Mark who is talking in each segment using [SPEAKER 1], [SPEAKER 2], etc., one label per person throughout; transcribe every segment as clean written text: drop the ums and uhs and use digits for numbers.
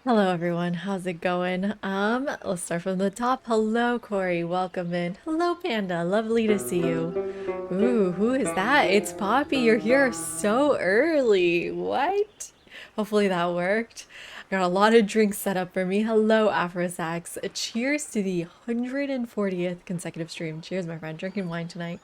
[SPEAKER 1] Hello everyone, how's it going? Let's start from the top. Hello Corey, welcome in. Hello Panda, lovely to see you. Ooh, who is that? It's Poppy, you're here so early. What? Hopefully that worked. Got a lot of drinks set up for me. Hello Afrosax. Cheers to the 140th consecutive stream. Cheers my friend, drinking wine tonight.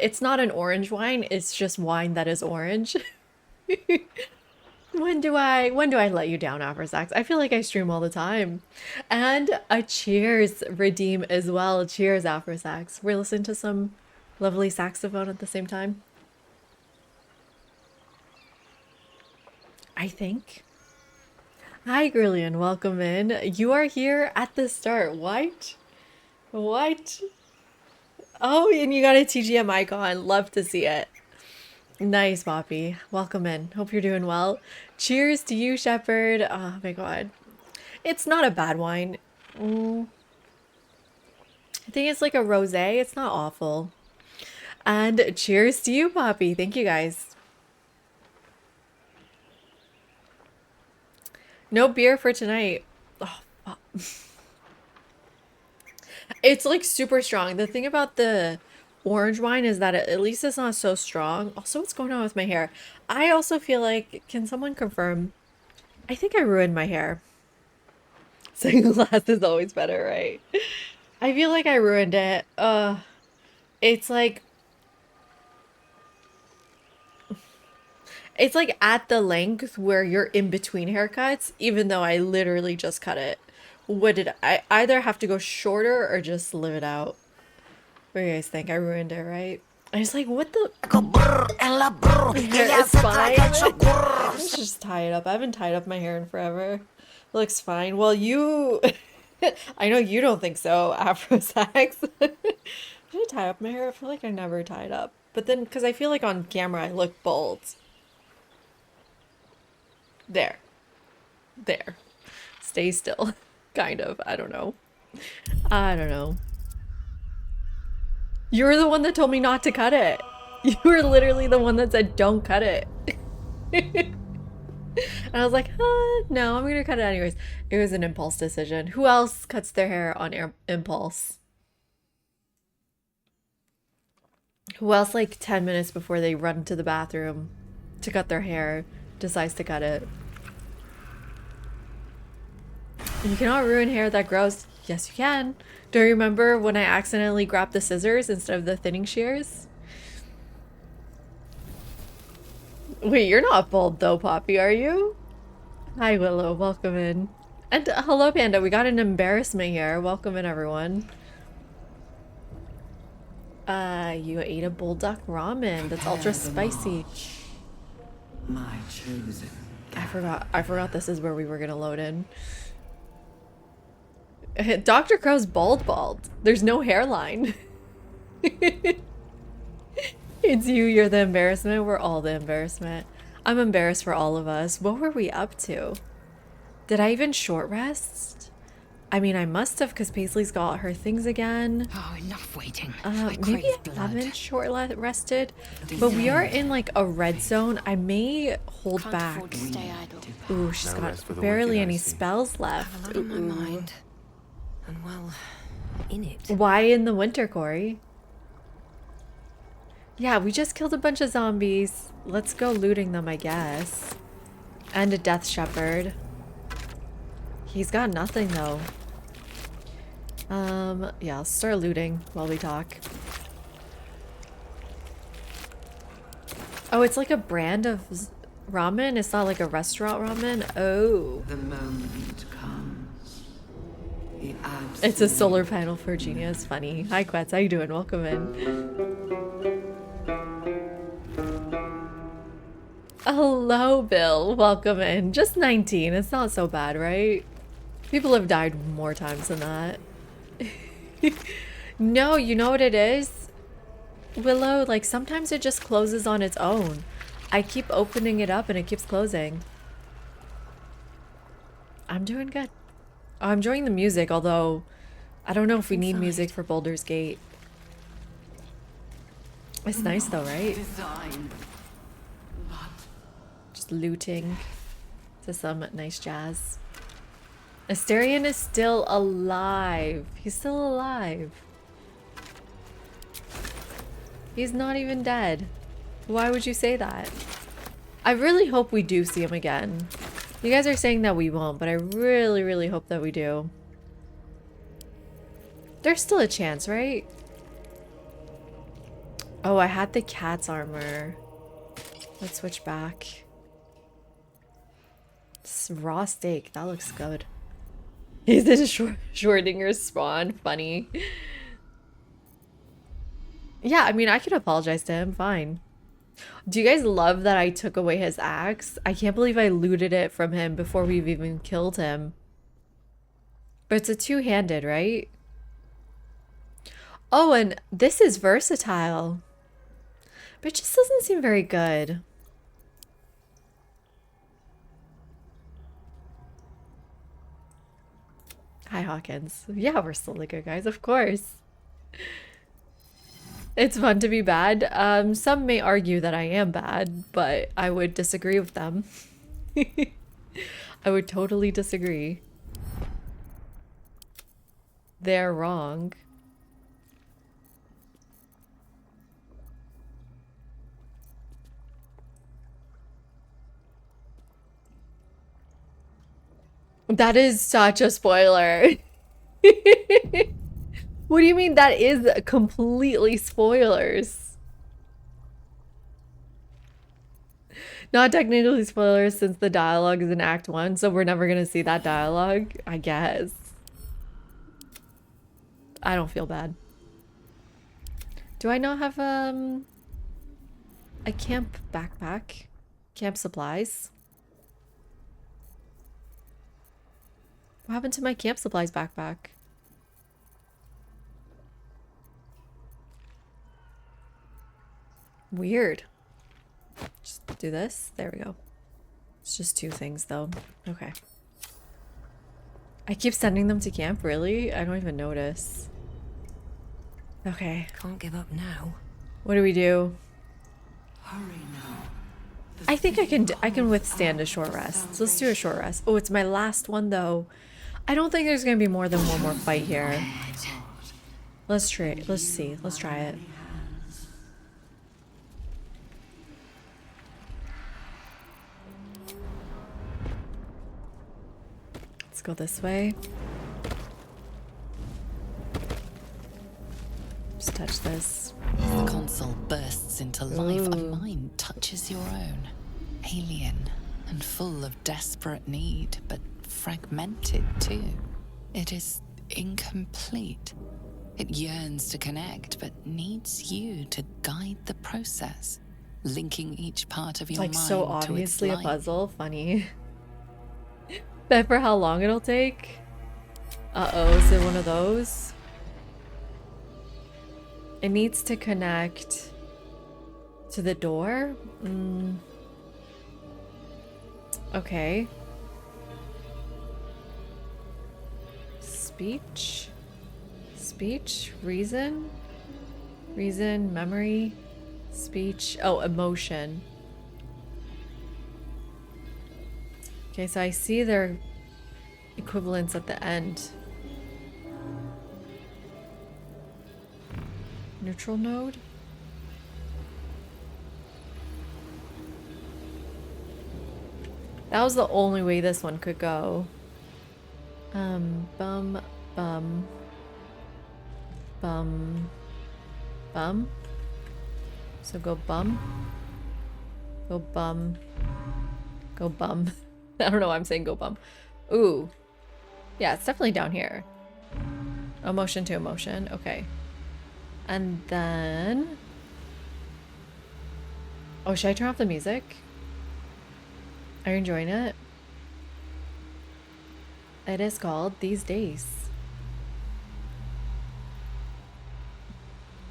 [SPEAKER 1] It's not an orange wine, it's just wine that is orange. When do I let you down, Afrosax? I feel like I stream all the time. And a cheers redeem as well. Cheers, Afrosax. We're listening to some lovely saxophone at the same time. I think. Hi, Grillian. Welcome in. You are here at the start. What? What? Oh, and you got a TGM icon. Love to see it. Nice, Poppy. Welcome in. Hope you're doing well. Cheers to you, Shepherd. Oh my god. It's not a bad wine. I think it's like a rosé. It's not awful. And cheers to you, Poppy. Thank you guys. No beer for tonight. Oh, fuck. It's like super strong. The thing about the orange wine is that at least it's not so strong. Also, what's going on with my hair? I also feel like, can someone confirm? I think I ruined my hair. Saying glass is always better, right? I feel like I ruined it. It's like It's like at the length where you're in between haircuts, even though I literally just cut it. What did I either have to go shorter or just live it out? What do you guys think? I ruined it, right? I was like, what the? Hair is fine. Let's just tie it up. I haven't tied up my hair in forever. It looks fine. Well, you, I know you don't think so, Afro Sax. Did I tie up my hair? I feel like I never tied up. But then, because I feel like on camera I look bald. There. There. Stay still. Kind of. I don't know. I don't know. You were the one that told me not to cut it. You were literally the one that said don't cut it. And I was like, no, I'm gonna cut it anyways. It was an impulse decision. Who else cuts their hair on impulse? Who else, like 10 minutes before they run to the bathroom to cut their hair, decides to cut it? You cannot ruin hair that grows. Yes, you can. Do you remember when I accidentally grabbed the scissors instead of the thinning shears? Wait, you're not bald though, Poppy, are you? Hi, Willow. Welcome in. And hello, Panda. We got an embarrassment here. Welcome in, everyone. You ate a bulldog ramen. That's ultra spicy.
[SPEAKER 2] My chosen.
[SPEAKER 1] I forgot this is where we were gonna load in. Dr. Crow's bald. There's no hairline. It's you, you're the embarrassment. We're all the embarrassment. I'm embarrassed for all of us. What were we up to? Did I even short rest? I mean, I must have, because Paisley's got her things again.
[SPEAKER 3] Oh, enough waiting.
[SPEAKER 1] Maybe I haven't short rested, but we are in like a red zone. I may hold
[SPEAKER 3] Can't
[SPEAKER 1] back.
[SPEAKER 3] afford to stay idle.
[SPEAKER 1] Ooh, she's
[SPEAKER 4] No
[SPEAKER 1] got
[SPEAKER 4] rest for the
[SPEAKER 1] barely
[SPEAKER 4] wicked, I
[SPEAKER 1] any
[SPEAKER 4] see.
[SPEAKER 1] spells
[SPEAKER 3] I
[SPEAKER 1] left.
[SPEAKER 3] have a lot on my mind. And well, in it.
[SPEAKER 1] Why in the winter, Corey? Yeah, we just killed a bunch of zombies. Let's go looting them, I guess. And a death shepherd. He's got nothing though. Yeah, I'll start looting while we talk. Oh, it's like a brand of ramen? It's not like a restaurant ramen? Oh.
[SPEAKER 2] The moment comes. The
[SPEAKER 1] It's a solar panel for genius. Funny. Hi, Quetz. How you doing? Welcome in. Hello, Bill. Welcome in. Just 19. It's not so bad, right? People have died more times than that. No, you know what it is? Willow, like sometimes it just closes on its own. I keep opening it up and it keeps closing. I'm doing good. I'm enjoying the music, although I don't know if we need music for Baldur's Gate. It's nice though, right?
[SPEAKER 2] Design. But
[SPEAKER 1] Just looting to some nice jazz. Asterion is still alive. He's still alive. He's not even dead. Why would you say that? I really hope we do see him again. You guys are saying that we won't, but I really, really hope that we do. There's still a chance, right? Oh, I had the cat's armor. Let's switch back. Raw steak. That looks good. Is this Schrodinger's spawn? Funny. Yeah, I mean, I could apologize to him. Fine. Do you guys love that I took away his axe? I can't believe I looted it from him before we've even killed him. But it's a two-handed, right? Oh, and this is versatile. But it just doesn't seem very good. Hi, Hawkins. Yeah, we're still the good guys, of course. It's fun to be bad. Some may argue that I am bad, but I would disagree with them. I would totally disagree. They're wrong. That is such a spoiler. What do you mean that is completely spoilers? Not technically spoilers since the dialogue is in Act 1, so we're never gonna see that dialogue, I guess. I don't feel bad. Do I not have a camp backpack? Camp supplies? What happened to my camp supplies backpack? Weird. Just do this. There we go. It's just two things though. Okay. I keep sending them to camp, really? I don't even notice. Okay.
[SPEAKER 3] Can't give up now.
[SPEAKER 1] What do we do?
[SPEAKER 2] hurry now.
[SPEAKER 1] I think I can withstand a short rest. So let's do a short rest. Oh, it's my last one though. I don't think there's gonna be more than one more fight here. Let's try. Let's see. Let's try it. Let's go this way. Just touch this.
[SPEAKER 4] The console bursts into life. A
[SPEAKER 1] Ooh.
[SPEAKER 4] mind touches your own. Alien and full of desperate need, but fragmented too. It is incomplete. It yearns to connect, but needs you to guide the process, linking each part of
[SPEAKER 1] It's
[SPEAKER 4] your
[SPEAKER 1] like
[SPEAKER 4] mind
[SPEAKER 1] so
[SPEAKER 4] to its
[SPEAKER 1] obviously a
[SPEAKER 4] life.
[SPEAKER 1] puzzle. Funny. Bet for how long it'll take? Uh-oh, is it one of those? It needs to connect to the door? Okay. Speech? Speech? Reason? Reason, memory, speech. Oh, emotion. Okay, so I see their equivalents at the end. Neutral node? That was the only way this one could go. Bum, bum, bum. So go bum. Go bum. Go bum. I don't know why I'm saying go bum. Ooh. Yeah, it's definitely down here. Emotion to emotion. Okay. And then... Oh, should I turn off the music? Are you enjoying it? It is called These Days.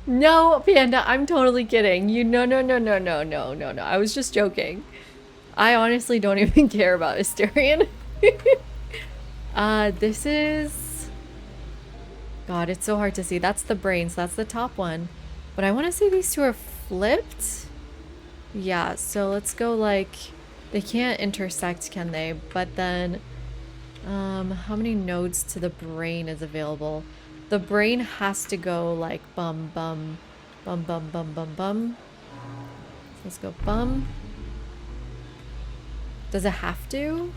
[SPEAKER 1] No, Panda, I'm totally kidding. No. I was just joking. I honestly don't even care about Asterion. This is... God, it's so hard to see. That's the brain, so that's the top one. But I want to say these two are flipped? Yeah, so let's go like, they can't intersect, can they? But then, how many nodes to the brain is available? The brain has to go like bum bum, bum bum bum bum bum. So let's go bum. Does it have to?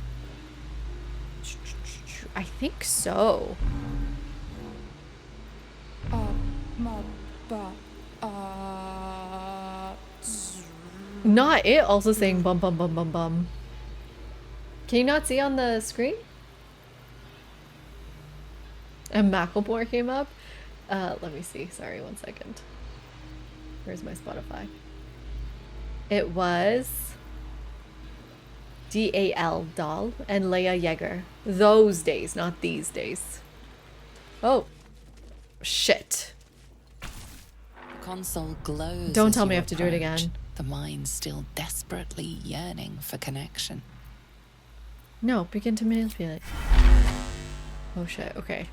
[SPEAKER 1] I think so. Not it also saying bum bum bum bum bum. Can you not see on the screen? And Macklemore came up. Let me see. Sorry, 1 second. Where's my Spotify? It was DAL, Doll, and Leia Yeager. Those days, not these days. Oh. Shit.
[SPEAKER 4] The console glows.
[SPEAKER 1] Don't
[SPEAKER 4] as
[SPEAKER 1] tell me I
[SPEAKER 4] you
[SPEAKER 1] have to do it
[SPEAKER 4] approach,
[SPEAKER 1] again.
[SPEAKER 4] The mind still desperately yearning for connection.
[SPEAKER 1] No, begin to manipulate. Oh shit, okay.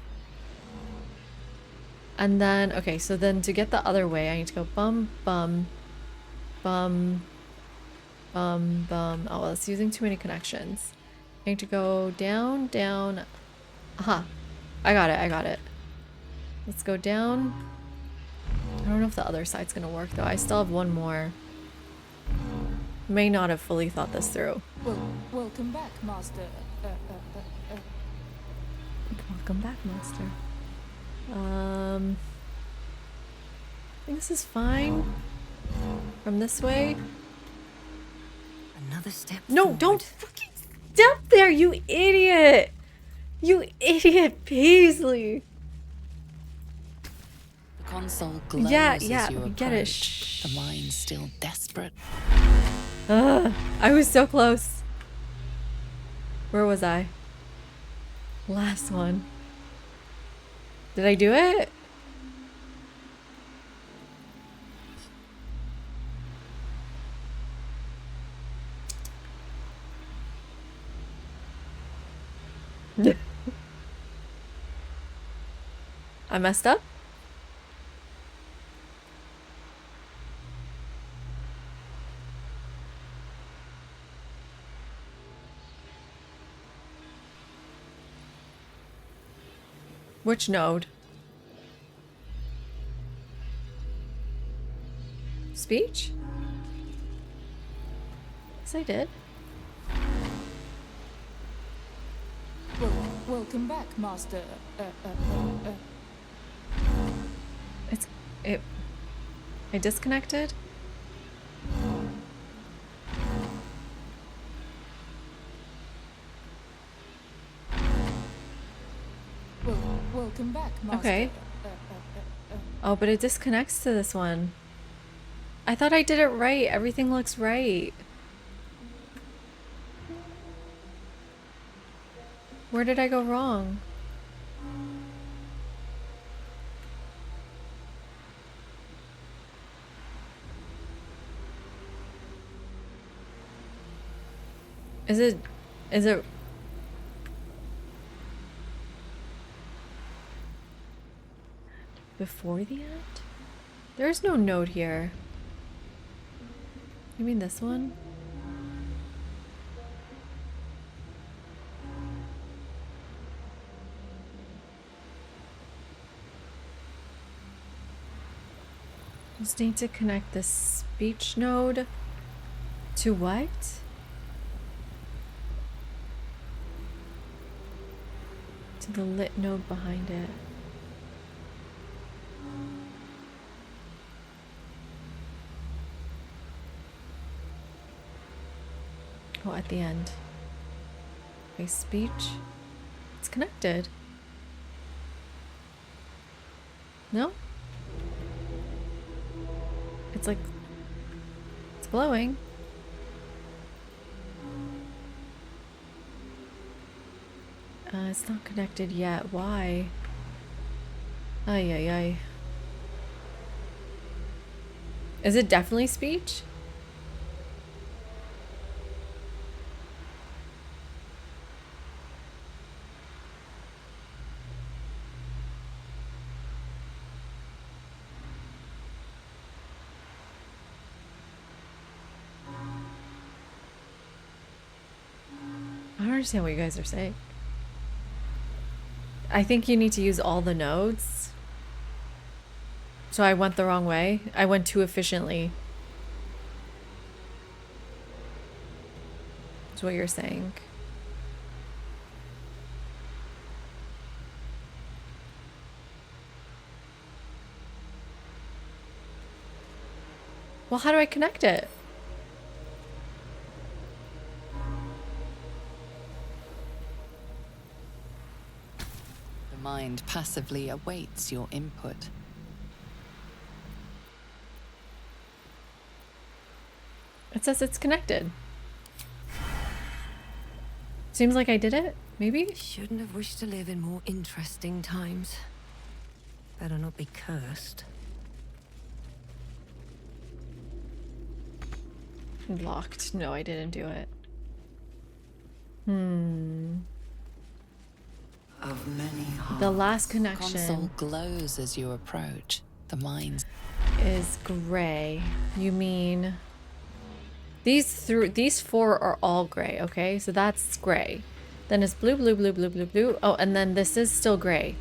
[SPEAKER 1] And then, okay, so then to get the other way, I need to go bum, bum, bum, bum, bum. Oh, well, it's using too many connections. I need to go down, down. Aha. I got it, I got it. Let's go down. I don't know if the other side's gonna work though. I still have one more. May not have fully thought this through.
[SPEAKER 5] Welcome back, Master.
[SPEAKER 1] Welcome back, Master. I think this is fine. From this way.
[SPEAKER 3] Another step.
[SPEAKER 1] No,
[SPEAKER 3] forward.
[SPEAKER 1] don't fucking step there, you idiot! You idiot, Paisley!
[SPEAKER 4] The console glows
[SPEAKER 1] Yeah,
[SPEAKER 4] as
[SPEAKER 1] yeah,
[SPEAKER 4] you
[SPEAKER 1] we
[SPEAKER 4] approach.
[SPEAKER 1] get it.
[SPEAKER 4] The mind still desperate.
[SPEAKER 1] Ugh, I was so close. Where was I? Last one. Did I do it? I messed up? Which node? Speech? Yes, I did.
[SPEAKER 5] Welcome back, Master.
[SPEAKER 1] I disconnected?
[SPEAKER 5] Welcome back, Master.
[SPEAKER 1] Okay. Oh, but it disconnects to this one. I thought I did it right. Everything looks right. Where did I go wrong? Is it before the end? There's no node here. You mean this one? Just need to connect the speech node to what? To the lit node behind it. Oh, at the end. Okay, speech. It's connected. No? It's like, it's glowing. It's not connected yet. Why? Ay, ay, ay. Is it definitely speech? understand what you guys are saying. I think you need to use all the nodes. So I went the wrong way. I went too efficiently. That's what you're saying. Well, how do I connect it?
[SPEAKER 4] The mind passively awaits your input.
[SPEAKER 1] It says it's connected. Seems like I did it, maybe?
[SPEAKER 3] Shouldn't have wished to live in more interesting times. Better not be cursed.
[SPEAKER 1] Locked. No, I didn't do it.
[SPEAKER 2] Of many hearts.
[SPEAKER 1] The last
[SPEAKER 4] Console
[SPEAKER 1] connection
[SPEAKER 4] glows as you approach. The mind
[SPEAKER 1] is gray. You mean these four are all gray, okay? So that's gray. Then it's blue, blue, blue, blue, blue, blue. Oh, and then this is still gray.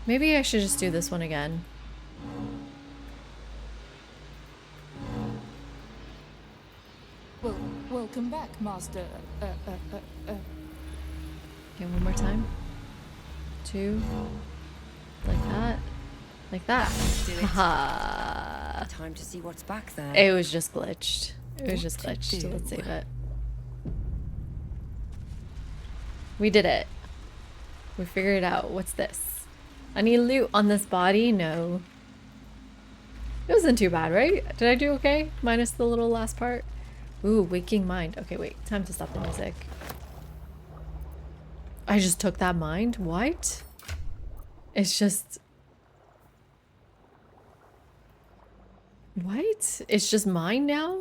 [SPEAKER 1] Maybe I should just do this one again.
[SPEAKER 5] Well, welcome back, Master.
[SPEAKER 1] Okay, one more time. 2. Like that. Like that.
[SPEAKER 3] Do it.
[SPEAKER 1] Haha.
[SPEAKER 3] Time to see what's back there.
[SPEAKER 1] It was just glitched. It was just
[SPEAKER 3] What to
[SPEAKER 1] glitched. So let's
[SPEAKER 3] do?
[SPEAKER 1] save it. We did it. We figured it out. What's this? Any loot on this body? No. It wasn't too bad, right? Did I do okay? Minus the little last part. Ooh, waking mind. Okay, wait. Time to stop the music. I just took that mind? What? It's just... What? It's just mine now?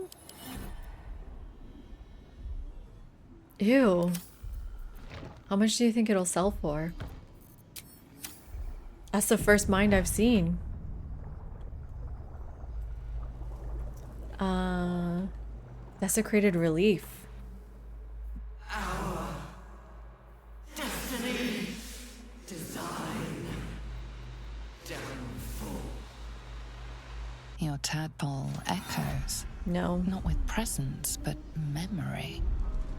[SPEAKER 1] Ew. How much do you think it'll sell for? That's the first mind I've seen. Desecrated relief.
[SPEAKER 2] Destiny. Design. Downfall.
[SPEAKER 4] Your tadpole echoes,
[SPEAKER 1] No.
[SPEAKER 4] not with presence, but memory,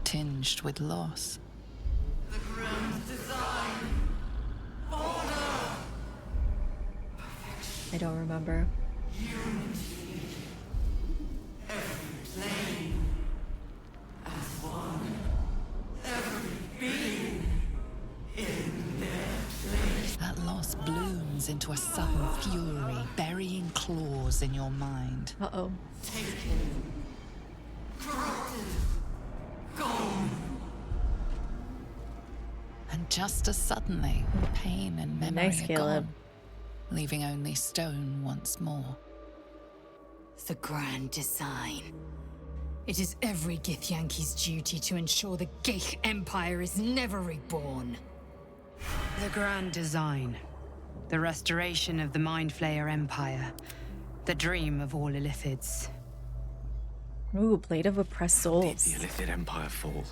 [SPEAKER 4] tinged with loss.
[SPEAKER 2] The grand design. Order.
[SPEAKER 1] I don't remember.
[SPEAKER 2] Unity. Every plane. As one. Every being. In their place.
[SPEAKER 4] That loss blooms into a sudden fury, burying claws in your mind.
[SPEAKER 1] Uh-oh.
[SPEAKER 2] Taken. Corrupted. Gone.
[SPEAKER 4] And just as suddenly, pain and memory
[SPEAKER 1] Nice,
[SPEAKER 4] are
[SPEAKER 1] Caleb.
[SPEAKER 4] gone, leaving only stone once more.
[SPEAKER 6] The grand design. It is every Githyanki's duty to ensure the Geich Empire is never reborn.
[SPEAKER 7] The grand design. The restoration of the Mind Flayer Empire. The dream of all Illithids.
[SPEAKER 1] Ooh, Blade of Oppressed Souls.
[SPEAKER 8] The Illithid Empire fall.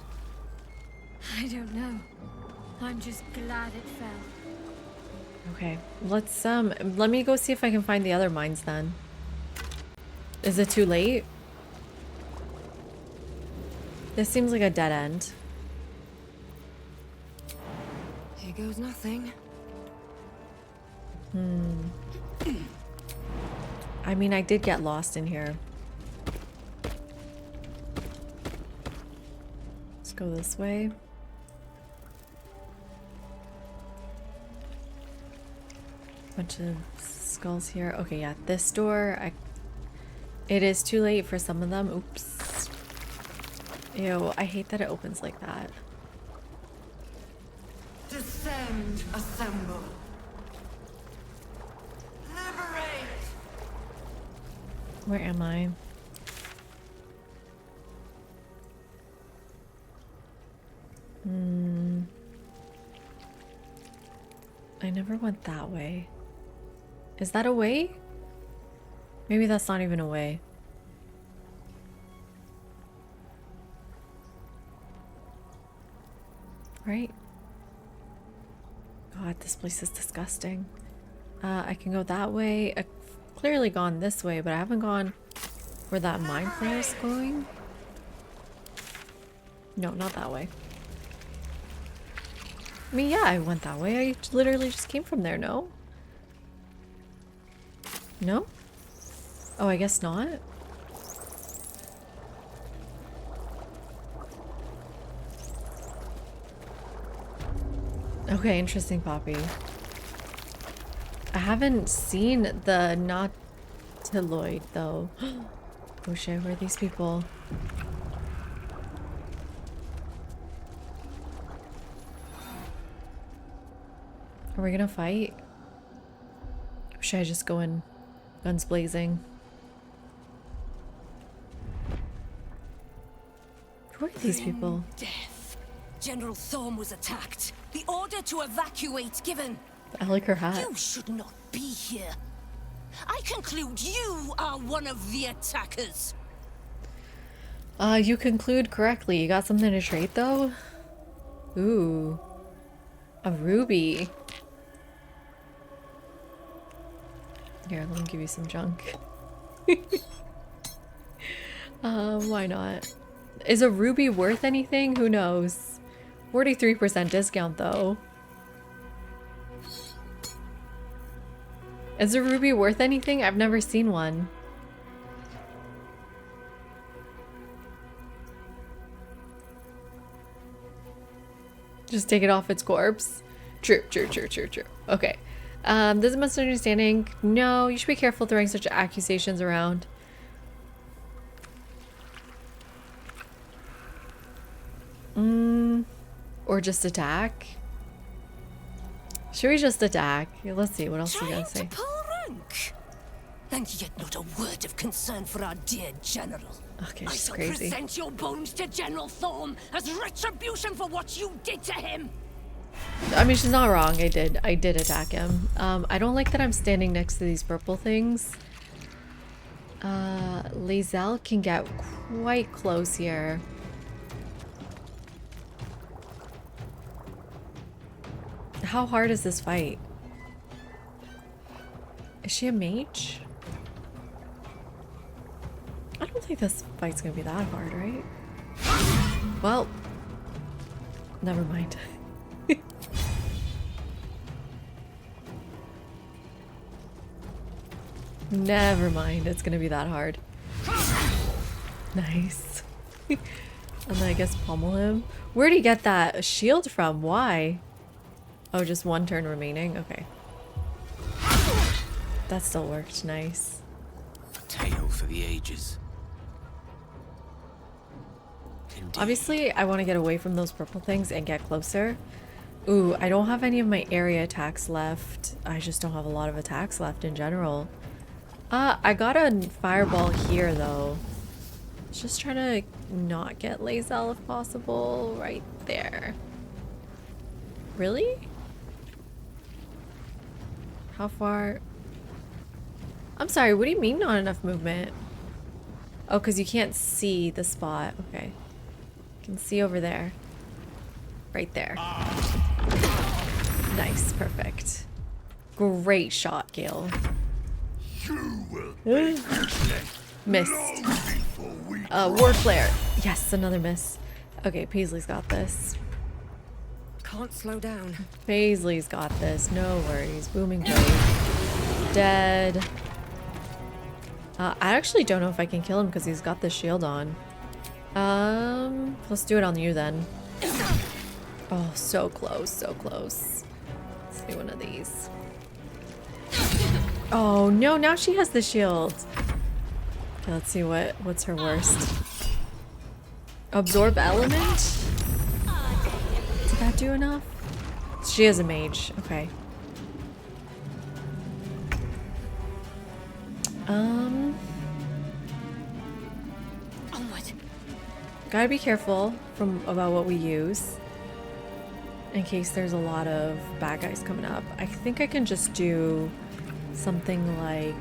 [SPEAKER 9] I don't know. I'm just glad it fell.
[SPEAKER 1] Okay, let's let me go see if I can find the other mines then. Is it too late? This seems like a dead end.
[SPEAKER 3] Here goes nothing.
[SPEAKER 1] I mean, I did get lost in here. Let's go this way. Bunch of skulls here. Okay, yeah, this door. It is too late for some of them. Oops. Ew, I hate that it opens like that.
[SPEAKER 2] Descend. Assemble. Liberate.
[SPEAKER 1] Where am I? I never went that way. Is that a way? Maybe that's not even a way. right? God, this place is disgusting. I can go that way. I've clearly gone this way, but I haven't gone where that mind flare is going. No, not that way. I mean, yeah, I went that way. I literally just came from there, no? No? Oh, I guess not. Okay, interesting, Poppy. I haven't seen the Nautiloid, though. Oh shit, where are these people? Are we gonna fight? Or should I just go in guns blazing? Who are these people?
[SPEAKER 8] Death. General Thorm was attacked. The order to evacuate given.
[SPEAKER 1] I like her hat.
[SPEAKER 8] You should not be here. I conclude you are one of the attackers.
[SPEAKER 1] You conclude correctly. You got something to trade, though? Ooh. A ruby. Here, let me give you some junk. Why not? Is a ruby worth anything? Who knows? 43% discount, though. Is a ruby worth anything? I've never seen one. Just take it off its corpse. True. Okay. There's a misunderstanding. No, you should be careful throwing such accusations around. Or just attack. Should we just attack? Yeah, let's see, what else you gotta say?
[SPEAKER 8] Trying to pull rank. And yet not a word of concern for our dear general.
[SPEAKER 1] Okay,
[SPEAKER 8] I
[SPEAKER 1] she's
[SPEAKER 8] shall
[SPEAKER 1] crazy.
[SPEAKER 8] present your bones to General Thorm as retribution for what you did to him.
[SPEAKER 1] I mean, she's not wrong. I did attack him. I don't like that I'm standing next to these purple things. Lae'zel can get quite close here. How hard is this fight? Is she a mage? I don't think this fight's gonna be that hard, right? Well, never mind. Never mind, it's gonna be that hard. Nice. And then I guess pummel him. Where'd he get that shield from? Why? Oh, just one turn remaining? Okay. That still worked. Nice.
[SPEAKER 10] Tale for the ages. Indeed.
[SPEAKER 1] Obviously, I want to get away from those purple things and get closer. Ooh, I don't have any of my area attacks left. I just don't have a lot of attacks left in general. I got a fireball here, though. Just trying to not get Lae'zel if possible. Right there. Really? How far? I'm sorry, what do you mean not enough movement? Oh, because you can't see the spot. Okay. You can see over there. Right there. Nice, perfect. Great shot, Gale. Missed. Ward flare. Yes, another miss. Okay, Paisley's got this.
[SPEAKER 3] Can't slow down.
[SPEAKER 1] Paisley's got this. No worries. Booming blade. Dead. I actually don't know if I can kill him because he's got the shield on. Let's do it on you then. Oh, so close, so close. Let's do one of these. Oh no, now she has the shield. Okay, let's see what's her worst. Absorb element? Did that do enough? She is a mage. Okay.
[SPEAKER 8] Onward.
[SPEAKER 1] Gotta be careful about what we use. In case there's a lot of bad guys coming up. I think I can just do something like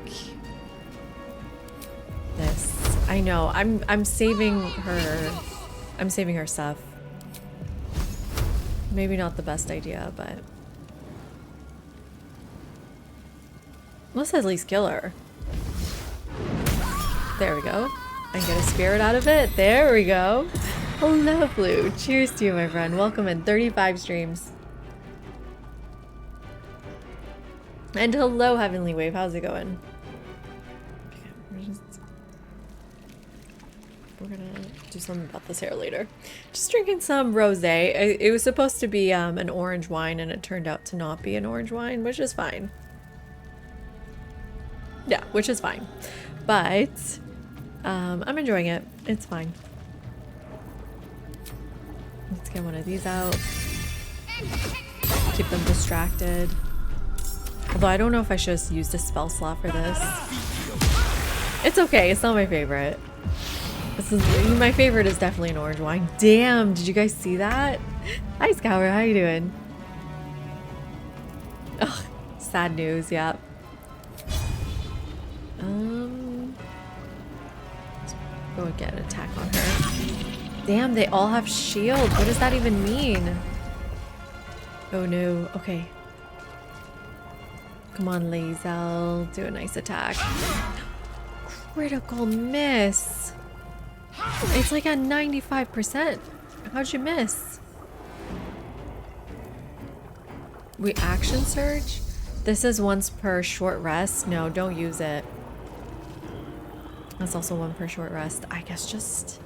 [SPEAKER 1] this. I know. I'm saving her. I'm saving her stuff. Maybe not the best idea, but let's at least kill her. There we go. And get a spirit out of it. There we go. Hello, Blue. Cheers to you, my friend. Welcome in. 35 streams. And hello, Heavenly Wave. How's it going? We're gonna do something about this hair later. Just drinking some rosé. It was supposed to be an orange wine, and it turned out to not be an orange wine, which is fine. Yeah, which is fine. But I'm enjoying it. It's fine. Let's get one of these out. Keep them distracted. Although I don't know if I should have used a spell slot for this. It's okay. It's not my favorite. My favorite is definitely an orange wine. Damn, did you guys see that? Hi, Scour. How you doing? Ugh, sad news. Yeah. Let's go get an attack on her. Damn, they all have shield. What does that even mean? Oh no. Okay. Come on, Lae'zel. Do a nice attack. Critical miss. It's like at 95%. How'd you miss? Reaction surge? This is once per short rest. No, don't use it. That's also one per short rest. I guess just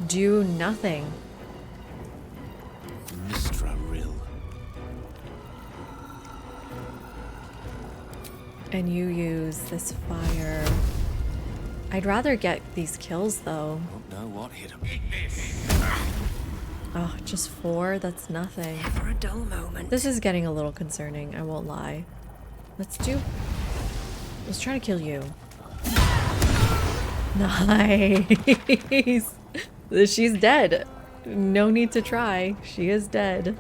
[SPEAKER 1] do nothing.
[SPEAKER 10] Mistra Rill.
[SPEAKER 1] And you use this fire. I'd rather get these kills though.
[SPEAKER 10] Don't know what hit him.
[SPEAKER 1] Oh, just 4? That's nothing.
[SPEAKER 3] Never a dull moment.
[SPEAKER 1] This is getting a little concerning, I won't lie. Let's try to kill you. Nice. She's dead. No need to try. She is dead.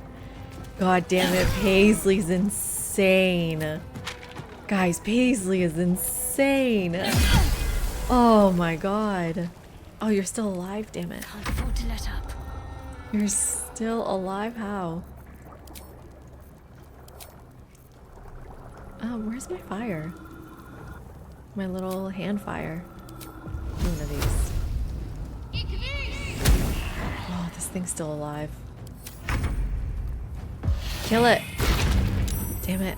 [SPEAKER 1] God damn it, Paisley's insane. Guys, Paisley is insane. Oh my god. Oh, you're still alive, damn it.
[SPEAKER 9] Can't afford to let up.
[SPEAKER 1] You're still alive? How? Where's my fire? My little hand fire. One of these. Oh, this thing's still alive. Kill it. Damn it.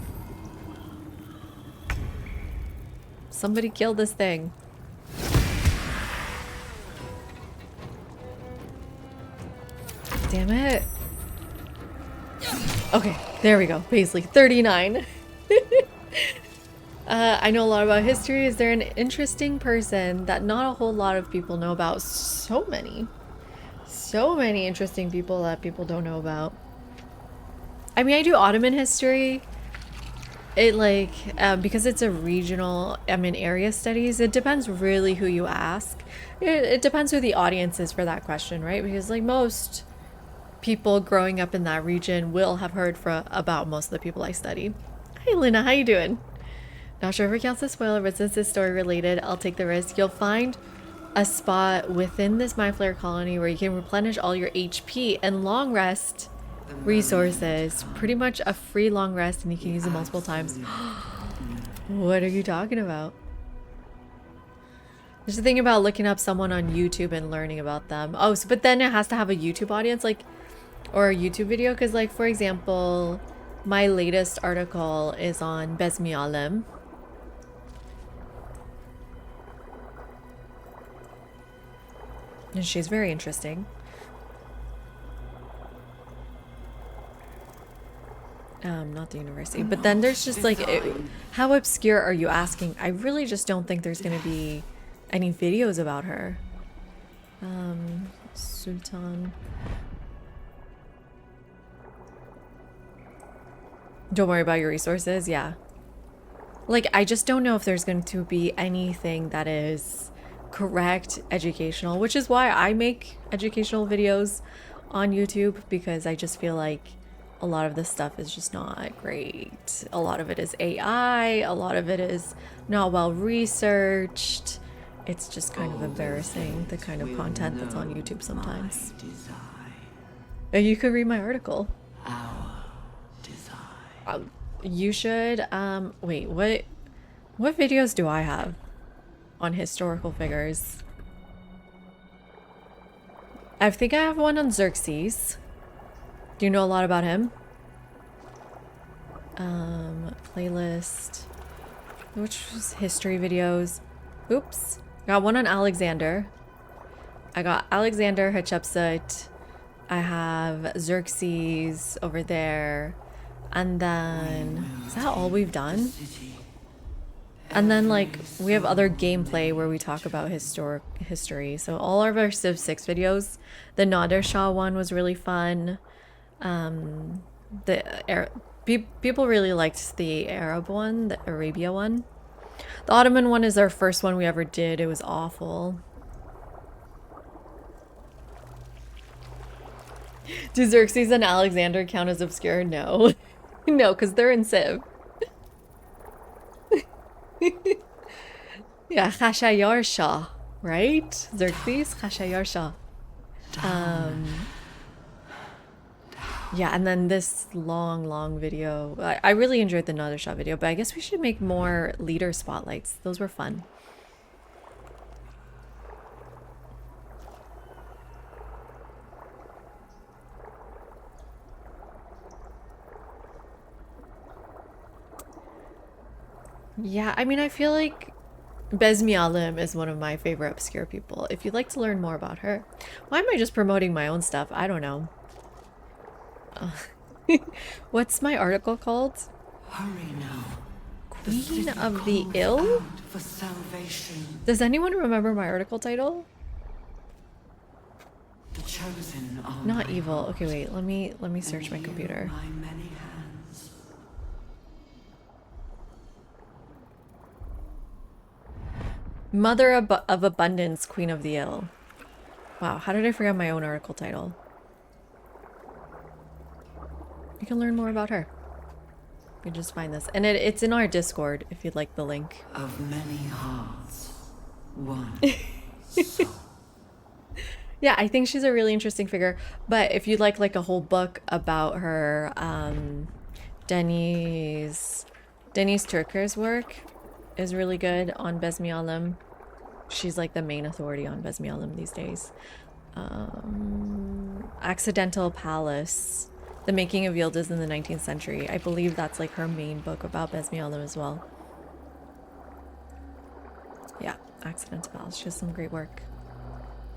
[SPEAKER 1] Somebody kill this thing. Damn it. Okay, there we go. Paisley, 39. I know a lot about history. Is there an interesting person that not a whole lot of people know about? So many interesting people that people don't know about. I mean, I do Ottoman history. It like, because it's a regional, area studies, it depends really who you ask. It depends who the audience is for that question, right? Because like most people growing up in that region will have heard about most of the people I study. Hi Luna, how you doing? Not sure if it counts as spoiler, but since it's story related, I'll take the risk. You'll find a spot within this Mind Flayer colony where you can replenish all your HP and long rest resources. Pretty much a free long rest, and you can use it multiple times. What are you talking about? There's the thing about looking up someone on YouTube and learning about them. Oh, so, but then it has to have a YouTube audience, like, or a YouTube video, because like, for example, my latest article is on Besmi Alem. And she's very interesting. Not the university. But then there's just like, how obscure are you asking? I really just don't think there's going to be any videos about her. Sultan. Don't worry about your resources. Yeah. Like, I just don't know if there's going to be anything that is correct, educational, which is why I make educational videos on YouTube, because I just feel like a lot of this stuff is just not great. A lot of it is AI, a lot of it is not well researched. It's just kind of embarrassing, the kind of content that's on YouTube sometimes. You could read my article.
[SPEAKER 2] our design.
[SPEAKER 1] You should, wait, what videos do I have on historical figures? I think I have one on Xerxes. Do you know a lot about him? Playlist. Which was history videos. Oops. Got one on Alexander. I got Alexander, Hatshepsut. I have Xerxes over there. And then, is that all we've done? And then like we have other gameplay where we talk about history. So all of our Civ 6 videos, the Nader Shah one was really fun. People really liked the Arab one, the Arabia one. The Ottoman one is our first one we ever did. It was awful. Do Xerxes and Alexander count as obscure? No. No, because they're in Civ. Yeah, Khashayar Shah, right? Xerxes, Khashayar Shah. Yeah, and then this long video. I really enjoyed the Nader Shah video, but I guess we should make more leader spotlights. Those were fun. Yeah, I mean, I feel like Besmi Alim is one of my favorite obscure people. If you'd like to learn more about her. Why am I just promoting my own stuff? I don't know. What's my article called?
[SPEAKER 2] Hurry now.
[SPEAKER 1] Queen of the Ill?
[SPEAKER 2] For salvation.
[SPEAKER 1] Does anyone remember my article title?
[SPEAKER 2] The chosen are
[SPEAKER 1] Not
[SPEAKER 2] my
[SPEAKER 1] evil.
[SPEAKER 2] heart,
[SPEAKER 1] Okay, wait. Let me search my
[SPEAKER 2] and you
[SPEAKER 1] computer.
[SPEAKER 2] my many hands.
[SPEAKER 1] Mother of Abundance, Queen of the Ill. Wow, how did I forget my own article title? You can learn more about her. You can just find this. And it's in our Discord if you'd like the link.
[SPEAKER 2] Of many hearts, one.
[SPEAKER 1] Yeah, I think she's a really interesting figure. But if you'd like a whole book about her, Denise Turker's work is really good on Besmi Alim. She's like the main authority on Besmi Alim these days. Accidental Palace. The Making of Yildiz in the 19th Century. I believe that's like her main book about Besmi Alim as well. Yeah, Accidental Palace. She has some great work.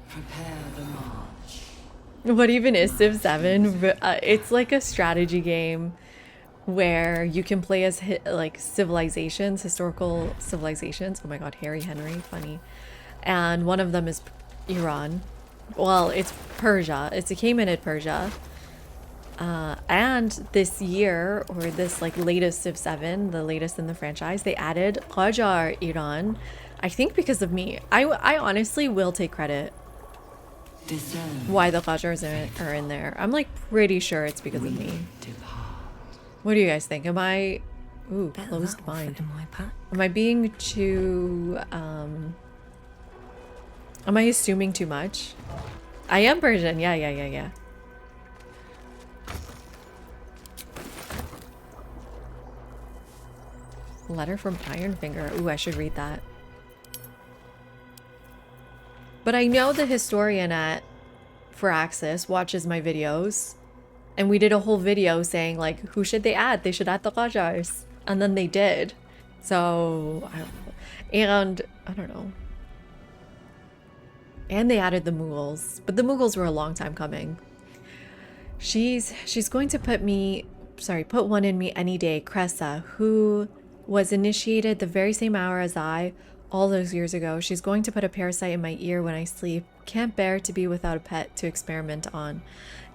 [SPEAKER 2] Prepare the march.
[SPEAKER 1] What even is Civ 7? It's like a strategy game where you can play as like civilizations, historical civilizations. Oh my god, Harry Henry, funny. And one of them is Iran. Well, it's Persia. It's a Achaemenid Persia. And this year, or this like latest Civ 7, the latest in the franchise, they added Qajar Iran. I think because of me. I honestly will take credit
[SPEAKER 2] Discern.
[SPEAKER 1] why the Qajars are in there. I'm like pretty sure it's because of me.
[SPEAKER 2] Depart.
[SPEAKER 1] What do you guys think? Am I... Ooh,
[SPEAKER 3] Bet
[SPEAKER 1] closed
[SPEAKER 3] that'll fit
[SPEAKER 1] mind.
[SPEAKER 3] in my pack.
[SPEAKER 1] Am I being too... Am I assuming too much? I am Persian. Yeah. Letter from Ironfinger. Ooh, I should read that. But I know the historian at Firaxis watches my videos. And we did a whole video saying, like, who should they add? They should add the Qajars. And then they did. So, and I don't know. And they added the Mughals. But the Mughals were a long time coming. She's going to put one in me any day. Cressa, who was initiated the very same hour as I, all those years ago. She's going to put a parasite in my ear when I sleep. Can't bear to be without a pet to experiment on.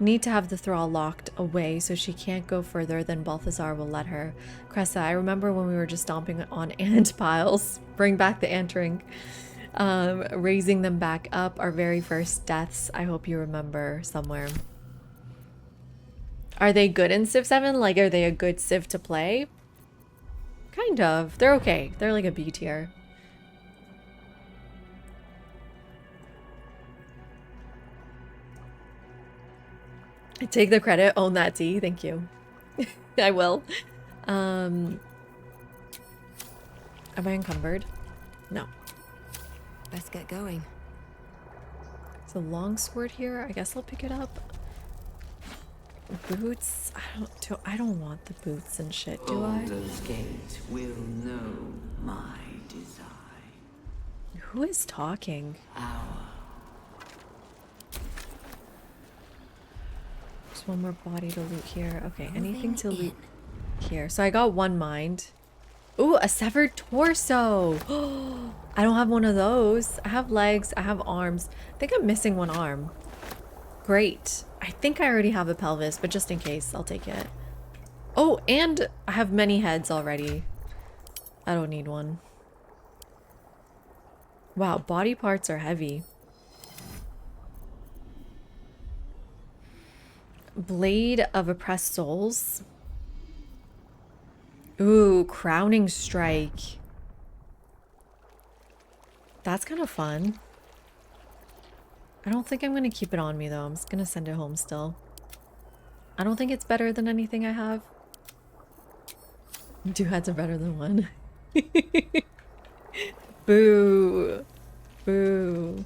[SPEAKER 1] Need to have the thrall locked away so she can't go further than Balthazar will let her. Cressa, I remember when we were just stomping on ant piles. Bring back the ant ring. Raising them back up, our very first deaths. I hope you remember somewhere. Are they good in Civ 7? Like, are they a good Civ to play? Kind of. They're okay. They're like a B tier. Take the credit, own that tea, thank you. I will. Am I encumbered? No.
[SPEAKER 3] Let's get going.
[SPEAKER 1] There's a long sword here. I guess I'll pick it up. Boots? I don't want the boots and shit, do I?
[SPEAKER 2] Baldur's Gate will know my design.
[SPEAKER 1] Who is talking? There's one more body to loot here. Okay, anything to loot here. So I got one mind. Ooh, a severed torso. I don't have one of those. I have legs. I have arms. I think I'm missing one arm. Great. I think I already have a pelvis, but just in case, I'll take it. Oh, and I have many heads already. I don't need one. Wow, body parts are heavy. Blade of Oppressed Souls. Ooh, Crowning Strike. That's kind of fun. I don't think I'm going to keep it on me though. I'm just going to send it home still. I don't think it's better than anything I have. Two heads are better than one. Boo. Boo.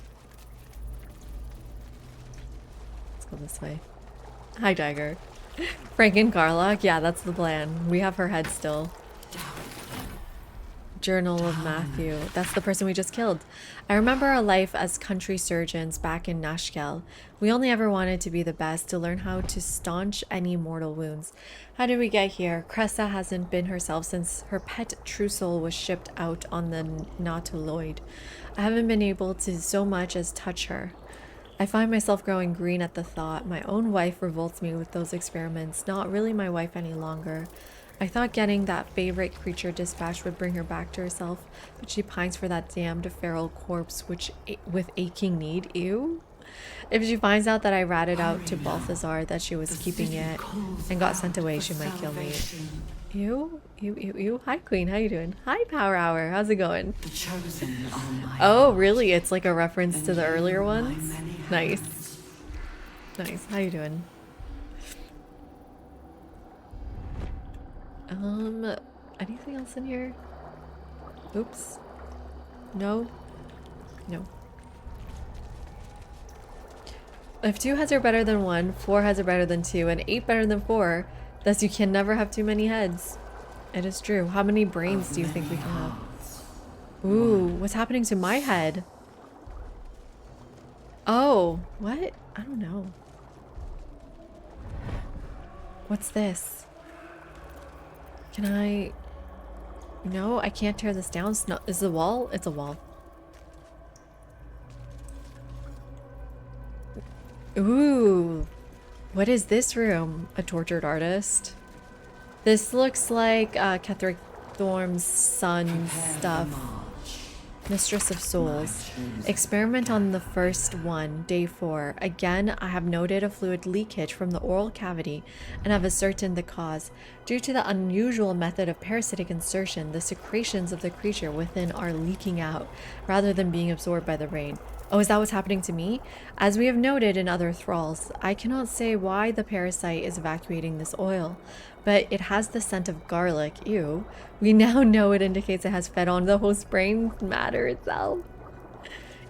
[SPEAKER 1] Let's go this way. Hi, Dagger. Frank and Carlock? Yeah, that's the plan. We have her head still. Journal of Matthew. That's the person we just killed. I remember our life as country surgeons back in Nashkel. We only ever wanted to be the best, to learn how to staunch any mortal wounds. How did we get here? Cressa hasn't been herself since her pet True Soul was shipped out on the Nautiloid. I haven't been able to so much as touch her. I find myself growing green at the thought. My own wife revolts me with those experiments. Not really my wife any longer. I thought getting that favorite creature dispatched would bring her back to herself, but she pines for that damned feral corpse with aching need. Ew. If she finds out that I ratted out to Balthazar that she was keeping it and got sent away, she might kill me. Ew. Ew, ew, ew. Hi, Queen. How you doing? Hi, Power Hour. How's it going?
[SPEAKER 2] The chosen are my
[SPEAKER 1] Oh, really? It's like a reference to the earlier ones? Nice. Nice. How you doing? Anything else in here? Oops. No? No. If 2 heads are better than 1, 4 heads are better than 2, and 8 better than 4, thus you can never have too many heads. It is true. How many brains do you think we can have? Ooh, what's happening to my head? Oh, what? I don't know. What's this? Can I... No, I can't tear this down. It's not... Is it a wall? It's a wall. Ooh. What is this room? A tortured artist. This looks like Ketheric Thorm's son stuff. Mistress of Souls. Experiment on the first one, day 4. Again, I have noted a fluid leakage from the oral cavity and have ascertained the cause. Due to the unusual method of parasitic insertion, the secretions of the creature within are leaking out rather than being absorbed by the brain. Oh, is that what's happening to me? As we have noted in other thralls, I cannot say why the parasite is evacuating this oil, but it has the scent of garlic. Ew. We now know it indicates it has fed on the host brain matter itself.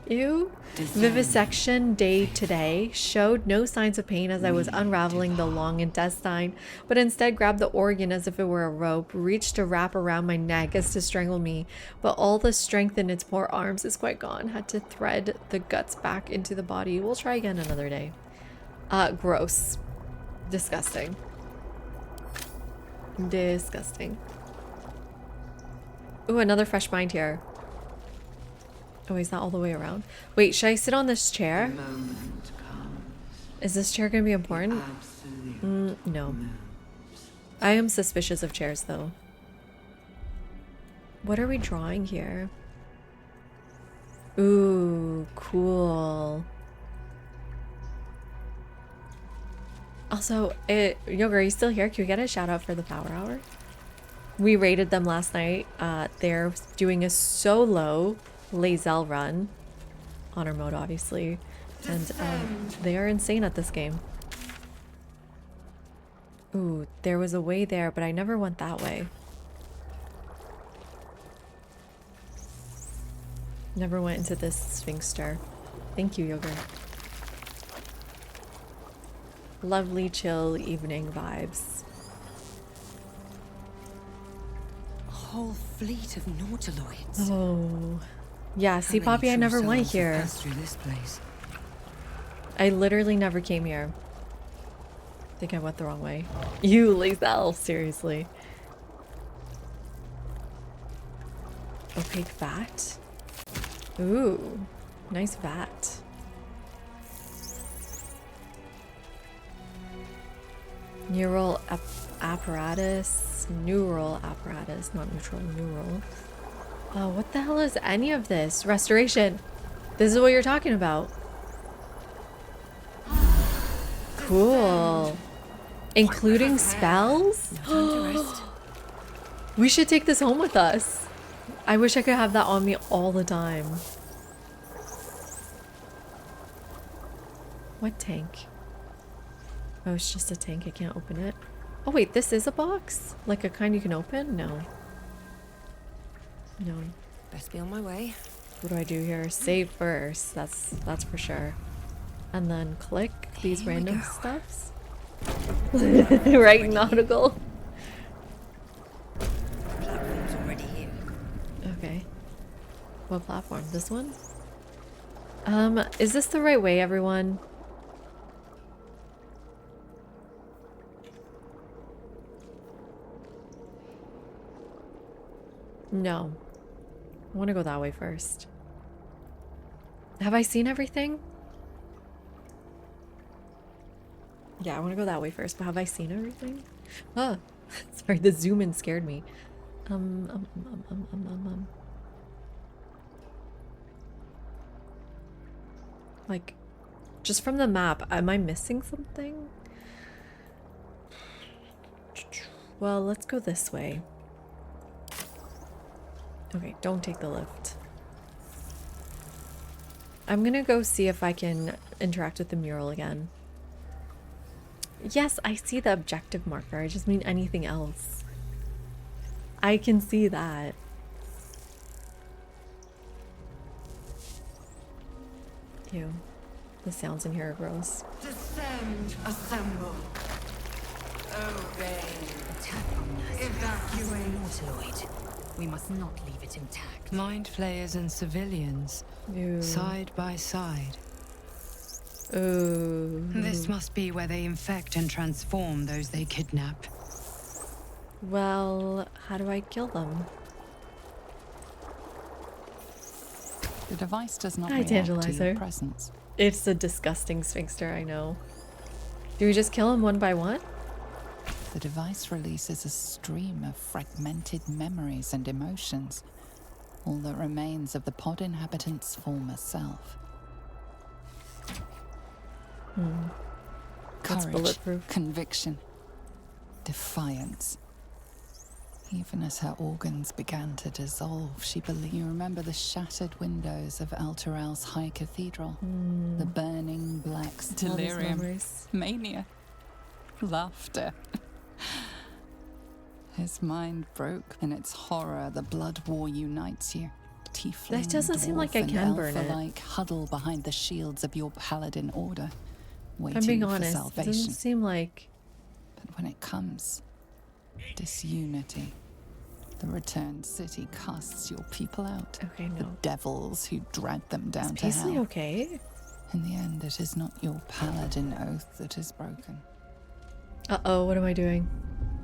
[SPEAKER 1] Ew. Vivisection day today showed no signs of pain as I was unraveling the long intestine, but instead grabbed the organ as if it were a rope, reached to wrap around my neck as to strangle me, but all the strength in its poor arms is quite gone. Had to thread the guts back into the body. We'll try again another day. Gross. Disgusting. Disgusting. Ooh, another fresh mind here. Oh, he's not all the way around. Wait, should I sit on this chair? Is this chair gonna be important? No. I am suspicious of chairs, though. What are we drawing here? Ooh, cool. Also, Yoga, are you still here? Can we get a shout out for the Power Hour? We raided them last night. They're doing a solo Lae'zel run. Honor mode, obviously. And they are insane at this game. Ooh, there was a way there, but I never went that way. Never went into this sphinxter. Thank you, yogurt. Lovely, chill evening vibes.
[SPEAKER 3] A whole fleet of nautiloids.
[SPEAKER 1] Oh. Yeah, see,
[SPEAKER 3] How many
[SPEAKER 1] Poppy, I
[SPEAKER 3] true
[SPEAKER 1] never went
[SPEAKER 3] souls have
[SPEAKER 1] here.
[SPEAKER 3] passed through this place?
[SPEAKER 1] I literally never came here. I think I went the wrong way. You, Lizelle, seriously. Opaque vat? Ooh, nice vat. Neural apparatus. Neural apparatus, not neutral, neural. Oh, what the hell is any of this? Restoration. This is what you're talking about. Cool. Including spells? We should take this home with us. I wish I could have that on me all the time. What tank? Oh, it's just a tank. I can't open it. Oh wait, this is a box? Like a kind you can open? No. No.
[SPEAKER 3] Best be on my way.
[SPEAKER 1] What do I do here? Save first. That's for sure. And then click these
[SPEAKER 3] Here we
[SPEAKER 1] random
[SPEAKER 3] go.
[SPEAKER 1] stuffs. Right, nautical.
[SPEAKER 3] Platform's already here.
[SPEAKER 1] Okay. What platform? This one? Is this the right way, everyone? No. I want to go that way first. Have I seen everything? Yeah, I want to go that way first, but have I seen everything? Oh, sorry, the zoom in scared me. Like, just from the map, am I missing something? Well, let's go this way. Okay, don't take the lift. I'm gonna go see if I can interact with the mural again. Yes, I see the objective marker. I just mean anything else. I can see that. Ew. The sounds in here are gross.
[SPEAKER 8] Descend, assemble. Obey.
[SPEAKER 6] Evacuate. Nautiloid. We must not leave it intact.
[SPEAKER 7] Mind flayers and civilians,
[SPEAKER 1] Ew.
[SPEAKER 7] side by side.
[SPEAKER 1] Ooh.
[SPEAKER 7] This must be where they infect and transform those they kidnap.
[SPEAKER 1] Well, how do I kill them?
[SPEAKER 4] The device does not
[SPEAKER 1] Hi,
[SPEAKER 4] react to your
[SPEAKER 1] Tantalizer.
[SPEAKER 4] presence.
[SPEAKER 1] It's a disgusting sphinxter, I know. Do we just kill them one by one?
[SPEAKER 4] The device releases a stream of fragmented memories and emotions, all that remains of the pod inhabitant's former self.
[SPEAKER 1] That's
[SPEAKER 4] Courage,
[SPEAKER 1] bulletproof.
[SPEAKER 4] conviction, defiance. Even as her organs began to dissolve, she believed. You remember the shattered windows of Elturel's high cathedral, the burning blacks,
[SPEAKER 1] All these
[SPEAKER 4] delirium,
[SPEAKER 1] memories.
[SPEAKER 4] mania, laughter. His mind broke. In its horror, the blood war unites you. Tiefling,
[SPEAKER 1] That doesn't seem like I
[SPEAKER 4] dwarf,
[SPEAKER 1] can
[SPEAKER 4] and
[SPEAKER 1] burn it.
[SPEAKER 4] elf-alike huddle behind the shields of your paladin order,
[SPEAKER 1] If
[SPEAKER 4] waiting
[SPEAKER 1] I'm being
[SPEAKER 4] for
[SPEAKER 1] honest, it
[SPEAKER 4] salvation.
[SPEAKER 1] doesn't seem like...
[SPEAKER 4] But when it comes, disunity. The returned city casts your people out.
[SPEAKER 1] Okay,
[SPEAKER 4] The
[SPEAKER 1] no.
[SPEAKER 4] devils who drag them down
[SPEAKER 1] Is
[SPEAKER 4] to
[SPEAKER 1] Paisley
[SPEAKER 4] hell.
[SPEAKER 1] okay?
[SPEAKER 4] In the end, it is not your paladin oath that is broken.
[SPEAKER 1] Uh-oh, what am I doing?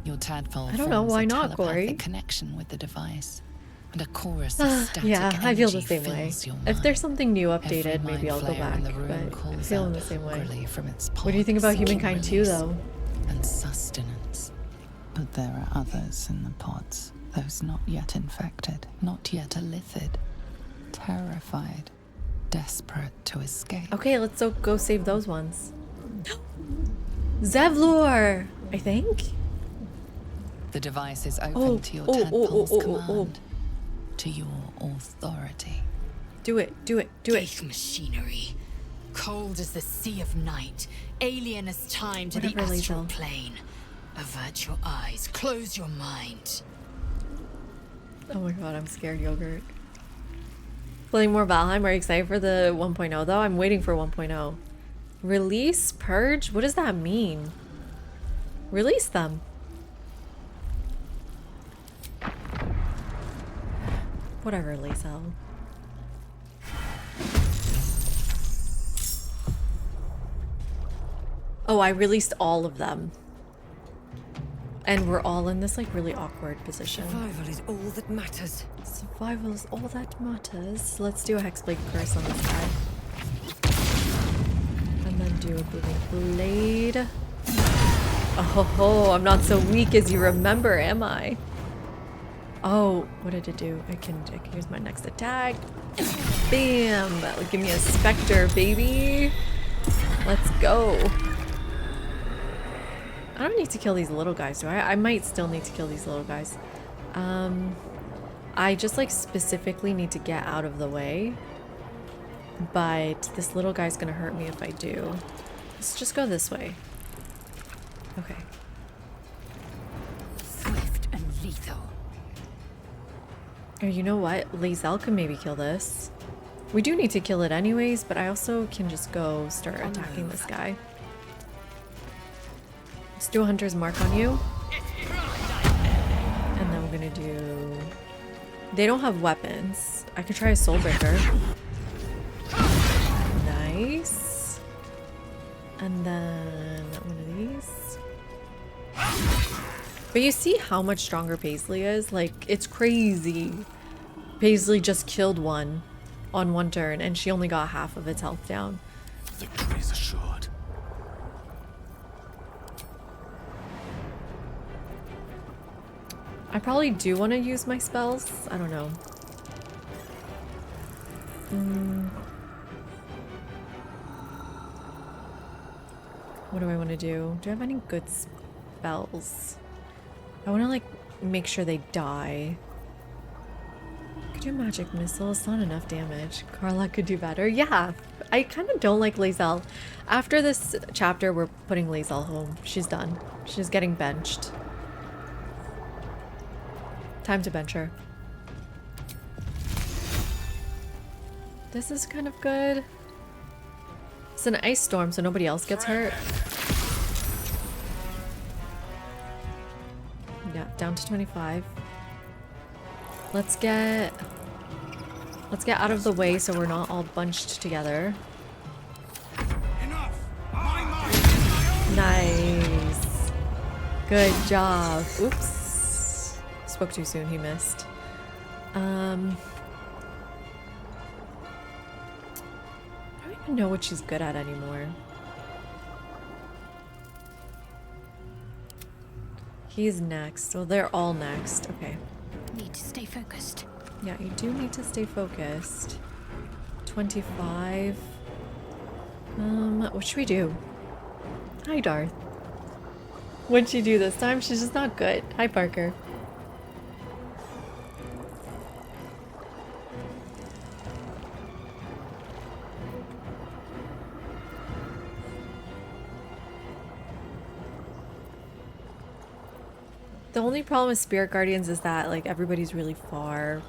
[SPEAKER 4] Your tadpole
[SPEAKER 1] I don't know,
[SPEAKER 4] forms
[SPEAKER 1] why
[SPEAKER 4] a
[SPEAKER 1] not, Corey?
[SPEAKER 4] telepathic connection with the device, and a chorus of static
[SPEAKER 1] Yeah, I feel the
[SPEAKER 4] energy
[SPEAKER 1] same way.
[SPEAKER 4] fills your
[SPEAKER 1] If
[SPEAKER 4] mind.
[SPEAKER 1] there's something new
[SPEAKER 4] Every
[SPEAKER 1] updated, maybe
[SPEAKER 4] mind
[SPEAKER 1] I'll go
[SPEAKER 4] flayer
[SPEAKER 1] back,
[SPEAKER 4] in the room
[SPEAKER 1] but I
[SPEAKER 4] calls
[SPEAKER 1] feel in
[SPEAKER 4] out
[SPEAKER 1] the same way.
[SPEAKER 4] hungrily from its
[SPEAKER 1] What do you think about
[SPEAKER 4] pods,
[SPEAKER 1] Humankind 2,
[SPEAKER 4] release
[SPEAKER 1] though?
[SPEAKER 4] and sustenance. But there are others in the pods, those not yet infected, not yet elithid, terrified, desperate to escape.
[SPEAKER 1] Okay, let's go save those ones. Zevlor, I think?
[SPEAKER 4] The device is open
[SPEAKER 1] Oh,
[SPEAKER 4] to your
[SPEAKER 1] oh, oh,
[SPEAKER 4] tadpole's
[SPEAKER 1] oh, oh, oh,
[SPEAKER 4] command, to your authority.
[SPEAKER 1] Do it, do it, do it.
[SPEAKER 6] Geich machinery. Cold as the sea of night. Alien as time to the
[SPEAKER 1] Whatever,
[SPEAKER 6] astral
[SPEAKER 1] Liesel.
[SPEAKER 6] plane. Avert your eyes. Close your mind.
[SPEAKER 1] Oh my god, I'm scared, Yogurt. Playing more Valheim. Are you excited for the 1.0 though? I'm waiting for 1.0. Release? Purge? What does that mean? Release them. Whatever, Lazel. Oh, I released all of them. And we're all in this like really awkward position.
[SPEAKER 3] Survival is all that matters.
[SPEAKER 1] Survival is all that matters. Let's do a Hexblade Curse on this guy. And then do a Booming Blade. Oh, I'm not so weak as you remember, am I? Oh, what did it do? I can use my next attack. Bam! That'll give me a Spectre, baby. Let's go. I don't need to kill these little guys, do I? I might still need to kill these little guys. I just like specifically need to get out of the way. But this little guy's gonna hurt me if I do. Let's just go this way. Okay.
[SPEAKER 3] Swift and lethal.
[SPEAKER 1] Oh, you know what? Lazel can maybe kill this. We do need to kill it anyways, but I also can just go start attacking this guy. Let's do a Hunter's Mark on you. And then we're gonna do... They don't have weapons. I could try a Soulbreaker. Nice. And then one of these. But you see how much stronger Paisley is? Like, it's crazy. Paisley just killed one on one turn, and she only got half of its health down.
[SPEAKER 10] Victory is assured.
[SPEAKER 1] I probably do want to use my spells. I don't know. What do I want to do? Do I have any good spells? I want to like make sure they die. Could do magic missile. It's not enough damage. Carla could do better. Yeah, I kind of don't like Lazel. After this chapter, we're putting Lazel home. She's done. She's getting benched. Time to bench her. This is kind of good. It's an ice storm, so nobody else gets hurt. Yeah, down to 25. Let's get out of the way so we're not all bunched together. Nice. Good job. Oops. Spoke too soon, he missed. I don't even know what she's good at anymore. He's next. Well, they're all next. Okay.
[SPEAKER 9] Need to stay focused.
[SPEAKER 1] Yeah, you do need to stay focused. 25. What should we do? Hi, Darth. What'd she do this time? She's just not good. Hi, Parker. The only problem with Spirit Guardians is that, like, everybody's really far.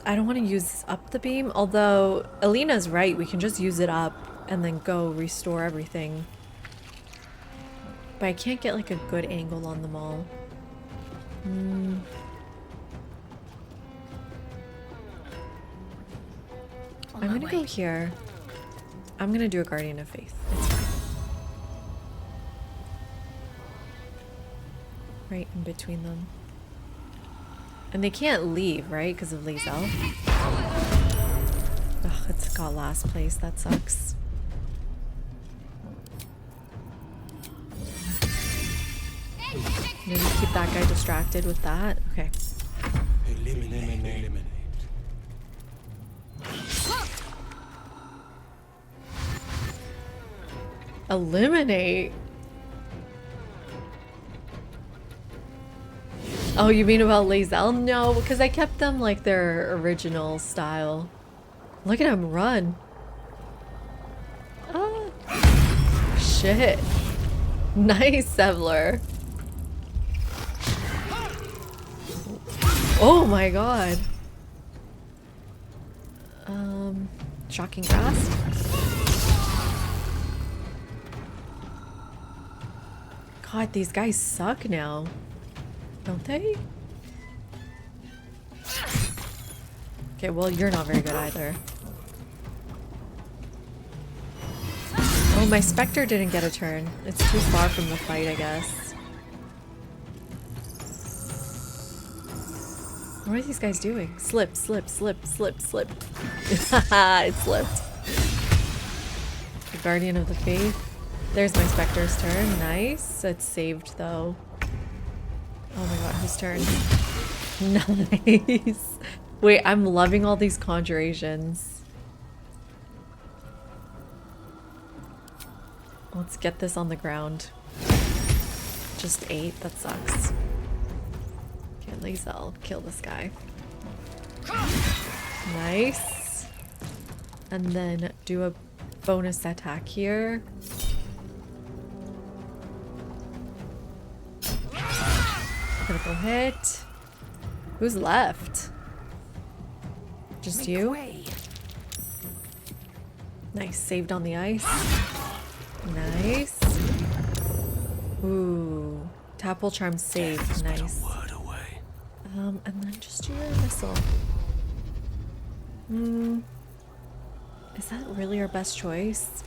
[SPEAKER 1] I don't want to use up the beam, although Alina's right. We can just use it up and then go restore everything. But I can't get, like, a good angle on them all. I'm gonna go here. I'm gonna do a Guardian of Faith. It's fine. Right in between them. And they can't leave, right? Because of Lazel. Ugh, it's got last place. That sucks. Maybe keep that guy distracted with that. Okay.
[SPEAKER 10] Eliminate.
[SPEAKER 1] Eliminate? Oh, you mean about Lazel? No, because I kept them like their original style. Look at him run. Ah. Shit. Nice, Sevler. Oh my god. Shocking grasp. God, these guys suck now. Don't they? Okay, well, you're not very good either. Oh, my Spectre didn't get a turn. It's too far from the fight, I guess. What are these guys doing? Slip, slip, slip, slip, slip. It slipped. The Guardian of the Faith. There's my Spectre's turn. Nice. It's saved, though. Oh my god, whose turn? Nice. Wait, I'm loving all these conjurations. Let's get this on the ground. Just 8? That sucks. Okay, at least I'll kill this guy. Nice. And then do a bonus attack here. Critical hit. Who's left? Just you? Nice. Saved on the ice. Nice. Ooh. Tapple Charm saved. Nice. And then just do your missile. Is that really our best choice?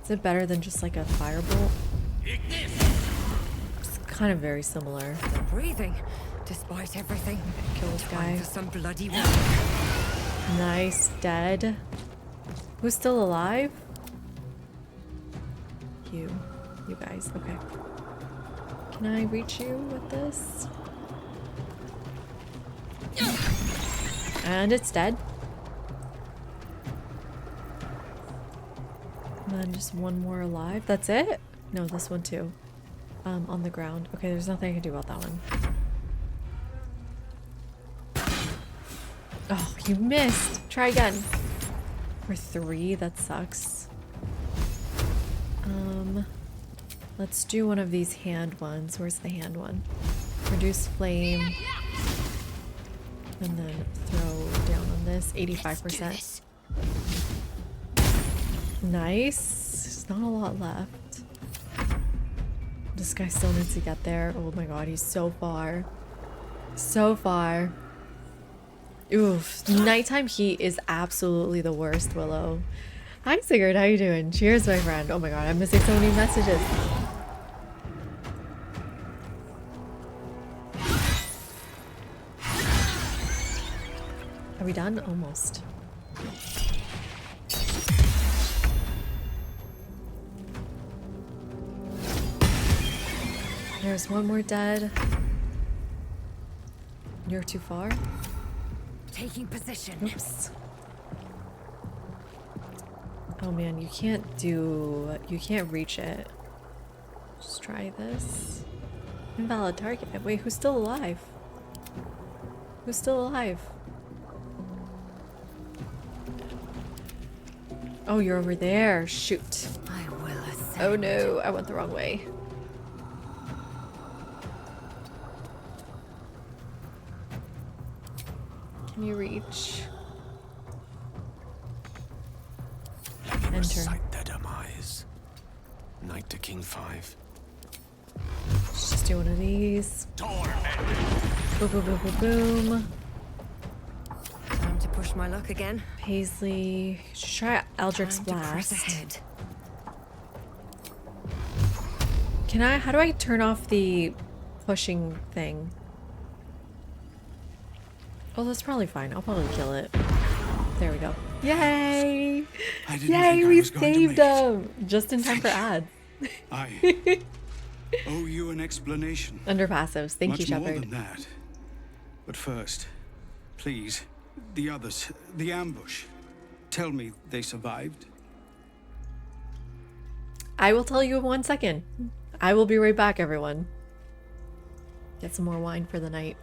[SPEAKER 1] Is it better than just like a firebolt? It's kind of very similar.
[SPEAKER 3] Still breathing, despite everything.
[SPEAKER 1] Okay, kill this guy.
[SPEAKER 3] For some bloody work.
[SPEAKER 1] Nice. Dead. Who's still alive? You. You guys. Okay. Can I reach you with this? And it's dead. And then just one more alive. That's it? No, this one too. On the ground. Okay, there's nothing I can do about that one. Oh, you missed. Try again. For 3, that sucks. Let's do one of these hand ones. Where's the hand one? Reduce flame. And then throw down on this. 85%. Nice. There's not a lot left. This guy still needs to get there. Oh my god, he's so far. So far. Oof. Nighttime heat is absolutely the worst, Willow. Hi Sigurd, how you doing? Cheers, my friend. Oh my god, I'm missing so many messages. Are we done? Almost. There's one more dead. You're too far.
[SPEAKER 3] Taking position.
[SPEAKER 1] Oops. Oh man, you can't reach it. Just try this. Invalid target. Wait, who's still alive? Who's still alive? Oh, you're over there. Shoot.
[SPEAKER 3] I will ascend.
[SPEAKER 1] Oh no, I went the wrong way. Can you reach? Enter.
[SPEAKER 10] Recite their demise. Knight to King 5.
[SPEAKER 1] Let's just do one of these. Boom, boom, boom, boom, boom.
[SPEAKER 3] Time to push my luck again.
[SPEAKER 1] Paisley. Should try Eldrick's Blast.
[SPEAKER 3] Ahead.
[SPEAKER 1] Can I? How do I turn off the pushing thing? Oh, that's probably fine. I'll probably kill it. There we go. Yay! Yay, we saved him! Just in time for ads.
[SPEAKER 11] I owe you an explanation.
[SPEAKER 1] Under passives. Thank you,
[SPEAKER 11] Much more
[SPEAKER 1] Shepard.
[SPEAKER 11] than that. But first, please, the others, the ambush. Tell me they survived.
[SPEAKER 1] I will tell you in 1 second. I will be right back, everyone. Get some more wine for the night.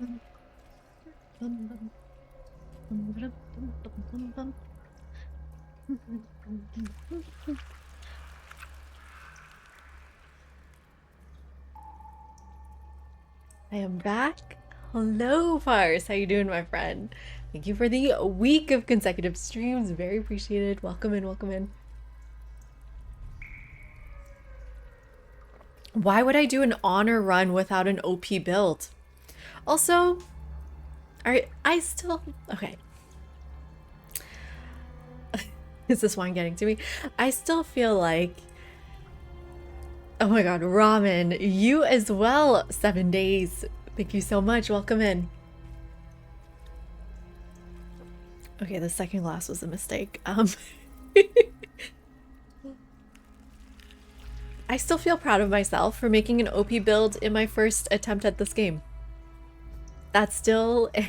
[SPEAKER 1] I am back. Hello, Fars. How you doing, my friend? Thank you for the week of consecutive streams. Very appreciated. Welcome in, welcome in. Why would I do an honor run without an OP build? Also, I still... Okay. Is this wine getting to me? I still feel like... Oh my god, Ramen, you as well. 7 days. Thank you so much. Welcome in. Okay, the second glass was a mistake. I still feel proud of myself for making an OP build in my first attempt at this game. That's still a...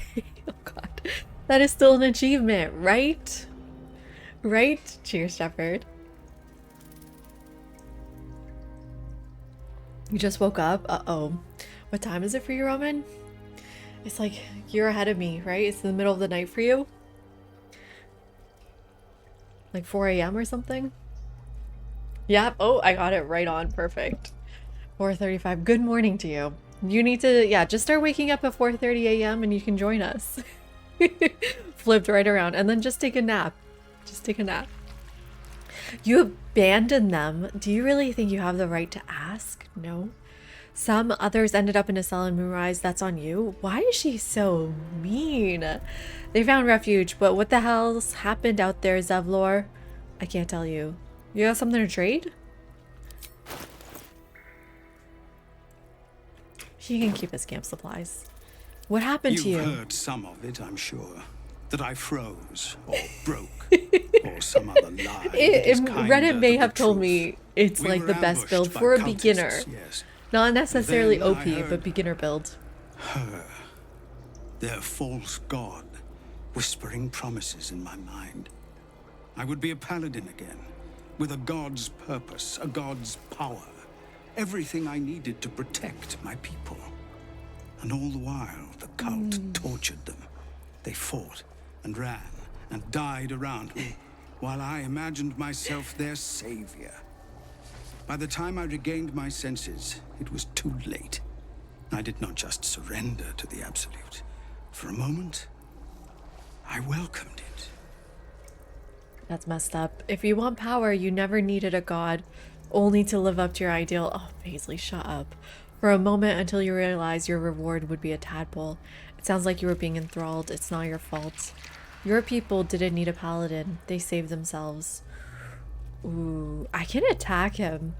[SPEAKER 1] Oh god. That is still an achievement, right? Right? Cheers, Shepherd. You just woke up? Uh-oh. What time is it for you, Roman? It's like you're ahead of me, right? It's the middle of the night for you? Like 4 a.m. or something? Yep. Oh, I got it right on. Perfect. 4:35. Good morning to you. You need to, yeah, just start waking up at 4:30 a.m. and you can join us. Flipped right around. And then just take a nap. Just take a nap. You abandoned them. Do you really think you have the right to ask? No. Some others ended up in a cell in Moonrise. That's on you. Why is she so mean? They found refuge, but what the hell's happened out there, Zevlor? I can't tell you. You got something to trade? He can keep his camp supplies. What happened to you?
[SPEAKER 11] You've heard some of it, I'm sure. That I froze, or broke, or some other lie.
[SPEAKER 1] Reddit may have told me it's like the best build for a beginner.
[SPEAKER 11] Yes.
[SPEAKER 1] Not necessarily OP, but beginner build.
[SPEAKER 11] Her, their false god, whispering promises in my mind. I would be a paladin again, with a god's purpose, a god's power. Everything I needed to protect my people. And all the while, the cult tortured them. They fought and ran and died around me, while I imagined myself their savior. By the time I regained my senses, it was too late. I did not just surrender to the Absolute. For a moment, I welcomed it.
[SPEAKER 1] That's messed up. If you want power, you never needed a god, only to live up to your ideal. Oh, Paisley, shut up. For a moment until you realize your reward would be a tadpole. It sounds like you were being enthralled. It's not your fault. Your people didn't need a paladin. They saved themselves. Ooh, I can attack him.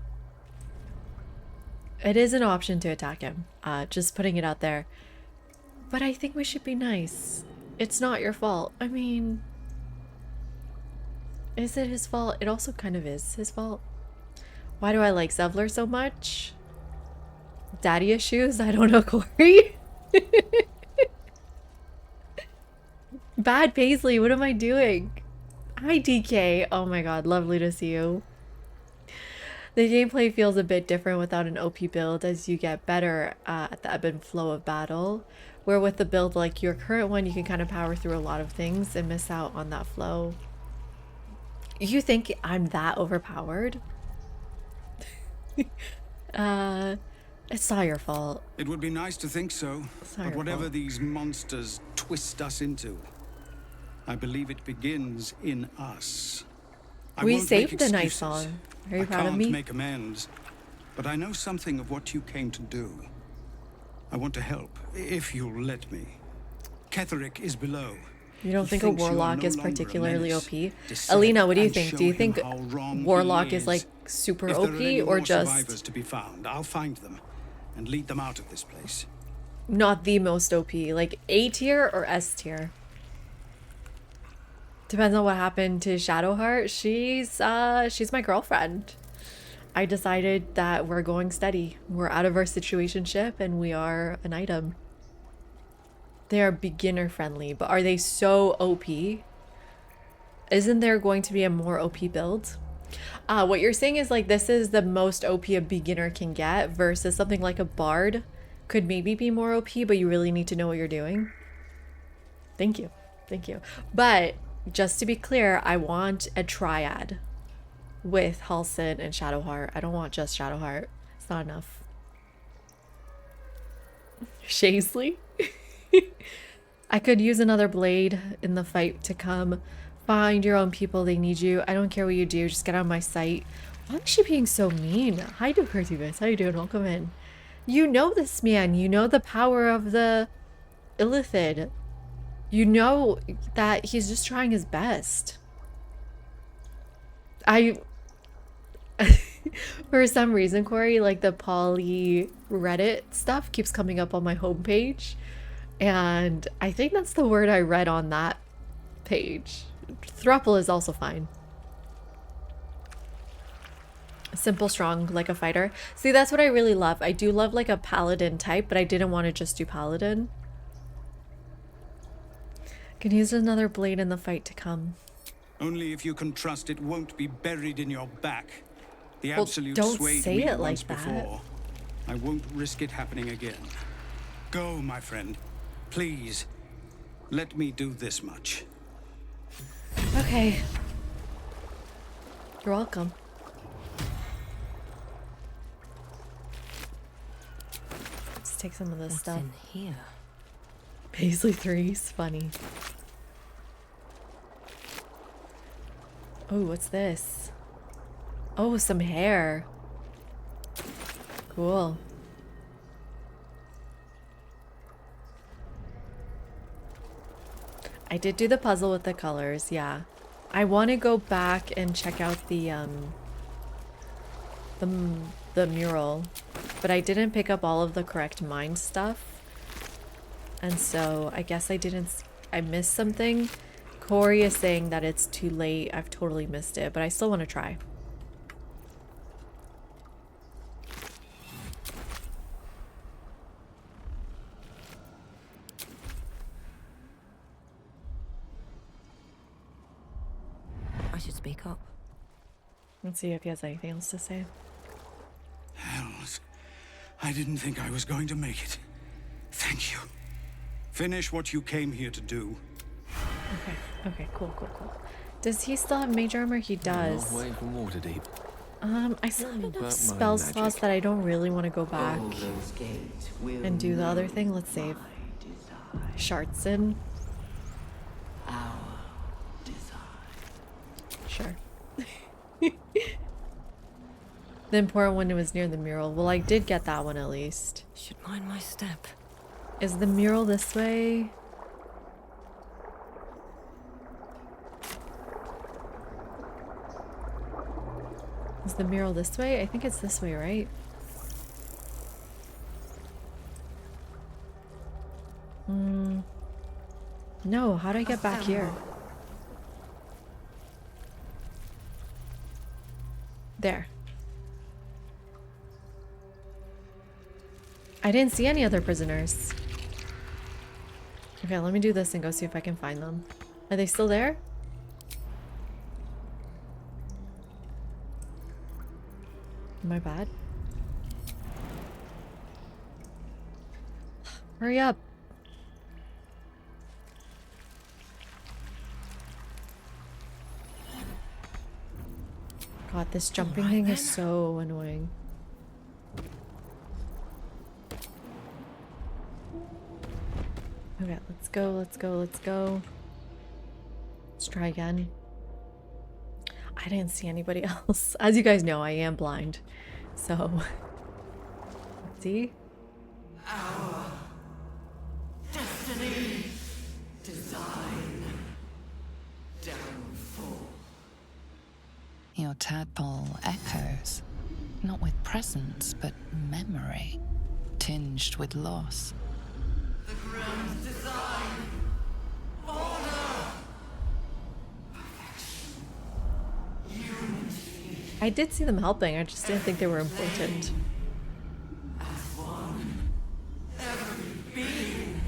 [SPEAKER 1] It is an option to attack him. Just putting it out there. But I think we should be nice. It's not your fault. I mean... Is it his fault? It also kind of is his fault. Why do I like Zevlor so much? Daddy issues? I don't know, Corey. Bad Paisley, what am I doing? Hi, DK. Oh my god, lovely to see you. The gameplay feels a bit different without an OP build as you get better at the ebb and flow of battle. Where with the build like your current one, you can kind of power through a lot of things and miss out on that flow. You think I'm that overpowered? It's not your fault.
[SPEAKER 11] It would be nice to think so, but whatever these monsters twist us into, I believe it begins in us.
[SPEAKER 1] We saved a nice song. Are you proud of me?
[SPEAKER 11] I can't make amends, but I know something of what you came to do. I want to help, if you'll let me. Ketherick is below.
[SPEAKER 1] You don't think a warlock is particularly OP? Alina, what do you think? Do you think warlock is like super OP or just
[SPEAKER 11] survivors to be found? I'll find them and lead them out of this place.
[SPEAKER 1] Not the most OP, like A tier or S tier? Depends on what happened to Shadowheart. She's my girlfriend. I decided that we're going steady. We're out of our situationship and we are an item. They are beginner friendly, but are they so OP? Isn't there going to be a more OP build? What you're saying is like this is the most OP a beginner can get versus something like a bard could maybe be more OP, but you really need to know what you're doing. Thank you. Thank you. But just to be clear, I want a triad with Halsin and Shadowheart. I don't want just Shadowheart. It's not enough. Shaisley? I could use another blade in the fight to come. Find your own people. They need you. I don't care what you do. Just get out of my sight. Why is she being so mean? Hi, Dukerty guys. How you doing? Welcome in. You know this man. You know the power of the Illithid. You know that he's just trying his best. For some reason, Corey, like the poly Reddit stuff keeps coming up on my homepage. And I think that's the word I read on that page. Thruple is also fine. Simple, strong, like a fighter. See, that's what I really love. I do love like a paladin type, but I didn't want to just do paladin. Can use another blade in the fight to come.
[SPEAKER 11] Only if you can trust it won't be buried in your back. The
[SPEAKER 1] Well,
[SPEAKER 11] absolute
[SPEAKER 1] don't
[SPEAKER 11] swayed
[SPEAKER 1] say
[SPEAKER 11] me
[SPEAKER 1] it
[SPEAKER 11] once
[SPEAKER 1] like that.
[SPEAKER 11] before. I won't risk it happening again. Go, my friend. Please, let me do this much.
[SPEAKER 1] Okay. You're welcome. Let's take some of this
[SPEAKER 3] What's
[SPEAKER 1] stuff.
[SPEAKER 3] in here?
[SPEAKER 1] Paisley 3's funny. Oh, what's this? Oh, some hair. Cool. I did do the puzzle with the colors, yeah. I want to go back and check out the mural, but I didn't pick up all of the correct mind stuff. And so I guess I missed something. Corey is saying that it's too late. I've totally missed it, but I still want to try.
[SPEAKER 3] I should speak up.
[SPEAKER 1] Let's see if he has anything else to say.
[SPEAKER 11] Hells, I didn't think I was going to make it. Thank you. Finish what you came here to do.
[SPEAKER 1] Okay, cool. Does he still have mage armor? He does.
[SPEAKER 10] Long way from Waterdeep.
[SPEAKER 1] I still have enough
[SPEAKER 10] But my
[SPEAKER 1] spell slots
[SPEAKER 10] magic.
[SPEAKER 1] that I don't really want to go back
[SPEAKER 2] All those gates will
[SPEAKER 1] and do the other
[SPEAKER 2] know
[SPEAKER 1] thing. Let's save.
[SPEAKER 2] my desire.
[SPEAKER 1] Shartson.
[SPEAKER 2] Our desire.
[SPEAKER 1] Sure. The important one was near the mural. Well, I did get that one at least.
[SPEAKER 3] Should mind my step.
[SPEAKER 1] Is the mural this way? Is the mural this way? I think it's this way, right? No, how do I get back here? There. I didn't see any other prisoners. Okay, let me do this and go see if I can find them. Are they still there? Am I bad? Hurry up. God, this jumping thing is so annoying. Okay, let's go. Let's try again. I didn't see anybody else. As you guys know, I am blind. So, let's see.
[SPEAKER 2] Our destiny, design, downfall.
[SPEAKER 4] Your tadpole echoes, not with presence, but memory, tinged with loss.
[SPEAKER 2] The grand design, order, perfection, unity.
[SPEAKER 1] I did see them helping, I just didn't think they were important.
[SPEAKER 2] As one, every being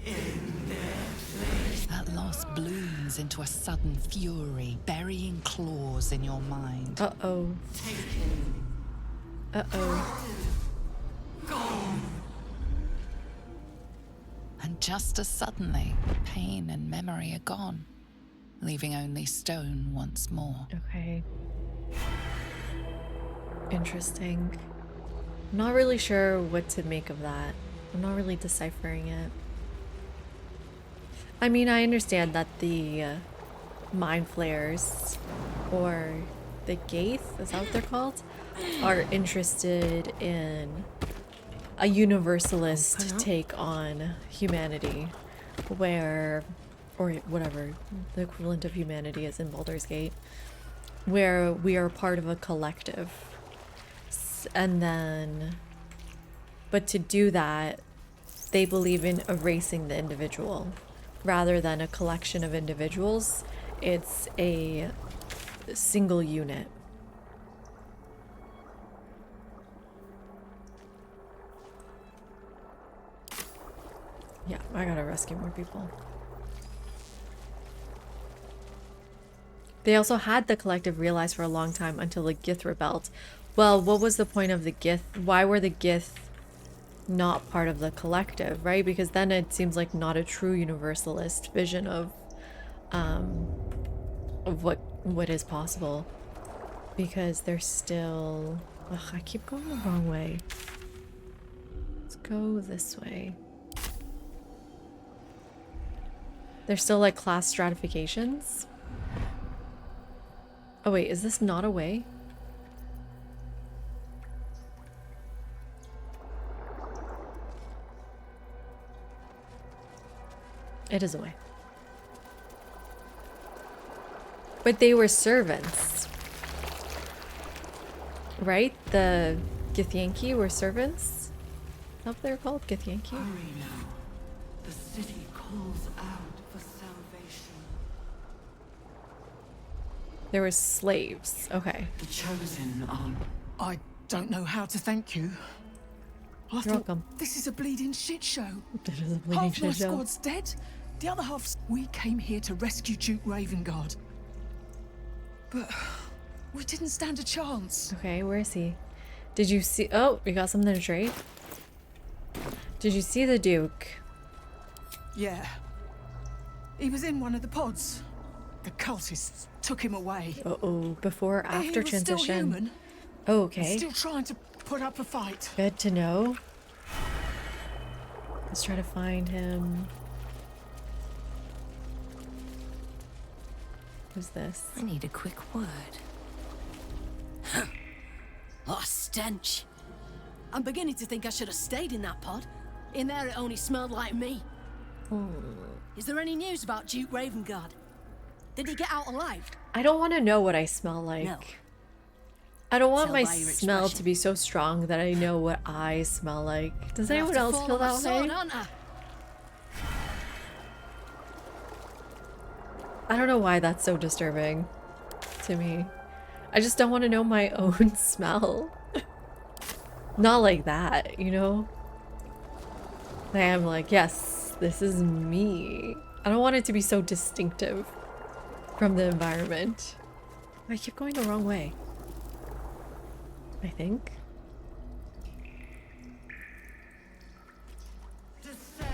[SPEAKER 2] in their place.
[SPEAKER 4] That loss blooms into a sudden fury, burying claws in your mind.
[SPEAKER 1] Uh-oh.
[SPEAKER 2] Taken,
[SPEAKER 1] Uh-oh.
[SPEAKER 2] gone,
[SPEAKER 4] And just as suddenly, pain and memory are gone, leaving only stone once more.
[SPEAKER 1] Okay. Interesting. I'm not really sure what to make of that. I'm not really deciphering it. I mean, I understand that the mind flayers, or the Gaith, is that what they're called, are interested in a universalist take on humanity, where, or whatever the equivalent of humanity is in Baldur's Gate, where we are part of a collective. And then, but to do that, they believe in erasing the individual. Rather than a collection of individuals, it's a single unit. Yeah, I gotta rescue more people. They also had the collective realize for a long time until the Gith rebelled. Well, what was the point of the Gith? Why were the Gith not part of the collective, right? Because then it seems like not a true universalist vision of what is possible. Because they're still... Ugh, I keep going the wrong way. Let's go this way. There's still like class stratifications. Oh wait, is this not a way? It is a way. But they were servants. Right? The Githyanki were servants? Is that what they're called? Githyanki?
[SPEAKER 2] Hurry now. The city calls out for salvation.
[SPEAKER 1] There were slaves. Okay.
[SPEAKER 2] The chosen are...
[SPEAKER 12] I don't know how to thank you. I
[SPEAKER 1] You're
[SPEAKER 12] thought,
[SPEAKER 1] welcome.
[SPEAKER 12] this is a bleeding shit show.
[SPEAKER 1] It is a bleeding
[SPEAKER 12] Half my
[SPEAKER 1] shit show.
[SPEAKER 12] squad's dead. The other half's... We came here to rescue Duke Ravengard. But we didn't stand a chance.
[SPEAKER 1] Okay, where is he? Did you see... Oh, we got something to trade. Did you see the Duke?
[SPEAKER 12] Yeah. He was in one of the pods. The cultists took him away.
[SPEAKER 1] Uh-oh. Before or
[SPEAKER 12] He
[SPEAKER 1] after
[SPEAKER 12] was
[SPEAKER 1] transition?
[SPEAKER 12] still human.
[SPEAKER 1] Oh, okay.
[SPEAKER 12] Still trying to put up a fight.
[SPEAKER 1] Good to know. Let's try to find him. Who's this?
[SPEAKER 8] I need a quick word. Oh, stench. I'm beginning to think I should have stayed in that pod. In there it only smelled like me. Is there any news about Duke Ravengard? Did he get out alive?
[SPEAKER 1] I don't want to know what I smell like.
[SPEAKER 8] No.
[SPEAKER 1] I don't want
[SPEAKER 8] Tell
[SPEAKER 1] my
[SPEAKER 8] by your
[SPEAKER 1] smell
[SPEAKER 8] expression.
[SPEAKER 1] to be so strong that I know what I smell like. Does
[SPEAKER 8] I'll have
[SPEAKER 1] anyone
[SPEAKER 8] to
[SPEAKER 1] else
[SPEAKER 8] fall
[SPEAKER 1] feel
[SPEAKER 8] on my
[SPEAKER 1] that
[SPEAKER 8] sword,
[SPEAKER 1] way?
[SPEAKER 8] aren't I?
[SPEAKER 1] I don't know why that's so disturbing to me. I just don't want to know my own smell. Not like that, you know? I am like, yes, this is me. I don't want it to be so distinctive from the environment. I keep going the wrong way. I think.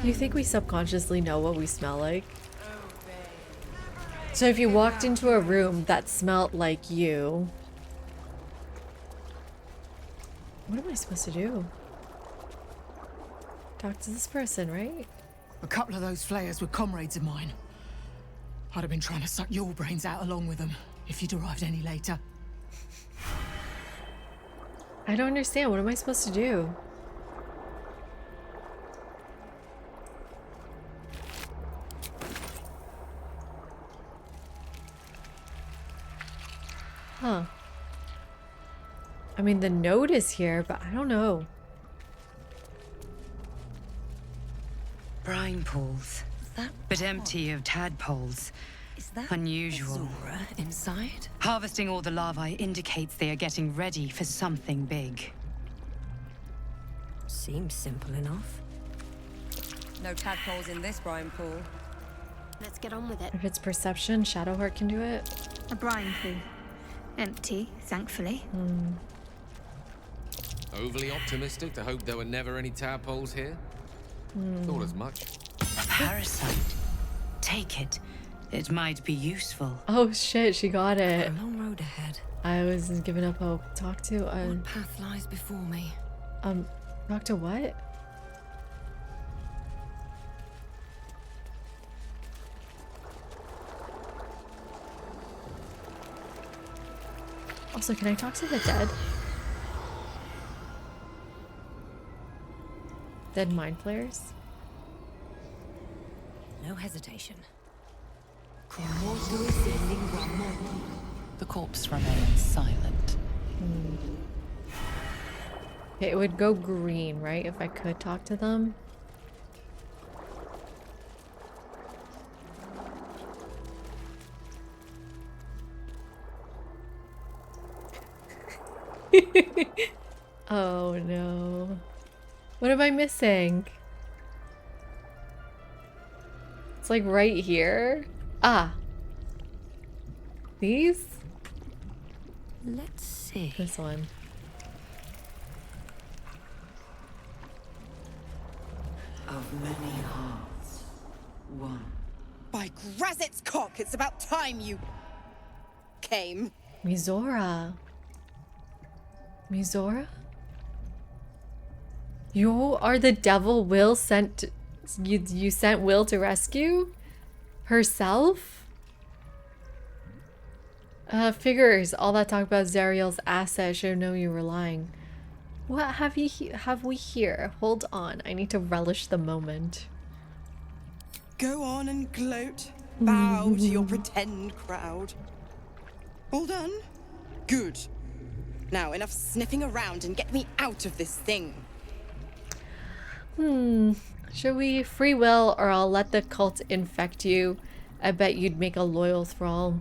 [SPEAKER 1] You think we subconsciously know what we smell like? So if you walked into a room that smelled like you, what am I supposed to do? Talk to this person, right?
[SPEAKER 12] A couple of those flayers were comrades of mine. I'd have been trying to suck your brains out along with them if you'd arrived any later.
[SPEAKER 1] I don't understand. What am I supposed to do? Huh. I mean, the note is here, but I don't know.
[SPEAKER 7] Brine pools. But empty of tadpoles.
[SPEAKER 8] Is that
[SPEAKER 7] Unusual.
[SPEAKER 8] Zora inside?
[SPEAKER 7] Harvesting all the larvae indicates they are getting ready for something big.
[SPEAKER 8] Seems simple enough.
[SPEAKER 13] No tadpoles in this brine pool.
[SPEAKER 9] Let's get on with it.
[SPEAKER 1] If it's perception, Shadowheart can do it.
[SPEAKER 9] A brine pool. Empty, thankfully.
[SPEAKER 10] Overly optimistic to hope there were never any tadpoles here? Thought as much.
[SPEAKER 7] A parasite. Take it. It might be useful.
[SPEAKER 1] Oh shit, she got it.
[SPEAKER 3] A long road ahead.
[SPEAKER 1] I was giving up hope. Talk to,
[SPEAKER 3] What path lies before me?
[SPEAKER 1] talk to what? Also, can I talk to the dead? Dead mind flayers?
[SPEAKER 3] No hesitation.
[SPEAKER 4] The corpse remains silent.
[SPEAKER 1] Okay, it would go green, right? If I could talk to them. Oh no. What am I missing? It's like right here. Ah. These?
[SPEAKER 3] Let's see.
[SPEAKER 1] This one.
[SPEAKER 2] Of many hearts, one.
[SPEAKER 14] By Grazit's cock, it's about time you came.
[SPEAKER 1] Mizora. Mizora? You are the devil Will sent... You sent Will to rescue? Herself? Figures. All that talk about Zariel's asset should have known you were lying. What have we here? Hold on. I need to relish the moment.
[SPEAKER 14] Go on and gloat. Bow to your pretend crowd. All done? Good. Now, enough sniffing around and get me out of this thing.
[SPEAKER 1] Should we free will or I'll let the cult infect you? I bet you'd make a loyal thrall.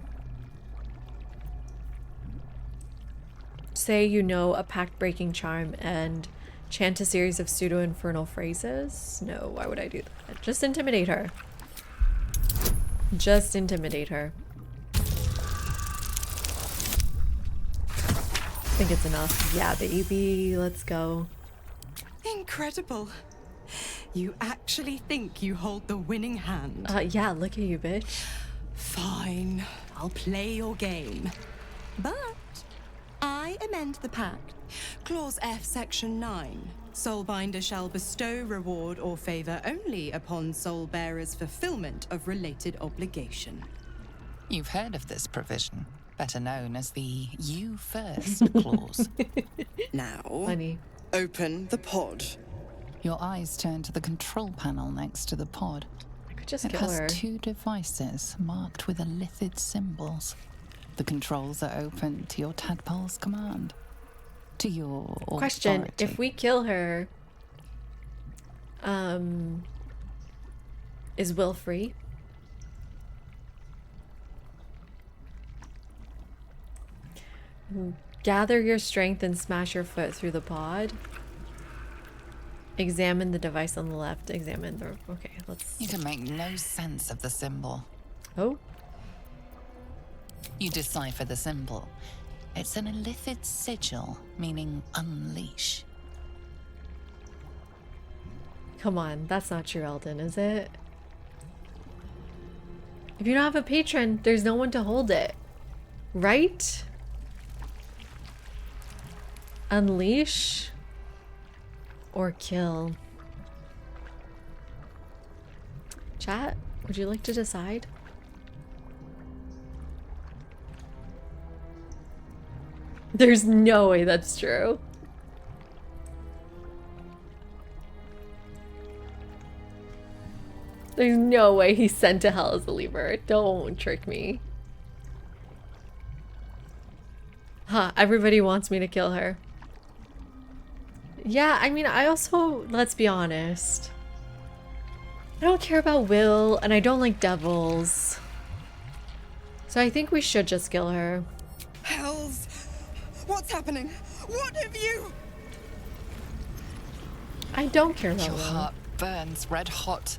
[SPEAKER 1] Say you know a pact-breaking charm and chant a series of pseudo-infernal phrases? No, why would I do that? Just intimidate her. Just intimidate her. I think it's enough. Yeah, baby, let's go.
[SPEAKER 14] Incredible. You actually think you hold the winning hand?
[SPEAKER 1] Yeah, look at you, bitch.
[SPEAKER 14] Fine, I'll play your game. But I amend the pact. Clause F, Section 9. Soulbinder shall bestow reward or favor only upon soul bearers' fulfillment of related obligation.
[SPEAKER 4] You've heard of this provision, better known as the You First clause.
[SPEAKER 14] Now,
[SPEAKER 1] Funny.
[SPEAKER 14] Open the pod.
[SPEAKER 4] Your eyes turn to the control panel next to the pod.
[SPEAKER 1] I could just
[SPEAKER 4] It
[SPEAKER 1] kill
[SPEAKER 4] has
[SPEAKER 1] her.
[SPEAKER 4] 2 devices marked with elithid symbols. The controls are open to your tadpole's command. To your
[SPEAKER 1] Question,
[SPEAKER 4] authority.
[SPEAKER 1] if we kill her, is Will free? Gather your strength and smash your foot through the pod. Examine the device on the left. Examine the... Okay, let's...
[SPEAKER 4] You can make no sense of the symbol.
[SPEAKER 1] Oh?
[SPEAKER 4] You decipher the symbol. It's an elithid sigil, meaning unleash.
[SPEAKER 1] Come on, that's not true, Eldon, is it? If you don't have a patron, there's no one to hold it. Right? Unleash or kill. Chat, would you like to decide? There's no way that's true. There's no way he's sent to hell as a lever. Don't trick me. Huh, everybody wants me to kill her. Yeah, I mean, I also, let's be honest. I don't care about Will, and I don't like devils. So I think we should just kill her.
[SPEAKER 14] Hells! What's happening? What have you...
[SPEAKER 1] I don't care about
[SPEAKER 4] Your
[SPEAKER 1] Will.
[SPEAKER 4] heart burns red hot,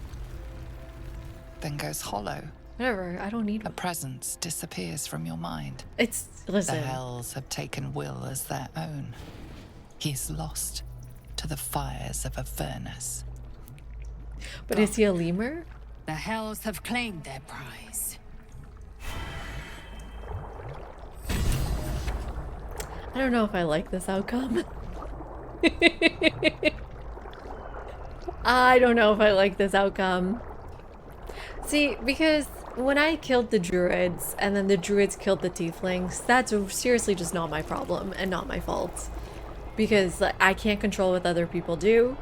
[SPEAKER 4] then goes hollow.
[SPEAKER 1] Whatever, I don't need
[SPEAKER 4] A presence disappears from your mind.
[SPEAKER 1] It's, listen.
[SPEAKER 4] The hells have taken Will as their own. He is lost to the fires of a furnace.
[SPEAKER 1] But is he a lemur?
[SPEAKER 6] The Hells have claimed their prize.
[SPEAKER 1] I don't know if I like this outcome. I don't know if I like this outcome. See, because when I killed the druids and then the druids killed the tieflings, that's seriously just not my problem and not my fault. Because like, I can't control what other people do.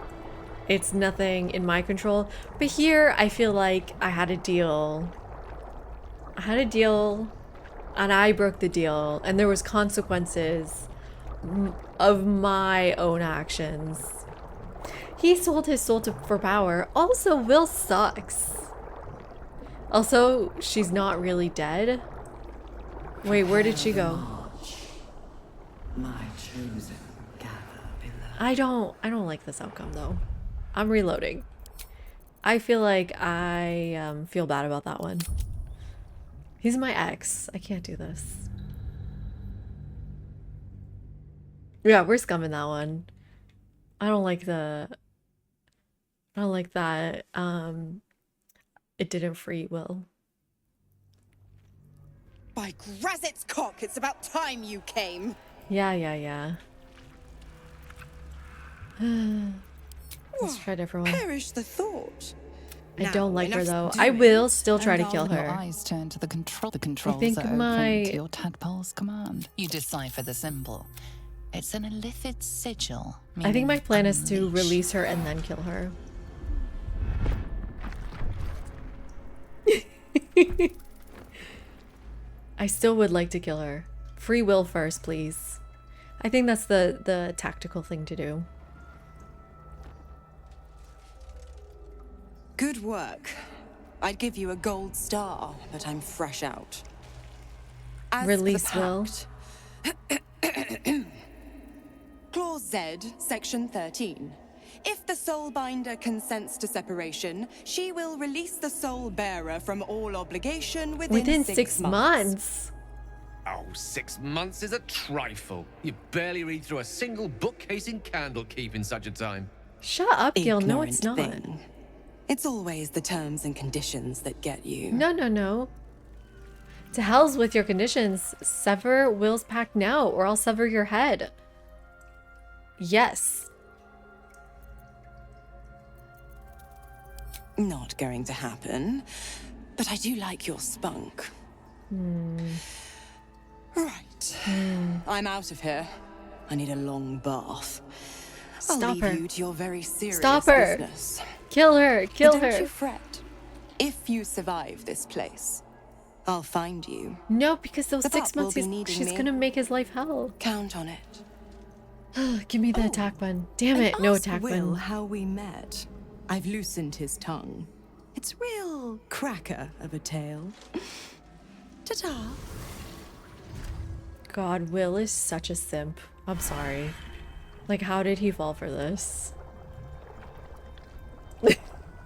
[SPEAKER 1] It's nothing in my control. But here, I feel like I had a deal. I had a deal and I broke the deal and there was consequences of my own actions. He sold his soul for power. Also, Will sucks. Also, she's not really dead. Wait, where did she go?
[SPEAKER 2] My chosen gather
[SPEAKER 1] I
[SPEAKER 2] below.
[SPEAKER 1] don't like this outcome though. I'm reloading. I feel like I feel bad about that one. He's my ex. I can't do this. Yeah, we're scumming that one. I don't like that. It didn't free Will.
[SPEAKER 14] By Grazit's cock, it's about time you came.
[SPEAKER 1] Yeah. Let's try a different one.
[SPEAKER 14] Perish the thought.
[SPEAKER 1] I don't like her
[SPEAKER 14] enough
[SPEAKER 1] though. I will still try to kill
[SPEAKER 4] Your
[SPEAKER 1] her.
[SPEAKER 4] eyes turn to the control. The controls
[SPEAKER 1] think
[SPEAKER 4] are open
[SPEAKER 1] my-
[SPEAKER 4] to your tadpole's command. You decipher the symbol. It's an illithid sigil.
[SPEAKER 1] I think my plan is to
[SPEAKER 4] unleash.
[SPEAKER 1] release her and then kill her. I still would like to kill her. Free will first, please. I think that's the tactical thing to do.
[SPEAKER 14] Good work. I'd give you a gold star, but I'm fresh out. As for the
[SPEAKER 1] Release Will.
[SPEAKER 14] pact, Clause Z, Section 13. If the Soulbinder consents to separation, she will release the Soul Bearer from all obligation within
[SPEAKER 1] 6 months.
[SPEAKER 10] Oh, 6 months is a trifle. You barely read through a single bookcase in Candlekeep in such a time.
[SPEAKER 1] Shut up, Gil. No, it's not.
[SPEAKER 14] Ignorant thing. It's always the terms and conditions that get you.
[SPEAKER 1] No. To hell's with your conditions. Sever Will's pact now, or I'll sever your head. Yes.
[SPEAKER 14] Not going to happen, but I do like your spunk. Right. I'm out of here. I need a long bath. I'll
[SPEAKER 1] Stop
[SPEAKER 14] leave
[SPEAKER 1] her.
[SPEAKER 14] you to your very serious
[SPEAKER 1] Stop her.
[SPEAKER 14] business.
[SPEAKER 1] Kill her. Kill
[SPEAKER 14] But don't
[SPEAKER 1] her.
[SPEAKER 14] you fret. If you survive this place, I'll find you.
[SPEAKER 1] No, because those
[SPEAKER 14] The
[SPEAKER 1] 6
[SPEAKER 14] pup will
[SPEAKER 1] months,
[SPEAKER 14] be needing
[SPEAKER 1] she's
[SPEAKER 14] me.
[SPEAKER 1] gonna make his life hell.
[SPEAKER 14] Count on it.
[SPEAKER 1] Give me the attack one. Damn
[SPEAKER 14] And
[SPEAKER 1] it, no
[SPEAKER 14] ask
[SPEAKER 1] attack
[SPEAKER 14] Will
[SPEAKER 1] one.
[SPEAKER 14] how we met. I've loosened his tongue. It's real cracker of a tale. Ta-ta.
[SPEAKER 1] God, Will is such a simp. I'm sorry. Like, how did he fall for this?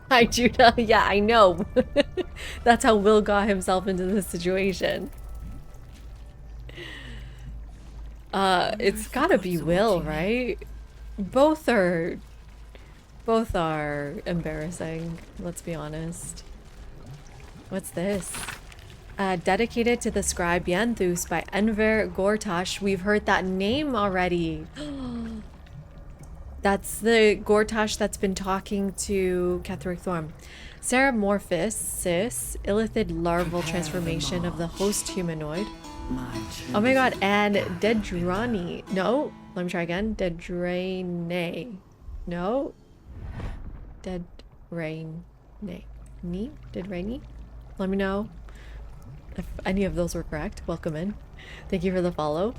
[SPEAKER 1] Hi, Judah. Yeah, I know. That's how Will got himself into this situation. It's gotta be Will, right? Both are embarrassing, let's be honest. What's this? Dedicated to the scribe Yanthus by Enver Gortash. We've heard that name already. That's the Gortash that's been talking to Ketheric Thorm. Ceramorphosis, illithid larval transformation of the host humanoid. Oh my god, and Dedrani. No, let me try again. Dedraine. No. Dedraine. Dedraine? Let me know if any of those were correct. Welcome in. Thank you for the follow.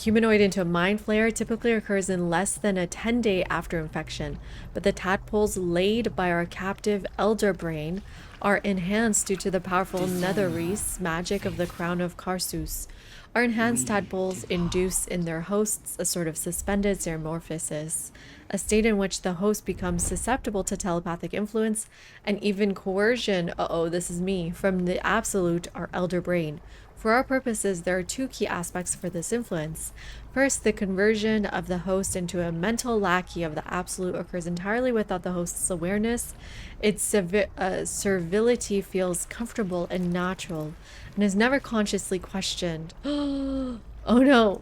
[SPEAKER 1] Humanoid into a mind flayer typically occurs in less than a 10-day after infection, but the tadpoles laid by our captive elder brain are enhanced due to the powerful Netherese magic of the crown of Karsus. Our enhanced tadpoles induce in their hosts a sort of suspended ceramorphosis, a state in which the host becomes susceptible to telepathic influence and even coercion, this is me, from the absolute, our elder brain, For our purposes, there are two key aspects for this influence. First, the conversion of the host into a mental lackey of the absolute occurs entirely without the host's awareness. Its servility feels comfortable and natural and is never consciously questioned. Oh no.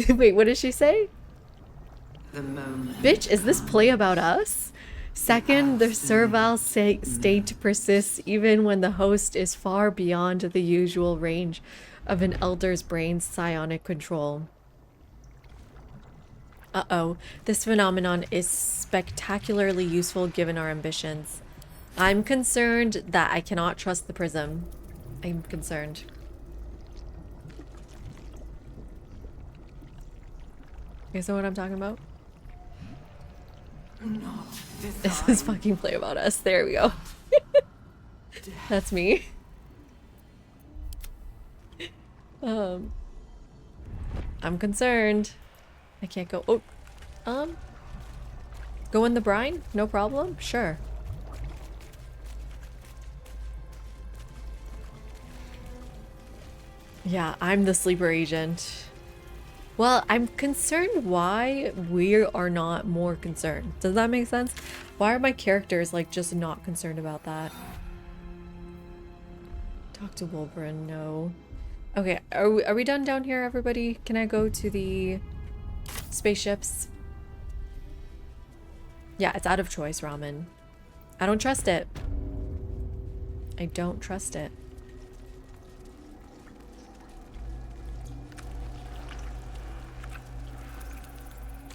[SPEAKER 1] Wait, what did she say?
[SPEAKER 2] The moment.
[SPEAKER 1] Bitch, is this play about us? Second, the servile state persists even when the host is far beyond the usual range of an elder's brain's psionic control. Uh-oh, this phenomenon is spectacularly useful given our ambitions. I'm concerned that I cannot trust the prism. I'm concerned. You guys know what I'm talking about? This is fucking play about us. There we go. That's me. I'm concerned. I can't go. Oh, go in the brine? No problem? Sure. Yeah, I'm the sleeper agent. Well, I'm concerned why we are not more concerned. Does that make sense? Why are my characters like just not concerned about that? Talk to Wolverine, no. Okay, are we done down here, everybody? Can I go to the spaceships? Yeah, it's out of choice, ramen. I don't trust it. I don't trust it.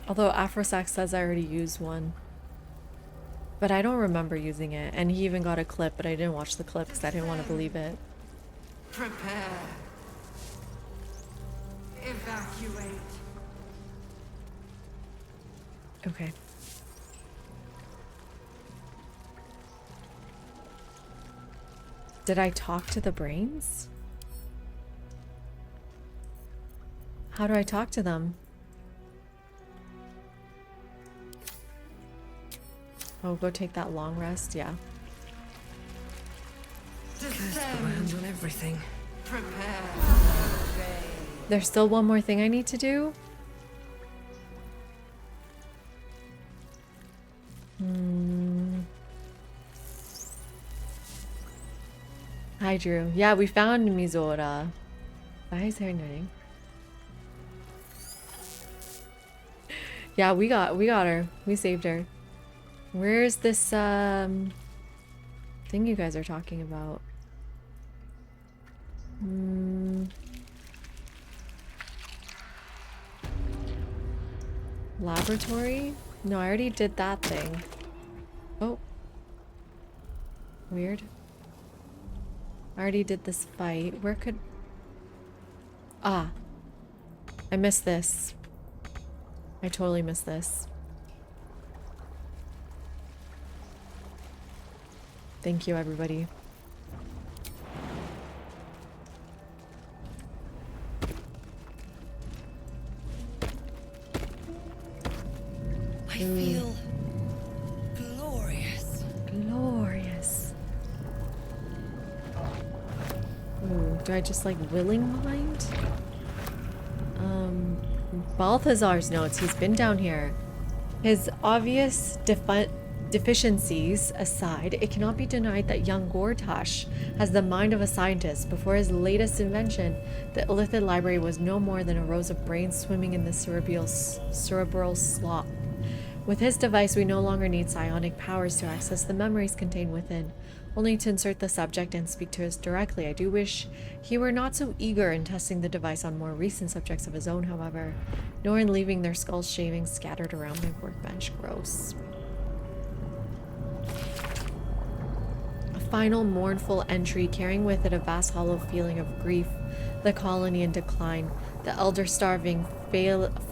[SPEAKER 1] Although Afrosax says I already used one. But I don't remember using it. And he even got a clip, but I didn't watch the clip because I didn't want to believe it.
[SPEAKER 2] Prepare. Evacuate.
[SPEAKER 1] Okay. Did I talk to the brains? How do I talk to them? Oh, go take that long rest? Yeah.
[SPEAKER 3] Curse put my hands on everything.
[SPEAKER 2] Prepare.
[SPEAKER 1] There's still one more thing I need to do? Hi, Drew. Yeah, we found Mizora. Why is her knitting? Yeah, we got her. We saved her. Where's this thing you guys are talking about? Laboratory? No, I already did that thing. Oh. Weird. I already did this fight. Where could... Ah. I missed this. I totally missed this. Thank you, everybody.
[SPEAKER 3] I feel glorious.
[SPEAKER 1] Glorious. Ooh, do I just like willing mind? Balthazar's notes. He's been down here. His obvious deficiencies aside, it cannot be denied that young Gortash has the mind of a scientist. Before his latest invention, the Illithid library was no more than a rows of brains swimming in the cerebral slop. With his device, we no longer need psionic powers to access the memories contained within, only to insert the subject and speak to us directly. I do wish he were not so eager in testing the device on more recent subjects of his own, however, nor in leaving their skull shavings scattered around my workbench. Gross. A final mournful entry carrying with it a vast hollow feeling of grief, the colony in decline, the elder starving,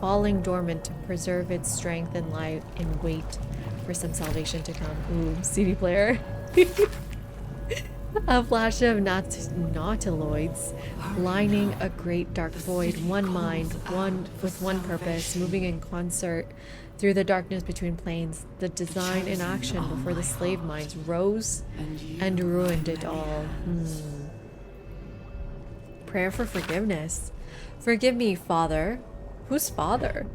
[SPEAKER 1] falling dormant to preserve its strength and lie in wait for some salvation to come. Ooh, CD player. A flash of nautiloids lining a great dark void, one mind, with one purpose, moving in concert through the darkness between planes. The design in action before the slave minds rose and ruined it all. Prayer for forgiveness. Forgive me, Father. Who's Father?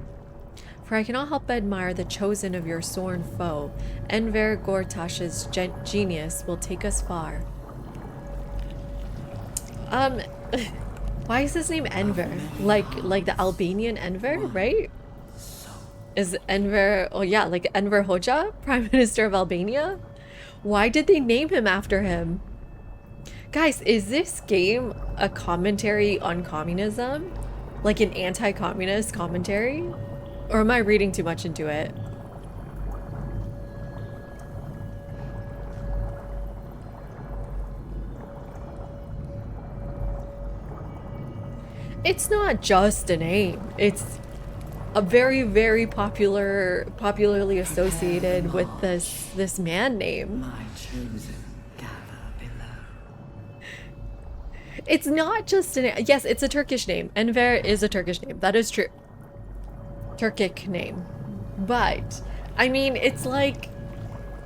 [SPEAKER 1] For I cannot help but admire the chosen of your sworn foe. Enver Gortash's genius will take us far. Why is his name Enver? Like the Albanian Enver, right? Is Enver, oh yeah, like Enver Hoxha, Prime Minister of Albania? Why did they name him after him? Guys, is this game a commentary on communism? Like an anti-communist commentary? Or am I reading too much into it? It's not just a name. It's a very, very popularly associated with this man name.
[SPEAKER 2] My chosen gather below.
[SPEAKER 1] It's not just an, yes, it's a Turkish name. Enver is a Turkish name. That is true. Turkic name. But I mean, it's like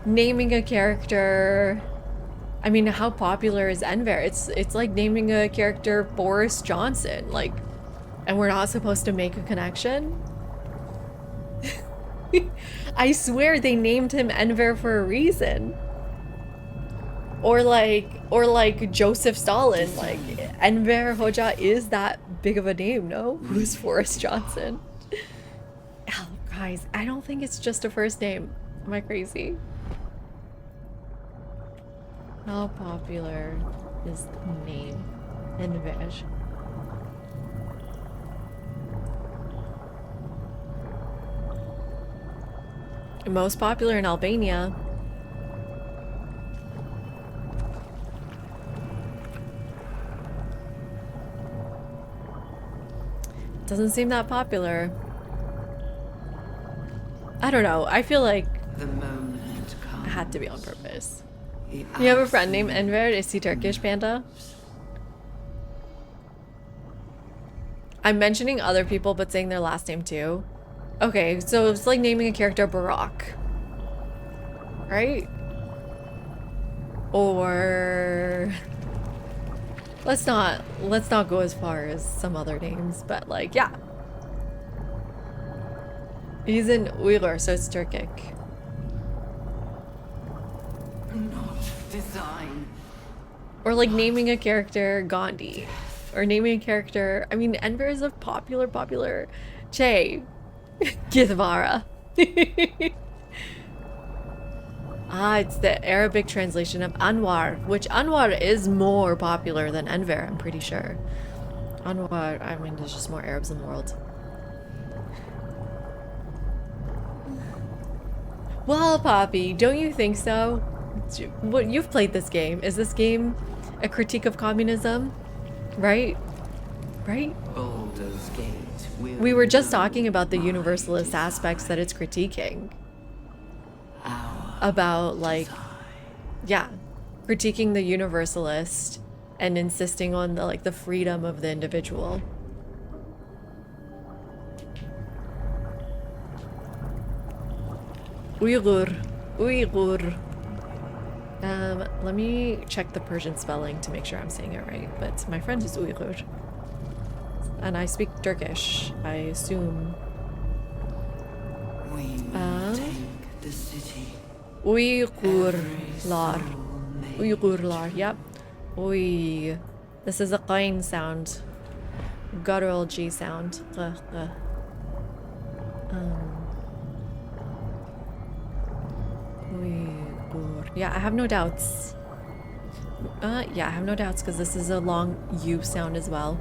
[SPEAKER 1] naming a character. I mean, how popular is Enver? It's like naming a character Boris Johnson, like, and we're not supposed to make a connection. I swear they named him Enver for a reason. Or like Joseph Stalin, like Enver Hoxha is that big of a name, no? Who's Boris Johnson? Oh, guys, I don't think it's just a first name. Am I crazy? How popular is the name Enver? Most popular in Albania. Doesn't seem that popular. I don't know. I feel like
[SPEAKER 2] The moment comes.
[SPEAKER 1] it had to be on purpose. You have a friend named Enver? Is he Turkish, Panda? I'm mentioning other people but saying their last name too. Okay, so it's like naming a character Barack. Right? Or let's not go as far as some other names, but like, yeah. He's in Uyghur, so it's Turkic.
[SPEAKER 2] Not design.
[SPEAKER 1] Or like naming a character Gandhi. Or naming a character, I mean, Enver is a popular Che Githvara. Ah, it's the Arabic translation of Anwar, which Anwar is more popular than Enver, I'm pretty sure. Anwar, I mean, there's just more Arabs in the world. Well, Poppy, don't you think so? What, you've played this game. Is this game a critique of communism? Right? Right?
[SPEAKER 2] Baldur's Gate.
[SPEAKER 1] We were just talking about the universalist aspects that it's critiquing. About, like, yeah, critiquing the universalist and insisting on the, like, the freedom of the individual. Uyghur. Let me check the Persian spelling to make sure I'm saying it right, but my friend is Uyghur. And I speak Turkish, I assume.
[SPEAKER 2] We will take the city.
[SPEAKER 1] Uyghurlar. Uyghurlar, yep. Uy. This is a Qain sound. Guttural G sound. Uyghur. Yeah, I have no doubts. Yeah, I have no doubts because this is a long U sound as well.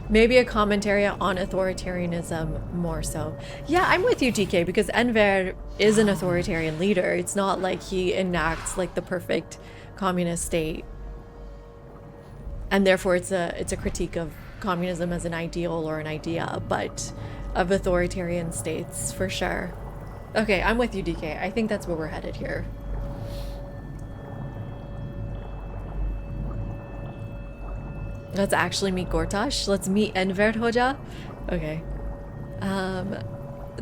[SPEAKER 1] Maybe a commentary on authoritarianism more so. Yeah, I'm with you, TK, because Enver is an authoritarian leader. It's not like he enacts like the perfect communist state. And therefore it's a critique of communism as an ideal or an idea, but of authoritarian states for sure. Okay, I'm with you, DK. I think that's where we're headed here. Let's actually meet Gortash. Let's meet Enver Hoxha. Okay.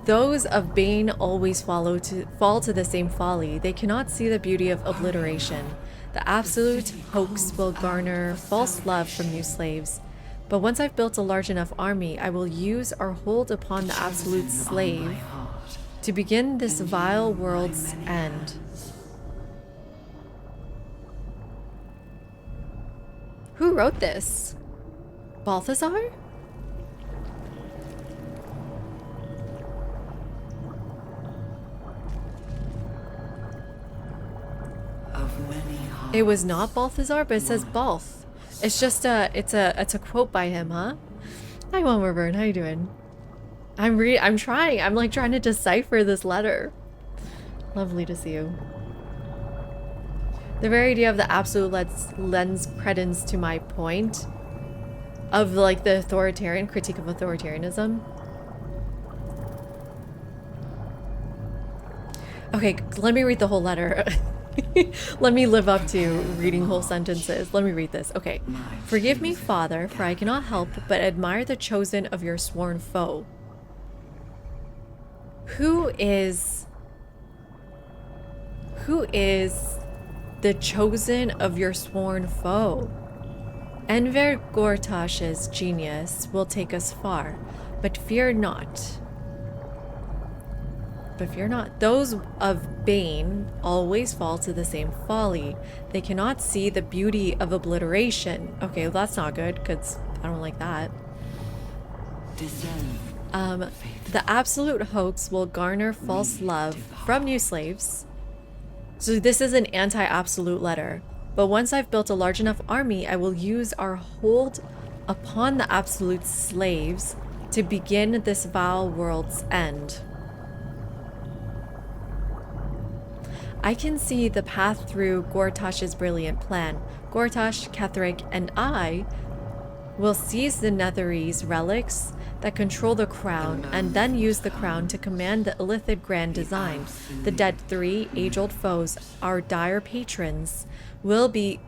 [SPEAKER 1] Those of Bane always fall to the same folly. They cannot see the beauty of obliteration. The absolute hoax will garner false love from new slaves. But once I've built a large enough army, I will use our hold upon the absolute slave to begin this vile world's end. Who wrote this? Balthazar? It was not Balthazar, but it says Balth. It's just it's a quote by him, huh? Hi, Wilmer Byrne, how you doing? I'm trying. I'm like trying to decipher this letter. Lovely to see you. The very idea of the absolute lends credence to my point of like the authoritarian critique of authoritarianism. Okay, let me read the whole letter. Let me live up to reading whole sentences. Let me read this. Okay. Forgive me, Father, for I cannot help but admire the chosen of your sworn foe. Who is the chosen of your sworn foe? Enver Gortash's genius will take us far, but fear not. But fear not. Those of Bane always fall to the same folly. They cannot see the beauty of obliteration. Okay, well, that's not good, because I don't like that. The absolute hoax will garner false love from new slaves. So this is an anti-absolute letter. But once I've built a large enough army, I will use our hold upon the absolute slaves to begin this vile world's end. I can see the path through Gortash's brilliant plan. Gortash, Ketheric, and I will seize the Netherese relics that control the crown, and then use the crown to command the Illithid grand design. The dead three, age-old foes, our dire patrons, will be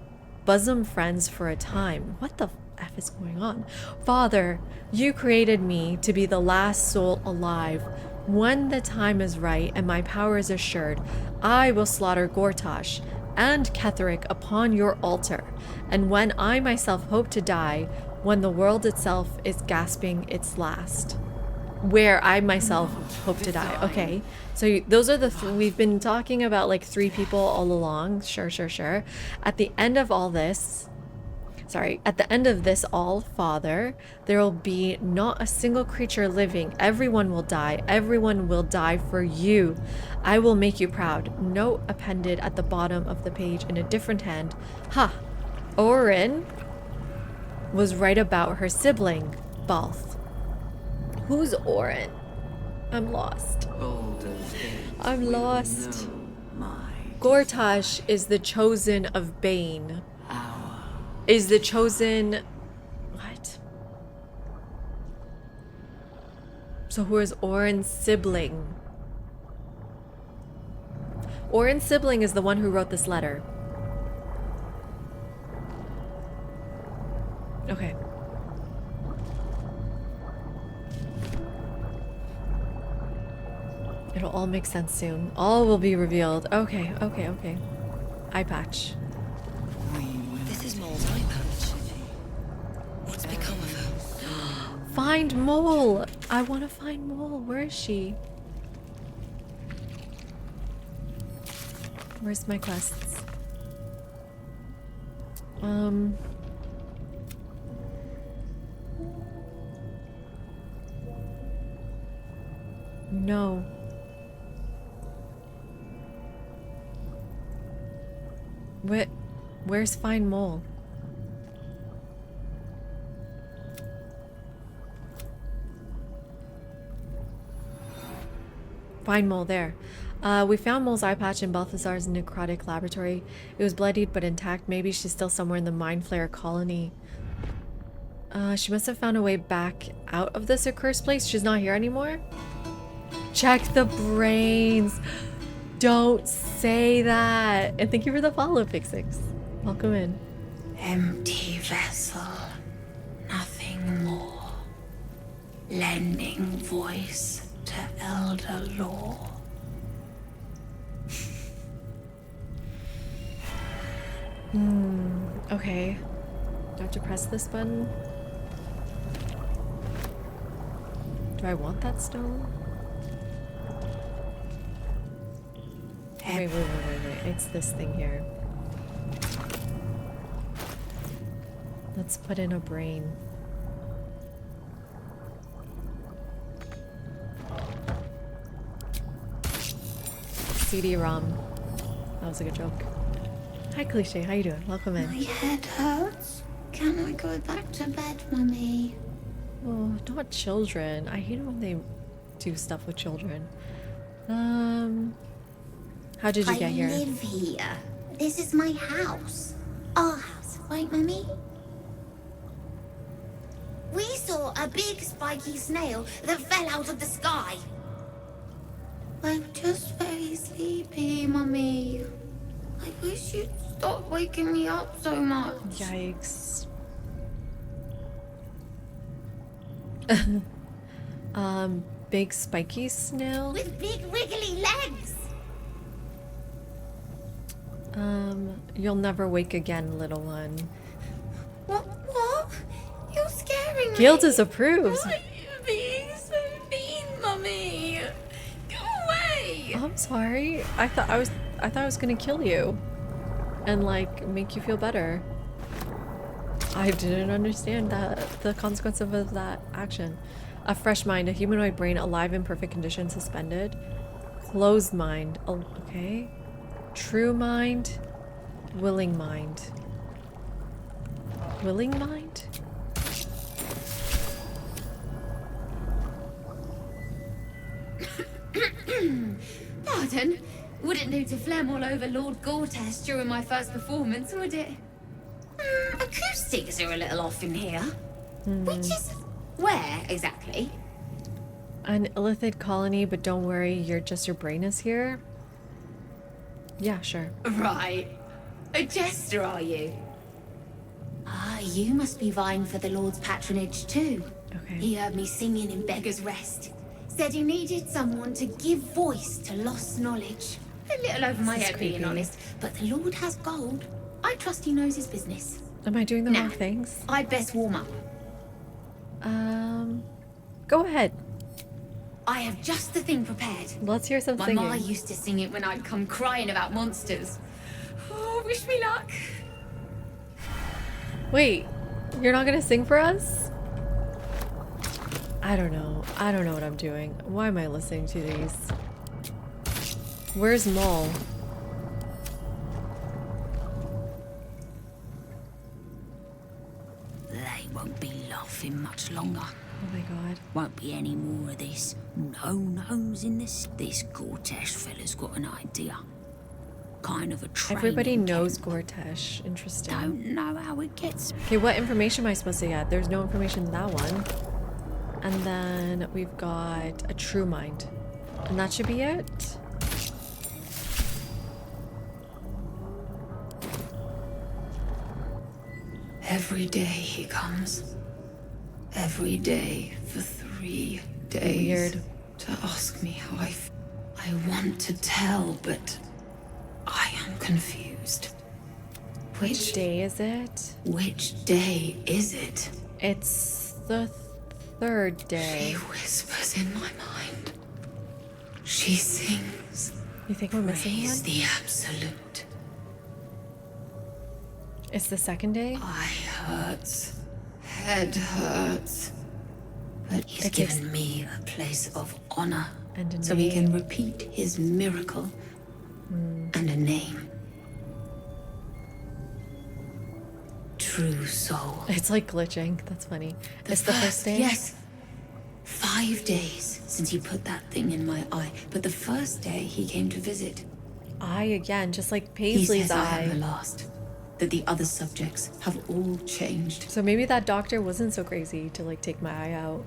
[SPEAKER 1] bosom friends for a time. What the F is going on? Father, you created me to be the last soul alive. When the time is right and my power is assured, I will slaughter Gortash and Ketheric upon your altar. And when I myself hope to die, when the world itself is gasping its last. Where I myself hope to die. Okay, so those are the we've been talking about like 3 people all along. Sure. At the end of all this, at the end of this all, Father, there will be not a single creature living. Everyone will die. Everyone will die for you. I will make you proud. Note appended at the bottom of the page in a different hand. Ha! Orin was right about her sibling, Balth. Who's Orin? I'm lost. I'm lost. Gortash is the chosen of Bane. Is the chosen... What? So who is Orin's sibling? Orin's sibling is the one who wrote this letter. Okay. It'll all make sense soon. All will be revealed. Okay. Eye patch.
[SPEAKER 3] This is Mole's eye patch. What's become of her?
[SPEAKER 1] Find Mole! I want to find Mole. Where is she? Where's my quests? No. Where's Find Mole? Find Mole there. We found Mole's eye patch in Balthazar's necrotic laboratory. It was bloodied but intact. Maybe she's still somewhere in the Mind Flayer colony. She must have found a way back out of this accursed place. She's not here anymore? Check the brains. Don't say that. And thank you for the follow, Pixix. Welcome in.
[SPEAKER 15] Empty vessel, nothing more. Lending voice, to elder law.
[SPEAKER 1] Okay. Do I have to press this button? Do I want that stone? Wait. It's this thing here. Let's put in a brain. CD-ROM. That was a good joke. Hi, Cliche. How you doing? Welcome in.
[SPEAKER 15] My head hurts. Can I go back to bed, Mummy?
[SPEAKER 1] Oh, not children. I hate it when they do stuff with children. How did you get here?
[SPEAKER 15] I live here. This is my house. Our house, right, Mummy? We saw a big spiky snail that fell out of the sky. I'm just very sleepy, Mummy. I wish you'd stop waking me up so much.
[SPEAKER 1] Yikes. Big spiky snail?
[SPEAKER 15] With big wiggly legs.
[SPEAKER 1] You'll never wake again, little one.
[SPEAKER 15] What? You're scaring me.
[SPEAKER 1] Gil disapproves.
[SPEAKER 15] Why are you being so mean, Mummy? Go away.
[SPEAKER 1] I'm sorry. I thought I was gonna kill you. And like make you feel better. I didn't understand the consequence of that action. A fresh mind, a humanoid brain, alive in perfect condition, suspended. Closed mind. Oh, okay. True mind. Willing mind. Willing mind?
[SPEAKER 15] Pardon? Wouldn't do to phlegm all over Lord Gortash during my first performance, would it? Acoustics are a little off in here. Which is where exactly?
[SPEAKER 1] An illithid colony, but don't worry, your brain is here. Yeah, sure.
[SPEAKER 15] Right. A jester, are you? Ah, you must be vying for the Lord's patronage too.
[SPEAKER 1] Okay.
[SPEAKER 15] He heard me singing in Beggar's Rest. Said he needed someone to give voice to lost knowledge. A little over my head, being honest, but the Lord has gold. I trust he knows his business.
[SPEAKER 1] Am I doing the wrong things?
[SPEAKER 15] I'd best warm up.
[SPEAKER 1] Go ahead.
[SPEAKER 15] I have just the thing prepared.
[SPEAKER 1] Let's hear some
[SPEAKER 15] My
[SPEAKER 1] singing.
[SPEAKER 15] ma used to sing it when I'd come crying about monsters. Oh, wish me luck.
[SPEAKER 1] Wait, you're not gonna sing for us? I don't know. I don't know what I'm doing. Why am I listening to these? Where's Maul?
[SPEAKER 15] They won't be laughing much longer.
[SPEAKER 1] Oh my god.
[SPEAKER 15] Won't be any more of this. No gnomes in this. This Gortash fella's got an idea. Kind of a training.
[SPEAKER 1] Everybody knows Gortash. Interesting.
[SPEAKER 15] Don't know how it gets.
[SPEAKER 1] Okay, what information am I supposed to get? There's no information in that one. And then we've got a true mind. And that should be it.
[SPEAKER 15] Every day he comes. Every day for 3 days.
[SPEAKER 1] Weird.
[SPEAKER 15] To ask me how I want to tell, but I am confused.
[SPEAKER 1] Which day is it?
[SPEAKER 15] Which day is it?
[SPEAKER 1] It's the third day.
[SPEAKER 15] She whispers in my mind. She sings.
[SPEAKER 1] You think we're missing
[SPEAKER 15] Praise
[SPEAKER 1] one?
[SPEAKER 15] the absolute.
[SPEAKER 1] It's the second day?
[SPEAKER 15] Eye hurts. Head hurts. But he's given me a place of honor.
[SPEAKER 1] And a
[SPEAKER 15] so he
[SPEAKER 1] name.
[SPEAKER 15] can repeat his miracle. And a name. True soul.
[SPEAKER 1] It's like glitching. That's funny. It's the first day?
[SPEAKER 15] Yes. 5 days since he put that thing in my eye. But the first day he came to visit.
[SPEAKER 1] Eye again, just like
[SPEAKER 15] He
[SPEAKER 1] Paisley's
[SPEAKER 15] says I am the
[SPEAKER 1] eye.
[SPEAKER 15] last. That the other subjects have all changed.
[SPEAKER 1] So maybe that doctor wasn't so crazy to like take my eye out.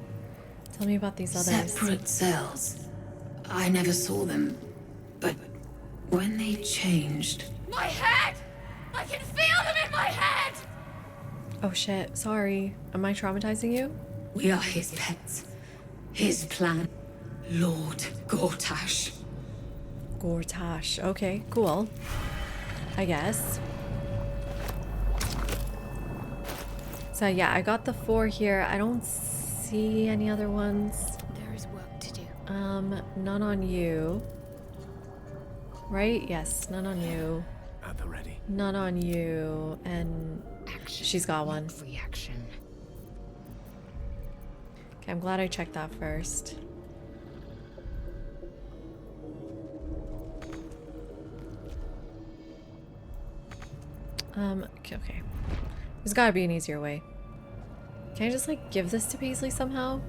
[SPEAKER 1] Tell me about these others.
[SPEAKER 15] Separate cells. I never saw them. But when they changed... My head! I can feel them in my head!
[SPEAKER 1] Oh shit, sorry. Am I traumatizing you?
[SPEAKER 15] We are his pets. His plan.
[SPEAKER 6] Lord Gortash.
[SPEAKER 1] Gortash. Okay, cool. I guess. So yeah, I got the 4 here. I don't see any other ones.
[SPEAKER 9] There is work to do.
[SPEAKER 1] None on you. Right? Yes, none on you.
[SPEAKER 16] At the ready.
[SPEAKER 1] None on you. And she's got one.
[SPEAKER 6] Reaction.
[SPEAKER 1] Okay, I'm glad I checked that first. Okay. There's gotta be an easier way. Can I just like give this to Paisley somehow?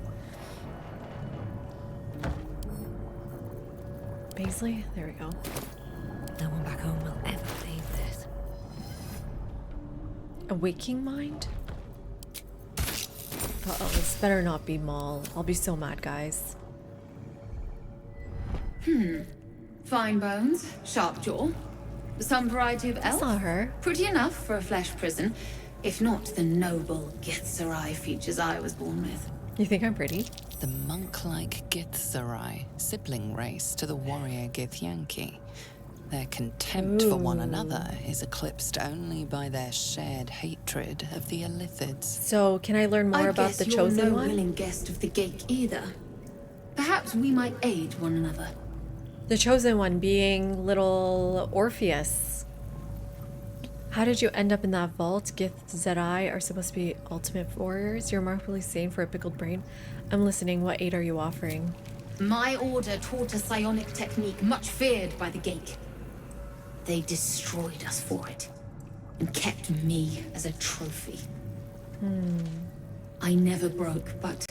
[SPEAKER 1] Paisley? There we go.
[SPEAKER 3] No one back home will ever believe this.
[SPEAKER 1] A waking mind? Uh-oh, this better not be Maul. I'll be so mad, guys.
[SPEAKER 15] Fine bones, sharp jaw. Some variety of elf.
[SPEAKER 1] That's not her.
[SPEAKER 15] Pretty enough for a flesh prison, if not the noble Githzerai features I was born with.
[SPEAKER 1] You think I'm pretty?
[SPEAKER 4] The monk-like Githzerai, sibling race to the warrior Githyanki. Their contempt for one another is eclipsed only by their shared hatred of the Illithids.
[SPEAKER 1] So, can I learn more about the chosen
[SPEAKER 15] you're no
[SPEAKER 1] one?
[SPEAKER 15] willing guest of the Gake either. Perhaps we might aid one another.
[SPEAKER 1] The chosen one being little Orpheus. How did you end up in that vault? Githzerai are supposed to be ultimate warriors. You're remarkably sane for a pickled brain. I'm listening. What aid are you offering?
[SPEAKER 15] My order taught a psionic technique much feared by the Gake. They destroyed us for it, and kept me as a trophy. I never broke, but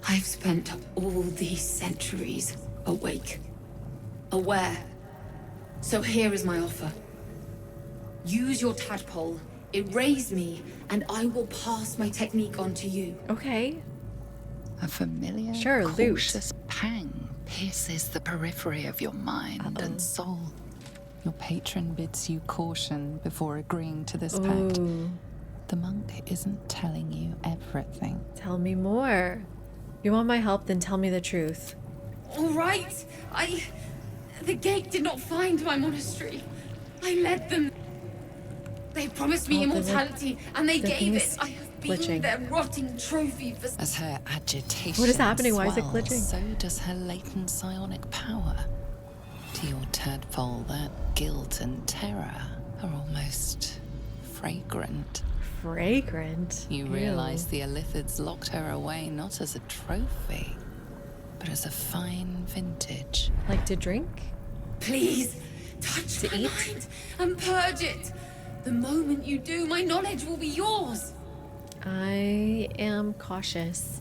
[SPEAKER 15] I've spent all these centuries awake, aware. So here is my offer. Use your tadpole, erase me, and I will pass my technique on to you.
[SPEAKER 1] Okay.
[SPEAKER 4] A familiar,
[SPEAKER 1] Sure,
[SPEAKER 4] cautious pang pierces the periphery of your mind and soul. Your patron bids you caution before agreeing to this pact. The monk isn't telling you everything.
[SPEAKER 1] Tell me more. If you want my help, then tell me the truth.
[SPEAKER 15] All right. The Gate did not find my monastery. I led them. They promised me immortality, and they gave it. I have been their rotting trophy for...
[SPEAKER 4] As her agitation
[SPEAKER 1] What is happening? Why is it
[SPEAKER 4] swells,
[SPEAKER 1] glitching?
[SPEAKER 4] so does her latent psionic power. To your tadpole, that guilt and terror are almost fragrant.
[SPEAKER 1] Fragrant?
[SPEAKER 4] You realize the Illithids locked her away not as a trophy, but as a fine vintage.
[SPEAKER 1] Like to drink?
[SPEAKER 15] Please, touch my mind and purge it. The moment you do, my knowledge will be yours.
[SPEAKER 1] I am cautious.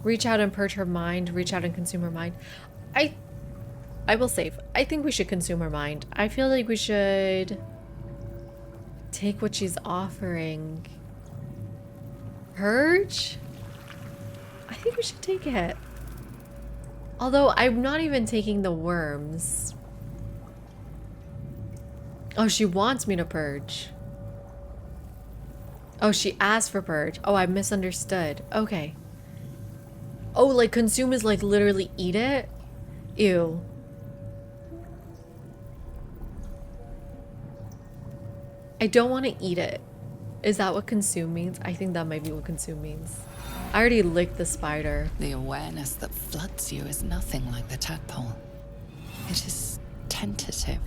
[SPEAKER 1] Reach out and purge her mind. Reach out and consume her mind. I will save. I think we should consume her mind. I feel like we should take what she's offering. Purge? I think we should take it. Although I'm not even taking the worms. Oh, she wants me to purge. Oh, she asked for purge. Oh, I misunderstood. Okay. Oh, like consume is like literally eat it? Ew. I don't want to eat it. Is that what consume means? I think that might be what consume means. I already licked the spider.
[SPEAKER 4] The awareness that floods you is nothing like the tadpole. It is tentative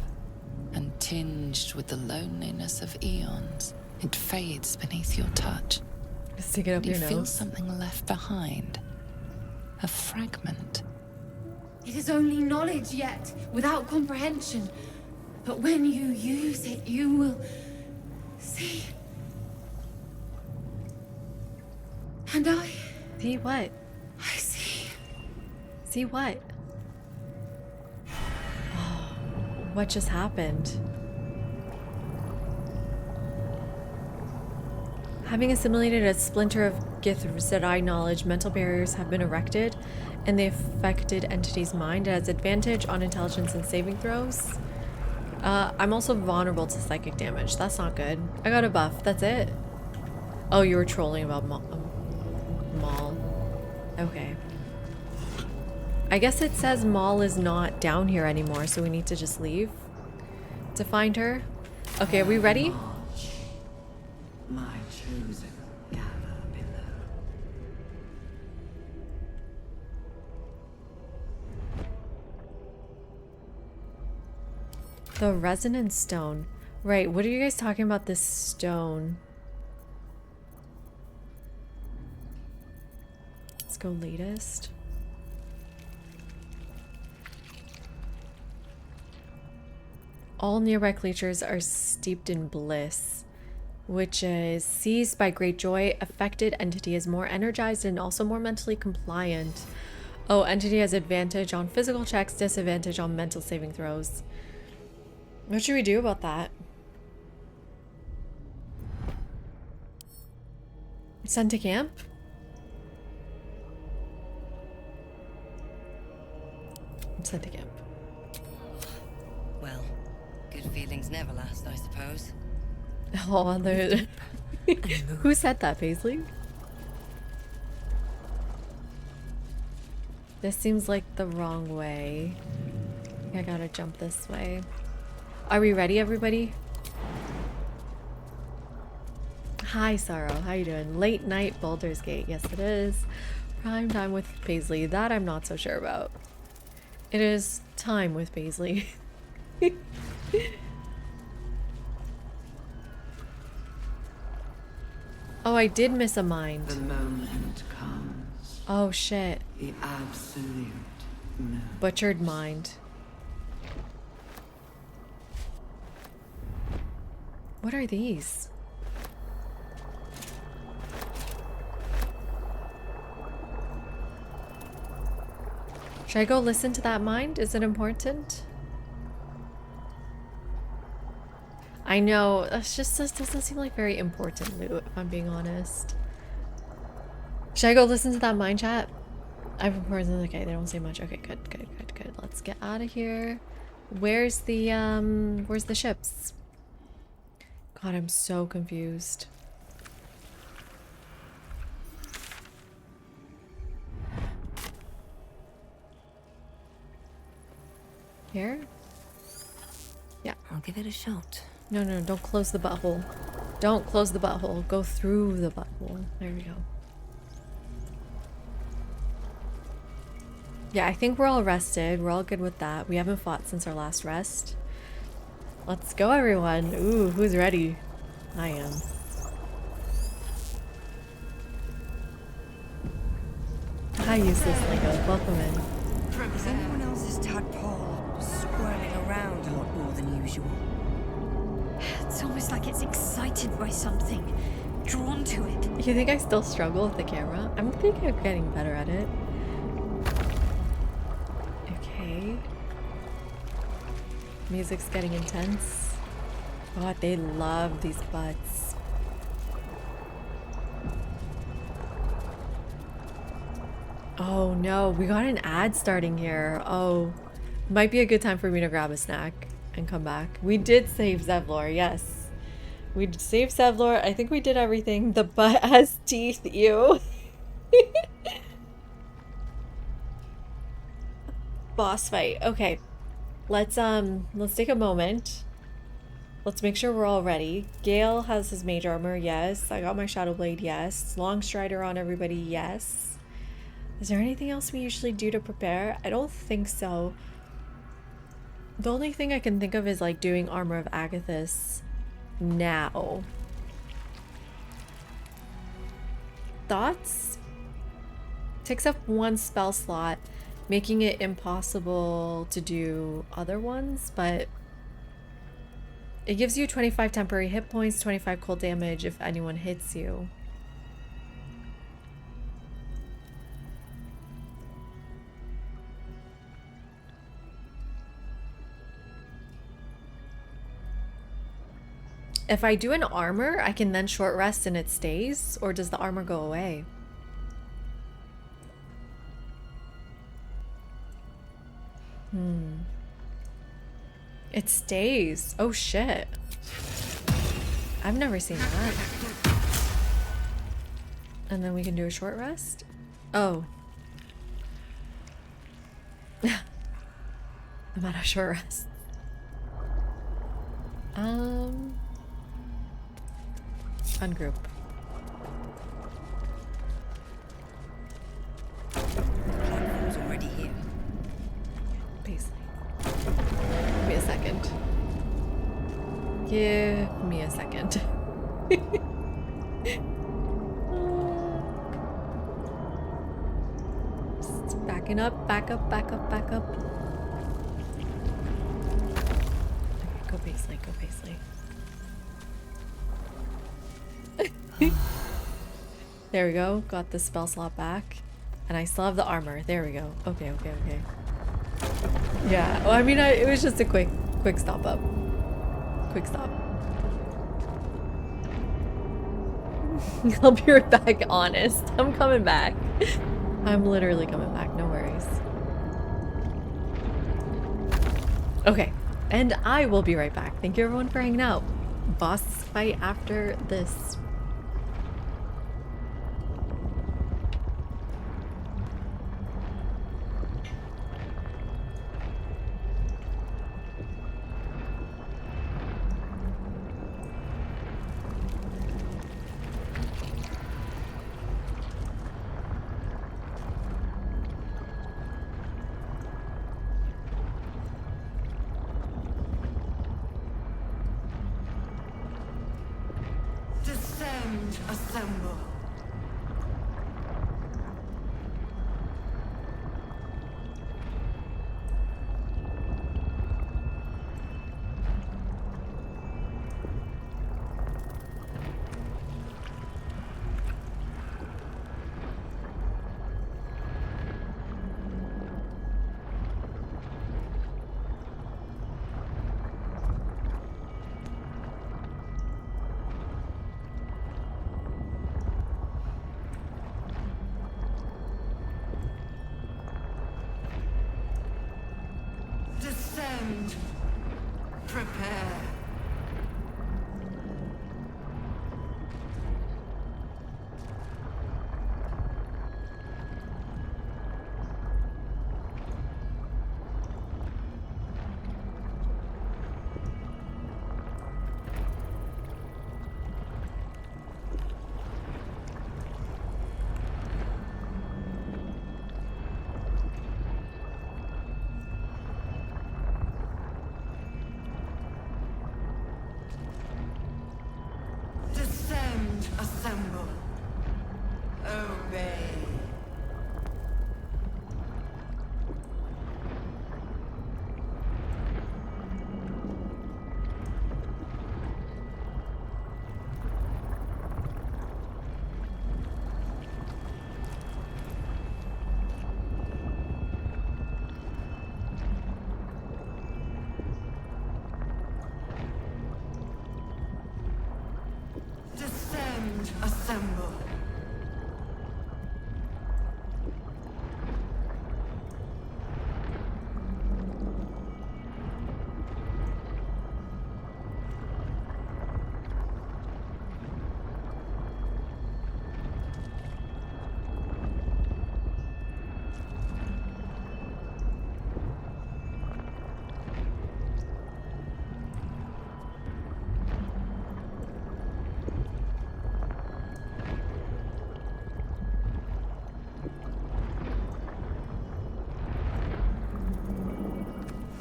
[SPEAKER 4] and tinged with the loneliness of eons. It fades beneath your touch.
[SPEAKER 1] Stick it up
[SPEAKER 4] you
[SPEAKER 1] your
[SPEAKER 4] feel
[SPEAKER 1] nose.
[SPEAKER 4] something left behind. A fragment.
[SPEAKER 15] It is only knowledge yet, without comprehension. But when you use it, you will see. And I...
[SPEAKER 1] See what?
[SPEAKER 15] I see.
[SPEAKER 1] See what? Oh, what just happened? Having assimilated a splinter of Githzerai knowledge, mental barriers have been erected in the affected entity's mind. It has advantage on intelligence and saving throws. I'm also vulnerable to psychic damage. That's not good. I got a buff. That's it. Oh, you were trolling about Maul. Okay. I guess it says Maul is not down here anymore, so we need to just leave to find her. Okay, are we ready?
[SPEAKER 2] My chosen gather below.
[SPEAKER 1] The resonance stone. Right, what are you guys talking about this stone? Let's go latest. All nearby creatures are steeped in bliss, which is seized by great joy. Affected entity is more energized and also more mentally compliant. Oh, entity has advantage on physical checks, disadvantage on mental saving throws. What should we do about that? Send to camp? Send to camp.
[SPEAKER 3] Well, good feelings never last, I suppose.
[SPEAKER 1] Oh, there. Who said that, Paisley? This seems like the wrong way. I gotta jump this way. Are we ready, everybody? Hi, Sorrow. How you doing? Late night Baldur's Gate. Yes, it is. Prime time with Paisley. That I'm not so sure about. It is time with Paisley. Oh, I did miss a mind.
[SPEAKER 2] The moment comes.
[SPEAKER 1] Oh, shit.
[SPEAKER 2] The absolute moment.
[SPEAKER 1] Butchered mind. What are these? Should I go listen to that mind? Is it important? I know, this doesn't seem like very important loot, if I'm being honest. Should I go listen to that mind chat? I've reported, okay, they don't say much. Okay, good. Let's get out of here. Where's the ships? God, I'm so confused. Here? Yeah.
[SPEAKER 3] I'll give it a shot.
[SPEAKER 1] No, don't close the butthole. Don't close the butthole. Go through the butthole. There we go. Yeah, I think we're all rested. We're all good with that. We haven't fought since our last rest. Let's go, everyone. Ooh, who's ready? I am. Hi, useless Lego. Welcome in.
[SPEAKER 3] Is anyone else's tadpole squirming around a lot more than usual?
[SPEAKER 9] It's almost like it's excited by something, drawn to it.
[SPEAKER 1] You think I still struggle with the camera? I'm thinking of getting better at it. Okay. Music's getting intense. God, they love these butts. Oh no, we got an ad starting here. Oh, might be a good time for me to grab a snack and come back. We did save Zevlor, yes. We saved Zevlor. I think we did everything. The butt has teeth, ew. Boss fight. Okay. Let's take a moment. Let's make sure we're all ready. Gale has his mage armor, yes. I got my shadow blade, yes. Long strider on everybody, yes. Is there anything else we usually do to prepare? I don't think so. The only thing I can think of is like doing Armor of Agathis now. Thoughts? Takes up one spell slot, making it impossible to do other ones, but it gives you 25 temporary hit points, 25 cold damage if anyone hits you. If I do an armor, I can then short rest and it stays, or does the armor go away? It stays. Oh shit. I've never seen that. And then we can do a short rest? Oh. I'm at a short rest. Ungroup.
[SPEAKER 3] Platform's already here.
[SPEAKER 1] Paisley. Give me a second. Give me a second. Just backing up, back up, back up, back up. Okay, go Paisley, go Paisley. There we go. Got the spell slot back. And I still have the armor. There we go. Okay, okay, okay. Yeah. Well, I mean, it was just a quick stop up. Quick stop. I'll be right back, honest. I'm coming back. I'm literally coming back. No worries. Okay. And I will be right back. Thank you everyone for hanging out. Boss fight after this.
[SPEAKER 2] Descend, assemble. Descend. Prepare. Descend, assemble. Obey. Descend, assemble.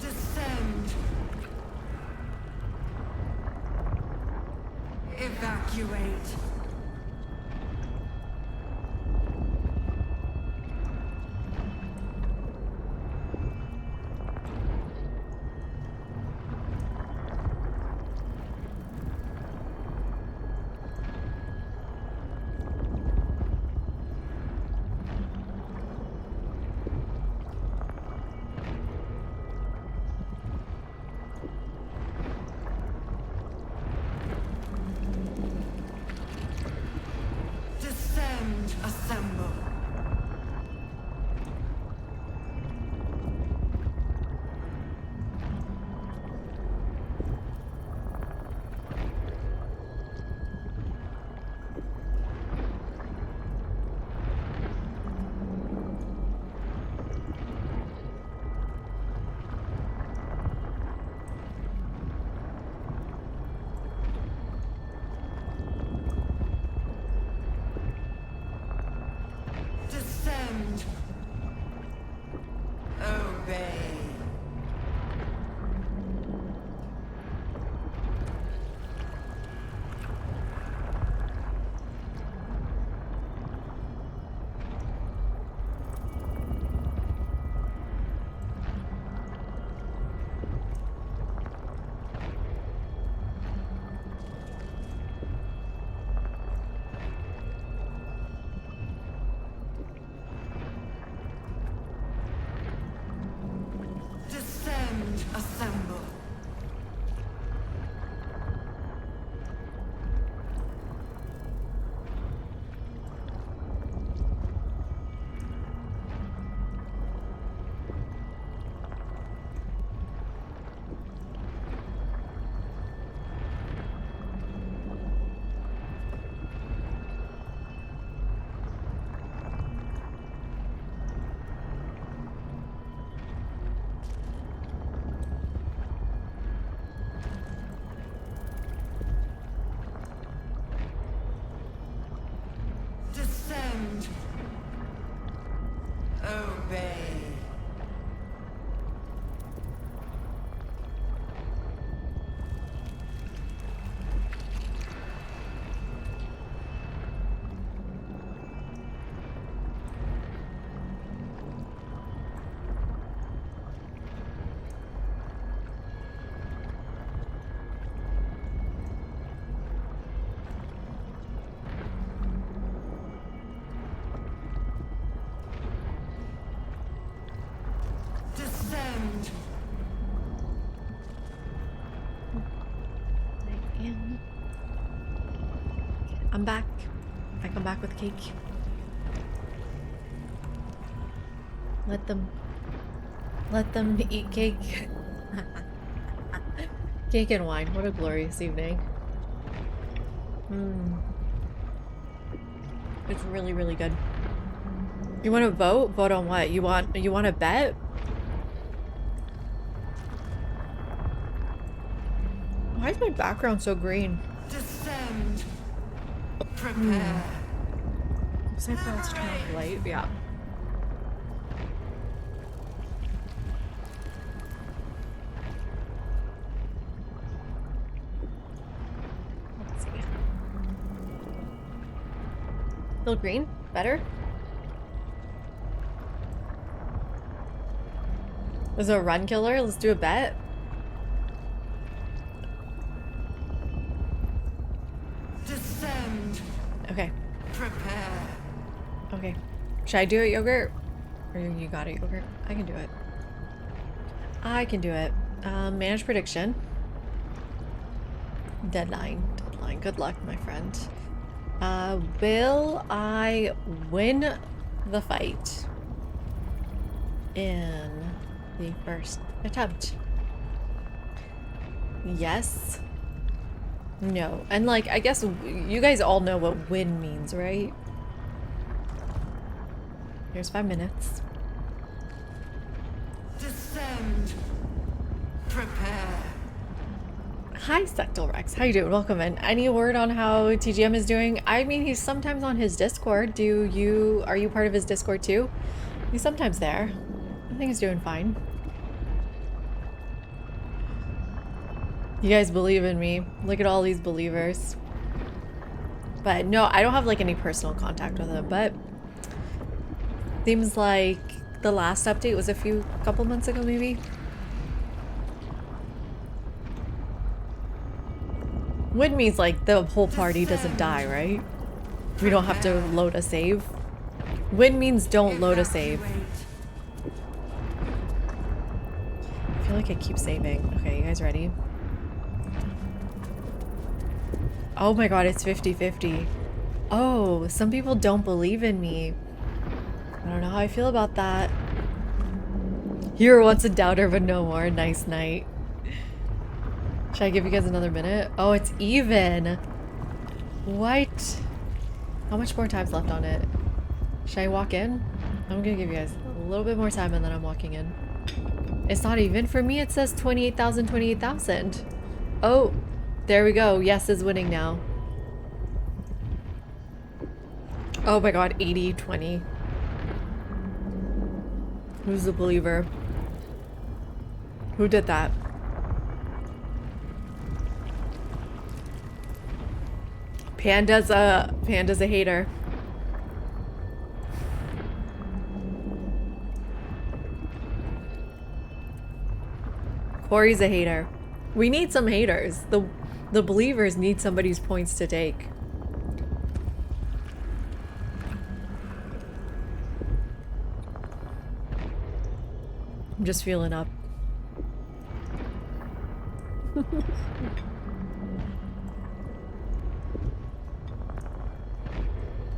[SPEAKER 2] Descend. Evacuate. Assemble. Descend. Obey. Descend.
[SPEAKER 1] I'm back. I come back with cake. Let them eat cake. Cake and wine. What a glorious evening. It's really, really good. You want to vote? Vote on what? You want to bet? Why is my background so green?
[SPEAKER 2] Descend. Prepare.
[SPEAKER 1] Looks like let's turn off the light. Yeah. Let's see. Still green? Better? Was it a run killer? Let's do a bet.
[SPEAKER 2] Descend.
[SPEAKER 1] Okay.
[SPEAKER 2] Prepare.
[SPEAKER 1] Okay. Should I do it, yogurt? Or you got it, yogurt? I can do it. I can do it. Manage prediction. Deadline. Deadline. Good luck, my friend. Will I win the fight in the first attempt? Yes. No. And like, I guess you guys all know what win means, right? Here's 5 minutes.
[SPEAKER 2] Descend. Prepare.
[SPEAKER 1] Hi, Sectal Rex. How you doing? Welcome in. Any word on how TGM is doing? I mean, he's sometimes on his Discord. Are you part of his Discord too? He's sometimes there. I think he's doing fine. You guys believe in me. Look at all these believers. But no, I don't have like any personal contact with him, but seems like the last update was a couple months ago maybe. Win means like the whole party doesn't die, right? We don't have to load a save. Win means don't load a save. I feel like I keep saving. Okay, you guys ready? Oh my god, it's 50-50. Oh, some people don't believe in me. I don't know how I feel about that. Hero wants a doubter, but no more. Nice night. Should I give you guys another minute? Oh, it's even. What? How much more time's left on it? Should I walk in? I'm gonna give you guys a little bit more time and then I'm walking in. It's not even. For me, it says 28,000, 28,000. Oh, there we go. Yes is winning now. Oh my god, 80-20. Who's the believer? Who did that? Panda's a hater. Corey's a hater. We need some haters. The believers need somebody's points to take. I'm just feeling up.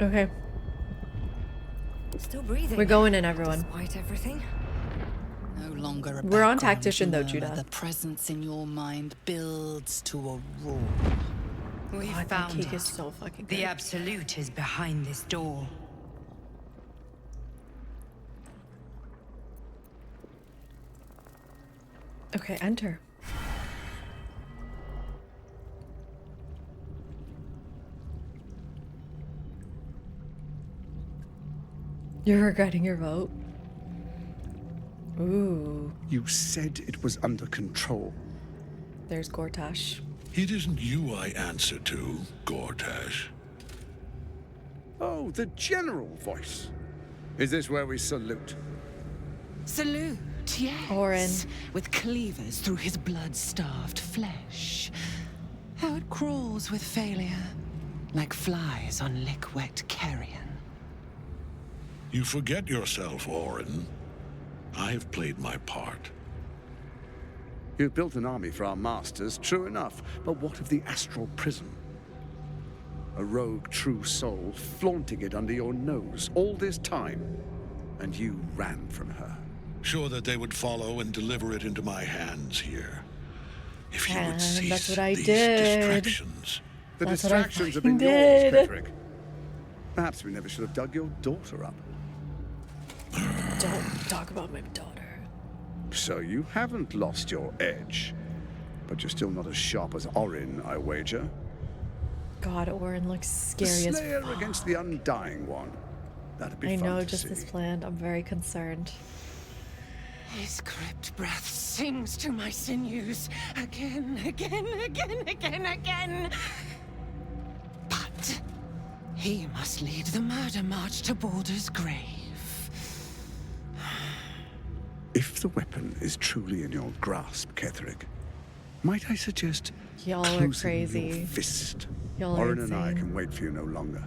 [SPEAKER 1] Okay.
[SPEAKER 3] Still breathing.
[SPEAKER 1] We're going in, everyone.
[SPEAKER 3] Despite everything.
[SPEAKER 4] No longer a
[SPEAKER 1] We're on
[SPEAKER 4] background
[SPEAKER 1] tactician though,
[SPEAKER 4] murmur.
[SPEAKER 1] Judah.
[SPEAKER 4] The presence in your mind builds to a roar.
[SPEAKER 7] We
[SPEAKER 1] God, that
[SPEAKER 7] found
[SPEAKER 1] cake
[SPEAKER 7] it.
[SPEAKER 1] is so fucking good.
[SPEAKER 7] The Absolute is behind this door.
[SPEAKER 1] Okay, enter. You're regretting your vote? Ooh.
[SPEAKER 11] You said it was under control.
[SPEAKER 1] There's Gortash.
[SPEAKER 16] It isn't you I answer to, Gortash.
[SPEAKER 11] Oh, the general voice. Is this where we salute?
[SPEAKER 12] Salute, yes.
[SPEAKER 1] Orin.
[SPEAKER 12] With cleavers through his blood-starved flesh. How it crawls with failure, like flies on lick-wet carrion.
[SPEAKER 16] You forget yourself, Orin. I have played my part.
[SPEAKER 11] You built an army for our masters, true enough. But what of the astral prison? A rogue true soul flaunting it under your nose all this time. And you ran from her.
[SPEAKER 16] Sure that they would follow and deliver it into my hands here. If you would
[SPEAKER 1] And
[SPEAKER 16] cease
[SPEAKER 1] that's what I
[SPEAKER 16] these
[SPEAKER 1] did.
[SPEAKER 16] distractions.
[SPEAKER 11] The
[SPEAKER 1] That's what I
[SPEAKER 11] distractions have been
[SPEAKER 1] fucking
[SPEAKER 11] yours,
[SPEAKER 1] did.
[SPEAKER 11] Ketherick. Perhaps we never should have dug your daughter up.
[SPEAKER 1] Don't talk about my daughter.
[SPEAKER 11] So you haven't lost your edge. But you're still not as sharp as Orin, I wager.
[SPEAKER 1] God, Orin looks
[SPEAKER 11] The
[SPEAKER 1] scary as
[SPEAKER 11] Slayer
[SPEAKER 1] fuck.
[SPEAKER 11] against the Undying One. That'd be
[SPEAKER 1] I
[SPEAKER 11] fun
[SPEAKER 1] know
[SPEAKER 11] to
[SPEAKER 1] just
[SPEAKER 11] see.
[SPEAKER 1] as planned. I'm very concerned.
[SPEAKER 12] His crypt breath sings to my sinews again, again, again, again, again. But he must lead the murder march to Baldur's grave.
[SPEAKER 11] If the weapon is truly in your grasp, Ketherick, might I suggest
[SPEAKER 1] Y'all are
[SPEAKER 11] closing
[SPEAKER 1] crazy.
[SPEAKER 11] your fist?
[SPEAKER 1] Y'all are
[SPEAKER 11] Orin and I
[SPEAKER 1] insane.
[SPEAKER 11] can wait for you no longer.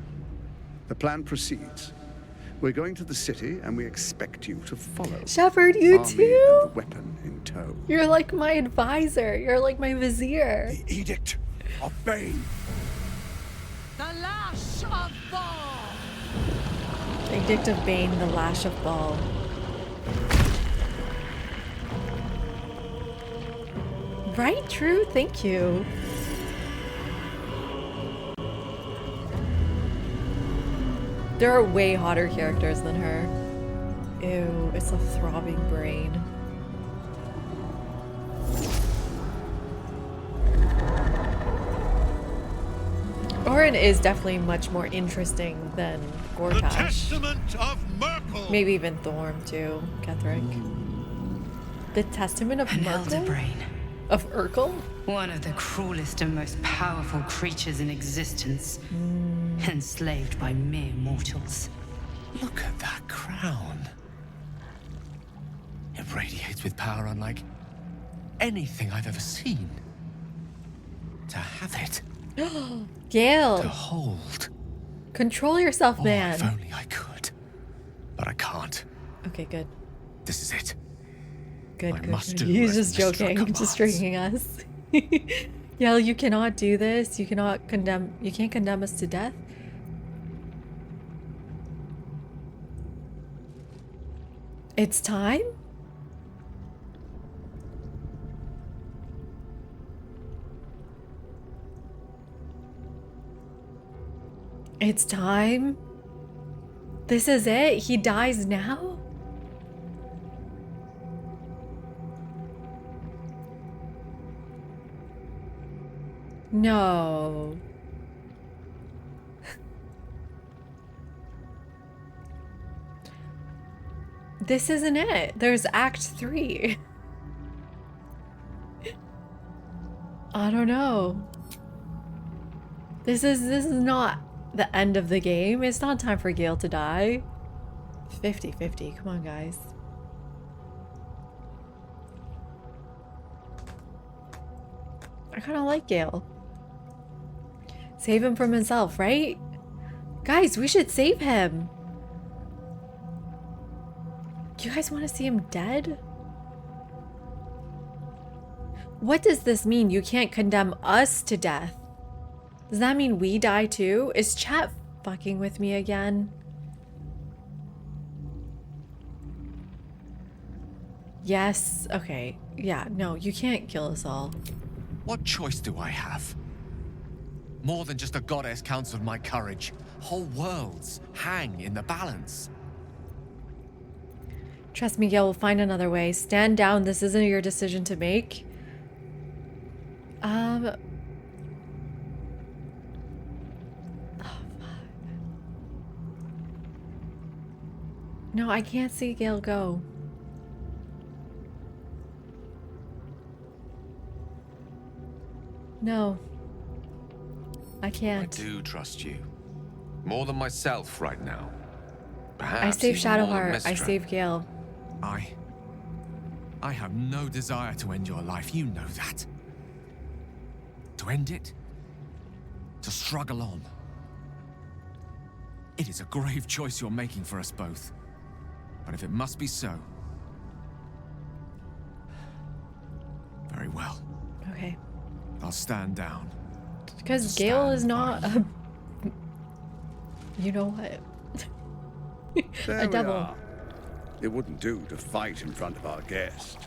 [SPEAKER 11] The plan proceeds. We're going to the city, and we expect you to follow.
[SPEAKER 1] Shepherd, you
[SPEAKER 11] Army
[SPEAKER 1] too?
[SPEAKER 11] and the weapon in tow.
[SPEAKER 1] You're like my advisor. You're like my vizier.
[SPEAKER 11] The Edict of Bane.
[SPEAKER 12] The lash of Baal!
[SPEAKER 1] Edict of Bane, the lash of Baal. Right? True? Thank you. There are way hotter characters than her. Ew, it's a throbbing brain. Orin is definitely much more interesting than
[SPEAKER 16] The
[SPEAKER 1] Gortash.
[SPEAKER 16] Testament of Merkel!
[SPEAKER 1] Maybe even Thorm too, Ketherick. The Testament of
[SPEAKER 7] An
[SPEAKER 1] Merkel?
[SPEAKER 7] elder brain.
[SPEAKER 1] Of Urkel?
[SPEAKER 7] One of the cruelest and most powerful creatures in existence. Enslaved by mere mortals.
[SPEAKER 10] Look at that crown. It radiates with power unlike anything I've ever seen. To have it,
[SPEAKER 1] Gale!
[SPEAKER 10] to hold.
[SPEAKER 1] Control yourself,
[SPEAKER 10] Oh,
[SPEAKER 1] man.
[SPEAKER 10] if only I could. But I can't.
[SPEAKER 1] Okay, good.
[SPEAKER 10] This is it.
[SPEAKER 1] Good,
[SPEAKER 10] I
[SPEAKER 1] good,
[SPEAKER 10] must
[SPEAKER 1] good.
[SPEAKER 10] do
[SPEAKER 1] He's
[SPEAKER 10] as
[SPEAKER 1] just
[SPEAKER 10] Mr.
[SPEAKER 1] joking, just tricking us. Yell, you cannot do this. You cannot condemn. You can't condemn us to death. It's time? It's time? This is it? He dies now? No. This isn't it. There's Act 3. I don't know. This is not the end of the game. It's not time for Gale to die. 50-50. Come on, guys. I kind of like Gale. Save him from himself, right? Guys, we should save him. Do you guys want to see him dead? What does this mean? You can't condemn us to death. Does that mean we die too? Is chat fucking with me again? Yes. Okay. Yeah, no, you can't kill us all.
[SPEAKER 10] What choice do I have? More than just a goddess counts with my courage. Whole worlds hang in the balance.
[SPEAKER 1] Trust me, Gale, we'll find another way. Stand down. This isn't your decision to make. Oh, fuck. No, I can't see Gale go. No. I can't.
[SPEAKER 10] I do trust you. More than myself right now. Perhaps
[SPEAKER 1] I saved
[SPEAKER 10] even more than
[SPEAKER 1] Shadowheart. I
[SPEAKER 10] Mistra.
[SPEAKER 1] saved Gale.
[SPEAKER 10] I have no desire to end your life. You know that. To end it? To struggle on. It is a grave choice you're making for us both. But if it must be so... very well.
[SPEAKER 1] Okay.
[SPEAKER 10] I'll stand down.
[SPEAKER 1] Because Gale is not a... You know what?
[SPEAKER 17] There
[SPEAKER 1] A
[SPEAKER 17] we
[SPEAKER 1] devil.
[SPEAKER 17] are. It wouldn't do to fight in front of our guest.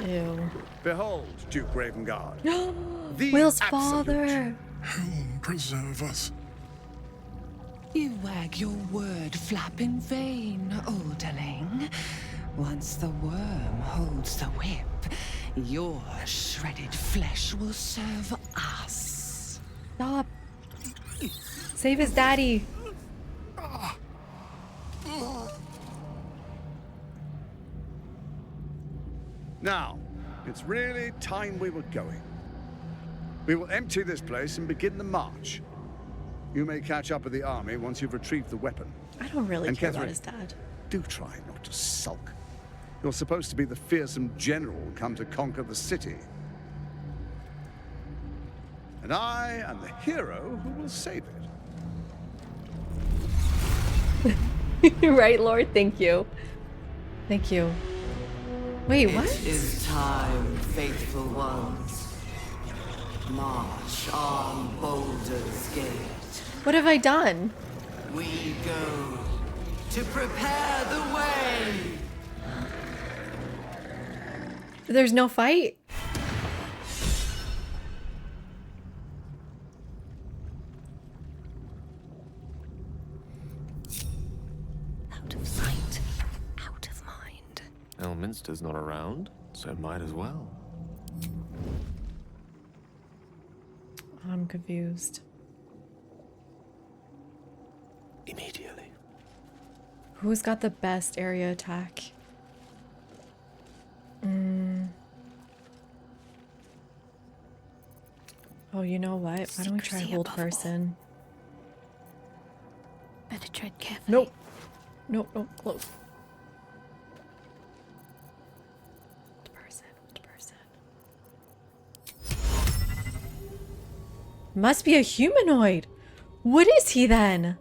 [SPEAKER 1] Ew.
[SPEAKER 17] Behold, Duke Ravengard. The
[SPEAKER 1] Will's
[SPEAKER 17] absolute.
[SPEAKER 1] father.
[SPEAKER 16] Helm preserve us.
[SPEAKER 12] You wag your word flap in vain, Alderling. Once the worm holds the whip, your shredded flesh will serve us.
[SPEAKER 1] Stop. Save his daddy.
[SPEAKER 17] Now, it's really time we were going. We will empty this place and begin the march. You may catch up with the army once you've retrieved the weapon.
[SPEAKER 1] I don't really
[SPEAKER 17] And
[SPEAKER 1] care about
[SPEAKER 17] Catherine,
[SPEAKER 1] his dad.
[SPEAKER 17] do try not to sulk. You're supposed to be the fearsome general come to conquer the city. And I am the hero who will save it.
[SPEAKER 1] Right, Lord? Thank you. Thank you. Wait, what?
[SPEAKER 2] It is time, faithful ones. March on Baldur's Gate.
[SPEAKER 1] What have I done?
[SPEAKER 2] We go to prepare the way.
[SPEAKER 1] There's no fight?
[SPEAKER 3] Out of sight, out of mind.
[SPEAKER 10] Elminster's not around, so might as well.
[SPEAKER 1] I'm confused.
[SPEAKER 10] Immediately.
[SPEAKER 1] Who's got the best area attack? Oh, you know what? Why don't we try
[SPEAKER 9] Secrecy
[SPEAKER 1] hold
[SPEAKER 9] above all.
[SPEAKER 1] person?
[SPEAKER 9] Better tread carefully.
[SPEAKER 1] Nope. Nope, nope, close. Hold person, hold person. Must be a humanoid. What is he then?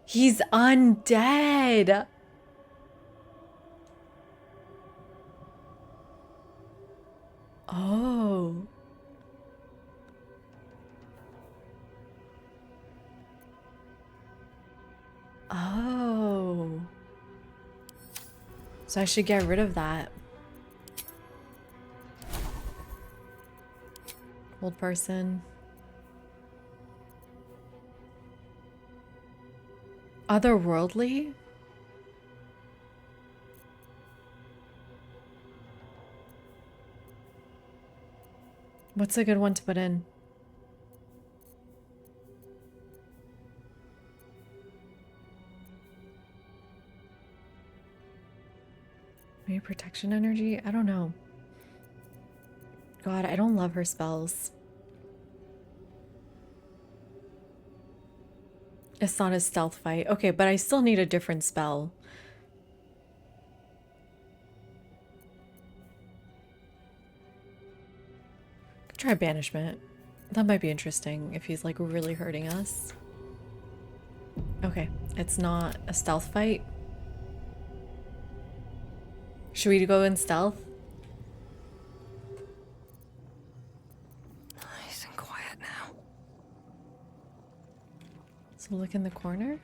[SPEAKER 1] He's undead. Oh. Oh. So I should get rid of that. Old person. Otherworldly? What's a good one to put in? Maybe protection energy? I don't know. God, I don't love her spells. It's not a stealth fight. Okay, but I still need a different spell. Try banishment. That might be interesting if he's like really hurting us. Okay, it's not a stealth fight. Should we go in stealth? Look in the corner.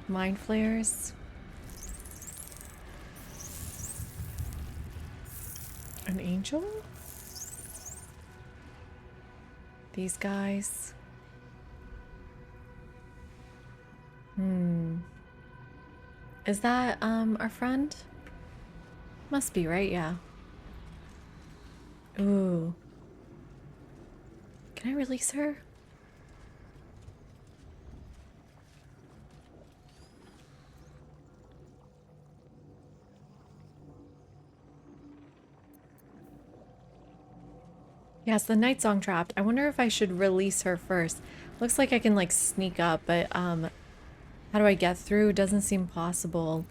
[SPEAKER 1] Mind flayers. An angel? These guys. Is that our friend? Must be, right? Yeah. Ooh. Can I release her? Yes, the night song trapped. I wonder if I should release her first. Looks like I can like sneak up, but how do I get through? Doesn't seem possible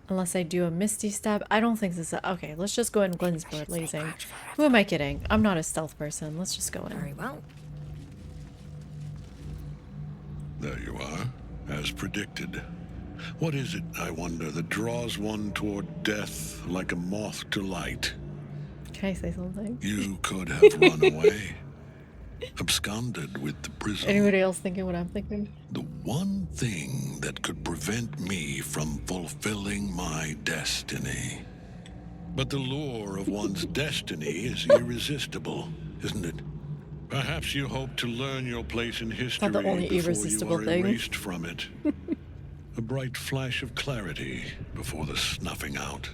[SPEAKER 1] unless I do a misty step. I don't think this is okay. Let's just go in Glenn's blazing. Who am I kidding? I'm not a stealth person. Let's just go in.
[SPEAKER 3] Very well.
[SPEAKER 16] There you are, as predicted. What is it, I wonder, that draws one toward death like a moth to light?
[SPEAKER 1] Can I say something?
[SPEAKER 16] You could have run away, absconded with the prism.
[SPEAKER 1] Anybody else thinking what I'm thinking?
[SPEAKER 16] The one thing that could prevent me from fulfilling my destiny. But the lure of one's destiny is irresistible, isn't it? Perhaps you hope to learn your place in history
[SPEAKER 1] Not the only
[SPEAKER 16] before
[SPEAKER 1] irresistible
[SPEAKER 16] you are
[SPEAKER 1] thing.
[SPEAKER 16] erased from it. A bright flash of clarity before the snuffing out.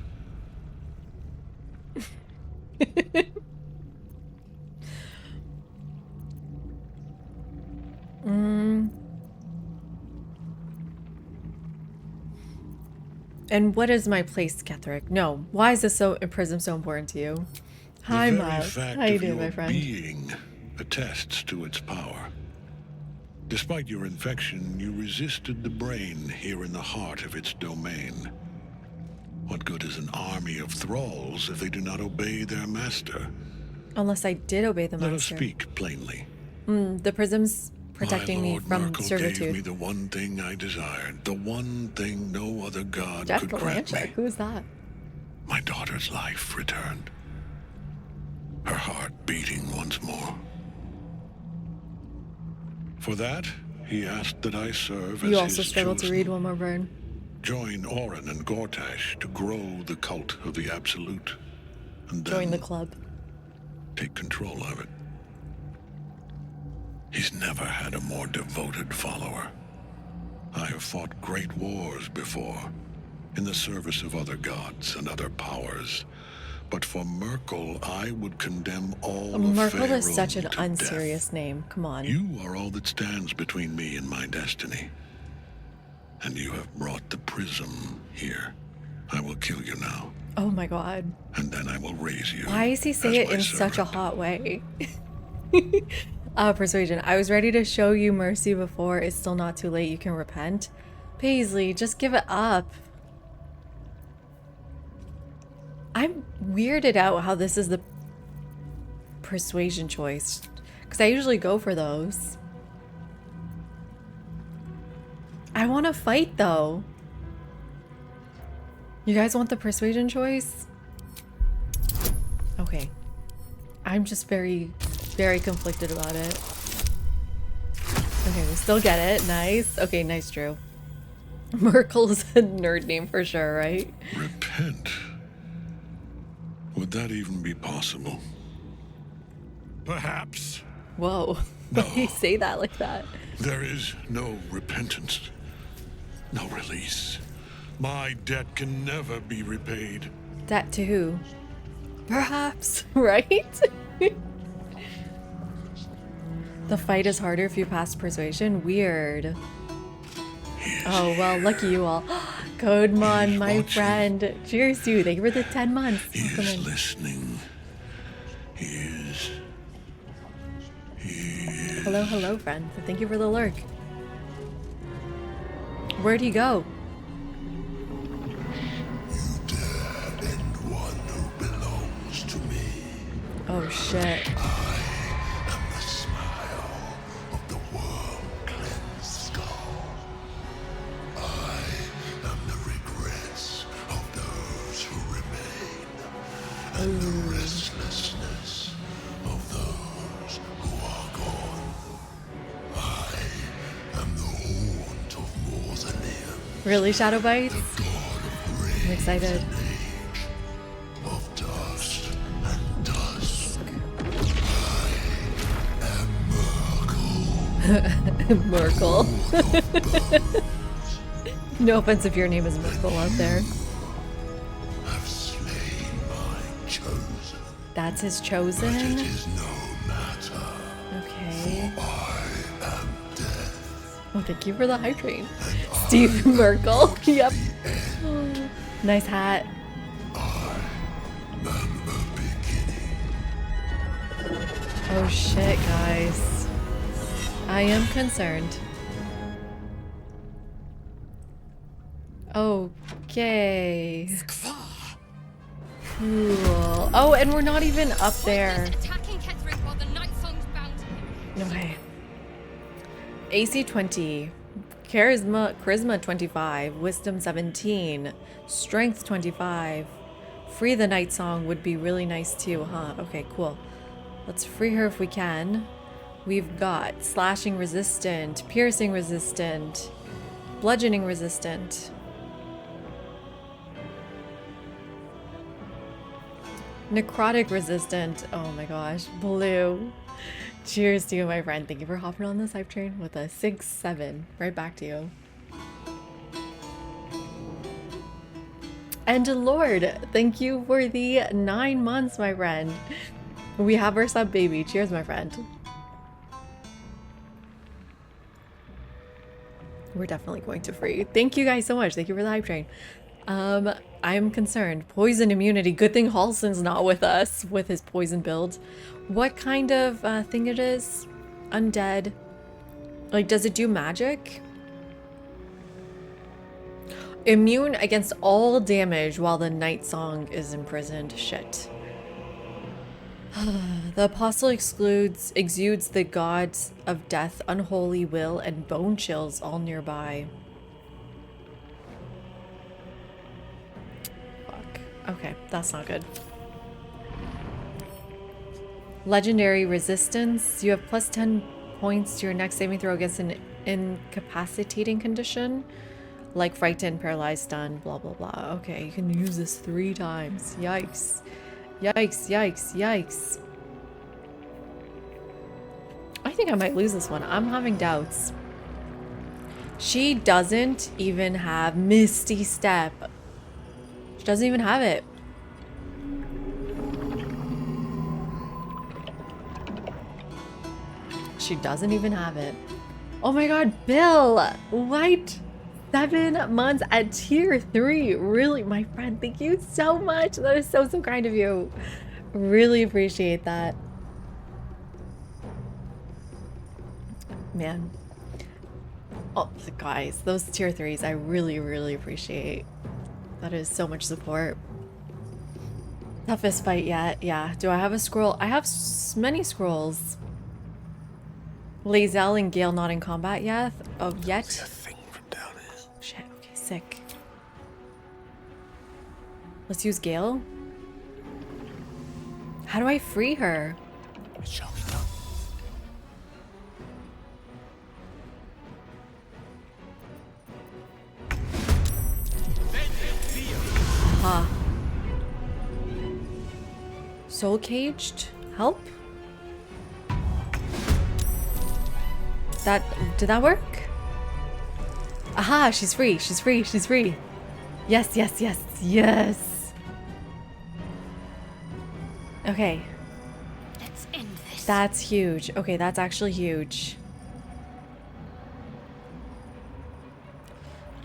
[SPEAKER 1] And what is my place, Ketherick? No. Why is this prism so important to you? Hi,
[SPEAKER 16] The very
[SPEAKER 1] Miles.
[SPEAKER 16] fact
[SPEAKER 1] How you
[SPEAKER 16] of
[SPEAKER 1] doing,
[SPEAKER 16] your
[SPEAKER 1] my friend?
[SPEAKER 16] being attests to its power. Despite your infection, you resisted the brain here in the heart of its domain. What good is an army of thralls if they do not obey their master?
[SPEAKER 1] Unless I did obey the
[SPEAKER 16] Let us
[SPEAKER 1] master.
[SPEAKER 16] speak plainly.
[SPEAKER 1] The prism's protecting
[SPEAKER 16] My
[SPEAKER 1] me
[SPEAKER 16] Lord
[SPEAKER 1] from
[SPEAKER 16] Merkel
[SPEAKER 1] servitude.
[SPEAKER 16] gave me the one thing I desired, the one thing no other god
[SPEAKER 1] Jack
[SPEAKER 16] could
[SPEAKER 1] the
[SPEAKER 16] grant
[SPEAKER 1] Landcheck.
[SPEAKER 16] me.
[SPEAKER 1] Who's that?
[SPEAKER 16] My daughter's life returned. Her heart beating once more. For that, he asked that I serve as
[SPEAKER 1] You also
[SPEAKER 16] his
[SPEAKER 1] struggle to
[SPEAKER 16] chosen.
[SPEAKER 1] read one more burn.
[SPEAKER 16] Join Orin and Gortash to grow the cult of the Absolute. And then
[SPEAKER 1] Join the club.
[SPEAKER 16] take control of it. He's never had a more devoted follower. I have fought great wars before, in the service of other gods and other powers. But for Merkel, I would condemn all of
[SPEAKER 1] Merkel
[SPEAKER 16] Faerun
[SPEAKER 1] is such an
[SPEAKER 16] to
[SPEAKER 1] unserious name. Come on.
[SPEAKER 16] You are all that stands between me and my destiny. And you have brought the prism here. I will kill you now,
[SPEAKER 1] Oh my god.
[SPEAKER 16] and then I will raise you.
[SPEAKER 1] Why is he saying it
[SPEAKER 16] my
[SPEAKER 1] in such a
[SPEAKER 16] servant.
[SPEAKER 1] hot way? Persuasion. I was ready to show you mercy before. It's still not too late. You can repent. Paisley, just give it up. I'm weirded out how this is the persuasion choice. Because I usually go for those. I want to fight though. You guys want the persuasion choice? Okay. I'm just very, very conflicted about it. Okay, we still get it. Nice. Okay, nice, Drew. Merkel's a nerd name for sure, right?
[SPEAKER 16] Repent? Would that even be possible? Perhaps.
[SPEAKER 1] Whoa. Why do you say that like that?
[SPEAKER 16] There is no repentance. No release. My debt can never be repaid.
[SPEAKER 1] That to who? Perhaps, right? The fight is harder if you pass persuasion? Weird. Oh, well, lucky you all. Codemon, my friend. Cheers to you. Thank you for the 10 months.
[SPEAKER 16] He
[SPEAKER 1] Welcome
[SPEAKER 16] is
[SPEAKER 1] in.
[SPEAKER 16] listening. He is.
[SPEAKER 1] Hello, hello, friend. Thank you for the lurk. Where'd he go?
[SPEAKER 16] One who belongs to me.
[SPEAKER 1] Oh, shit.
[SPEAKER 16] I am the smile of the worm-cleansed skull. I am the regrets of those who remain, and the restlessness of those who are gone. I am
[SPEAKER 1] Really, Shadow Bites? I'm excited.
[SPEAKER 16] Of dust and dusk.
[SPEAKER 1] Merkel. No offense if your name is Merkel out there.
[SPEAKER 16] Have slain my chosen.
[SPEAKER 1] That's his chosen?
[SPEAKER 16] But it is no matter.
[SPEAKER 1] Okay.
[SPEAKER 16] For I am death.
[SPEAKER 1] Oh, thank you for the hype train. Steve Merkel. Yep. Nice hat. Oh shit, guys. I am concerned. Okay. Cool. Oh, and we're not even up there. No way. AC 20. Charisma 25. Wisdom 17. Strength 25. Free the Night Song would be really nice too, huh? Okay, cool. Let's free her if we can. We've got slashing resistant, piercing resistant, bludgeoning resistant. Necrotic resistant. Oh my gosh. Blue. Cheers to you, my friend. Thank you for hopping on this hype train with a 6-7. Right back to you. And Lord, thank you for the 9 months, my friend. We have our sub baby. Cheers, my friend. We're definitely going to free. Thank you guys so much. Thank you for the hype train. I'm concerned. Poison immunity. Good thing Halson's not with us with his poison build. What kind of thing it is? Undead. Like, does it do magic? Immune against all damage while the Night Song is imprisoned. Shit. The apostle exudes the gods of death, unholy will, and bone chills all nearby. Fuck. Okay, that's not good. Legendary resistance. You have plus 10 points to your next saving throw against an incapacitating condition. Like frightened, paralyzed, stunned, blah, blah, blah. Okay, you can use this 3 times. Yikes. Yikes, yikes, yikes. I think I might lose this one. I'm having doubts. She doesn't even have Misty Step. She doesn't even have it. She doesn't even have it. Oh my god, Bill! What? 7 months at tier 3. Really, my friend, thank you so much. That is so, so kind of you. Really appreciate that. Man. Oh, guys, those tier 3s, I really, really appreciate. That is so much support. Toughest fight yet. Yeah. Do I have a scroll? I have many scrolls. Lae'zel and Gale not in combat yet. Oh, yet. Shit. Okay, sick. Let's use Gale. How do I free her?
[SPEAKER 16] It shall be done.
[SPEAKER 1] Aha. Soul caged? Help? Did that work? Aha, she's free, she's free, she's free. Yes, yes, yes, yes. Okay.
[SPEAKER 9] Let's end this.
[SPEAKER 1] That's huge. Okay, that's actually huge.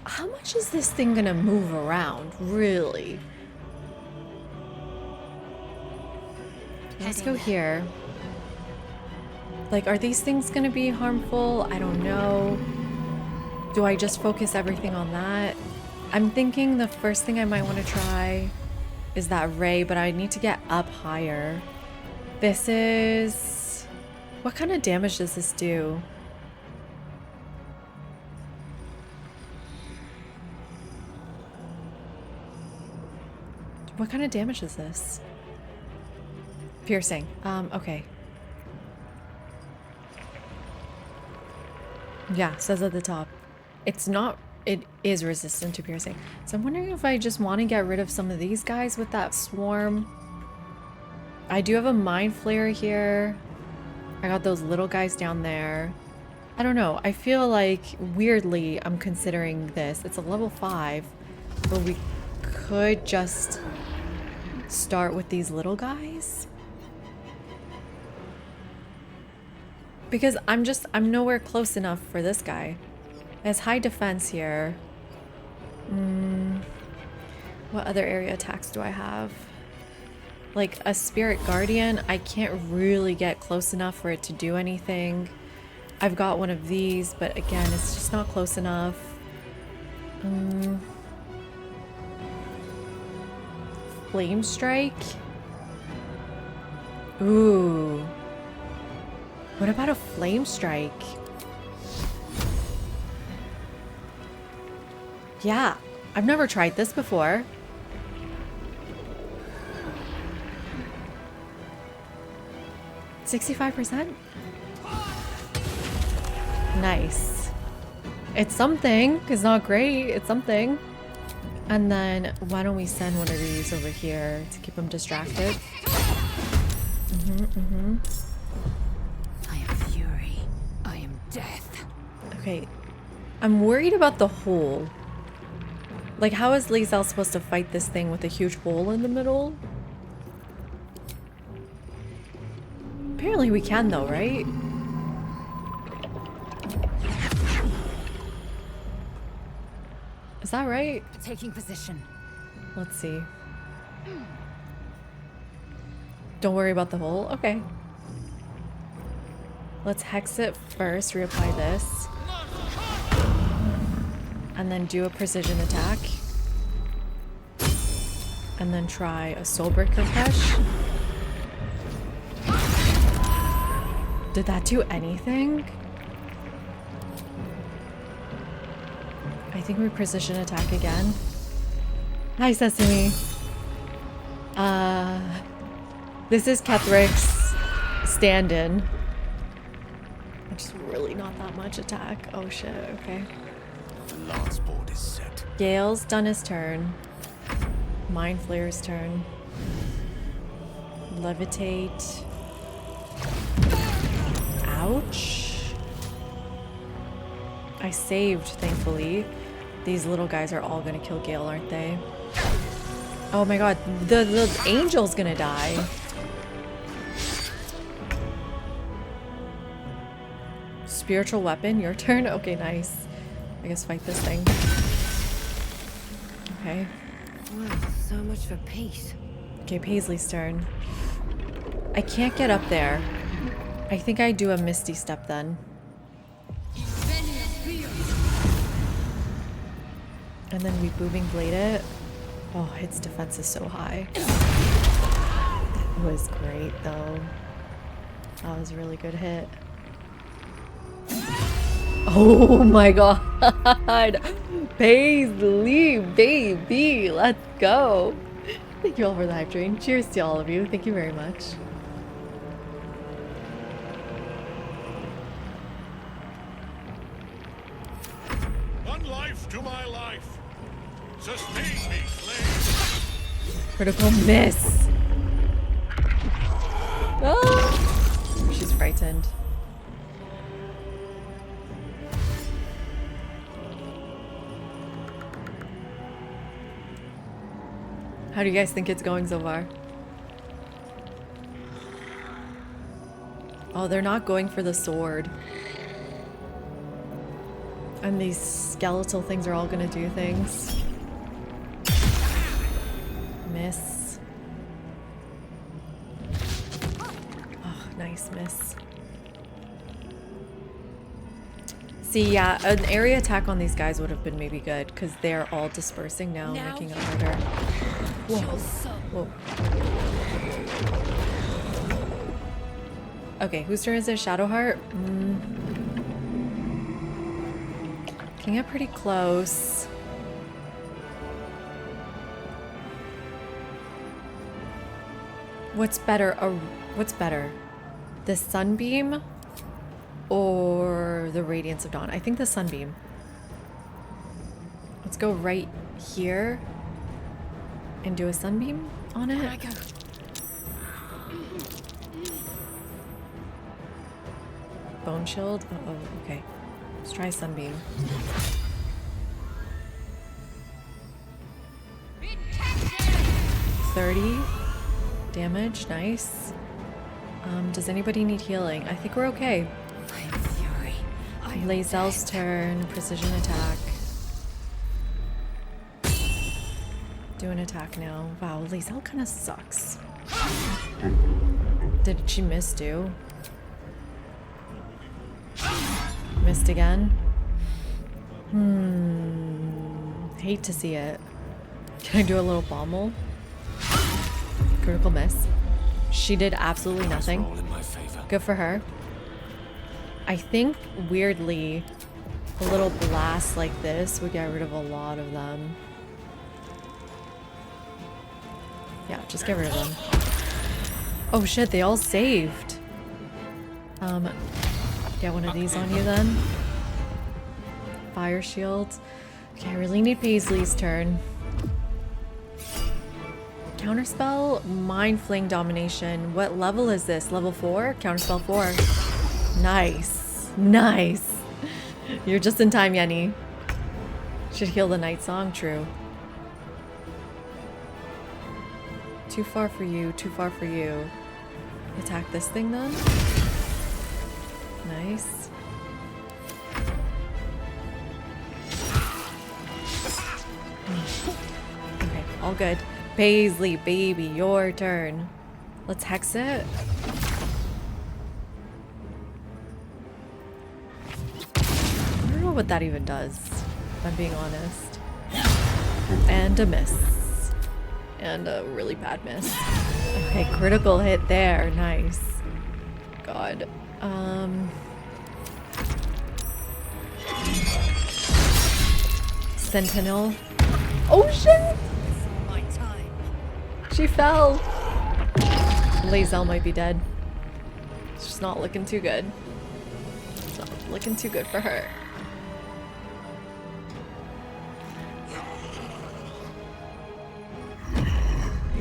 [SPEAKER 1] How much is this thing gonna move around, really? Let's go here. Like, are these things gonna be harmful? I don't know. Do I just focus everything on that? I'm thinking the first thing I might want to try is that ray, but I need to get up higher. This is... What kind of damage does this do? What kind of damage is this? Piercing. Okay. Yeah, says at the top. It's not it is resistant to piercing. So I'm wondering if I just want to get rid of some of these guys with that swarm. I do have a mind flare here. I got those little guys down there. I don't know. I feel like, weirdly, I'm considering this. It's a level 5, but we could just start with these little guys. Because I'm nowhere close enough for this guy. It has high defense here. What other area attacks do I have? Like a Spirit Guardian, I can't really get close enough for it to do anything. I've got one of these, but again, it's just not close enough. Flame Strike? Ooh. What about a Flame Strike? Yeah, I've never tried this before. $65%? Nice. It's something. It's not great. It's something. And then why don't we send one of these over here to keep them distracted?
[SPEAKER 6] I am fury. I am death.
[SPEAKER 1] Okay. I'm worried about the hole. Like, how is Lae'zel supposed to fight this thing with a huge hole in the middle? Apparently we can though, right? Is that right?
[SPEAKER 6] Taking position.
[SPEAKER 1] Let's see. Don't worry about the hole? Okay. Let's hex it first, reapply this. And then do a precision attack. And then try a Soulbreaker Crush. Did that do anything? I think we precision attack again. Hi, Sesame. This is Kethric's stand-in. Which is really not that much attack. Oh shit, okay.
[SPEAKER 10] The lance board is set.
[SPEAKER 1] Gale's done his turn. Mind Flare's turn. Levitate. Ouch. I saved, thankfully. These little guys are all gonna kill Gale, aren't they? Oh my god, the angel's gonna die. Spiritual weapon, your turn? Okay, nice. I guess fight this thing. Okay.
[SPEAKER 13] Wow, so much for peace.
[SPEAKER 1] Okay, Paisley's turn. I can't get up there. I think I do a Misty Step then. And then we Booming Blade it. Oh, its defense is so high. That was great though. That was a really good hit. Oh my god! Paisley, baby! Let's go! Thank you all for the hype train. Cheers to all of you. Thank you very much.
[SPEAKER 16] One life to my life. Sustain me, slave.
[SPEAKER 1] Critical miss! Oh! She's frightened. How do you guys think it's going so far? Oh, they're not going for the sword. And these skeletal things are all gonna do things. Miss. Oh, nice miss. See, yeah, an area attack on these guys would have been maybe good, because they're all dispersing now, making it harder. Whoa. Whoa. Okay, whose turn is it? Shadowheart? Can get pretty close. What's better? What's better? The Sunbeam or the Radiance of Dawn? I think the Sunbeam. Let's go right here and do a sunbeam on it.
[SPEAKER 9] There I go.
[SPEAKER 1] Bone shield. Oh, okay. Let's try sunbeam. $30 damage. Nice. Does anybody need healing? I think we're okay. Lazel's turn. Precision attack. Do an attack now. Wow, Lazel kind of sucks. Did she miss too? Missed again? Hate to see it. Can I do a little bommel? Critical miss. She did absolutely nothing. Good for her. I think, weirdly, a little blast like this would get rid of a lot of them. Yeah, just get rid of them. Oh shit, they all saved. Get one of these on you then. Fire shield. Okay, I really need Paisley's turn. Counterspell, Mind Fling Domination. What level is this? Level 4? Counterspell 4. Nice. Nice. You're just in time, Yenny. Should heal the Night Song. True. Too far for you. Too far for you. Attack this thing then. Nice. Okay, all good. Paisley, baby, your turn. Let's hex it. I don't know what that even does, if I'm being honest. And a miss. And a really bad miss. Okay, critical hit there. Nice. God. Sentinel. Oh shit! She fell. Lazel might be dead. It's just not looking too good. It's not looking too good for her.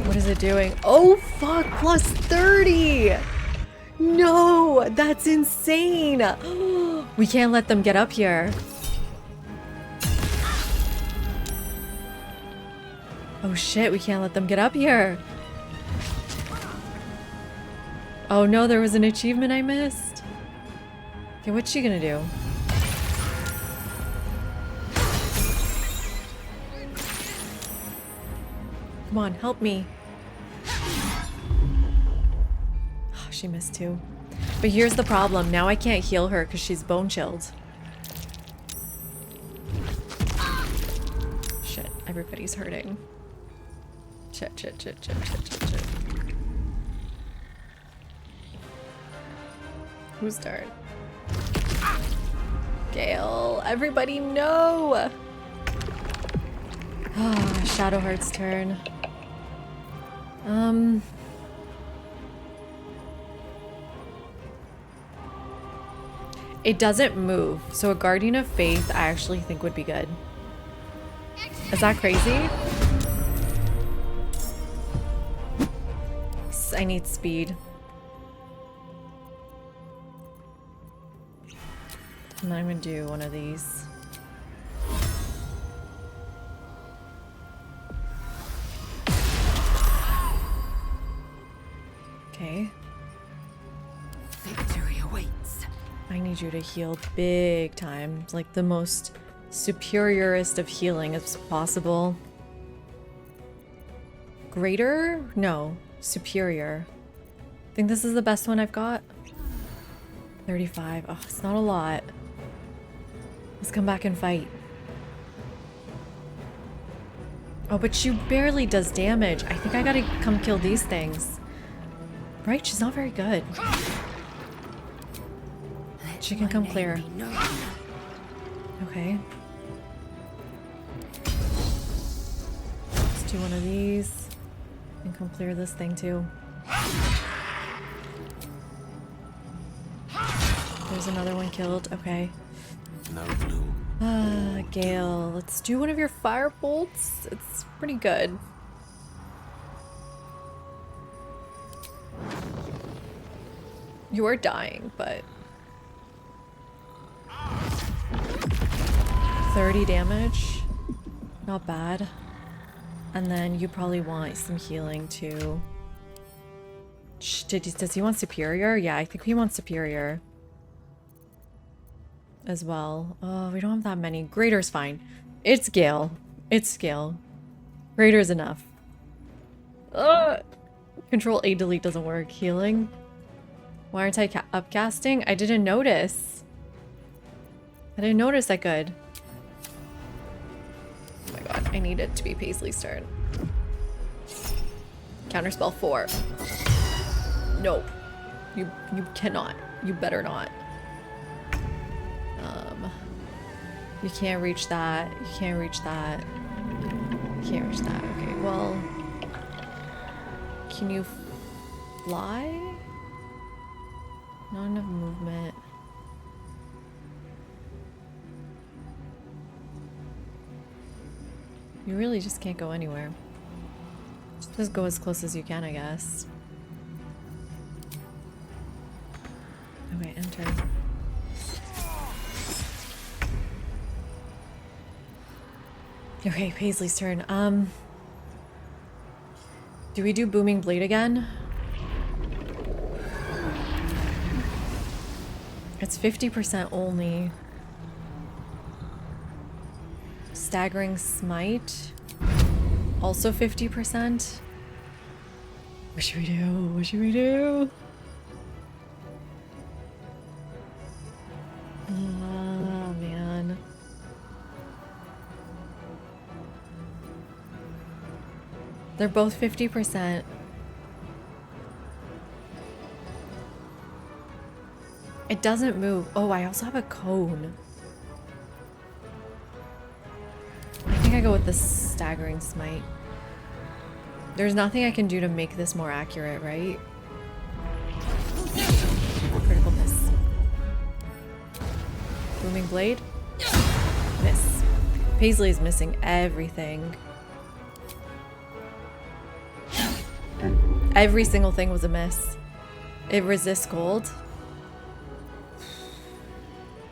[SPEAKER 1] What is it doing? Oh fuck, plus 30! No, that's insane! We can't let them get up here. Oh shit, we can't let them get up here. Oh no, there was an achievement I missed. Okay, what's she gonna do? Come on, help me. Oh, she missed too. But here's the problem. Now I can't heal her because she's bone chilled. Shit, everybody's hurting. Shit. Whose turn? Gale. Everybody no! Ah, Shadowheart's turn. It doesn't move, so a Guardian of Faith I actually think would be good. Is that crazy? I need speed. And then I'm gonna do one of these. Okay.
[SPEAKER 8] Victory awaits.
[SPEAKER 1] I need you to heal big time. Like the most superiorist of healing as possible. Greater? No. Superior. I think this is the best one I've got. 35. Oh, it's not a lot. Let's come back and fight. Oh, but she barely does damage. I think I gotta come kill these things. Right? She's not very good. She can come clear. Okay. Let's do one of these. And come clear this thing too. There's another one killed. Okay.
[SPEAKER 10] No bloom,
[SPEAKER 1] Gale, let's do one of your fire bolts. It's pretty good. You are dying, but 30 damage. Not bad. And then you probably want some healing too. Does he want superior? Yeah, I think he wants superior as well. Oh, we don't have that many. Greater's fine. It's Gale. It's Gale. Greater's enough. Control A delete doesn't work. Healing. Why aren't I upcasting? I didn't notice. I didn't notice that good. Oh my god, I need it to be Paisley's turn. Counterspell 4. Nope. You cannot. You better not. You can't reach that. You can't reach that. You can't reach that. Okay, well... Can you fly? Not enough movement. You really just can't go anywhere. Just go as close as you can, I guess. Okay, enter. Okay, Paisley's turn. Do we do Booming Blade again? It's 50% only. Staggering Smite. Also 50%. What should we do? What should we do? Oh, man. They're both 50%. It doesn't move. Oh, I also have a cone. I think I go with the Staggering Smite. There's nothing I can do to make this more accurate, right? Critical miss. Booming Blade? Miss. Paisley is missing everything. Every single thing was a miss. It resists gold.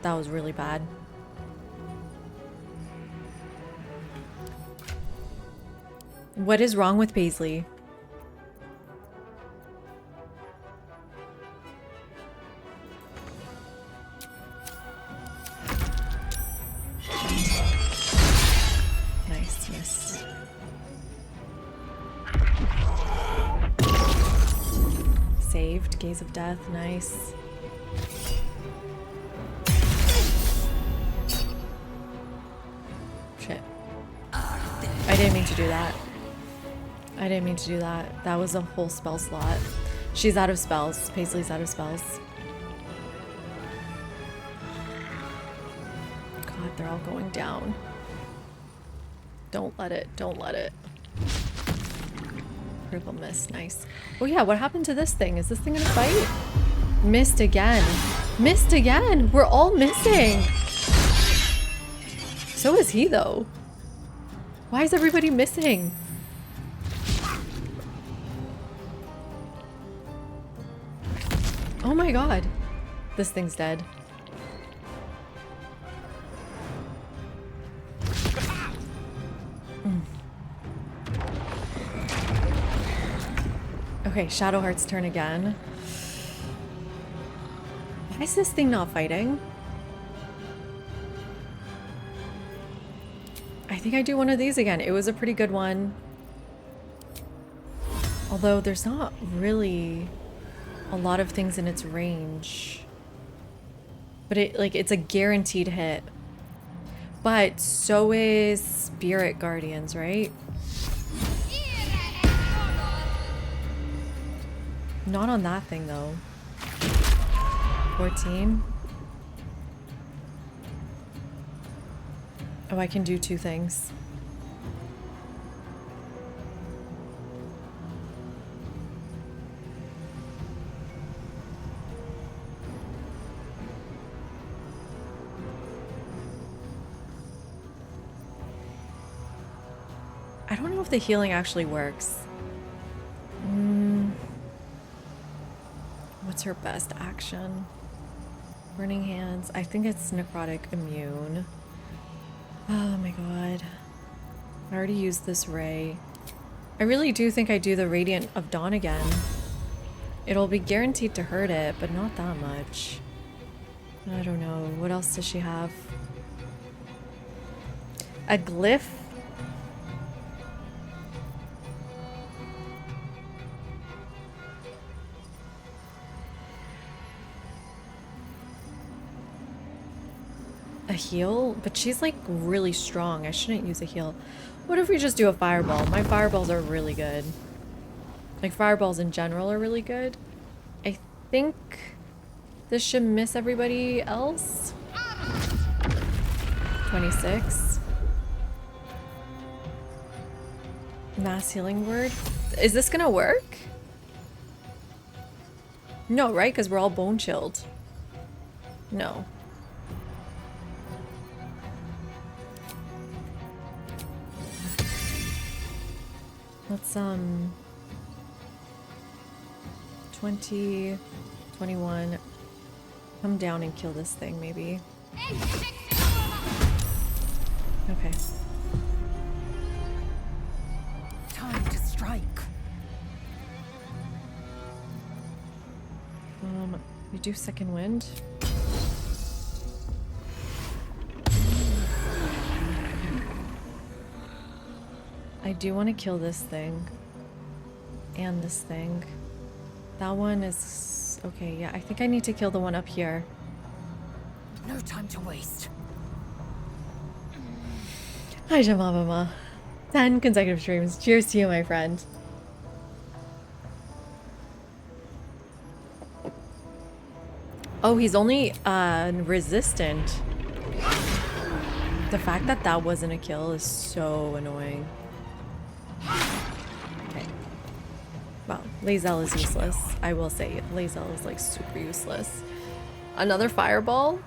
[SPEAKER 1] That was really bad. What is wrong with Paisley? Nice, missed. Saved. Gaze of Death, nice. Shit. I didn't mean to do that. I didn't mean to do that. That was a whole spell slot. She's out of spells. Paisley's out of spells. God, they're all going down. Don't let it. Don't let it. Critical miss. Nice. Oh yeah, what happened to this thing? Is this thing gonna fight? Missed again. Missed again! We're all missing! So is he, though. Why is everybody missing? Oh my god. This thing's dead. Okay, Shadowheart's turn again. Why is this thing not fighting? I think I do one of these again. It was a pretty good one. Although there's not really a lot of things in its range. But it's a guaranteed hit. But so is Spirit Guardians, right? Not on that thing though. 14. Oh, I can do two things. don't know if the healing actually works. What's her best action? Burning Hands. I think it's Necrotic Immune. Oh my god. I already used this ray. I really do think I do the Radiant of Dawn again. It'll be guaranteed to hurt it, but not that much. I don't know. What else does she have? A glyph? A heal? But she's like really strong. I shouldn't use a heal. What if we just do a fireball? My fireballs are really good. Like fireballs in general are really good. I think this should miss everybody else. 26. Mass healing word. Is this gonna work? No, right? Because we're all bone chilled. No. Let's 20, 21. Come down and kill this thing, maybe. Okay.
[SPEAKER 8] Time to strike.
[SPEAKER 1] We do second wind. I do want to kill this thing. And this thing. That one is... okay, yeah, I think I need to kill the one up here.
[SPEAKER 8] No time to waste.
[SPEAKER 1] Hi, Jamamama. 10 consecutive streams. Cheers to you, my friend. Oh, he's only resistant. The fact that that wasn't a kill is so annoying. Okay. Well, Lae'zel is useless. I will say Lae'zel is like super useless. Another fireball?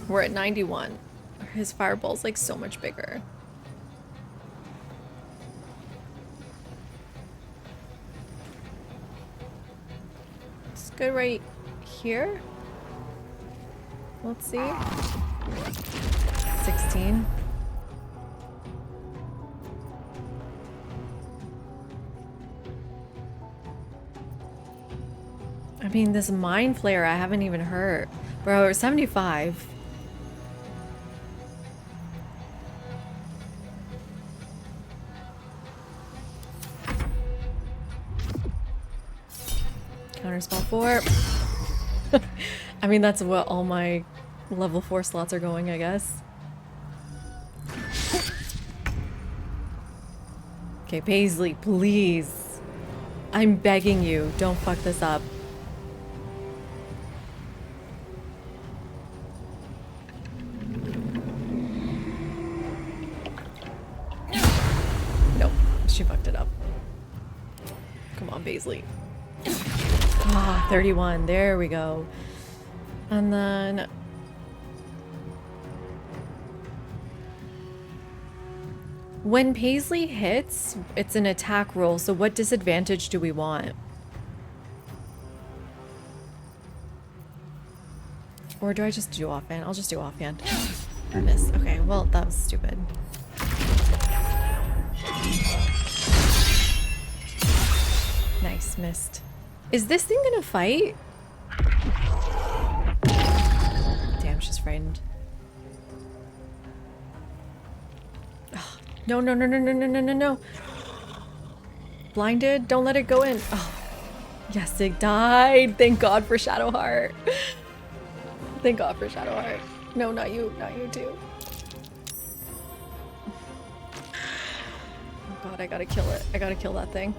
[SPEAKER 1] We're at 91. His fireball's like so much bigger. It's good right here. Let's see. 16. I mean, this Mind Flayer I haven't even hurt. Bro, we're 75. Counterspell 4. I mean, that's what all my level 4 slots are going, I guess. Okay, Paisley, please. I'm begging you, don't fuck this up. Nope, she fucked it up. Come on, Paisley. Ah, 31. There we go. And then... when Paisley hits, it's an attack roll, so what disadvantage do we want? Or do I just do offhand? I'll just do offhand. Miss. Okay, well, that was stupid. Nice, missed. Is this thing gonna fight? Damn, she's frightened. Oh, no, no, no, no, no, no, no, no, no. Blinded? Don't let it go in. Oh, yes, it died. Thank God for Shadowheart. Thank God for Shadowheart. No, not you. Not you too. Oh God, I gotta kill it. I gotta kill that thing.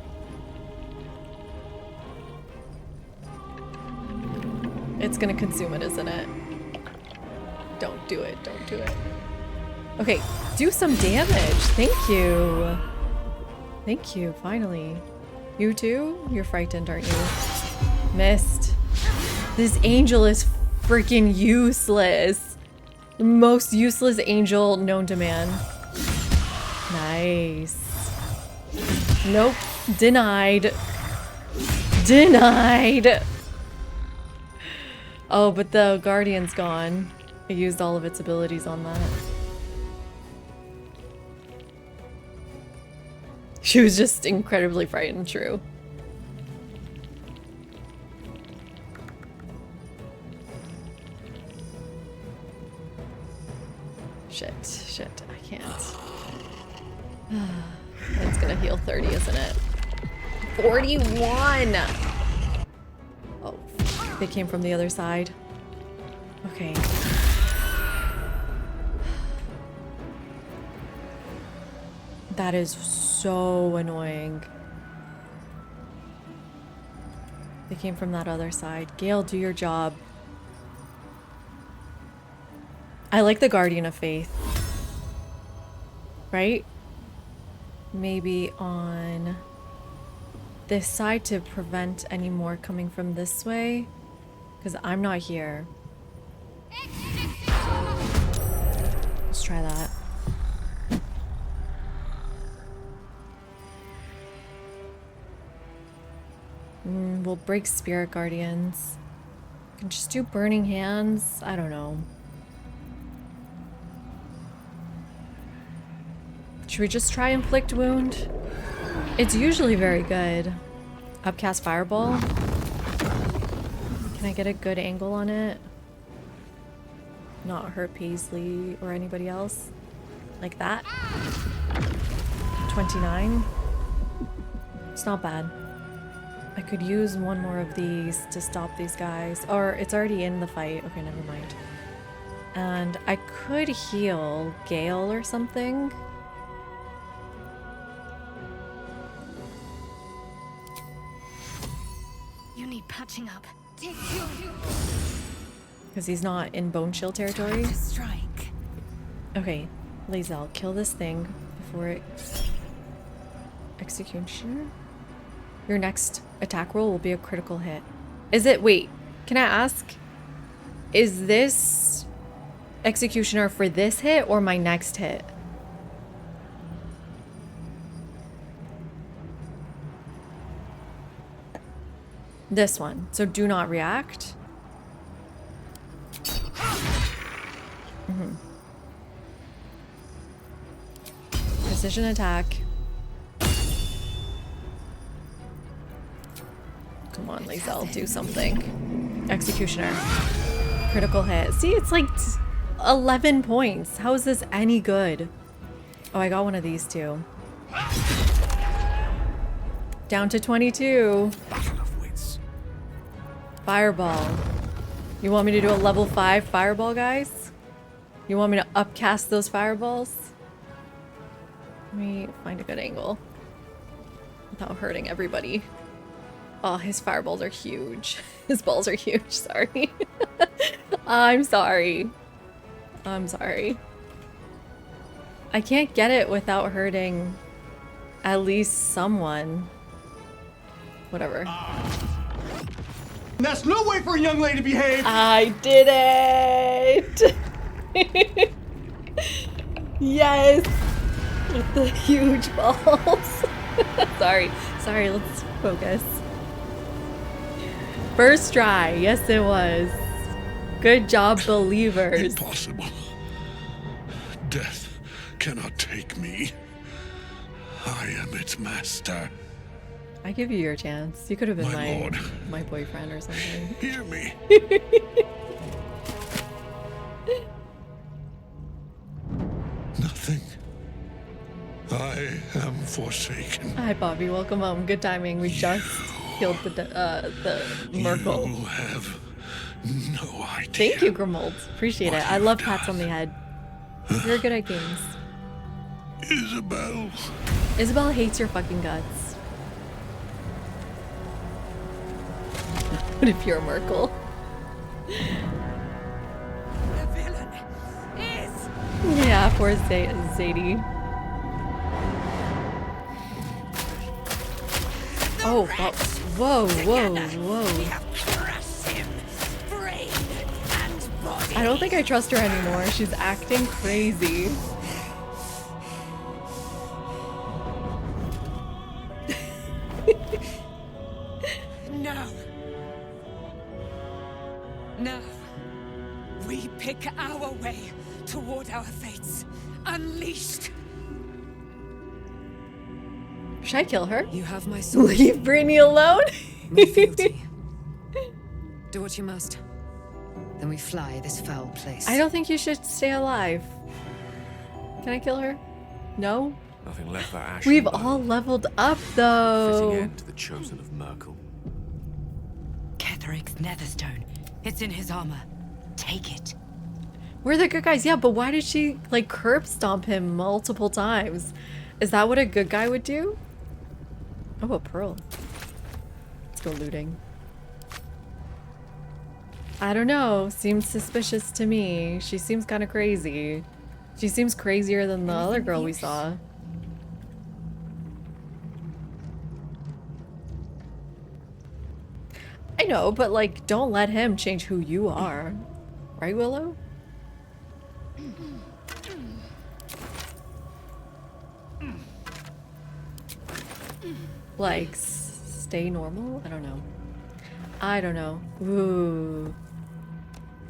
[SPEAKER 1] It's gonna consume it, isn't it? Don't do it. Don't do it. Okay, do some damage. Thank you. Thank you, finally. You too? You're frightened, aren't you? Missed. This angel is freaking useless. The most useless angel known to man. Nice. Nice. Nope. Denied. Denied. Oh, but the Guardian's gone. It used all of its abilities on that. She was just incredibly frightened, true. Shit, I can't. It's gonna heal 30, isn't it? 41! Oh, they came from the other side. Okay. That is so annoying. They came from that other side. Gale, do your job. I like the Guardian of Faith. Right? Maybe on this side to prevent any more coming from this way. Because I'm not here. Let's try that. We'll break Spirit Guardians. Can just do Burning Hands. I don't know. Should we just try Inflict Wound? It's usually very good. Upcast Fireball. Can I get a good angle on it? Not hurt Paisley or anybody else. Like that. 29. It's not bad. I could use one more of these to stop these guys. Or it's already in the fight. Okay, never mind. And I could heal Gale or something.
[SPEAKER 9] You need patching up.
[SPEAKER 1] Because he's not in Bone Chill territory.
[SPEAKER 9] Strike.
[SPEAKER 1] Okay, Lae'zel, kill this thing before it... Executioner? Your next attack roll will be a critical hit. Is it... Wait, can I ask? Is this Executioner for this hit or my next hit? This one. So do not react. Precision attack. Come on, Lae'zel, do something. Executioner. Critical hit. See, it's like 11 points. How is this any good? Oh, I got one of these too. Down to 22. Fireball. You want me to do a level 5 fireball, guys? You want me to upcast those fireballs? Let me find a good angle without hurting everybody. Oh, his fireballs are huge. His balls are huge, sorry. I'm sorry. I'm sorry. I can't get it without hurting at least someone. Whatever.
[SPEAKER 18] That's no way for a young lady to behave!
[SPEAKER 1] I did it! Yes! With the huge balls. Sorry, let's focus. First try, yes it was. Good job, believers.
[SPEAKER 16] Impossible. Death cannot take me. I am its master.
[SPEAKER 1] I give you your chance. You could have been
[SPEAKER 16] My lord.
[SPEAKER 1] my boyfriend or something.
[SPEAKER 16] Hear me. Nothing. I am forsaken.
[SPEAKER 1] Hi, Bobby. Welcome home. Good timing. We just killed the Merkel.
[SPEAKER 16] You have no idea.
[SPEAKER 1] Thank you, Grimold. Appreciate it. I love pats on the head. You're good at games.
[SPEAKER 16] Isabel.
[SPEAKER 1] Isabel hates your fucking guts. What if you're a Merkel?
[SPEAKER 8] The villain is...
[SPEAKER 1] Yeah, poor Zadie. Oh, whoa, whoa. I don't think I trust her anymore. She's acting crazy.
[SPEAKER 19] Now. Now. We pick our way toward our fates. Unleashed.
[SPEAKER 1] Should I kill her?
[SPEAKER 19] You have my sword.
[SPEAKER 1] Leave Brittany alone?
[SPEAKER 19] My fealty. Do what you must. Then we fly this foul place.
[SPEAKER 1] I don't think you should stay alive. Can I kill her? No?
[SPEAKER 10] Nothing left for Ash.
[SPEAKER 1] We've all leveled up though.
[SPEAKER 10] Fitting end to the chosen of Merkel.
[SPEAKER 7] Ketheric's netherstone. It's in his armor. Take it.
[SPEAKER 1] We're the good guys, yeah, but why did she like curb stomp him multiple times? Is that what a good guy would do? Oh, a pearl. Let's go looting. I don't know. Seems suspicious to me. She seems kind of crazy. She seems crazier than the other girl we saw. I know, but like, don't let him change who you are. Right, Willow? Like, stay normal? I don't know. I don't know. Ooh.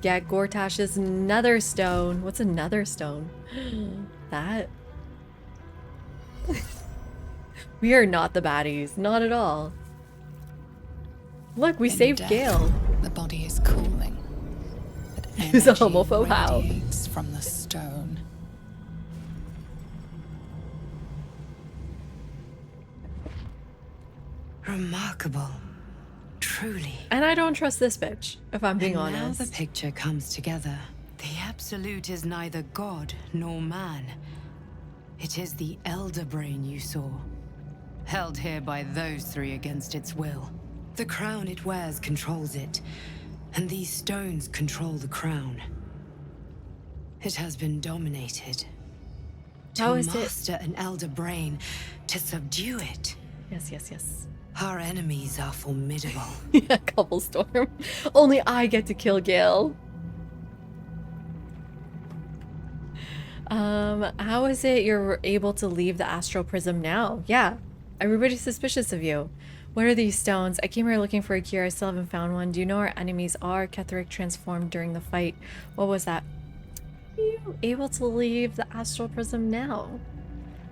[SPEAKER 1] Get Gortash's netherstone. What's a netherstone? That? We are not the baddies. Not at all. Look, we saved
[SPEAKER 4] death,
[SPEAKER 1] Gale.
[SPEAKER 4] The body is cooling. But
[SPEAKER 1] He's a
[SPEAKER 4] energy
[SPEAKER 1] homophobe. How?
[SPEAKER 4] radiates from the stone.
[SPEAKER 7] Remarkable. Truly.
[SPEAKER 1] And I don't trust this bitch, if I'm being
[SPEAKER 7] And
[SPEAKER 1] honest.
[SPEAKER 7] now the picture comes together. The Absolute is neither God nor man. It is the Elder Brain you saw. Held here by those three against its will. The crown it wears controls it. And these stones control the crown. It has been dominated.
[SPEAKER 1] How
[SPEAKER 7] To
[SPEAKER 1] is it?
[SPEAKER 7] master an Elder Brain, to subdue it.
[SPEAKER 1] Yes, yes, yes.
[SPEAKER 7] Our enemies are formidable.
[SPEAKER 1] Yeah, Cobblestorm. Only I get to kill Gale. How is it you're able to leave the astral prism now? Yeah, everybody's suspicious of you. What are these stones? I came here looking for a cure. I still haven't found one. Do you know where enemies are? Ketheric transformed during the fight. What was that? Are you able to leave the astral prism now?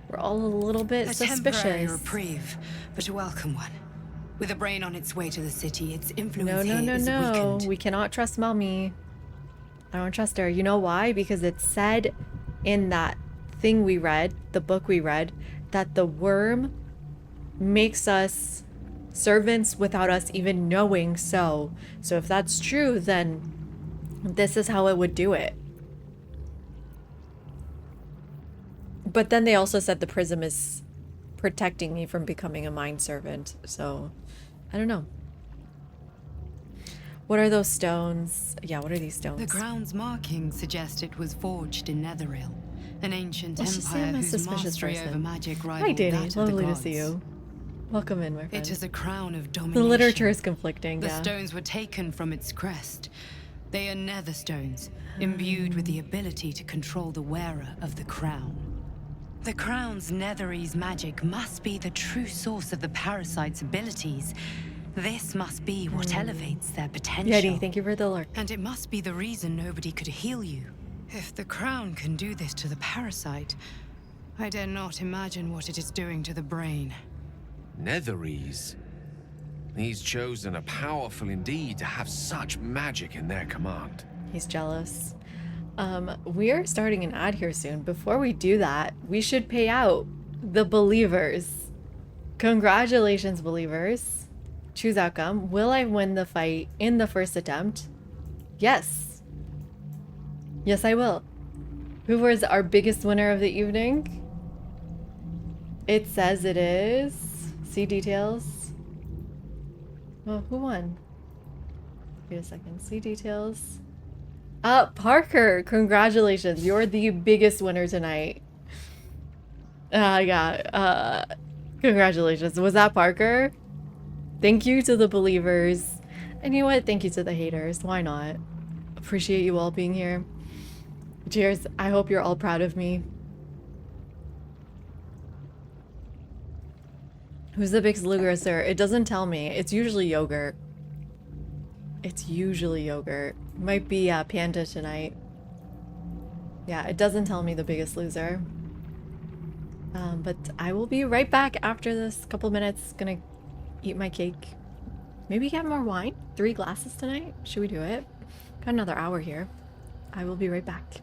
[SPEAKER 1] We're all a little bit
[SPEAKER 7] A
[SPEAKER 1] suspicious.
[SPEAKER 7] temporary reprieve, but a welcome one. With a brain on its way to the city, its influence
[SPEAKER 1] No,
[SPEAKER 7] here is
[SPEAKER 1] no.
[SPEAKER 7] weakened.
[SPEAKER 1] We cannot trust Mommy. I don't trust her. You know why? Because it said in that thing we read, the book we read, that the worm makes us servants without us even knowing so. So if that's true, then this is how it would do it. But then they also said the prism is protecting me from becoming a mind servant. So, I don't know. What are those stones? Yeah, what are these stones?
[SPEAKER 7] The crown's markings suggest it was forged in Netheril, an ancient
[SPEAKER 1] Let's just say
[SPEAKER 7] empire
[SPEAKER 1] I'm a
[SPEAKER 7] whose
[SPEAKER 1] suspicious
[SPEAKER 7] mastery
[SPEAKER 1] person.
[SPEAKER 7] over magic
[SPEAKER 1] Hi,
[SPEAKER 7] rivaled
[SPEAKER 1] Danny.
[SPEAKER 7] that of the
[SPEAKER 1] Lovely to
[SPEAKER 7] gods.
[SPEAKER 1] see you. Welcome in, my friend.
[SPEAKER 7] It is a crown of
[SPEAKER 1] The
[SPEAKER 7] domination.
[SPEAKER 1] literature is conflicting,
[SPEAKER 7] The
[SPEAKER 1] yeah.
[SPEAKER 7] stones were taken from its crest. They are nether stones, imbued with the ability to control the wearer of the crown. The crown's Netherese magic must be the true source of the parasite's abilities. This must be what elevates their potential.
[SPEAKER 1] Yeti, thank you for the lurk.
[SPEAKER 7] And it must be the reason nobody could heal you. If the crown can do this to the parasite, I dare not imagine what it is doing to the brain.
[SPEAKER 10] Netherese. These chosen are powerful indeed to have such magic in their command.
[SPEAKER 1] He's jealous. We are starting an ad here soon. Before we do that, we should pay out the believers. Congratulations, believers. Choose outcome. Will I win the fight in the first attempt? Yes. Yes, I will. Who was our biggest winner of the evening? It says it is. See details. Well, who won? Wait a second. See details. Parker, congratulations. You're the biggest winner tonight. Yeah. Congratulations. Was that Parker? Thank you to the believers. And you know what? Thank you to the haters. Why not? Appreciate you all being here. Cheers. I hope you're all proud of me. Who's the biggest loser? It doesn't tell me. It's usually yogurt. It's usually yogurt. Might be Panda tonight. Yeah, it doesn't tell me the biggest loser. But I will be right back after this couple minutes. Gonna eat my cake. Maybe get more wine? 3 glasses tonight? Should we do it? Got another hour here. I will be right back.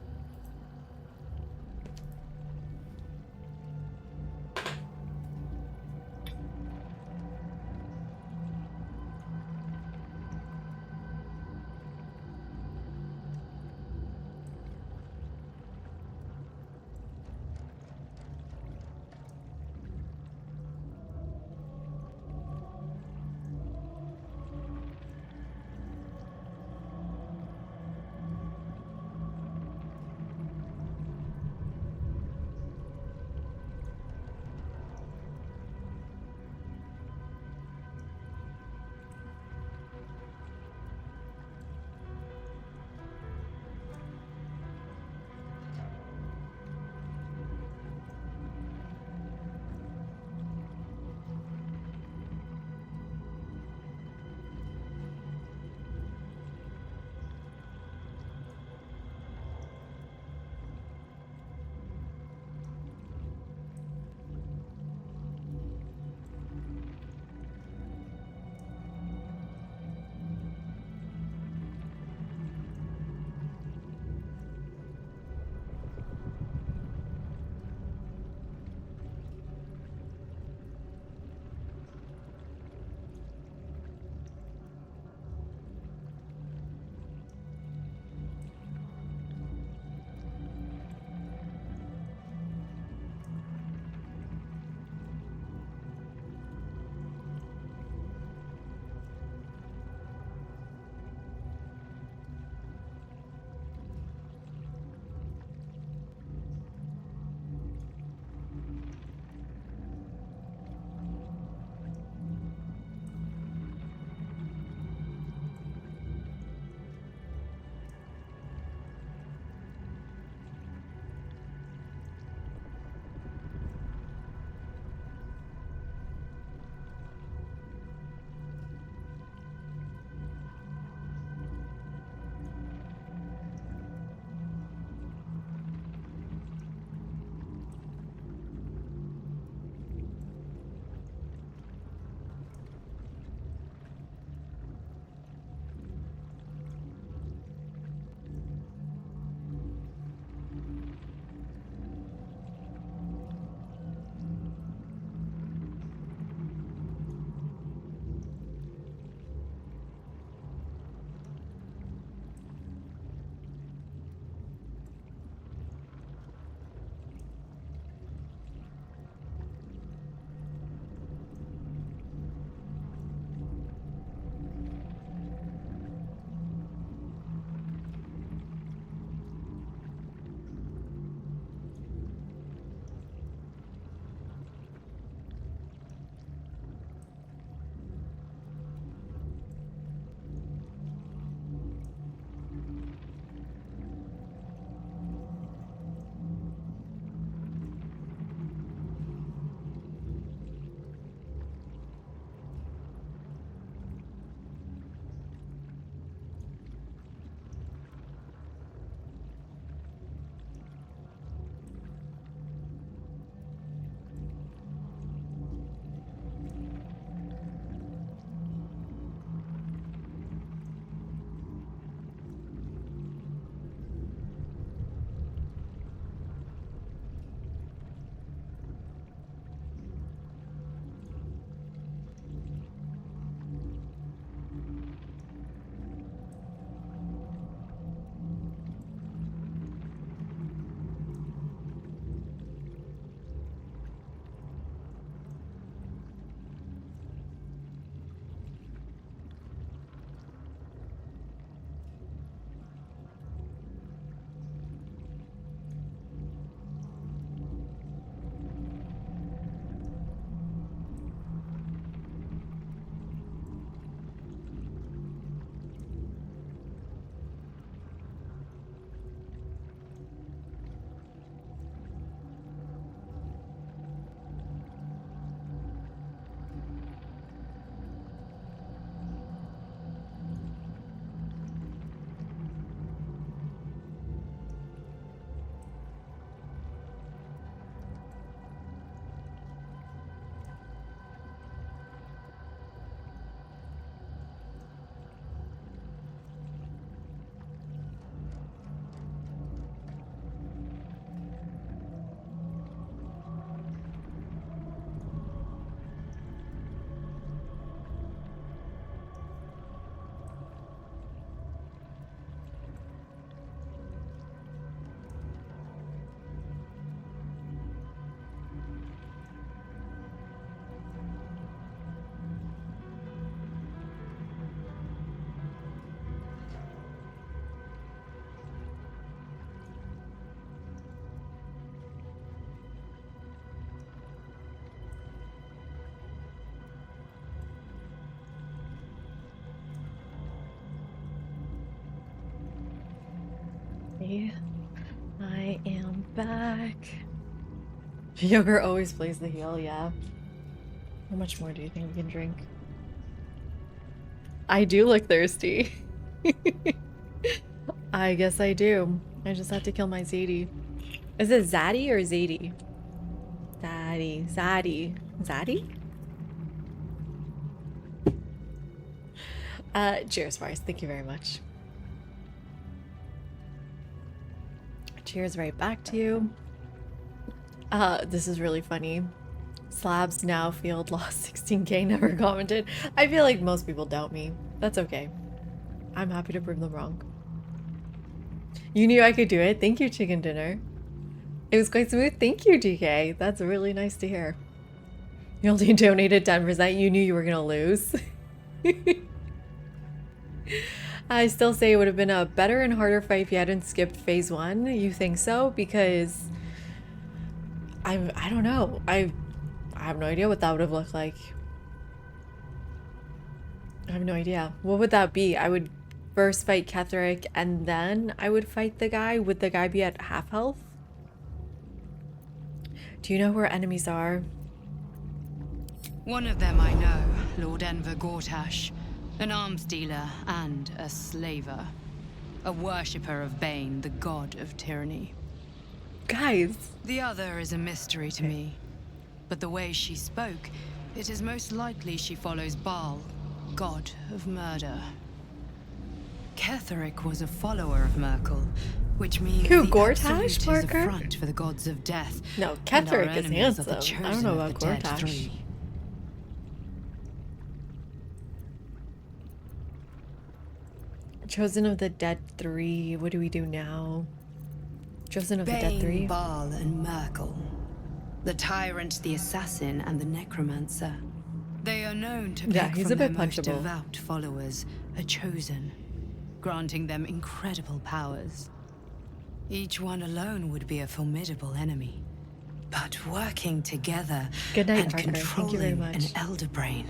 [SPEAKER 1] Hi. I am back. Yogurt always plays the heel, yeah. How much more do you think we can drink? I do look thirsty. I guess I do. I just have to kill my Zadie. Is it Zaddy or Zadie? Zaddy. Zaddy. Zaddy? Cheers, Mars. Thank you very much. Cheers right back to you. This is really funny. Slabs now field lost 16k, never commented. I feel like most people doubt me. That's okay. I'm happy to prove them wrong. You knew I could do it. Thank you, Chicken Dinner. It was quite smooth. Thank you, DK. That's really nice to hear. You only donated 10%. You knew you were gonna lose. I still say it would have been a better and harder fight if you hadn't skipped phase 1. You think so? Because I don't know. I have no idea what that would have looked like. I have no idea. What would that be? I would first fight Ketheric and then I would fight the guy. Would the guy be at half health? Do you know who our enemies are?
[SPEAKER 7] One of them I know, Lord Enver Gortash, an arms dealer and a slaver. A worshipper of Bane, the god of tyranny.
[SPEAKER 1] Guys!
[SPEAKER 7] The other is a mystery to me. But the way she spoke, it is most likely she follows Baal, god of murder. Ketheric was a follower of Merkel, which means
[SPEAKER 1] who,
[SPEAKER 7] the
[SPEAKER 1] Gortash,
[SPEAKER 7] Absolute is a
[SPEAKER 1] Parker?
[SPEAKER 7] front for the gods of death.
[SPEAKER 1] No,
[SPEAKER 7] and our
[SPEAKER 1] Ketheric is
[SPEAKER 7] enemies are the
[SPEAKER 1] handsome. I don't
[SPEAKER 7] chosen
[SPEAKER 1] know
[SPEAKER 7] of
[SPEAKER 1] about
[SPEAKER 7] the dead
[SPEAKER 1] Gortash.
[SPEAKER 7] three.
[SPEAKER 1] Chosen of the Dead 3. What do we do now? Chosen of the Dead 3?
[SPEAKER 7] Bane, Baal, and Merkel. The tyrant, the assassin, and the necromancer. They are known to pick
[SPEAKER 1] he's
[SPEAKER 7] from
[SPEAKER 1] a bit
[SPEAKER 7] their most
[SPEAKER 1] punchable.
[SPEAKER 7] devout followers, a chosen, granting them incredible powers. Each one alone would be a formidable enemy. But working together
[SPEAKER 1] Good night,
[SPEAKER 7] and
[SPEAKER 1] Parker. Thank you very
[SPEAKER 7] controlling
[SPEAKER 1] much.
[SPEAKER 7] an elder brain,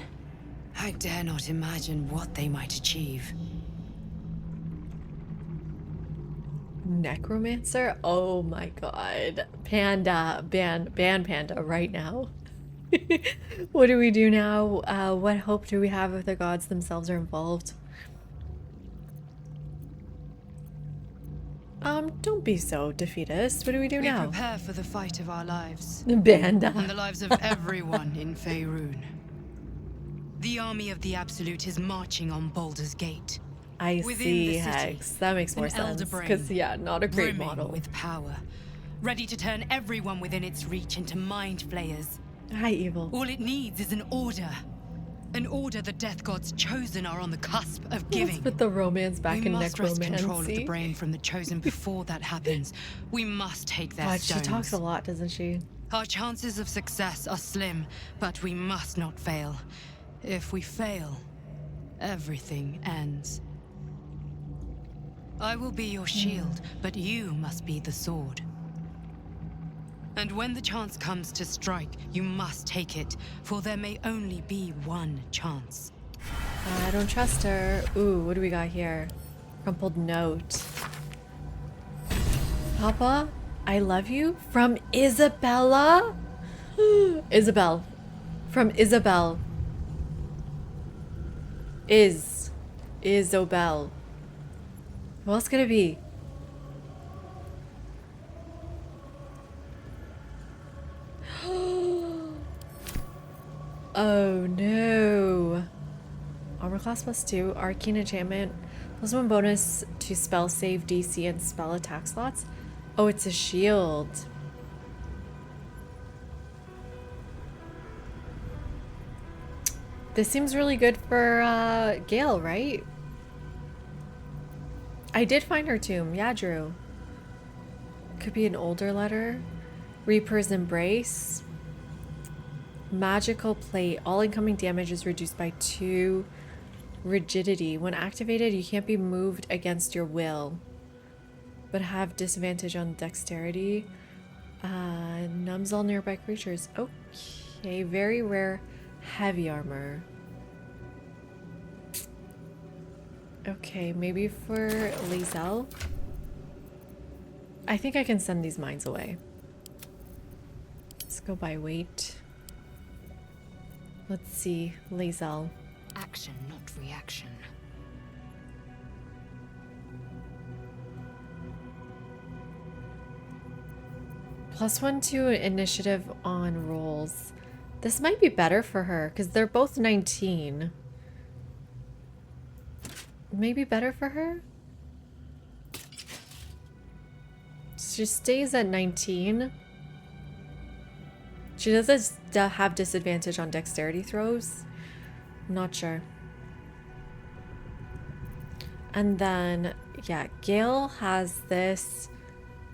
[SPEAKER 7] I dare not imagine what they might achieve.
[SPEAKER 1] Necromancer? Oh my god. Panda. Ban Panda right now. What do we do now? What hope do we have if the gods themselves are involved? Don't be so defeatist. What do we do now?
[SPEAKER 7] We prepare for the fight of our lives.
[SPEAKER 1] Banda.
[SPEAKER 7] And the lives of everyone in Faerun. The army of the Absolute is marching on Baldur's Gate.
[SPEAKER 1] I
[SPEAKER 7] Within
[SPEAKER 1] see,
[SPEAKER 7] the city,
[SPEAKER 1] Hex. That makes more
[SPEAKER 7] an
[SPEAKER 1] sense.
[SPEAKER 7] elder brain,
[SPEAKER 1] Because, yeah, not a great
[SPEAKER 7] brimming
[SPEAKER 1] model.
[SPEAKER 7] with power, ready to turn everyone within its reach into mind flayers.
[SPEAKER 1] Hi, evil.
[SPEAKER 7] All it needs is an order. An order the death gods chosen are on the cusp of giving.
[SPEAKER 1] Let's put the romance back
[SPEAKER 7] we
[SPEAKER 1] in
[SPEAKER 7] must wrest control of the
[SPEAKER 1] necromancy.
[SPEAKER 7] brain from the chosen before that happens. We must take their
[SPEAKER 1] God, she
[SPEAKER 7] stones.
[SPEAKER 1] talks a lot, doesn't she?
[SPEAKER 7] Our chances of success are slim, but we must not fail. If we fail, everything ends. I will be your shield, but you must be the sword. And when the chance comes to strike, you must take it, for there may only be one chance.
[SPEAKER 1] I don't trust her. Ooh, what do we got here? Crumpled note. Papa, I love you. From Isabella? Isabel. From Isabel. Isobel. Who else could it be? Oh no. Armor class +2, arcane enchantment, +1 bonus to spell save DC and spell attack slots. Oh, it's a shield. This seems really good for Gale, right? I did find her tomb. Yeah, Drew. Could be an older letter. Reaper's Embrace. Magical Plate. All incoming damage is reduced by 2 rigidity. When activated, you can't be moved against your will, but have disadvantage on dexterity. Numbs all nearby creatures. Okay, very rare heavy armor. Okay, maybe for Lae'zel. I think I can send these mines away. Let's go by weight. Let's see. Lazel.
[SPEAKER 3] Action, not reaction.
[SPEAKER 1] +1 to initiative on rolls. This might be better for her because they're both 19. Maybe better for her? She stays at 19. She doesn't have disadvantage on dexterity throws. I'm not sure. And then, yeah, Gale has this,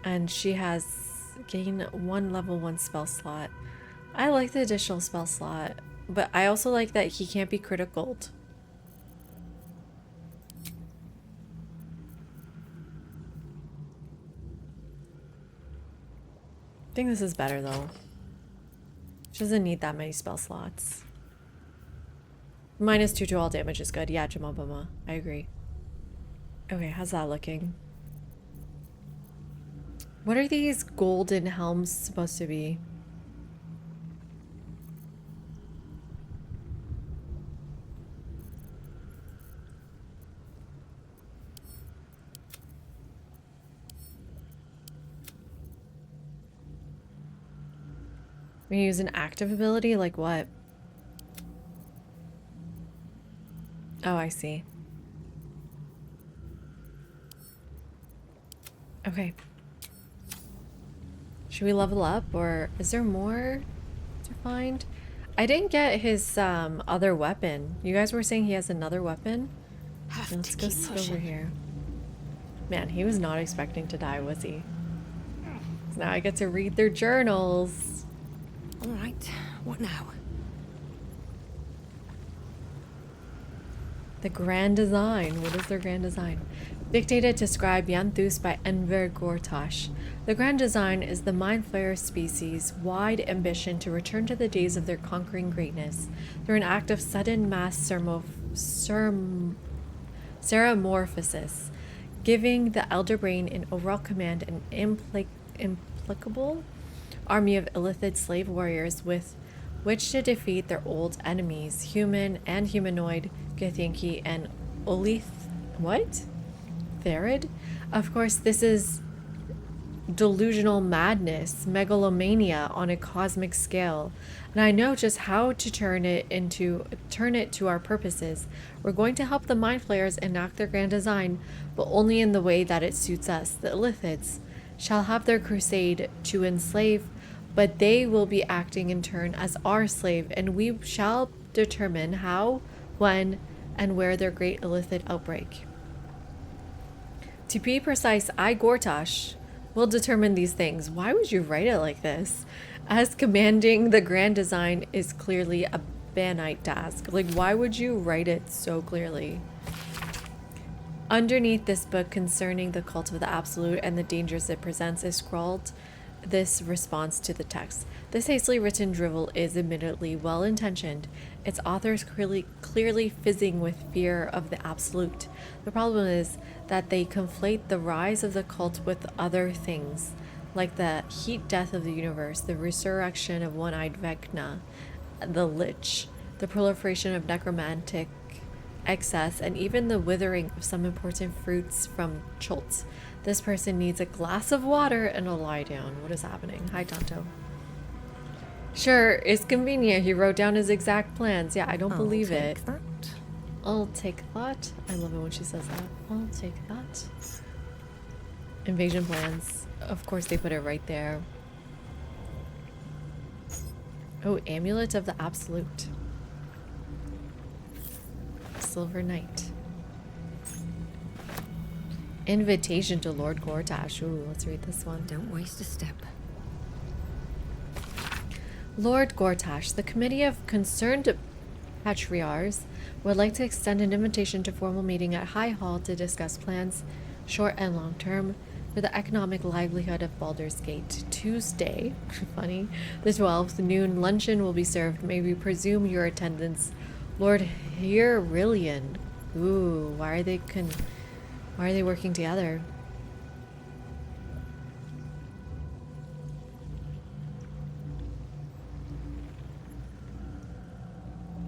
[SPEAKER 1] and she has gain 1 level 1 spell slot. I like the additional spell slot, but I also like that he can't be criticaled. I think this is better though. She doesn't need that many spell slots. -2 to all damage is good. Yeah, Jamabama. I agree. Okay, how's that looking? What are these golden helms supposed to be? We use an active ability? Like what? Oh, I see. Okay. Should we level up, or is there more to find? I didn't get his other weapon. You guys were saying he has another weapon? Let's go sit over here. Man, he was not expecting to die, was he? So now I get to read their journals.
[SPEAKER 3] All right, what now?
[SPEAKER 1] The Grand Design. What is their Grand Design? Dictated to scribe Yanthus by Enver Gortash. The Grand Design is the Mind Flayer species' wide ambition to return to the days of their conquering greatness through an act of sudden mass ceramorphosis, giving the Elder Brain in overall command an implacable army of illithid slave warriors with which to defeat their old enemies, human and humanoid, Githyanki and Therid? Of course, this is delusional madness, megalomania on a cosmic scale, and I know just how to turn it to our purposes. We're going to help the Mind Flayers enact their grand design, but only in the way that it suits us. The Illithids shall have their crusade to enslave, but they will be acting in turn as our slave, and we shall determine how, when, and where their great Illithid outbreak. To be precise, I, Gortash, will determine these things. Why would you write it like this? As commanding the grand design is clearly a Banite task. Like, why would you write it so clearly? Underneath this book concerning the cult of the Absolute and the dangers it presents is scrawled this response to the text. This hastily written drivel is admittedly well-intentioned, its authors clearly fizzing with fear of the Absolute. The problem is that they conflate the rise of the cult with other things, like the heat death of the universe, the resurrection of one-eyed Vecna, the Lich, the proliferation of necromantic excess, and even the withering of some important fruits from Chult. This person needs a glass of water and a lie down. What is happening? Hi, Tonto. Sure, it's convenient. He wrote down his exact plans. Yeah, I don't believe it. I'll take that. I love it when she says that. I'll take that. Invasion plans. Of course, they put it right there. Oh, Amulet of the Absolute. Silver Knight. Invitation to Lord Gortash. Ooh, let's read this one.
[SPEAKER 3] Don't waste a step.
[SPEAKER 1] Lord Gortash, the Committee of Concerned Patriarchs would like to extend an invitation to formal meeting at High Hall to discuss plans, short and long term, for the economic livelihood of Baldur's Gate. Tuesday, funny, the 12th, noon luncheon will be served. May we presume your attendance, Lord Hyrillian. Ooh, why are they working together?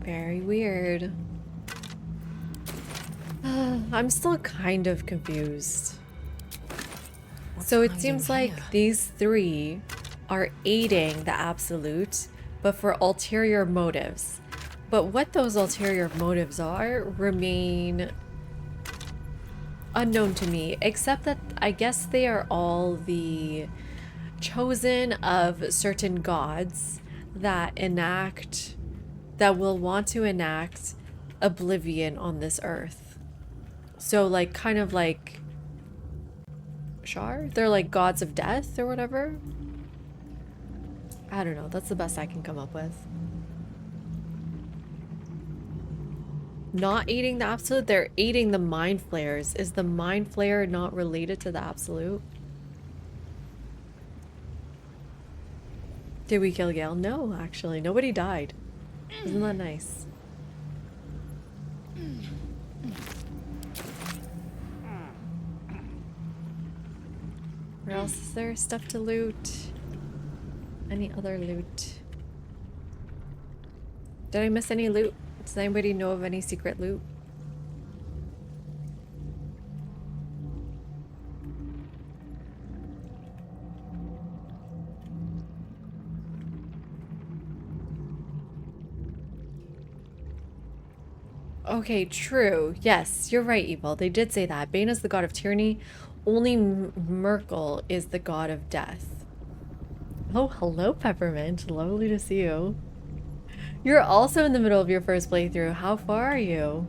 [SPEAKER 1] Very weird. I'm still kind of confused. So it seems like these three are aiding the Absolute, but for ulterior motives. But what those ulterior motives are remain unknown to me, except that I guess they are all the chosen of certain gods that will want to enact oblivion on this earth. So like kind of like Shar? They're like gods of death or whatever. I don't know. That's the best I can come up with. Not aiding the Absolute, they're aiding the Mind Flayers. Is the Mind Flayer not related to the Absolute? Did we kill Gale? No, actually. Nobody died. Isn't that nice? Where else is there stuff to loot? Any other loot? Did I miss any loot? Does anybody know of any secret loot? Okay, true. Yes, you're right, Evil. They did say that. Bane is the god of tyranny. Only Merkel is the god of death. Oh, hello, Peppermint. Lovely to see you. You're also in the middle of your first playthrough. How far are you?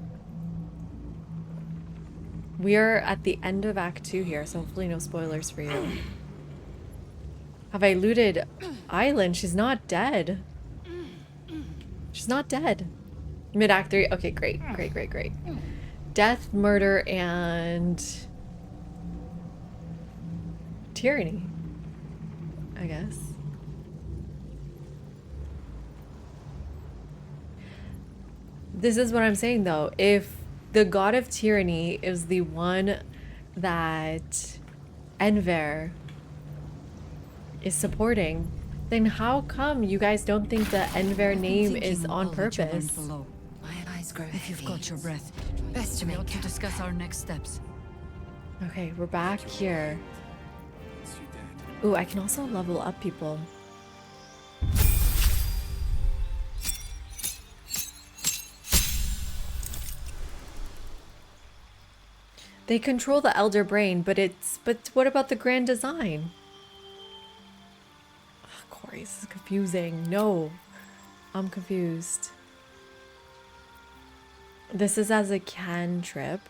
[SPEAKER 1] We are at the end of Act 2 here, so hopefully no spoilers for you. Have I looted Island? She's not dead. She's not dead. Mid-Act 3. Okay, great. Great, great, great. Death, murder, and tyranny, I guess. This is what I'm saying, though. If the god of tyranny is the one that Enver is supporting, then how come you guys don't think the Enver name is on purpose?
[SPEAKER 6] If you've got your breath, best to make to discuss our next steps.
[SPEAKER 1] Okay, we're back here. Ooh, I can also level up people. They control the Elder Brain, but what about the grand design? Oh, Corey, this is confusing. No, I'm confused. This is as a cantrip.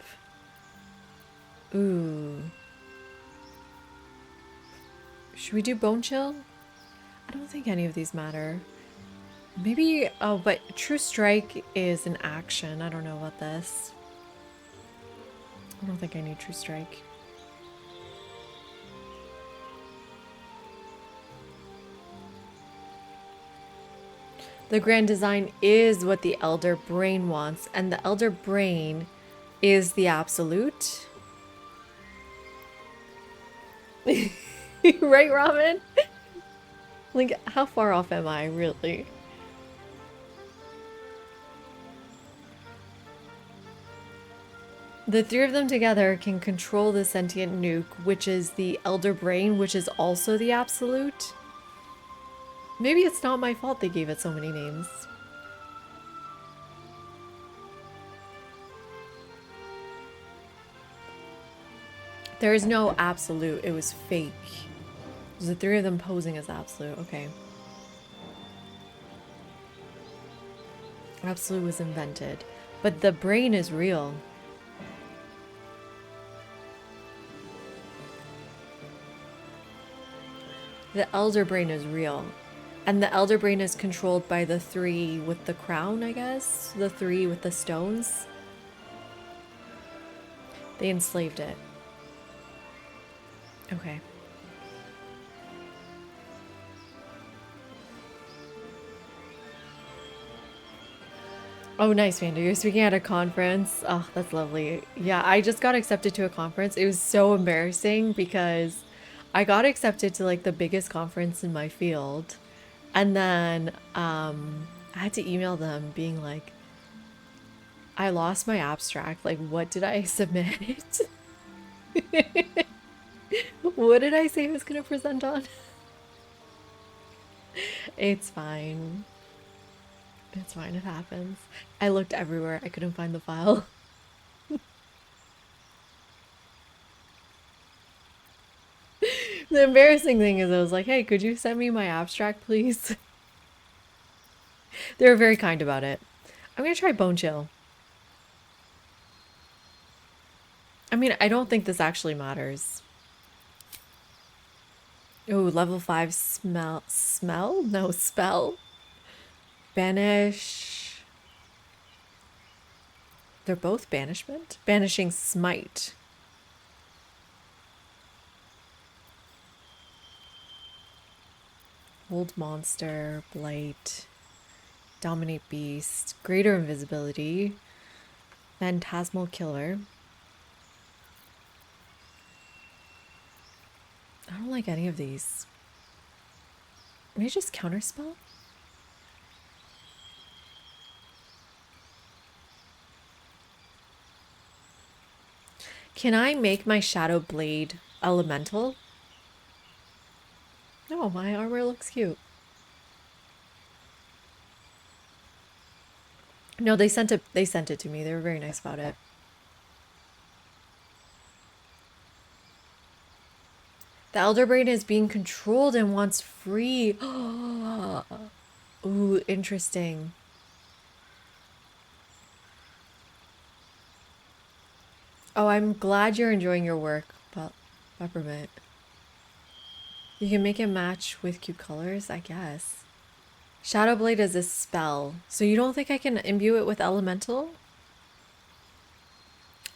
[SPEAKER 1] Ooh. Should we do Bone Chill? I don't think any of these matter. Maybe, oh, but True Strike is an action. I don't know about this. I don't think I need True Strike. The grand design is what the Elder Brain wants, and the Elder Brain is the Absolute. Right, Ramen? Like, how far off am I, really? The three of them together can control the sentient nuke, which is the Elder Brain, which is also the Absolute. Maybe it's not my fault they gave it so many names. There is no Absolute, it was fake. There's the three of them posing as Absolute, okay. Absolute was invented, but the brain is real. The Elder Brain is real. And the Elder Brain is controlled by the three with the crown, I guess? The three with the stones? They enslaved it. Okay. Oh, nice, Vanda. You're speaking at a conference. Oh, that's lovely. Yeah, I just got accepted to a conference. It was so embarrassing because I got accepted to like the biggest conference in my field. And then I had to email them being like, I lost my abstract. Like, what did I submit? What did I say I was gonna present on? It's fine. It's fine, it happens. I looked everywhere. I couldn't find the file. The embarrassing thing is I was like, hey, could you send me my abstract, please? They were very kind about it. I'm gonna try Bone Chill. I mean, I don't think this actually matters. Ooh, level 5 smell. Smell? No, spell. Banish. They're both banishment? Banishing smite. Hold monster, blight, dominate beast, greater invisibility, phantasmal killer. I don't like any of these. Maybe just counterspell? Can I make my shadow blade elemental? No, my armor looks cute. No, they sent it to me. They were very nice about it. The Elder Brain is being controlled and wants free. Ooh, interesting. Oh, I'm glad you're enjoying your work, but Peppermint. You can make it match with cute colors, I guess. Shadow Blade is a spell, so you don't think I can imbue it with elemental?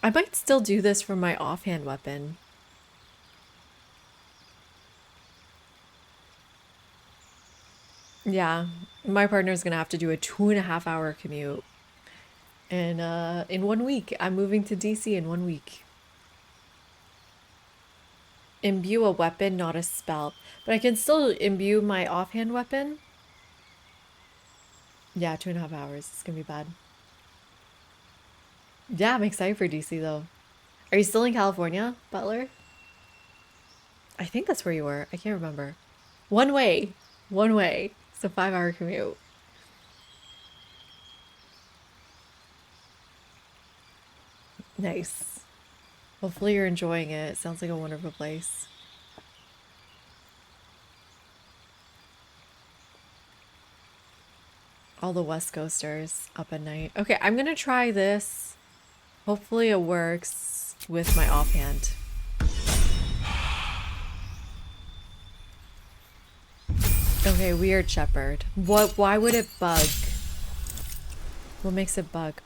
[SPEAKER 1] I might still do this for my offhand weapon. Yeah, my partner's gonna have to do a 2.5 hour commute. And in 1 week, I'm moving to DC in 1 week. Imbue a weapon, not a spell. But I can still imbue my offhand weapon. Yeah, 2.5 hours. It's gonna be bad. Yeah, I'm excited for DC though. Are you still in California, Butler? I think that's where you were. I can't remember. One way. One way. It's a 5 hour commute. Nice. Hopefully you're enjoying it. It sounds like a wonderful place. All the West Coasters up at night. Okay, I'm gonna try this. Hopefully it works with my offhand. Okay, weird shepherd. What? Why would it bug? What makes it bug?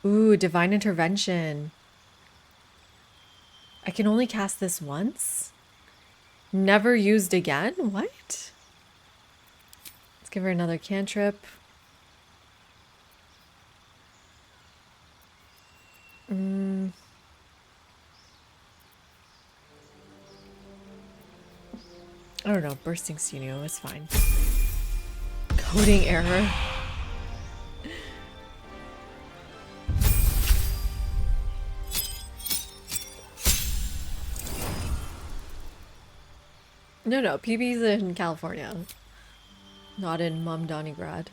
[SPEAKER 1] Ooh, divine intervention. I can only cast this once? Never used again? What? Let's give her another cantrip. I don't know, bursting sinew is fine. Coding error. No, PB's in California. Not in Mom Donnygrad.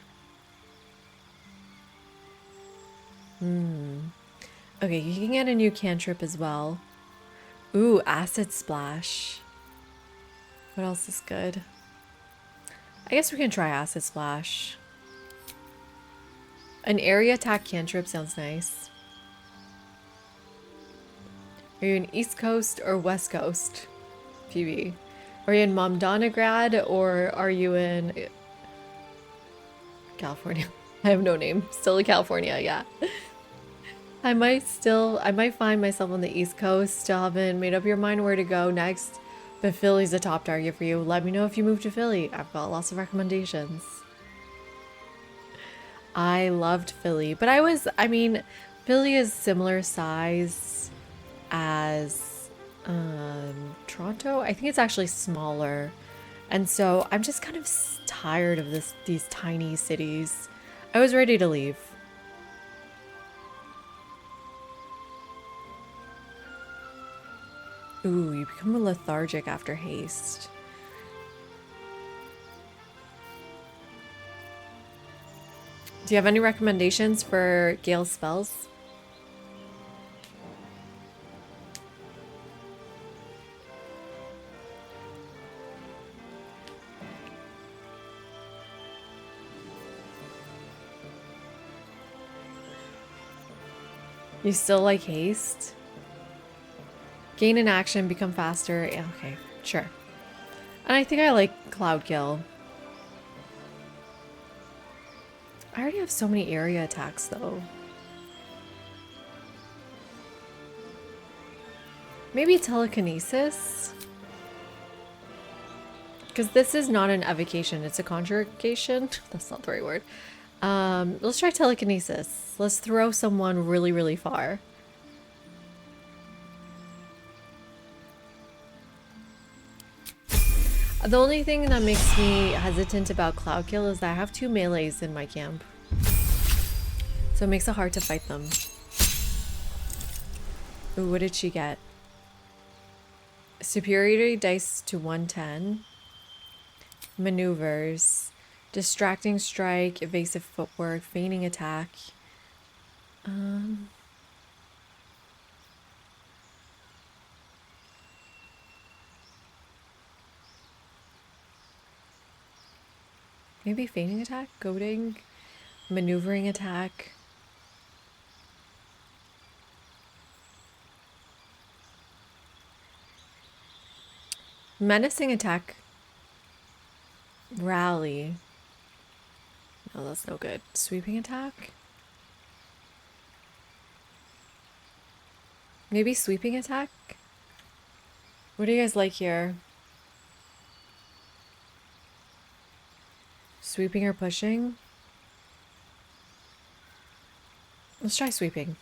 [SPEAKER 1] Okay, you can get a new cantrip as well. Ooh, acid splash. What else is good? I guess we can try acid splash. An area attack cantrip sounds nice. Are you in East Coast or West Coast, PB? Are you in Mom Donnygrad or are you in California? I have no name. Still in California, yeah. I might find myself on the East Coast. Still haven't made up your mind where to go next. But Philly's a top target for you. Let me know if you move to Philly. I've got lots of recommendations. I loved Philly. But I mean, Philly is similar size as Toronto. I think it's actually smaller. And so I'm just kind of tired of these tiny cities. I was ready to leave. Ooh, you become lethargic after haste. Do you have any recommendations for Gale spells? You still like haste? Gain in action, become faster. Yeah, okay, sure. And I think I like Cloud Kill. I already have so many area attacks though. Maybe telekinesis? Because this is not an evocation, it's a conjuration. That's not the right word. Let's try telekinesis. Let's throw someone really, really far. The only thing that makes me hesitant about Cloud Kill is that I have 2 melees in my camp. So it makes it hard to fight them. Ooh, what did she get? Superiority dice to 110. Maneuvers. Distracting strike, evasive footwork, feigning attack. Maybe feigning attack, goading, maneuvering attack. Menacing attack. Rally. No, that's no good. Sweeping attack? Maybe sweeping attack? What do you guys like here? Sweeping or pushing? Let's try sweeping.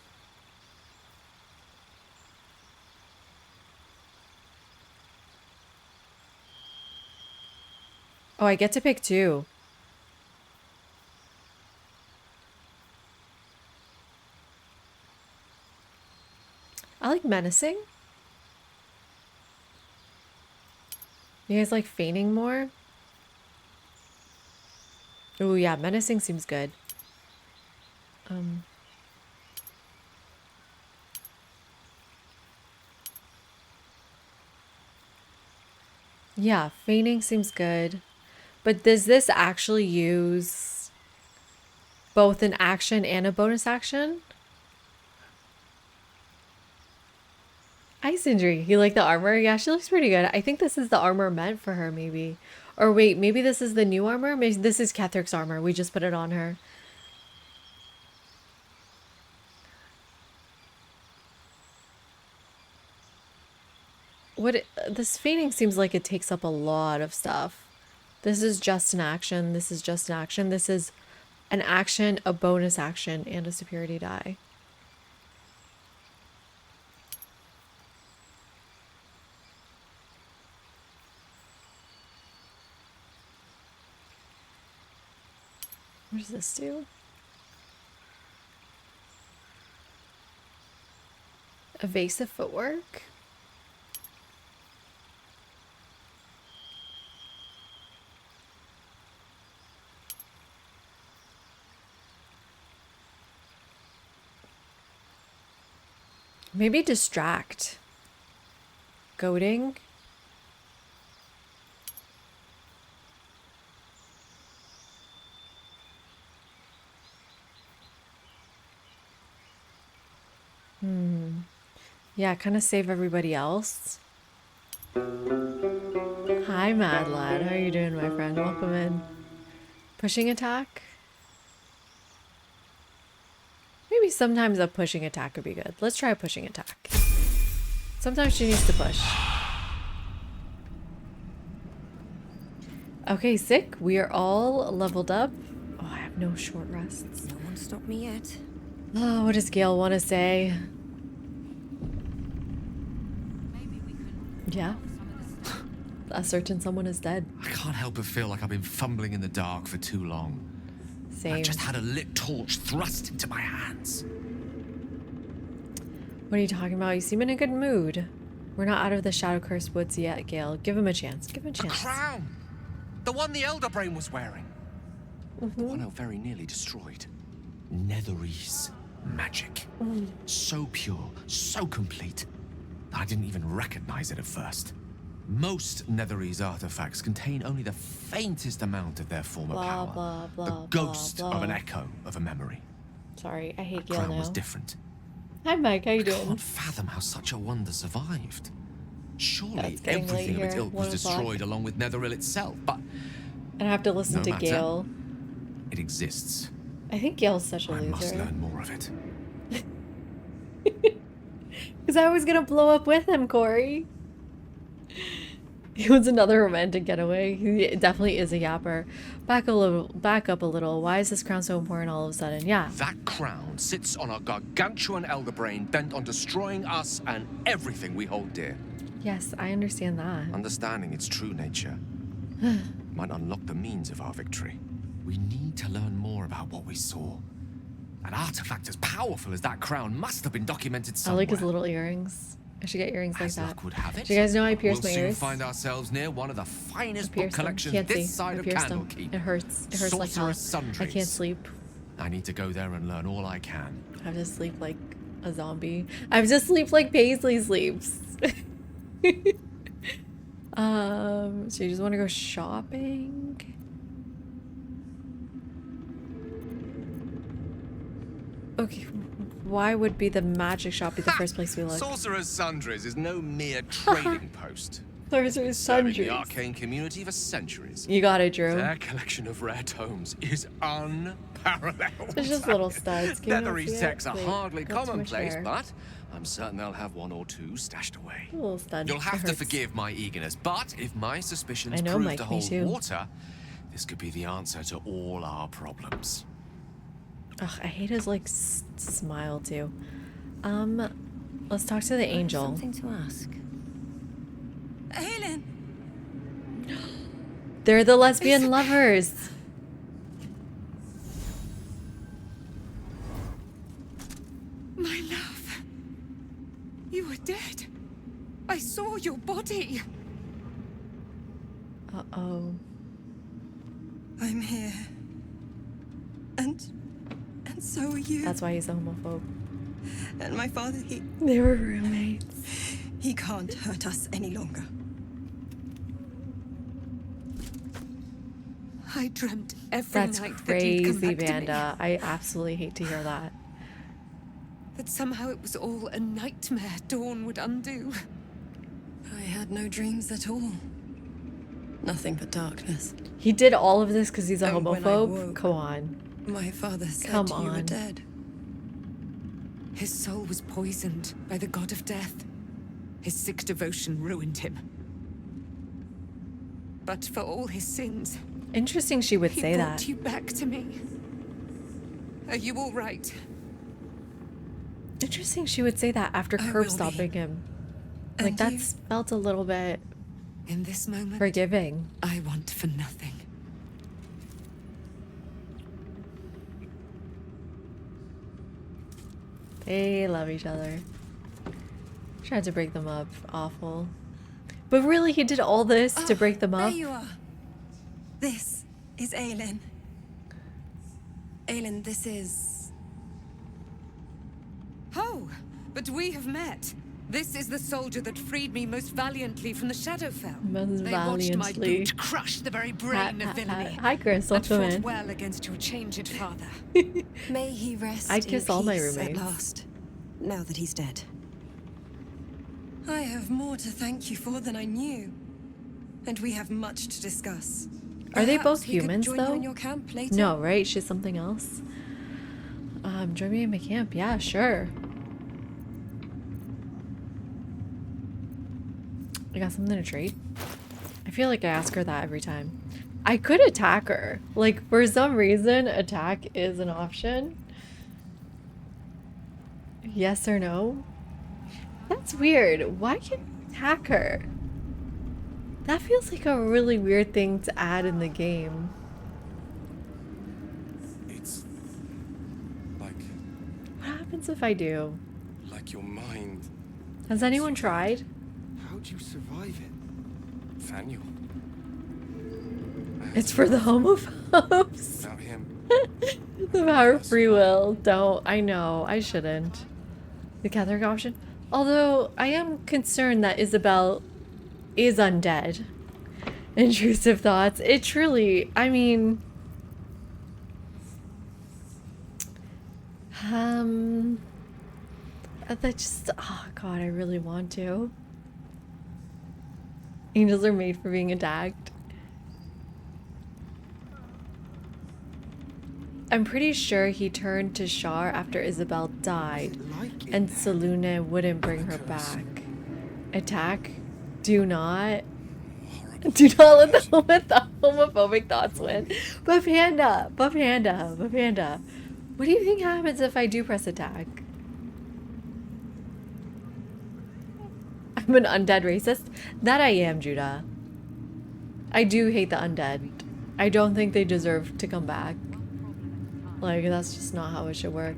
[SPEAKER 1] Oh, I get to pick 2. I like menacing. You guys like feigning more? Oh yeah, menacing seems good. Yeah, feigning seems good. But does this actually use both an action and a bonus action? Ice injury. You like the armor? Yeah, she looks pretty good. I think this is the armor meant for her, maybe. Or wait, maybe this is the new armor? Maybe this is Kethric's armor. We just put it on her. This feigning seems like it takes up a lot of stuff. This is just an action. This is just an action. This is an action, a bonus action, and a superiority die. What does this do? Evasive footwork? Maybe distract. Goading. Yeah, kind of save everybody else. Hi, Mad Lad. How are you doing, my friend? Welcome in. Pushing attack? Maybe sometimes a pushing attack would be good. Let's try a pushing attack. Sometimes she needs to push. Okay, sick. We are all leveled up. Oh, I have no short rests.
[SPEAKER 3] No one stopped me yet.
[SPEAKER 1] Oh, what does Gale want to say? Yeah. A certain someone is dead.
[SPEAKER 10] I can't help but feel like I've been fumbling in the dark for too long.
[SPEAKER 1] Same.
[SPEAKER 10] I've just had a lit torch thrust into my hands.
[SPEAKER 1] What are you talking about? You seem in a good mood. We're not out of the Shadow-cursed woods yet, Gale. Give him a chance. Give him a chance.
[SPEAKER 10] The crown! The one the Elderbrain was wearing. The one I very nearly destroyed. Netherese magic. So pure, so complete, that I didn't even recognize it at first. Most Netherese artifacts contain only the faintest amount of their former
[SPEAKER 1] Blah,
[SPEAKER 10] power.
[SPEAKER 1] blah, blah,
[SPEAKER 10] the ghost
[SPEAKER 1] blah,
[SPEAKER 10] of an
[SPEAKER 1] blah.
[SPEAKER 10] echo of a memory.
[SPEAKER 1] Sorry, I hate
[SPEAKER 10] The
[SPEAKER 1] Gale
[SPEAKER 10] crown was
[SPEAKER 1] now.
[SPEAKER 10] different.
[SPEAKER 1] Hi, Mike. How you
[SPEAKER 10] I
[SPEAKER 1] doing?
[SPEAKER 10] can't fathom how such a wonder survived. Surely
[SPEAKER 1] It's getting late
[SPEAKER 10] everything of its
[SPEAKER 1] here,
[SPEAKER 10] ilk was
[SPEAKER 1] 1 o'clock.
[SPEAKER 10] destroyed along with Netheril itself, but
[SPEAKER 1] And I have to listen
[SPEAKER 10] no
[SPEAKER 1] to
[SPEAKER 10] matter.
[SPEAKER 1] Gale.
[SPEAKER 10] It exists.
[SPEAKER 1] I think Gale's such a
[SPEAKER 10] I must
[SPEAKER 1] loser.
[SPEAKER 10] learn more of it.
[SPEAKER 1] Because I was gonna blow up with him, Corey. He wants another romantic getaway. He definitely is a yapper. Back up a little. Why is this crown so important all of a sudden? Yeah.
[SPEAKER 10] That crown sits on a gargantuan Elderbrain bent on destroying us and everything we hold dear.
[SPEAKER 1] Yes, I understand that.
[SPEAKER 10] Understanding its true nature might unlock the means of our victory. We need to learn more about what we saw. An artifact as powerful as that crown must have been documented
[SPEAKER 1] I
[SPEAKER 10] somewhere.
[SPEAKER 1] like his little earrings. I should get earrings like
[SPEAKER 10] As
[SPEAKER 1] that.
[SPEAKER 10] luck would have it,
[SPEAKER 1] Do you guys know I pierce
[SPEAKER 10] we'll
[SPEAKER 1] my
[SPEAKER 10] soon
[SPEAKER 1] ears?
[SPEAKER 10] find ourselves near one of the finest book
[SPEAKER 1] Pierced them.
[SPEAKER 10] collections
[SPEAKER 1] Can't see.
[SPEAKER 10] this side
[SPEAKER 1] I
[SPEAKER 10] of
[SPEAKER 1] pierced them.
[SPEAKER 10] Candlekeep.
[SPEAKER 1] It hurts. It hurts like hell.
[SPEAKER 10] Sorcerer's Sundries.
[SPEAKER 1] I can't sleep.
[SPEAKER 10] I need to go there and learn all I can.
[SPEAKER 1] I have to sleep like a zombie. I have to sleep like Paisley sleeps. So you just want to go shopping? Okay, why would be the magic shop be the first place we look?
[SPEAKER 10] Sorcerer's Sundries is no mere trading post.
[SPEAKER 1] Sorcerer's
[SPEAKER 10] Serving
[SPEAKER 1] Sundries.
[SPEAKER 10] the arcane community for centuries.
[SPEAKER 1] You got it, Drew.
[SPEAKER 10] Their collection of rare tomes is unparalleled.
[SPEAKER 1] It's just little studs. Can you not
[SPEAKER 10] Netherese
[SPEAKER 1] see it?
[SPEAKER 10] texts are
[SPEAKER 1] Wait,
[SPEAKER 10] hardly
[SPEAKER 1] got too much
[SPEAKER 10] commonplace,
[SPEAKER 1] hair.
[SPEAKER 10] but I'm certain they'll have one or two stashed away.
[SPEAKER 1] A little stud.
[SPEAKER 10] You'll
[SPEAKER 1] It
[SPEAKER 10] have to
[SPEAKER 1] hurts.
[SPEAKER 10] forgive my eagerness, but if my suspicions
[SPEAKER 1] I know,
[SPEAKER 10] prove
[SPEAKER 1] Mike,
[SPEAKER 10] to
[SPEAKER 1] me
[SPEAKER 10] hold
[SPEAKER 1] too.
[SPEAKER 10] water, this could be the answer to all our problems.
[SPEAKER 1] Ugh, I hate his like smile too. Let's talk to the angel.
[SPEAKER 3] Something to ask.
[SPEAKER 14] Aelin!
[SPEAKER 1] They're the lesbian lovers.
[SPEAKER 14] My love. You were dead. I saw your body.
[SPEAKER 1] Uh-oh.
[SPEAKER 14] I'm here. And so are you.
[SPEAKER 1] That's why he's a homophobe.
[SPEAKER 14] And my father,
[SPEAKER 1] They were roommates.
[SPEAKER 14] he can't hurt us any longer. I dreamt every
[SPEAKER 1] That's
[SPEAKER 14] night that you'd come
[SPEAKER 1] crazy,
[SPEAKER 14] back to me.
[SPEAKER 1] Vanda. I absolutely hate to hear that.
[SPEAKER 14] That somehow it was all a nightmare Dawn would undo.
[SPEAKER 3] I had no dreams at all. Nothing but darkness.
[SPEAKER 1] He did all of this because he's a
[SPEAKER 3] And when I
[SPEAKER 1] homophobe?
[SPEAKER 3] woke,
[SPEAKER 1] Come on.
[SPEAKER 3] My father said
[SPEAKER 1] Come
[SPEAKER 3] you were
[SPEAKER 1] on.
[SPEAKER 3] dead.
[SPEAKER 14] His soul was poisoned by the god of death. His sick devotion ruined him. But for all his sins,
[SPEAKER 1] Interesting she would
[SPEAKER 14] he
[SPEAKER 1] say
[SPEAKER 14] brought
[SPEAKER 1] that.
[SPEAKER 14] you back to me. Are you all right?
[SPEAKER 1] Interesting she would say that after
[SPEAKER 14] I
[SPEAKER 1] curb
[SPEAKER 14] will be.
[SPEAKER 1] stopping him. Like,
[SPEAKER 14] And
[SPEAKER 1] that's felt a little bit
[SPEAKER 14] In this moment,
[SPEAKER 1] forgiving.
[SPEAKER 14] I want for nothing.
[SPEAKER 1] They love each other. Tried to break them up. Awful. But really, he did all this to break them
[SPEAKER 3] There
[SPEAKER 1] up?
[SPEAKER 3] you are. This is Aelin. Aelin, this is...
[SPEAKER 14] Oh, but we have met. This is the soldier that freed me most valiantly from the Shadowfell.
[SPEAKER 1] Most
[SPEAKER 14] They watched my
[SPEAKER 1] valiantly.
[SPEAKER 14] boot crush the very brain of villainy.
[SPEAKER 1] Hi, Chris.
[SPEAKER 14] And
[SPEAKER 1] Welcome
[SPEAKER 14] fought
[SPEAKER 1] in.
[SPEAKER 14] well against your changed father.
[SPEAKER 3] May he rest
[SPEAKER 1] I'd
[SPEAKER 3] in
[SPEAKER 1] kiss all my
[SPEAKER 3] peace at
[SPEAKER 1] roommates.
[SPEAKER 3] last, now that he's dead. I have more to thank you for than I knew. And we have much to discuss.
[SPEAKER 1] Are they
[SPEAKER 3] Perhaps
[SPEAKER 1] both
[SPEAKER 3] we could
[SPEAKER 1] humans,
[SPEAKER 3] join
[SPEAKER 1] though?
[SPEAKER 3] You in your camp later?
[SPEAKER 1] No, right? She's something else. Join me in my camp. Yeah, sure. I got something to trade. I feel like I ask her that every time. I could attack her. Like, for some reason, attack is an option. Yes or no? That's weird. Why can't I attack her? That feels like a really weird thing to add in the game. happens if I do?
[SPEAKER 20] Like your mind.
[SPEAKER 1] Has anyone tried?
[SPEAKER 20] How'd you survive it? Faniel.
[SPEAKER 1] It's for the homophobes.
[SPEAKER 20] Without him.
[SPEAKER 1] The power of free will. Don't. I know. I shouldn't. The Catholic option. Although, I am concerned that Isabel is undead. Intrusive thoughts. It truly, I mean... That just... Oh god, I really want to. Angels are made for being attacked. I'm pretty sure he turned to Shar after Isabel died, and Selûne wouldn't bring her back. Attack? Do not. Do not let the homophobic thoughts win. But Panda, what do you think happens if I do press attack? I'm an undead racist? That I am, Judah. I do hate the undead. I don't think they deserve to come back. Like, that's just not how it should work.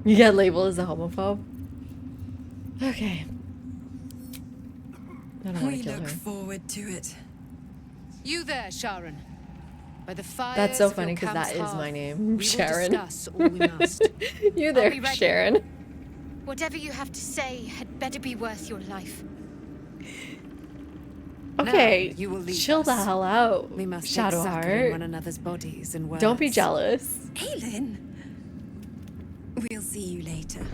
[SPEAKER 1] You get labeled as a homophobe? Okay. I don't want
[SPEAKER 3] We
[SPEAKER 1] to kill
[SPEAKER 3] look
[SPEAKER 1] her.
[SPEAKER 3] forward to it.
[SPEAKER 7] You there, Sharon. By the fire.
[SPEAKER 1] That's so funny because that is my name, Sharon. You
[SPEAKER 9] I'll
[SPEAKER 1] there,
[SPEAKER 9] be ready.
[SPEAKER 1] Sharon.
[SPEAKER 9] Whatever you have to say had better be worth your life.
[SPEAKER 1] Okay,
[SPEAKER 19] you will leave
[SPEAKER 1] chill the
[SPEAKER 19] us.
[SPEAKER 1] hell out,
[SPEAKER 19] We must take succor in
[SPEAKER 1] Shadowheart.
[SPEAKER 19] one another's bodies and words.
[SPEAKER 1] Don't be jealous.
[SPEAKER 3] Aelin! We'll see you later.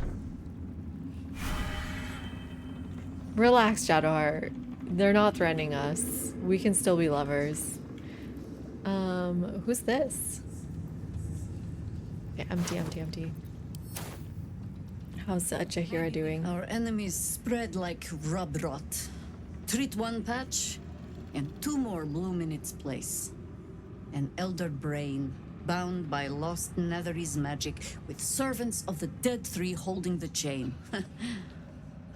[SPEAKER 1] Relax, Shadowheart. They're not threatening us. We can still be lovers. Who's this? Yeah, empty. How's Jahira doing?
[SPEAKER 21] Our enemies spread like rub rot. Treat one patch, and two more bloom in its place. An elder brain, bound by lost Netherese magic, with servants of the dead three holding the chain.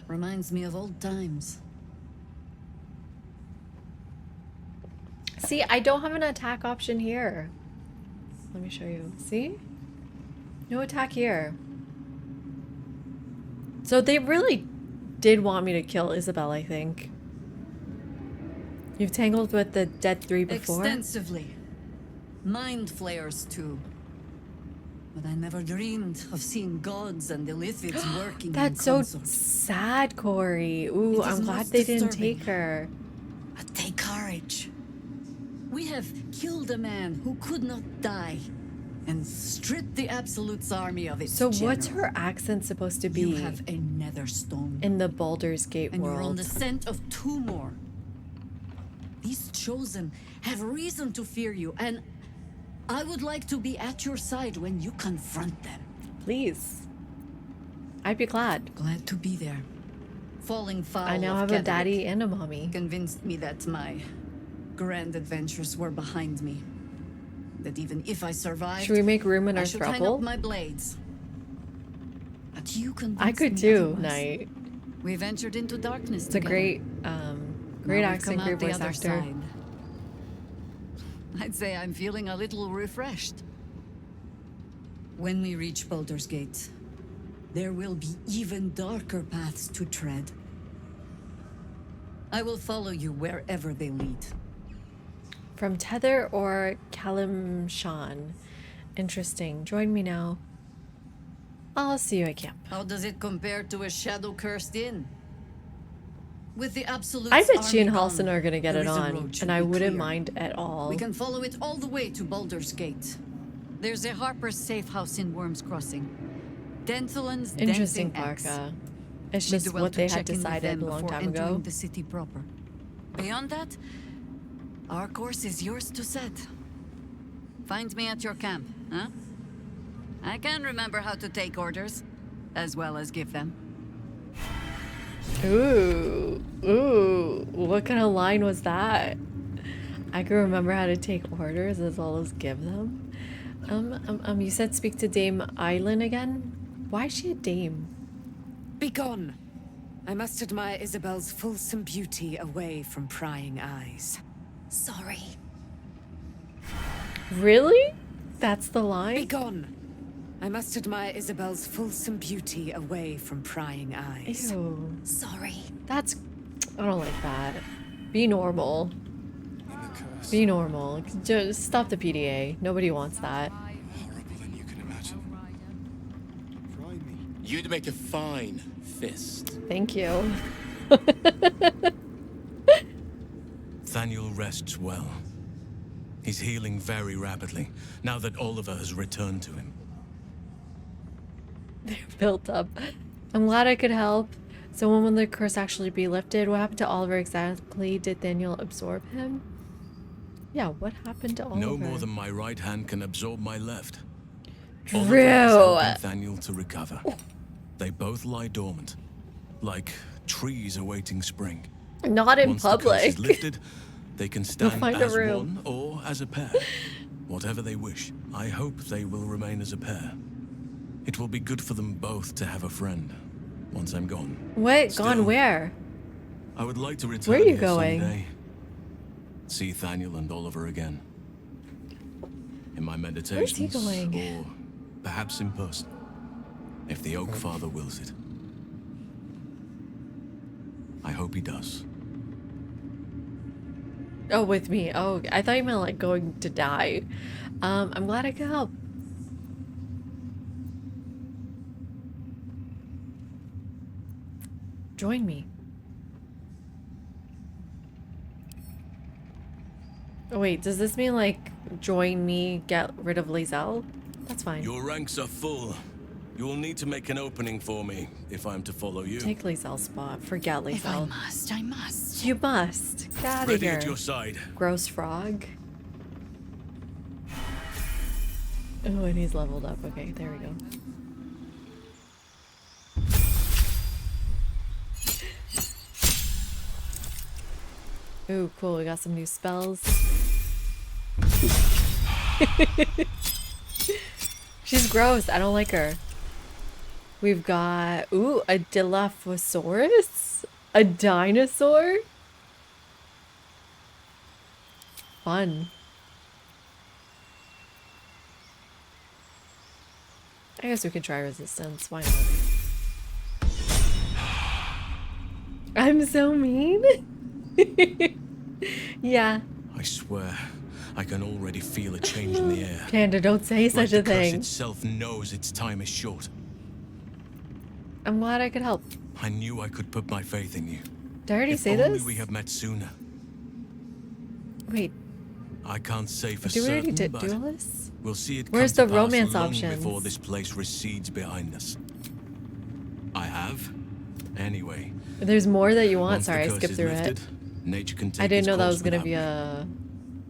[SPEAKER 21] Reminds me of old times.
[SPEAKER 1] See, I don't have an attack option here. Let me show you. See? No attack here. So they really did want me to kill Isabel, I think. You've tangled with the dead three before?
[SPEAKER 21] Extensively. Mind flayers, too. But I never dreamed of seeing gods and the Lithids working
[SPEAKER 1] That's
[SPEAKER 21] in
[SPEAKER 1] so
[SPEAKER 21] consort.
[SPEAKER 1] sad, Corey. Ooh,
[SPEAKER 21] It is
[SPEAKER 1] I'm glad
[SPEAKER 21] most
[SPEAKER 1] they didn't
[SPEAKER 21] disturbing.
[SPEAKER 1] take her.
[SPEAKER 21] But take courage. We have killed a man who could not die and stripped the Absolute's army of its
[SPEAKER 1] So what's
[SPEAKER 21] general.
[SPEAKER 1] her accent supposed to be?
[SPEAKER 21] You have a netherstone.
[SPEAKER 1] In the Baldur's Gate
[SPEAKER 21] And you're on
[SPEAKER 1] world.
[SPEAKER 21] the scent of two more. These chosen have reason to fear you, and I would like to be at your side when you confront them.
[SPEAKER 1] Please. I'd be glad.
[SPEAKER 21] Glad to be there. Falling foul
[SPEAKER 1] I now
[SPEAKER 21] of
[SPEAKER 1] have a
[SPEAKER 21] Ketheric
[SPEAKER 1] daddy and a mommy.
[SPEAKER 21] convinced me that my grand adventures were behind me. That even if I survived,
[SPEAKER 1] Should we make room in
[SPEAKER 21] I
[SPEAKER 1] our
[SPEAKER 21] should hang
[SPEAKER 1] throuple?
[SPEAKER 21] up my blades. But you convinced
[SPEAKER 1] I could
[SPEAKER 21] me
[SPEAKER 1] too,
[SPEAKER 21] otherwise.
[SPEAKER 1] Night.
[SPEAKER 21] We ventured into darkness
[SPEAKER 1] It's a
[SPEAKER 21] together.
[SPEAKER 1] great, great
[SPEAKER 21] Now we've
[SPEAKER 1] accent,
[SPEAKER 21] come
[SPEAKER 1] great
[SPEAKER 21] out the
[SPEAKER 1] voice
[SPEAKER 21] other
[SPEAKER 1] actor.
[SPEAKER 21] side. I'd say I'm feeling a little refreshed. When we reach Baldur's Gate, there will be even darker paths to tread. I will follow you wherever they lead.
[SPEAKER 1] From Tether or Kalimshan. Interesting. Join me now. I'll see you at camp.
[SPEAKER 21] How does it compare to a shadow-cursed inn? With the absolute
[SPEAKER 1] I bet she and Halson are gonna get it on,
[SPEAKER 21] road
[SPEAKER 1] and I
[SPEAKER 21] should be
[SPEAKER 1] wouldn't
[SPEAKER 21] clear.
[SPEAKER 1] mind at all.
[SPEAKER 21] We can follow it all the way to Baldur's Gate. There's a Harper's safe house in Worm's Crossing. Denthelan's
[SPEAKER 1] Interesting,
[SPEAKER 21] Dancing Axe.
[SPEAKER 1] Parka. It's
[SPEAKER 21] We
[SPEAKER 1] just
[SPEAKER 21] do well
[SPEAKER 1] what
[SPEAKER 21] to
[SPEAKER 1] they had
[SPEAKER 21] check in with
[SPEAKER 1] decided
[SPEAKER 21] them
[SPEAKER 1] a long
[SPEAKER 21] before
[SPEAKER 1] time
[SPEAKER 21] entering
[SPEAKER 1] ago.
[SPEAKER 21] the city proper. Beyond that, our course is yours to set. Find me at your camp, huh? I can remember how to take orders, as well as give them.
[SPEAKER 1] Ooh, what kind of line was that? I can remember how to take orders as well as give them. You said speak to Dame Eileen again? Why is she a dame?
[SPEAKER 19] Begone! I must admire Isabel's fulsome beauty away from prying eyes.
[SPEAKER 3] Sorry.
[SPEAKER 1] Really? That's the line?
[SPEAKER 19] Begone! I must admire Isabel's fulsome beauty away from prying eyes.
[SPEAKER 1] Ew.
[SPEAKER 9] Sorry.
[SPEAKER 1] That's... I don't like that. Be normal. Be normal. Just stop the PDA. Nobody wants that.
[SPEAKER 20] Horrible than you can imagine. Try me. You'd make a fine fist.
[SPEAKER 1] Thank you.
[SPEAKER 5] Thaniel rests well. He's healing very rapidly, now that Oliver has returned to him.
[SPEAKER 1] They're built up. I'm glad I could help. So when will the curse actually be lifted? What happened to Oliver exactly? Did Daniel absorb him? Yeah, what happened to Oliver?
[SPEAKER 5] No more than my right hand can absorb my left.
[SPEAKER 1] Drew!
[SPEAKER 5] Oliver is helping Thaniel to recover. They both lie dormant, like trees awaiting spring.
[SPEAKER 1] Not in
[SPEAKER 5] Once
[SPEAKER 1] public.
[SPEAKER 5] the curse is lifted, they can stand
[SPEAKER 1] find a
[SPEAKER 5] as
[SPEAKER 1] room.
[SPEAKER 5] one or as a pair. Whatever they wish. I hope they will remain as a pair. It will be good for them both to have a friend once I'm gone.
[SPEAKER 1] What?
[SPEAKER 5] Still,
[SPEAKER 1] Gone where?
[SPEAKER 5] I would like to return
[SPEAKER 1] Where are you
[SPEAKER 5] here
[SPEAKER 1] going?
[SPEAKER 5] someday. See Thaniel and Oliver again. In my meditations.
[SPEAKER 1] going?
[SPEAKER 5] Or perhaps in person. If the Oak Father wills it. I hope he does.
[SPEAKER 1] Oh, with me. Oh, I thought you meant like going to die. I'm glad I could help. Join me. Oh wait, does this mean like join me, get rid of Lae'zel? That's fine.
[SPEAKER 5] Your ranks are full. You will need to make an opening for me if I'm to follow you.
[SPEAKER 1] Take Lae'zel's spot. Forget Lae'zel.
[SPEAKER 4] If I must, I must.
[SPEAKER 1] You must. Get out of
[SPEAKER 5] Ready
[SPEAKER 1] here.
[SPEAKER 5] at your side.
[SPEAKER 1] Gross frog. Oh, and he's leveled up. Okay, there we go. Ooh, cool. We got some new spells. She's gross. I don't like her. We've got, ooh, a Dilophosaurus? A dinosaur? Fun. I guess we could try resistance. Why not? I'm so mean. Yeah.
[SPEAKER 5] I swear, I can already feel a change in the air.
[SPEAKER 1] Panda, don't say such a
[SPEAKER 5] The curse
[SPEAKER 1] thing.
[SPEAKER 5] itself knows its time is short.
[SPEAKER 1] I'm glad I could help.
[SPEAKER 5] I knew I could put my faith in you.
[SPEAKER 1] Did I already
[SPEAKER 5] If
[SPEAKER 1] say
[SPEAKER 5] only
[SPEAKER 1] this?
[SPEAKER 5] we had met sooner.
[SPEAKER 1] Wait,
[SPEAKER 5] I can't say for
[SPEAKER 1] do we already
[SPEAKER 5] certain,
[SPEAKER 1] do
[SPEAKER 5] but
[SPEAKER 1] all this?
[SPEAKER 5] we'll see it
[SPEAKER 1] Where's
[SPEAKER 5] come
[SPEAKER 1] the
[SPEAKER 5] to pass
[SPEAKER 1] romance
[SPEAKER 5] long
[SPEAKER 1] options?
[SPEAKER 5] before this place recedes behind us. I have. Anyway.
[SPEAKER 1] There's more that you want.
[SPEAKER 5] Once the
[SPEAKER 1] Sorry, I
[SPEAKER 5] curse
[SPEAKER 1] skipped
[SPEAKER 5] is
[SPEAKER 1] through
[SPEAKER 5] lifted,
[SPEAKER 1] it.
[SPEAKER 5] nature can take
[SPEAKER 1] I didn't
[SPEAKER 5] its
[SPEAKER 1] know that
[SPEAKER 5] course
[SPEAKER 1] was gonna
[SPEAKER 5] without
[SPEAKER 1] be
[SPEAKER 5] me.
[SPEAKER 1] a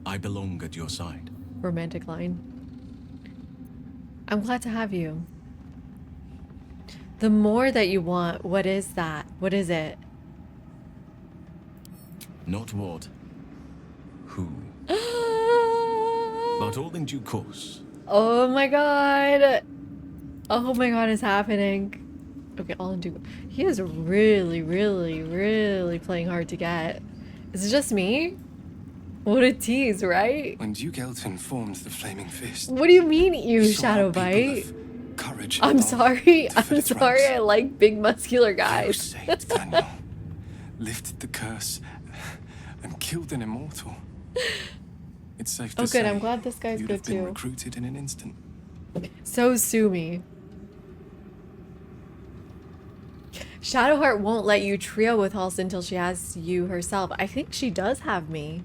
[SPEAKER 5] I belong at your side.
[SPEAKER 1] romantic line. I'm glad to have you. The more that you want, what is that? What is it?
[SPEAKER 5] Not what. Who. But all in due course.
[SPEAKER 1] Oh my god. Oh my god, it's happening. Okay, all in due. He is really, really, really playing hard to get. Is it just me? What a tease, right?
[SPEAKER 20] When Duke Elton formed the Flaming Fist,
[SPEAKER 1] What do you mean, you
[SPEAKER 20] he saw
[SPEAKER 1] Shadow
[SPEAKER 20] people
[SPEAKER 1] Bite?
[SPEAKER 20] of courage.
[SPEAKER 1] I'm
[SPEAKER 20] and
[SPEAKER 1] sorry.
[SPEAKER 20] to fill
[SPEAKER 1] I'm
[SPEAKER 20] its
[SPEAKER 1] sorry.
[SPEAKER 20] ranks.
[SPEAKER 1] I like big muscular guys.
[SPEAKER 20] Saved Daniel, lifted the curse, and killed an immortal. It's safe to
[SPEAKER 1] Oh,
[SPEAKER 20] say
[SPEAKER 1] good. I'm glad this guy's
[SPEAKER 20] you'd
[SPEAKER 1] good
[SPEAKER 20] have been
[SPEAKER 1] too.
[SPEAKER 20] recruited in an instant.
[SPEAKER 1] So sue me. Shadowheart won't let you trio with Halsey until she has you herself. I think she does have me.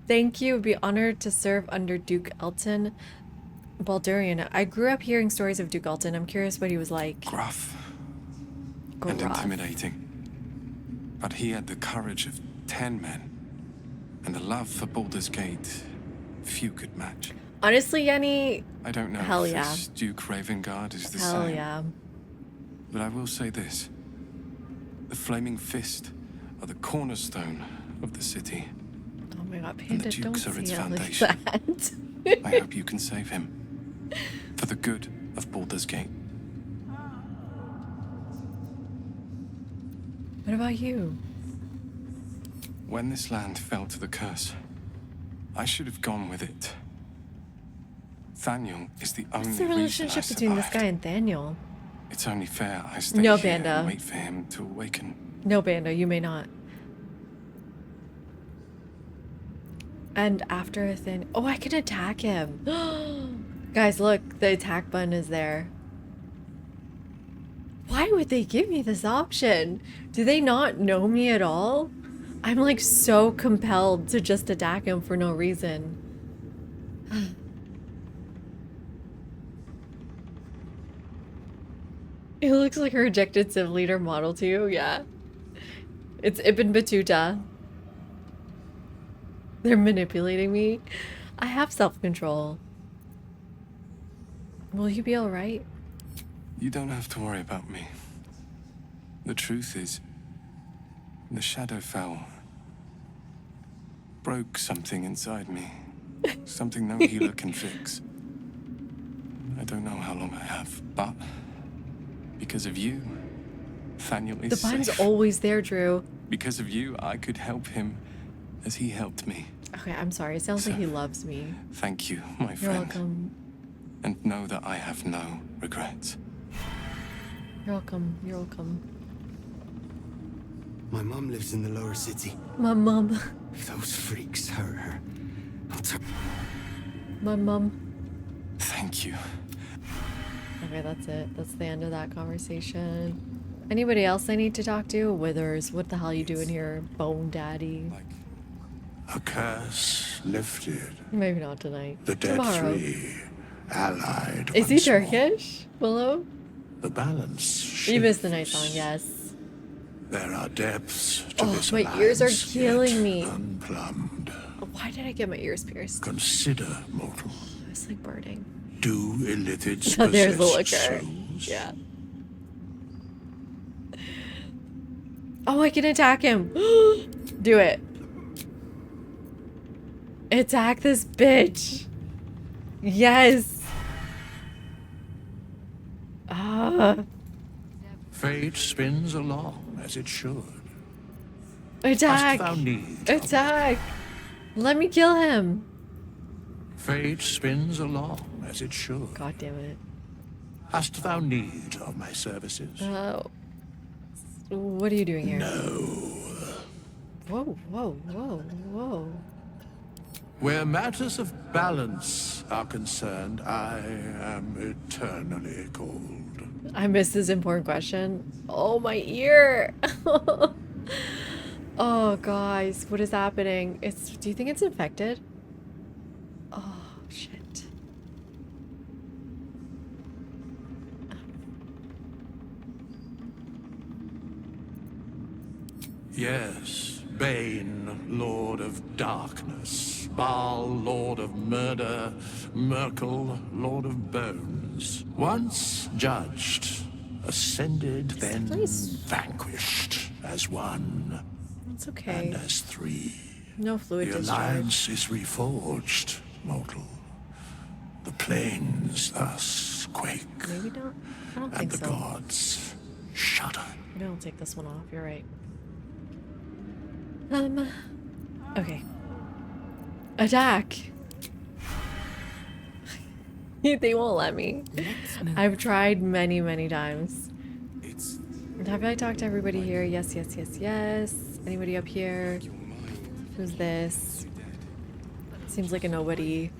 [SPEAKER 1] Thank you. Would be honored to serve under Duke Elton. Baldurian. I grew up hearing stories of Duke Elton. I'm curious what he was like.
[SPEAKER 20] Gruff and intimidating. But he had the courage of 10 men and the love for Baldur's Gate few could match.
[SPEAKER 1] Honestly, Yenny,
[SPEAKER 20] I don't know
[SPEAKER 1] hell
[SPEAKER 20] if
[SPEAKER 1] yeah.
[SPEAKER 20] this Duke Ravengard is the
[SPEAKER 1] Hell
[SPEAKER 20] same.
[SPEAKER 1] yeah.
[SPEAKER 20] But I will say this. The Flaming Fist are the cornerstone of the city.
[SPEAKER 1] Oh my god,
[SPEAKER 20] And the
[SPEAKER 1] Panda, don't
[SPEAKER 20] Dukes are its
[SPEAKER 1] say it like
[SPEAKER 20] foundation.
[SPEAKER 1] that.
[SPEAKER 20] I hope you can save him. For the good of Baldur's Gate.
[SPEAKER 1] What about you?
[SPEAKER 20] When this land fell to the curse, I should have gone with it. Thaniel is the only
[SPEAKER 1] What's the
[SPEAKER 20] reason I
[SPEAKER 1] relationship between this
[SPEAKER 20] survived.
[SPEAKER 1] guy and Thaniel?
[SPEAKER 20] It's only fair I stay
[SPEAKER 1] No,
[SPEAKER 20] here
[SPEAKER 1] Panda.
[SPEAKER 20] and wait for him to awaken.
[SPEAKER 1] No, Banda, you may not. And after a thing... Oh, I can attack him. Guys, look. The attack button is there. Why would they give me this option? Do they not know me at all? I'm like so compelled to just attack him for no reason. It looks like a rejected Civ leader model too, yeah. It's Ibn Battuta. They're manipulating me. I have self-control. Will you be alright?
[SPEAKER 20] You don't have to worry about me. The truth is, the shadow fell. Broke something inside me. Something no healer can fix. I don't know how long I have, but because of you, Thaniel is
[SPEAKER 1] The button's
[SPEAKER 20] safe.
[SPEAKER 1] always there, Drew.
[SPEAKER 20] Because of you, I could help him as he helped me.
[SPEAKER 1] Okay, I'm sorry. It sounds like he loves me.
[SPEAKER 20] Thank you, my
[SPEAKER 1] You're
[SPEAKER 20] friend.
[SPEAKER 1] welcome.
[SPEAKER 20] And know that I have no regrets.
[SPEAKER 1] You're welcome. You're welcome.
[SPEAKER 15] My mom lives in the lower city.
[SPEAKER 1] My mom.
[SPEAKER 15] If those freaks hurt her, I'll turn.
[SPEAKER 1] My mom.
[SPEAKER 20] Thank you.
[SPEAKER 1] Okay, that's it. That's the end of that conversation. Anybody else I need to talk to? Withers, what the hell are you doing here? Bone Daddy.
[SPEAKER 16] A curse lifted.
[SPEAKER 1] Maybe not tonight.
[SPEAKER 16] The dead
[SPEAKER 1] Tomorrow.
[SPEAKER 16] three allied.
[SPEAKER 1] Is he
[SPEAKER 16] once more.
[SPEAKER 1] Turkish? Willow?
[SPEAKER 16] The balance.
[SPEAKER 1] You missed the night
[SPEAKER 16] shifts.
[SPEAKER 1] song, yes.
[SPEAKER 16] There are depths to this
[SPEAKER 1] Oh, my ears are
[SPEAKER 16] alliance
[SPEAKER 1] killing
[SPEAKER 16] yet
[SPEAKER 1] me.
[SPEAKER 16] Unplumbed.
[SPEAKER 1] Why did I get my ears pierced?
[SPEAKER 16] Consider, mortal.
[SPEAKER 1] It's like burning.
[SPEAKER 16] Do illithids
[SPEAKER 1] Oh, there's the
[SPEAKER 16] possess
[SPEAKER 1] liquor.
[SPEAKER 16] souls?
[SPEAKER 1] Yeah. Oh, I can attack him. Do it. Attack this bitch. Yes. Ah.
[SPEAKER 16] Fate spins along as it should.
[SPEAKER 1] Attack.
[SPEAKER 16] Hast thou need?
[SPEAKER 1] Attack. Let me kill him.
[SPEAKER 16] Fate spins along as it should.
[SPEAKER 1] God damn it.
[SPEAKER 16] Hast thou need of my services?
[SPEAKER 1] What are you doing here?
[SPEAKER 16] No.
[SPEAKER 1] Whoa, whoa, whoa, whoa.
[SPEAKER 16] Where matters of balance are concerned, I am eternally cold.
[SPEAKER 1] I missed this important question. Oh, my ear. Oh, guys, what is happening? Do you think it's infected? Oh, shit.
[SPEAKER 16] Yes, Bane, Lord of Darkness, Baal, Lord of Murder, Merkel, Lord of Bones. Once judged, ascended, then vanquished as one.
[SPEAKER 1] It's okay.
[SPEAKER 16] And as three.
[SPEAKER 1] No fluid
[SPEAKER 16] The
[SPEAKER 1] discharge.
[SPEAKER 16] alliance is reforged, mortal. The plains thus quake,
[SPEAKER 1] Maybe not. I don't
[SPEAKER 16] and
[SPEAKER 1] think
[SPEAKER 16] the
[SPEAKER 1] so.
[SPEAKER 16] gods shudder.
[SPEAKER 1] Maybe I'll take this one off. You're right. Okay. Attack. They won't let me. I've tried many, many times. Have I talked to everybody here? Yes, yes, yes, yes. Anybody up here? Who's this? Seems like a nobody.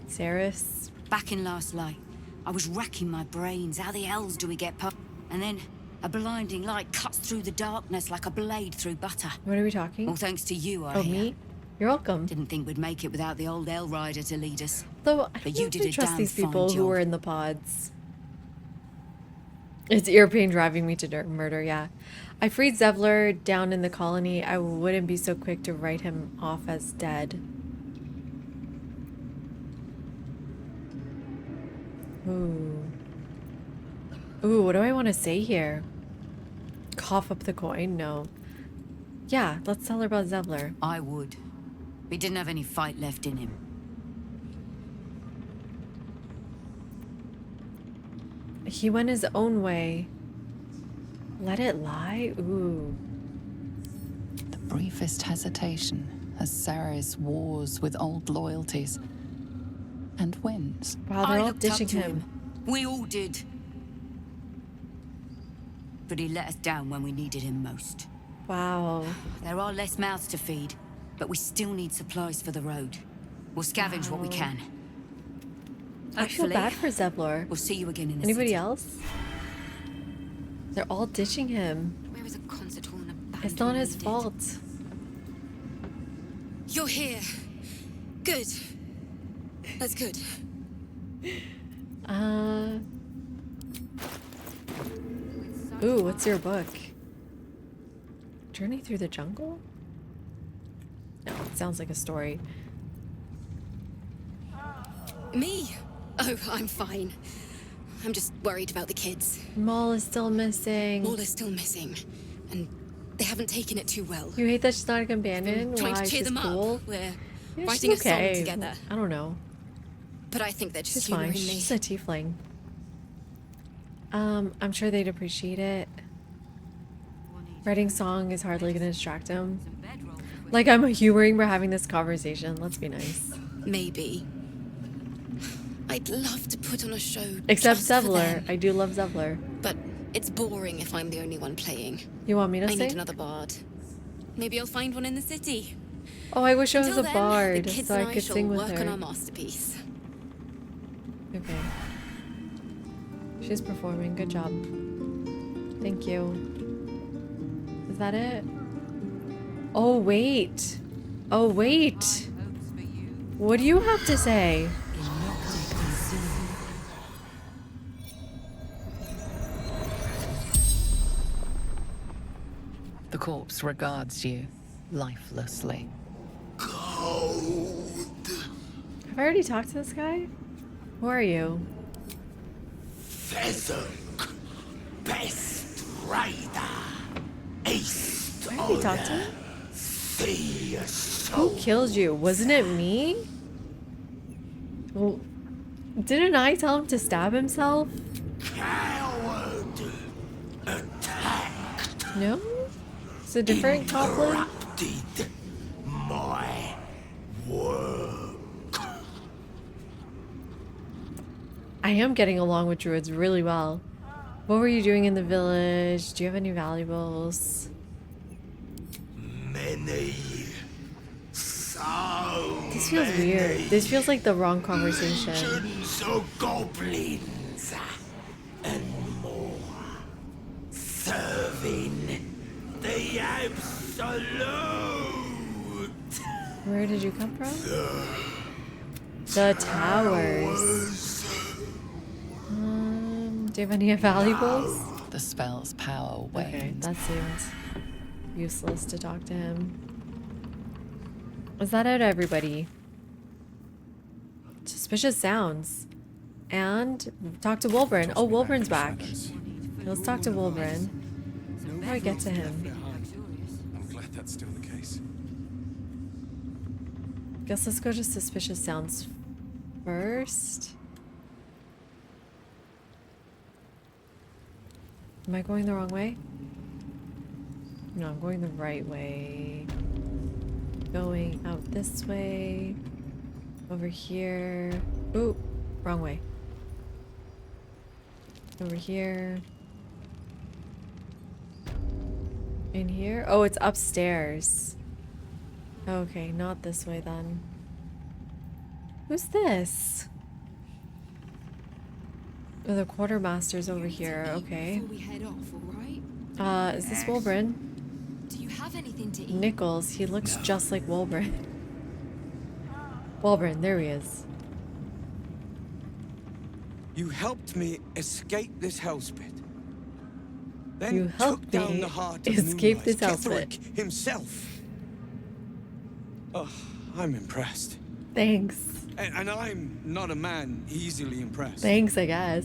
[SPEAKER 1] Saris?
[SPEAKER 22] Back in last light, I was racking my brains. How the hells do we get past? And then a blinding light cuts through the darkness like a blade through butter.
[SPEAKER 1] What are we talking?
[SPEAKER 22] All thanks to you, I
[SPEAKER 1] Oh,
[SPEAKER 22] hear.
[SPEAKER 1] me? You're welcome.
[SPEAKER 22] Didn't think we'd make it without the old Hell Rider to lead us.
[SPEAKER 1] Though I
[SPEAKER 22] But
[SPEAKER 1] don't
[SPEAKER 22] you
[SPEAKER 1] know if
[SPEAKER 22] did
[SPEAKER 1] I
[SPEAKER 22] a
[SPEAKER 1] trust
[SPEAKER 22] damn
[SPEAKER 1] these
[SPEAKER 22] fine
[SPEAKER 1] people who
[SPEAKER 22] job.
[SPEAKER 1] were in the pods. It's ear pain driving me to murder, yeah. I freed Zevler down in the colony. I wouldn't be so quick to write him off as dead. Ooh. Ooh, what do I want to say here? Cough up the coin? No. Yeah, let's tell her about Zevler.
[SPEAKER 22] I would. He didn't have any fight left in him.
[SPEAKER 1] He went his own way. Let it lie? Ooh.
[SPEAKER 4] The briefest hesitation, as Ceres wars with old loyalties and wins.
[SPEAKER 1] Wow, they're
[SPEAKER 22] I
[SPEAKER 1] all
[SPEAKER 22] looked up
[SPEAKER 1] ditching
[SPEAKER 22] to
[SPEAKER 1] him.
[SPEAKER 22] We all did. But he let us down when we needed him most.
[SPEAKER 1] Wow.
[SPEAKER 22] There are less mouths to feed, but we still need supplies for the road. We'll scavenge what we can.
[SPEAKER 1] I feel bad for Zevlor.
[SPEAKER 22] We'll see you again in the
[SPEAKER 1] Anybody
[SPEAKER 22] city.
[SPEAKER 1] else? They're all ditching him.
[SPEAKER 22] Where is a concert hall and a band?
[SPEAKER 1] It's not his fault.
[SPEAKER 3] You're here. Good. That's good.
[SPEAKER 1] Ooh, what's your book? Journey Through the Jungle? No, it sounds like a story.
[SPEAKER 3] Me? Oh, I'm fine. I'm just worried about the kids.
[SPEAKER 1] Maul is still missing.
[SPEAKER 3] Maul is still missing. And they haven't taken it too well.
[SPEAKER 1] You hate that she's not a companion?
[SPEAKER 3] Trying
[SPEAKER 1] Why?
[SPEAKER 3] to cheer
[SPEAKER 1] She's
[SPEAKER 3] them
[SPEAKER 1] cool?
[SPEAKER 3] up. We're
[SPEAKER 1] Yeah,
[SPEAKER 3] writing
[SPEAKER 1] she's
[SPEAKER 3] a song
[SPEAKER 1] okay.
[SPEAKER 3] together.
[SPEAKER 1] I don't know.
[SPEAKER 3] But I think they're just
[SPEAKER 1] She's fine.
[SPEAKER 3] humoring me.
[SPEAKER 1] She's a tiefling. I'm sure they'd appreciate it. Writing song is hardly gonna distract him. Like, I'm humoring we're having this conversation. Let's be nice.
[SPEAKER 3] Maybe. I'd love to put on a show.
[SPEAKER 1] Except
[SPEAKER 3] just for
[SPEAKER 1] Zevlor.
[SPEAKER 3] them.
[SPEAKER 1] I do love Zevlor.
[SPEAKER 3] But it's boring if I'm the only one playing.
[SPEAKER 1] You want me to
[SPEAKER 3] I
[SPEAKER 1] sing?
[SPEAKER 3] need another bard. Maybe I'll find one in the city.
[SPEAKER 1] Oh, I wish I was
[SPEAKER 3] Until
[SPEAKER 1] a
[SPEAKER 3] then,
[SPEAKER 1] bard
[SPEAKER 3] the kids
[SPEAKER 1] so
[SPEAKER 3] and
[SPEAKER 1] I could
[SPEAKER 3] shall
[SPEAKER 1] sing with
[SPEAKER 3] work
[SPEAKER 1] her.
[SPEAKER 3] on our masterpiece.
[SPEAKER 1] Okay. She's performing. Good job. Thank you. Is that it? Oh, wait. Oh, wait. What do you have to say?
[SPEAKER 4] The corpse regards you lifelessly.
[SPEAKER 1] Have I already talked to this guy? Who are you?
[SPEAKER 15] Pheasant, best rider, ace
[SPEAKER 1] I already talked to him?
[SPEAKER 15] sea
[SPEAKER 1] Who killed you? Wasn't it me? Well, didn't I tell him to stab himself?
[SPEAKER 15] coward, attacked,
[SPEAKER 1] No? It's a different goblin?
[SPEAKER 15] interrupted my work.
[SPEAKER 1] I am getting along with druids really well. What were you doing in the village? Do you have any valuables?
[SPEAKER 15] Many, so
[SPEAKER 1] This feels weird. This feels like the wrong conversation.
[SPEAKER 15] legions of goblins and more, serving the absolute.
[SPEAKER 1] Where did you come from? The towers. Do you have any valuables?
[SPEAKER 4] The spell's power wanes.
[SPEAKER 1] Okay, that seems useless to talk to him. Was that it, everybody? Suspicious sounds. And talk to Wolverine. Oh, Wolverine's back. Let's talk to Wolverine. How do I get to him?
[SPEAKER 20] I'm glad that's still the case.
[SPEAKER 1] Guess let's go to suspicious sounds first. Am I going the wrong way? No, I'm going the right way. Going out this way. Over here. Ooh, wrong way. Over here. In here? Oh, it's upstairs. Okay, not this way then. Who's this? Oh, the quartermaster's over here. Okay.
[SPEAKER 8] Before we head off, all right?
[SPEAKER 1] Is this Wolverine?
[SPEAKER 8] Do you have anything to eat?
[SPEAKER 1] Nichols. He looks just like Wolverine. Wolverine, there he is.
[SPEAKER 15] You helped me escape this hellspit. Then
[SPEAKER 1] You
[SPEAKER 15] took
[SPEAKER 1] helped
[SPEAKER 15] down
[SPEAKER 1] me
[SPEAKER 15] the heart of
[SPEAKER 1] escape
[SPEAKER 15] Moonrise
[SPEAKER 1] this hellspit.
[SPEAKER 15] Ketherick himself. Oh, I'm impressed.
[SPEAKER 1] Thanks.
[SPEAKER 15] And I'm not a man easily impressed.
[SPEAKER 1] Thanks, I guess.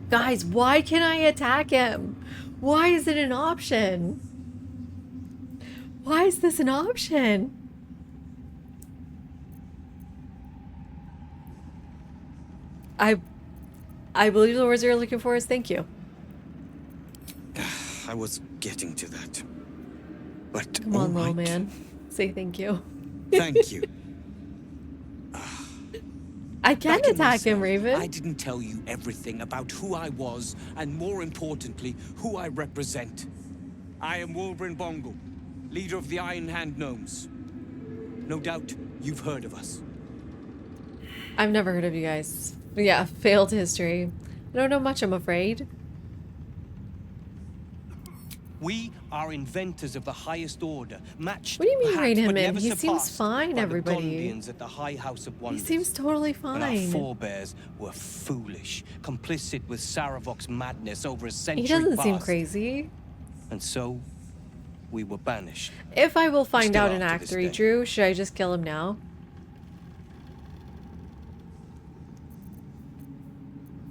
[SPEAKER 1] Guys, why can't I attack him? Why is it an option? Why is this an option? I believe the words you're looking for is thank you.
[SPEAKER 15] I was getting to that. But
[SPEAKER 1] Come on, little man. Say thank you.
[SPEAKER 15] Thank you.
[SPEAKER 1] I can
[SPEAKER 15] Back in my
[SPEAKER 1] attack him,
[SPEAKER 15] cell,
[SPEAKER 1] Raven.
[SPEAKER 15] I didn't tell you everything about who I was, and more importantly, who I represent. I am Wolverine Bongle, leader of the Iron Hand Gnomes. No doubt you've heard of us.
[SPEAKER 1] I've never heard of you guys. But yeah, failed history. I don't know much, I'm afraid.
[SPEAKER 11] We are inventors of the highest order, matched
[SPEAKER 1] What do you mean
[SPEAKER 11] perhaps,
[SPEAKER 1] rein him
[SPEAKER 11] but
[SPEAKER 1] in?
[SPEAKER 11] never
[SPEAKER 1] He seems
[SPEAKER 11] surpassed
[SPEAKER 1] fine,
[SPEAKER 11] by
[SPEAKER 1] everybody.
[SPEAKER 11] the Gondians at the High House of
[SPEAKER 1] He
[SPEAKER 11] Wonders.
[SPEAKER 1] seems totally
[SPEAKER 11] When our
[SPEAKER 1] fine.
[SPEAKER 11] forebears were foolish, complicit with Saravok's madness over a century
[SPEAKER 1] He doesn't seem
[SPEAKER 11] past.
[SPEAKER 1] crazy.
[SPEAKER 11] And so, we were banished.
[SPEAKER 1] If I will find
[SPEAKER 11] Still
[SPEAKER 1] out in
[SPEAKER 11] are to
[SPEAKER 1] Act
[SPEAKER 11] this
[SPEAKER 1] 3,
[SPEAKER 11] day.
[SPEAKER 1] Drew, should I just kill him now?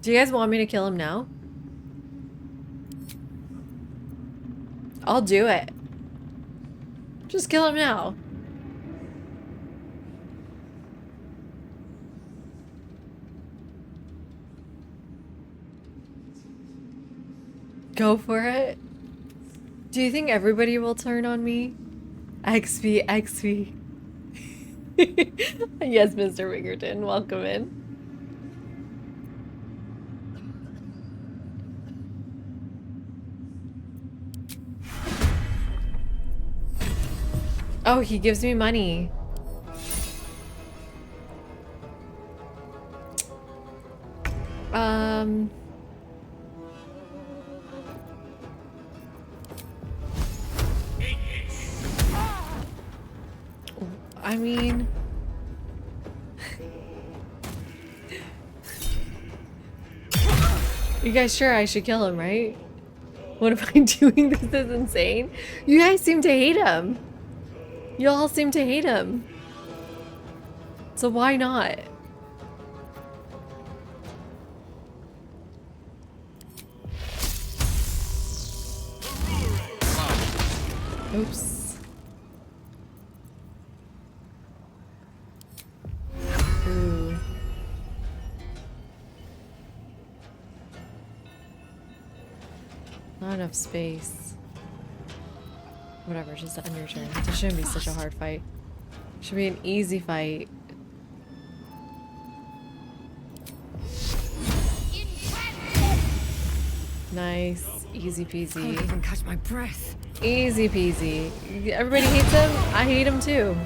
[SPEAKER 1] Do you guys want me to kill him now? I'll do it. Just kill him now. Go for it. Do you think everybody will turn on me? XP, XP. Yes, Mr. Wingerton, welcome in. Oh, he gives me money. I mean... You guys sure I should kill him, right? What am I doing? This is insane. You guys seem to hate him. You all seem to hate him. So why not? Oops. Ooh. Not enough space. Whatever, just end your turn. This shouldn't be such a hard fight. Should be an easy fight. Nice. Easy peasy.
[SPEAKER 6] Can't even catch my breath.
[SPEAKER 1] Easy peasy. Everybody hates him? I hate him too.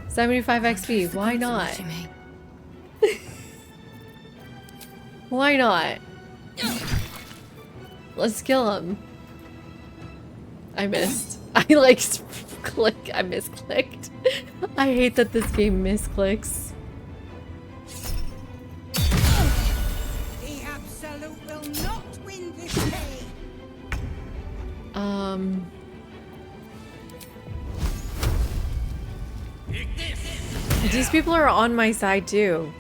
[SPEAKER 1] 75 XP. Why not? Why not? Let's kill him. I missed. I like click. I misclicked. I hate that this game misclicks.
[SPEAKER 12] The Absolute will not win this day.
[SPEAKER 1] These people are on my side too.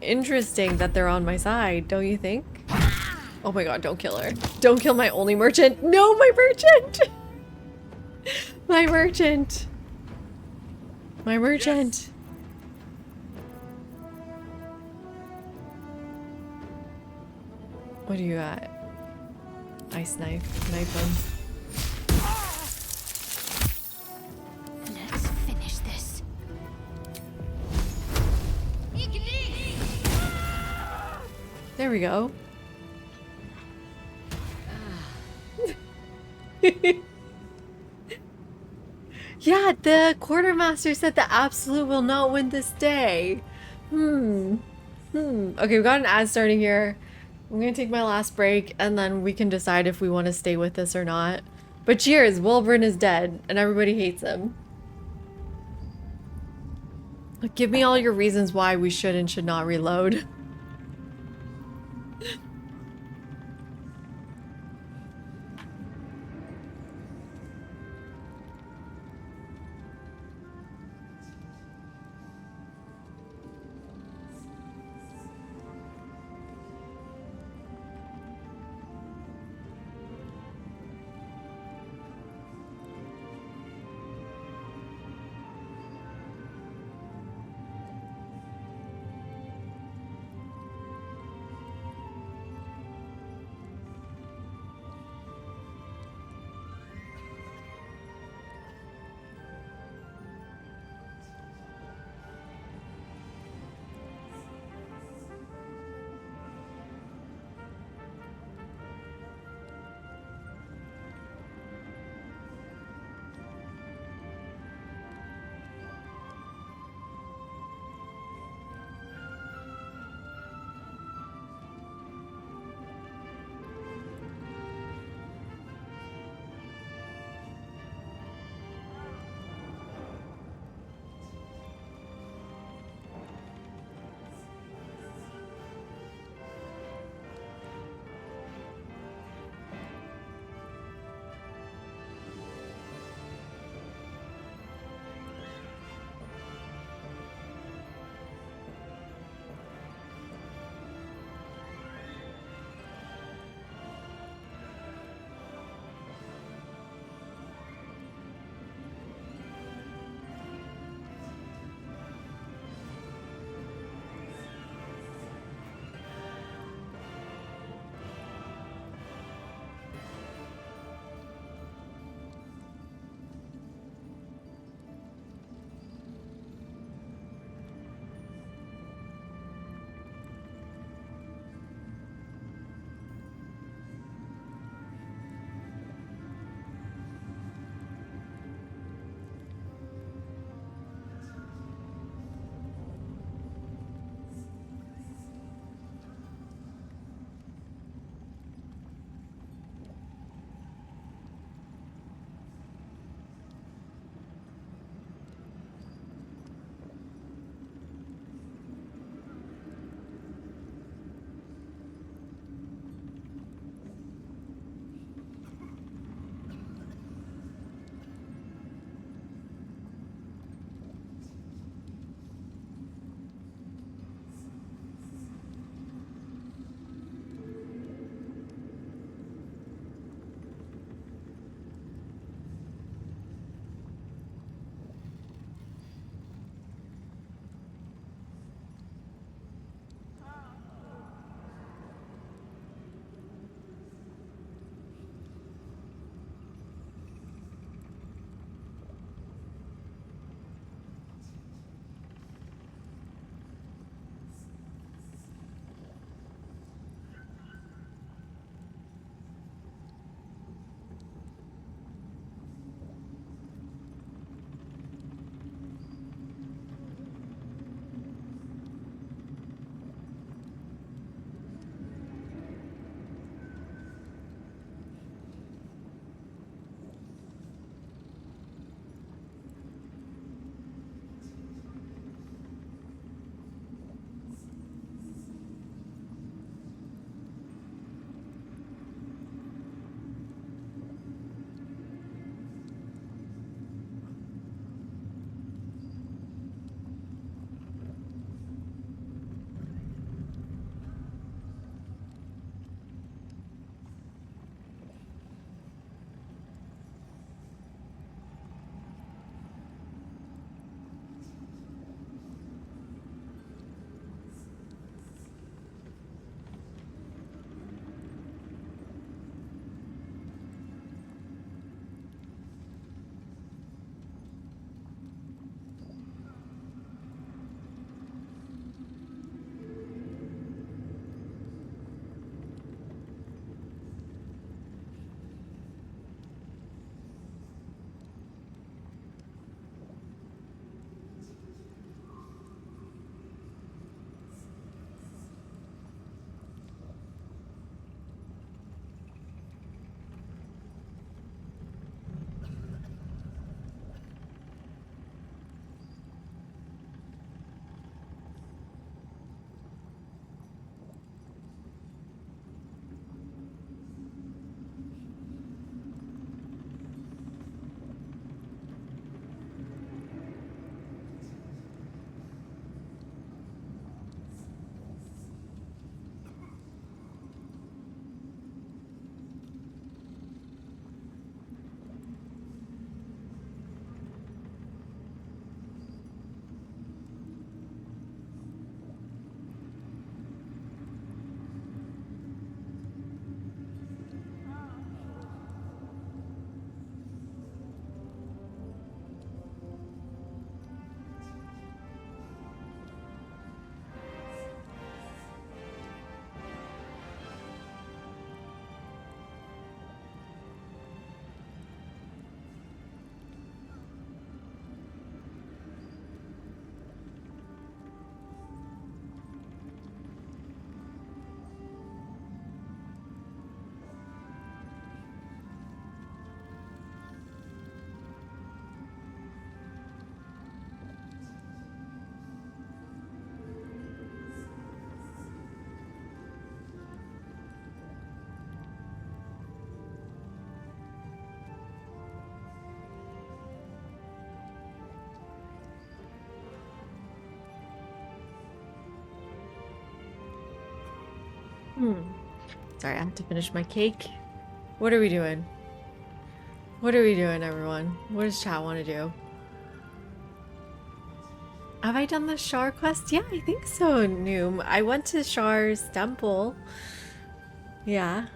[SPEAKER 1] Interesting that they're on my side, don't you think? Oh my god, don't kill her. Don't kill my only merchant. No, my merchant! My merchant. My merchant. What do you got? Ice knife. Knife him.
[SPEAKER 9] Let's finish this.
[SPEAKER 1] There we go. Yeah, the quartermaster said the Absolute will not win this day. Okay, we've got an ad starting here. I'm gonna take my last break and then we can decide if we want to stay with this or not. But cheers, Wolverine is dead and everybody hates him. Give me all your reasons why we should and should not reload. Sorry, I have to finish my cake. What are we doing? What are we doing, everyone? What does chat want to do? Have I done the Shar quest? Yeah, I think so, Noom. I went to Shar's temple. Yeah,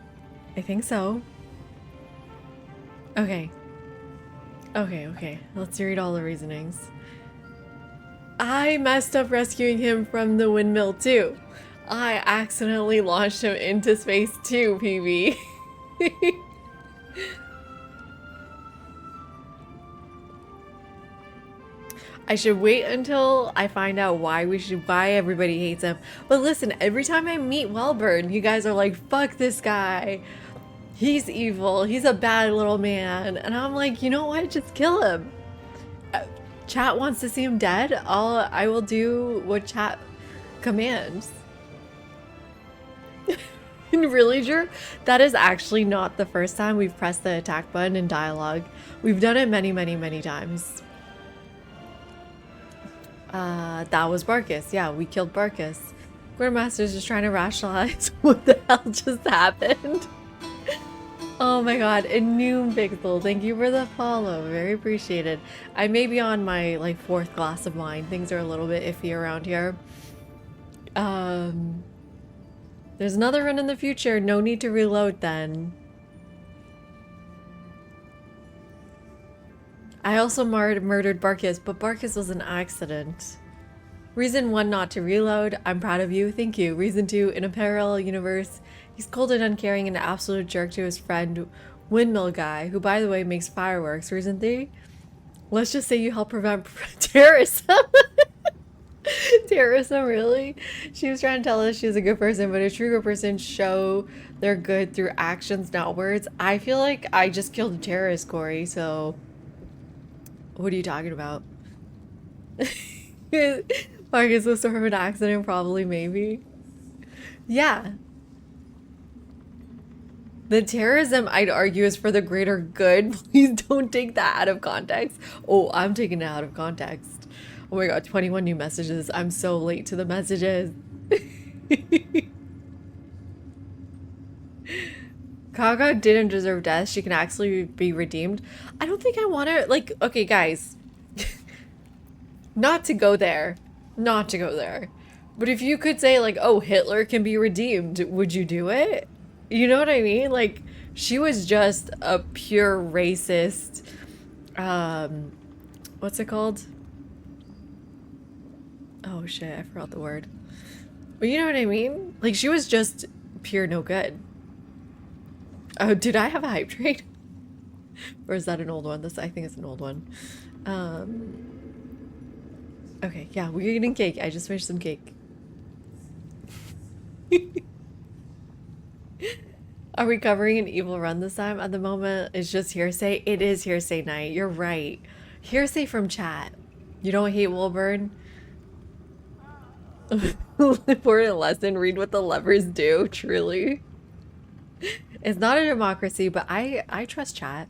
[SPEAKER 1] I think so. Okay. Okay. Let's read all the reasonings. I messed up rescuing him from the windmill too. I accidentally launched him into space too, PB. I should wait until I find out why everybody hates him. But listen, every time I meet Wellburn, you guys are like, fuck this guy. He's evil. He's a bad little man. And I'm like, you know what? Just kill him. Chat wants to see him dead. I will do what chat commands. Really, Drew? That is actually not the first time we've pressed the attack button in dialogue. We've done it many times. That was Barkus. Yeah, we killed Barkus. Grandmaster's just trying to rationalize what the hell just happened. Oh my god, a new Pixel. Thank you for the follow. Very appreciated. I may be on my like 4th glass of wine. Things are a little bit iffy around here. There's another run in the future. No need to reload then. I also murdered Barkus, but Barkus was an accident. Reason 1 not to reload. I'm proud of you. Thank you. Reason 2, in a parallel universe, he's cold and uncaring and an absolute jerk to his friend, Windmill Guy, who, by the way, makes fireworks. Reason 3, let's just say you help prevent terrorism. Terrorism, really? She was trying to tell us she's a good person, but a true good person show they're good through actions, not words. I feel like I just killed a terrorist, Corey, so... What are you talking about? Marcus was sort of an accident, probably, maybe. Yeah. The terrorism, I'd argue, is for the greater good. Please don't take that out of context. Oh, I'm taking it out of context. Oh my god, 21 new messages. I'm so late to the messages. Kaga didn't deserve death. She can actually be redeemed. I don't think I want to, like, okay, guys. Not to go there. Not to go there. But if you could say, like, oh, Hitler can be redeemed, would you do it? You know what I mean? Like, she was just a pure racist, what's it called? Oh shit, I forgot the word. But you know what I mean? Like, she was just pure no good. Oh, did I have a hype train? Or is that an old one? I think it's an old one. Okay, yeah, we're eating cake. I just finished some cake. Are we covering an evil run this time? At the moment, it's just hearsay. It is hearsay night. You're right. Hearsay from chat. You don't hate Wilburn? Important lesson. Read what the levers do. Truly. It's not a democracy, but I trust chat.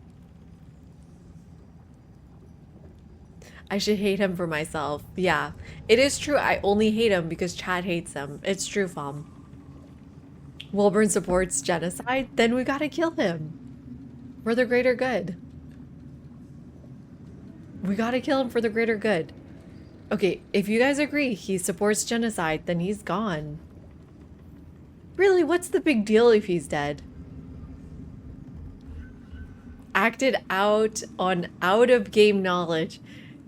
[SPEAKER 1] I should hate him for myself. Yeah, it is true. I only hate him because chat hates him. It's true, Fom. Wilburn supports genocide, then we gotta kill him. For the greater good. We gotta kill him for the greater good. Okay, if you guys agree he supports genocide, then he's gone. Really, what's the big deal if he's dead? Acted out on out-of-game knowledge.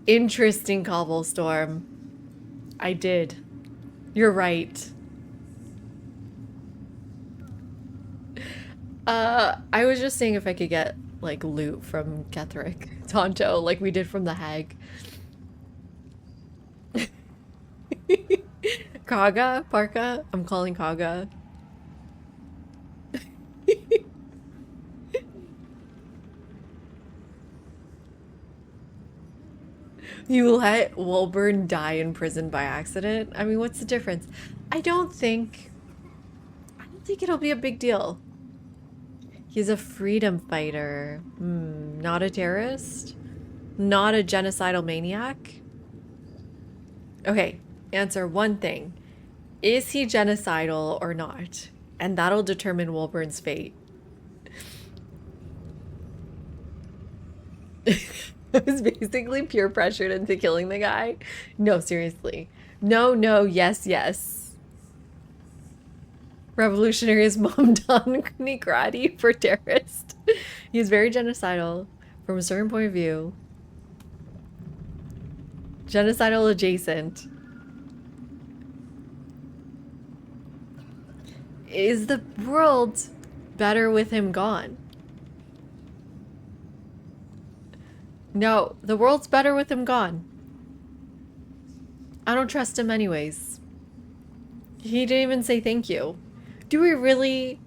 [SPEAKER 1] Interesting, Cobblestorm. I did. You're right. I was just seeing if I could get, like, loot from Ketherick Tonto, like we did from the Hag. Kaga? Parka? I'm calling Kaga. You let Wilburn die in prison by accident? I mean, what's the difference? I don't think it'll be a big deal. He's a freedom fighter. Not a terrorist? Not a genocidal maniac? Okay, answer one thing. Is he genocidal or not? And that'll determine Wolvern's fate. I was basically peer pressured into killing the guy. No, seriously. No, no, yes, yes. Revolutionaries mom Don Nigrati for terrorist. He is very genocidal from a certain point of view. Genocidal adjacent. Is the world better with him gone? No, the world's better with him gone. I don't trust him anyways. He didn't even say thank you. Do we really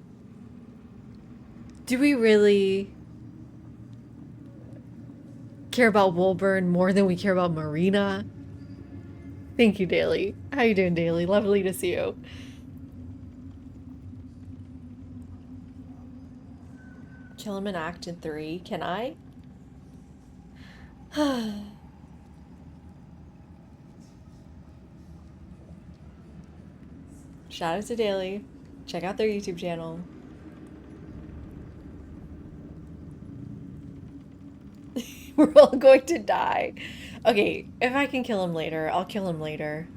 [SPEAKER 1] care about Wolburn more than we care about Marina? Thank you, Daly. How you doing, Daly? Lovely to see you. Kill him in Act 3. Can I? Shout out to Daly. Check out their YouTube channel. We're all going to die. Okay, if I can kill him later, I'll kill him later.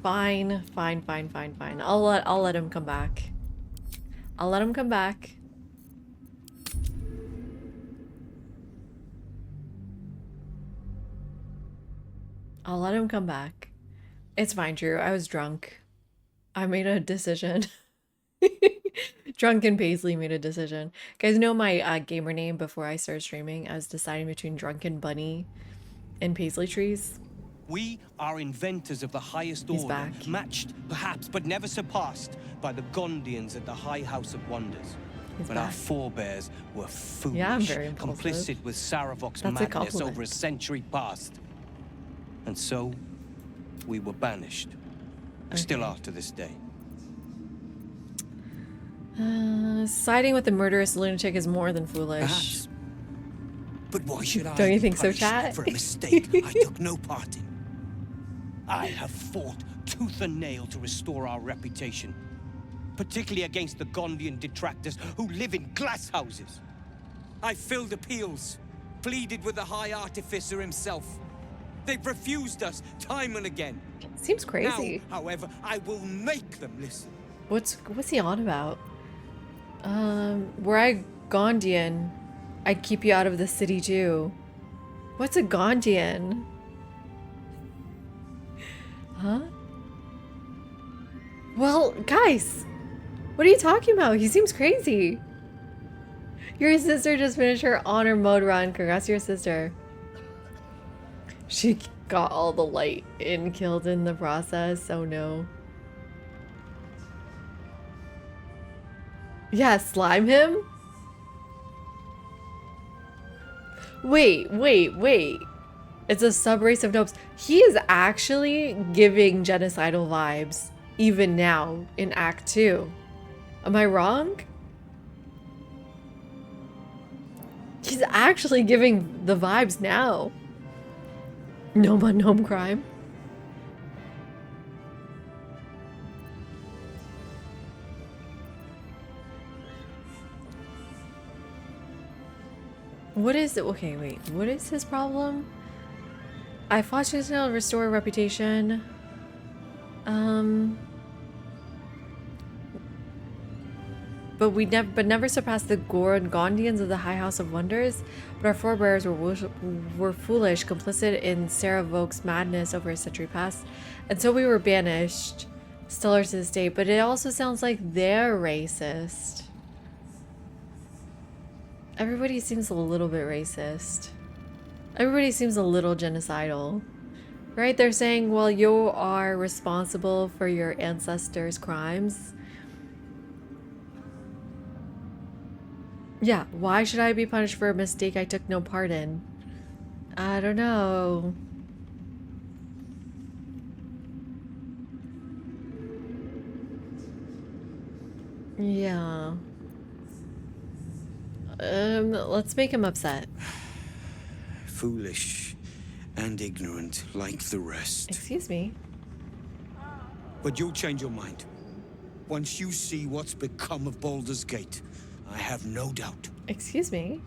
[SPEAKER 1] Fine, fine, fine, fine, fine. I'll let him come back. I'll let him come back. I'll let him come back. It's fine, Drew. I was drunk. I made a decision. Drunken Paisley made a decision. You guys know my gamer name before I started streaming? I was deciding between Drunken Bunny and Paisley Trees.
[SPEAKER 15] We are inventors of the highest order,
[SPEAKER 1] back.
[SPEAKER 15] matched, perhaps, but never surpassed by the Gondians at the High House of Wonders.
[SPEAKER 1] He's
[SPEAKER 15] But
[SPEAKER 1] back.
[SPEAKER 15] our forebears were foolish,
[SPEAKER 1] Yeah, I'm very impulsive.
[SPEAKER 15] complicit with Saravok's
[SPEAKER 1] That's a
[SPEAKER 15] madness
[SPEAKER 1] compliment.
[SPEAKER 15] over a century past. And so, we were banished. We still are to this day.
[SPEAKER 1] Siding with the murderous lunatic is more than foolish.
[SPEAKER 15] Perhaps. But why should I
[SPEAKER 1] Don't you
[SPEAKER 15] be
[SPEAKER 1] think so,
[SPEAKER 15] punished
[SPEAKER 1] chat?
[SPEAKER 15] for a mistake I took no part in? I have fought tooth and nail to restore our reputation, particularly against the Gondian detractors who live in glass houses. I filled appeals, pleaded with the High Artificer himself. They've refused us time and again.
[SPEAKER 1] Seems crazy.
[SPEAKER 15] Now, however, I will make them listen.
[SPEAKER 1] What's he on about? Were I Gondian, I'd keep you out of the city too. What's a Gondian? Huh? Well, guys, what are you talking about? He seems crazy. Your sister just finished her honor mode run. Congrats to your sister. She got all the light and killed in the process. Oh no. Yeah, slime him? Wait. It's a sub-race of nopes. He is actually giving genocidal vibes, even now, in Act 2. Am I wrong? He's actually giving the vibes now. Gnome on gnome crime. What is it? Okay, wait. What is his problem? I fought to restore reputation. But never surpassed the Gondians of the High House of Wonders. But our forebears were foolish, complicit in Saravok's madness over a century past, and so we were banished. Stellar to this day, but it also sounds like they're racist. Everybody seems a little bit racist. Everybody seems a little genocidal. Right? They're saying, well, you are responsible for your ancestors' crimes. Yeah, why should I be punished for a mistake I took no part in? I don't know. Yeah. Let's make him upset.
[SPEAKER 15] Foolish and ignorant like the rest.
[SPEAKER 1] Excuse me.
[SPEAKER 15] But you'll change your mind. Once you see what's become of Baldur's Gate, I have no doubt.
[SPEAKER 1] Excuse me.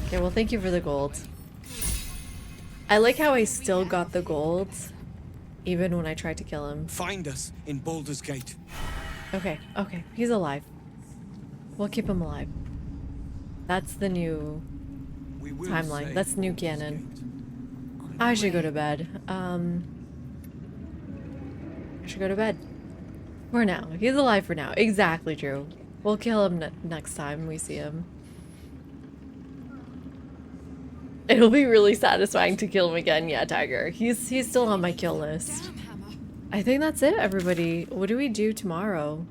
[SPEAKER 1] Okay, well, thank you for the gold. I like how I still got the gold, even when I tried to kill him.
[SPEAKER 15] Find us in Baldur's Gate.
[SPEAKER 1] Okay, okay. He's alive. We'll keep him alive. That's the new timeline. That's new canon. I should go to bed. I should go to bed. For now. He's alive for now. Exactly true. We'll kill him next time we see him. It'll be really satisfying to kill him again. Yeah, Tiger. He's still on my kill list. I think that's it, everybody. What do we do tomorrow?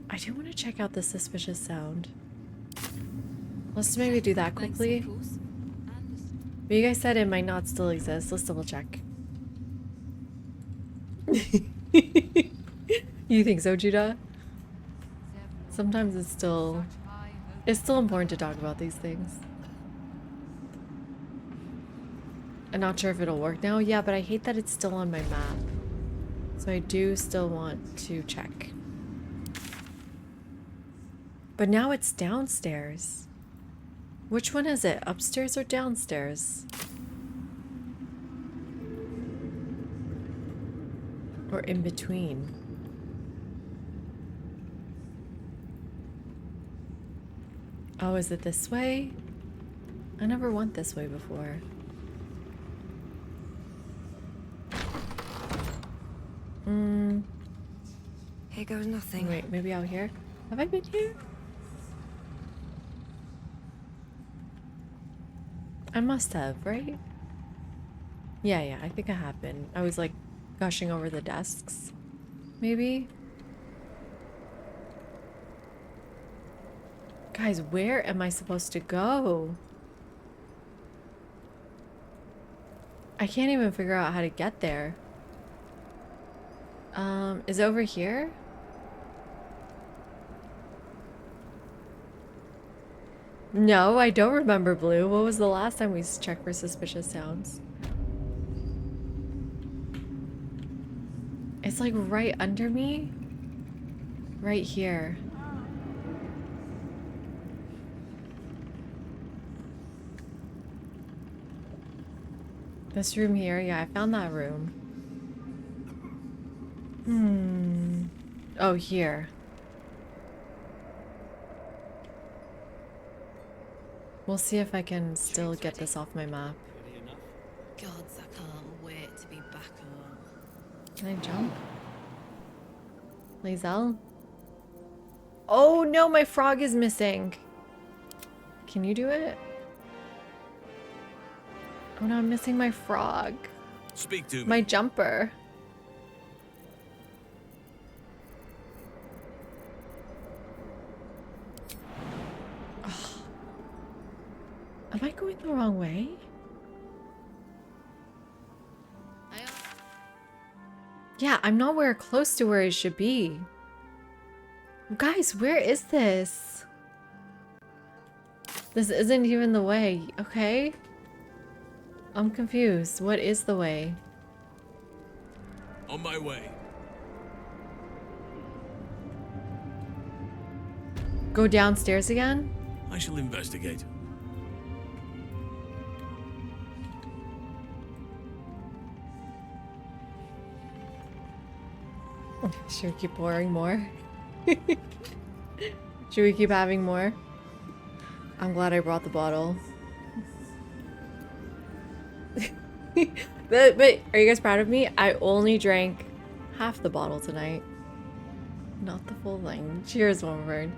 [SPEAKER 1] I do want to check out the suspicious sound. Let's maybe do that quickly. But you guys said it might not still exist. Let's double check. You think so, Judah? Sometimes it's still important to talk about these things. I'm not sure if it'll work now. Yeah, but I hate that it's still on my map. So I do still want to check. But now it's downstairs. Which one is it? Upstairs or downstairs? Or in between? Oh, is it this way? I never went this way before.
[SPEAKER 3] Here goes nothing.
[SPEAKER 1] Wait, maybe out here? Have I been here? I must have, right? Yeah, I think I have been. I was like gushing over the desks. Maybe? Guys, where am I supposed to go? I can't even figure out how to get there. Is it over here? No, I don't remember Blue. What was the last time we checked for suspicious sounds? It's like right under me. Right here. This room here? Yeah, I found that room. Oh, here. We'll see if I can still get this off my map.
[SPEAKER 8] Gods, I can't wait to be back home.
[SPEAKER 1] Can I jump? Lae'zel? Oh no, my frog is missing. Can you do it? Oh no, I'm missing my frog.
[SPEAKER 5] Speak to me.
[SPEAKER 1] My jumper. Am I going the wrong way? Yeah, I'm nowhere close to where it should be. Guys, where is this? This isn't even the way, okay? I'm confused. What is the way?
[SPEAKER 5] On my way.
[SPEAKER 1] Go downstairs again?
[SPEAKER 5] I shall investigate.
[SPEAKER 1] Should we keep pouring more? Should we keep having more? I'm glad I brought the bottle. But are you guys proud of me? I only drank half the bottle tonight. Not the full thing. Cheers, Wolverine.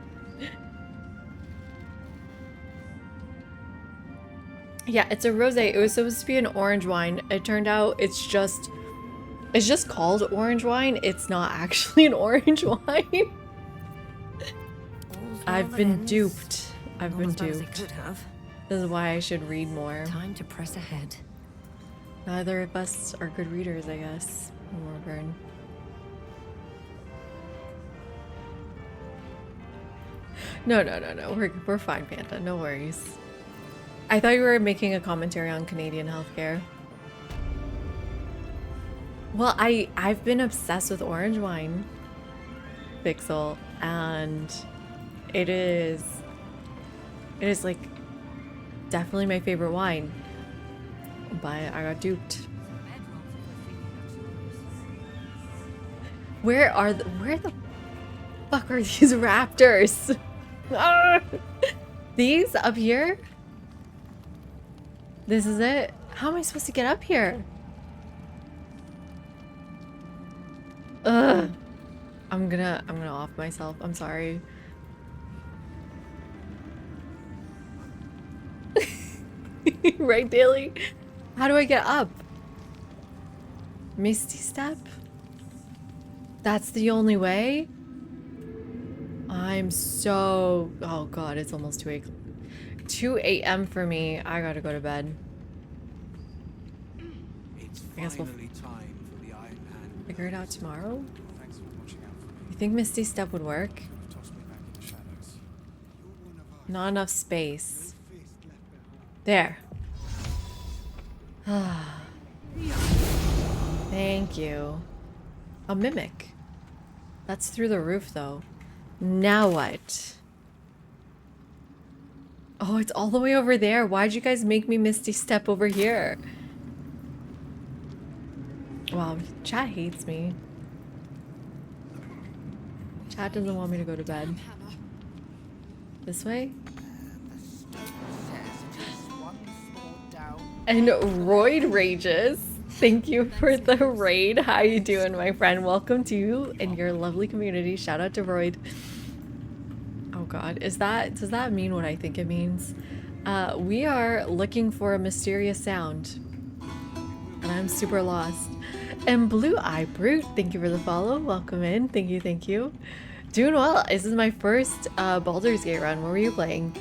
[SPEAKER 1] Yeah, it's a rosé. It was supposed to be an orange wine. It turned out it's just called orange wine. It's not actually an orange wine. I've been duped. I've been duped. This is why I should read more.
[SPEAKER 3] Time to press ahead.
[SPEAKER 1] Neither of us are good readers, I guess. Morgan. No. We're fine, Panda. No worries. I thought you were making a commentary on Canadian healthcare. Well, I've been obsessed with orange wine. Pixel, and it is like definitely my favorite wine, but I got duped. Where the fuck are these raptors? Ah! These up here? This is it? How am I supposed to get up here? Ugh. I'm gonna off myself. I'm sorry. Right, Daily? How do I get up? Misty Step? That's the only way? I'm so... Oh god, it's almost 2 a.m. for me. I gotta go to bed. I guess we'll figure it out tomorrow? You think Misty Step would work? Not enough space. There. Thank you. A mimic. That's through the roof though. Now what? Oh, it's all the way over there. Why'd you guys make me Misty Step over here? Wow, chat hates me. Chat doesn't want me to go to bed. This way? And Royd rages. Thank you for the raid. How you doing, my friend? Welcome to you and your lovely community. Shout out to Royd. Oh god, does that mean what I think it means? We are looking for a mysterious sound. And I'm super lost. And Blue Eye Brute, thank you for the follow. Welcome in. Thank you, thank you. Doing well. This is my first Baldur's Gate run. What were you playing?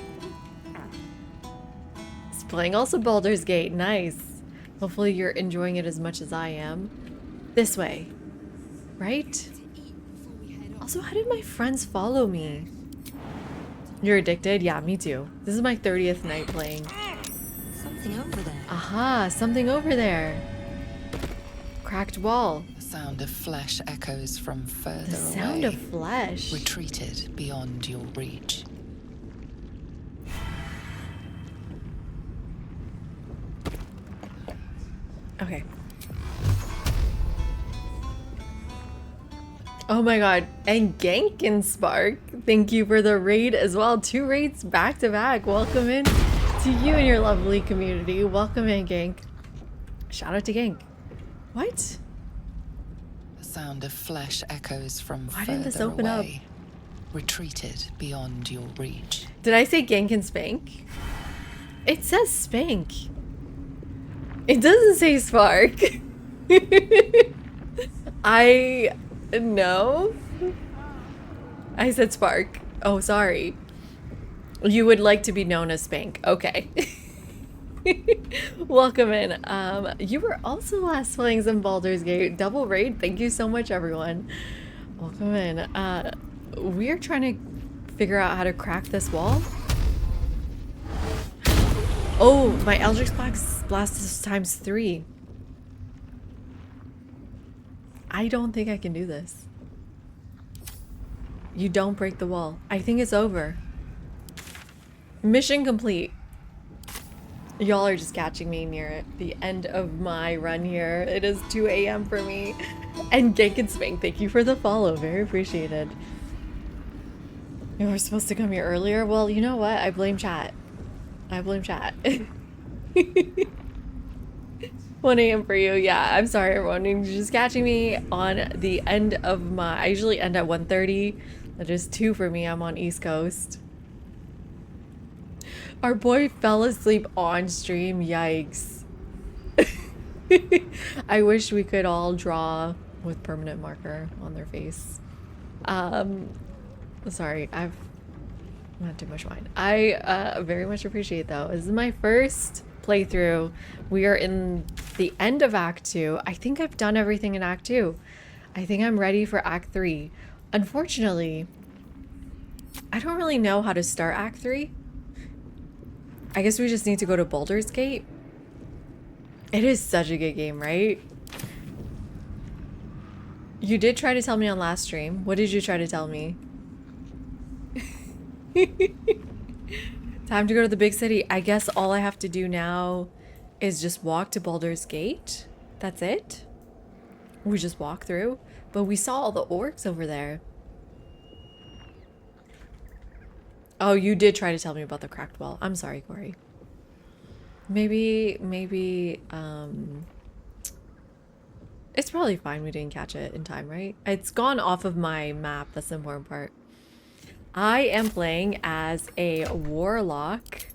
[SPEAKER 1] It's playing also Baldur's Gate. Nice. Hopefully you're enjoying it as much as I am. This way. Right? Also, how did my friends follow me? You're addicted? Yeah, me too. This is my 30th night playing.
[SPEAKER 21] Something over there.
[SPEAKER 1] Aha, something over there. Cracked wall.
[SPEAKER 4] The sound of flesh echoes from further away.
[SPEAKER 1] The sound of flesh.
[SPEAKER 4] Retreated beyond your reach.
[SPEAKER 1] Okay. Oh my god. And Gank and Spark, thank you for the raid as well. 2 raids back to back. Welcome in to you and your lovely community. Welcome in, Gank. Shout out to Gank. What?
[SPEAKER 4] The sound of flesh echoes from
[SPEAKER 1] Why
[SPEAKER 4] further
[SPEAKER 1] didn't this open
[SPEAKER 4] away. Retreated beyond your reach.
[SPEAKER 1] Did I say Gank and Spank? It says Spank. It doesn't say Spark. No. I said Spark. Oh, sorry. You would like to be known as Spank. Okay. Welcome in. You were also last playing some Baldur's Gate. Double raid. Thank you so much, everyone. Welcome in. We are trying to figure out how to crack this wall. Oh, my Eldritch Blast is ×3. I don't think I can do this. You don't break the wall. I think it's over. Mission complete. Y'all are just catching me near the end of my run here. It is 2 a.m. for me. And Gank and Spank, thank you for the follow. Very appreciated. You were supposed to come here earlier? Well, you know what? I blame chat. I blame chat. 1 a.m. for you. Yeah, I'm sorry, everyone. You're just catching me on the end of my... I usually end at 1:30. That is 2 for me. I'm on East Coast. Our boy fell asleep on stream. Yikes. I wish we could all draw with permanent marker on their face. Sorry, I've not too much wine. I very much appreciate though. This is my first playthrough. We are in the end of Act 2. I think I've done everything in Act 2. I think I'm ready for Act 3. Unfortunately, I don't really know how to start Act 3. I guess we just need to go to Baldur's Gate. It is such a good game, right? You did try to tell me on last stream. What did you try to tell me? Time to go to the big city. I guess all I have to do now is just walk to Baldur's Gate. That's it? We just walk through? But we saw all the orcs over there. Oh, you did try to tell me about the cracked well. I'm sorry, Corey. Maybe, it's probably fine we didn't catch it in time, right? It's gone off of my map, that's the important part. I am playing as a warlock.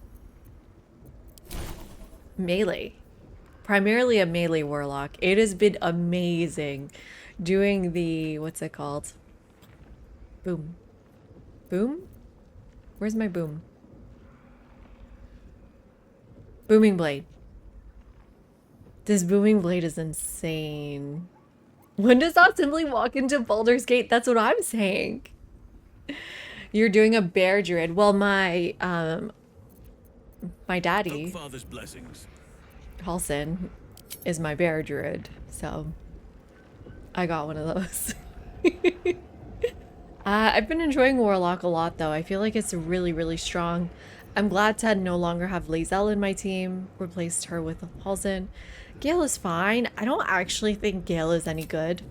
[SPEAKER 1] Melee. Primarily a melee warlock. It has been amazing doing the, what's it called? Boom. Boom? Where's my boom? Booming blade. This booming blade is insane. When does that simply walk into Baldur's Gate? That's what I'm saying. You're doing a bear druid. Well, my daddy,
[SPEAKER 5] Father's blessings.
[SPEAKER 1] Halson, is my bear druid, so I got one of those. I've been enjoying Warlock a lot, though. I feel like it's really, really strong. I'm glad to no longer have Lae'zel in my team. Replaced her with Halson. Gale is fine. I don't actually think Gale is any good,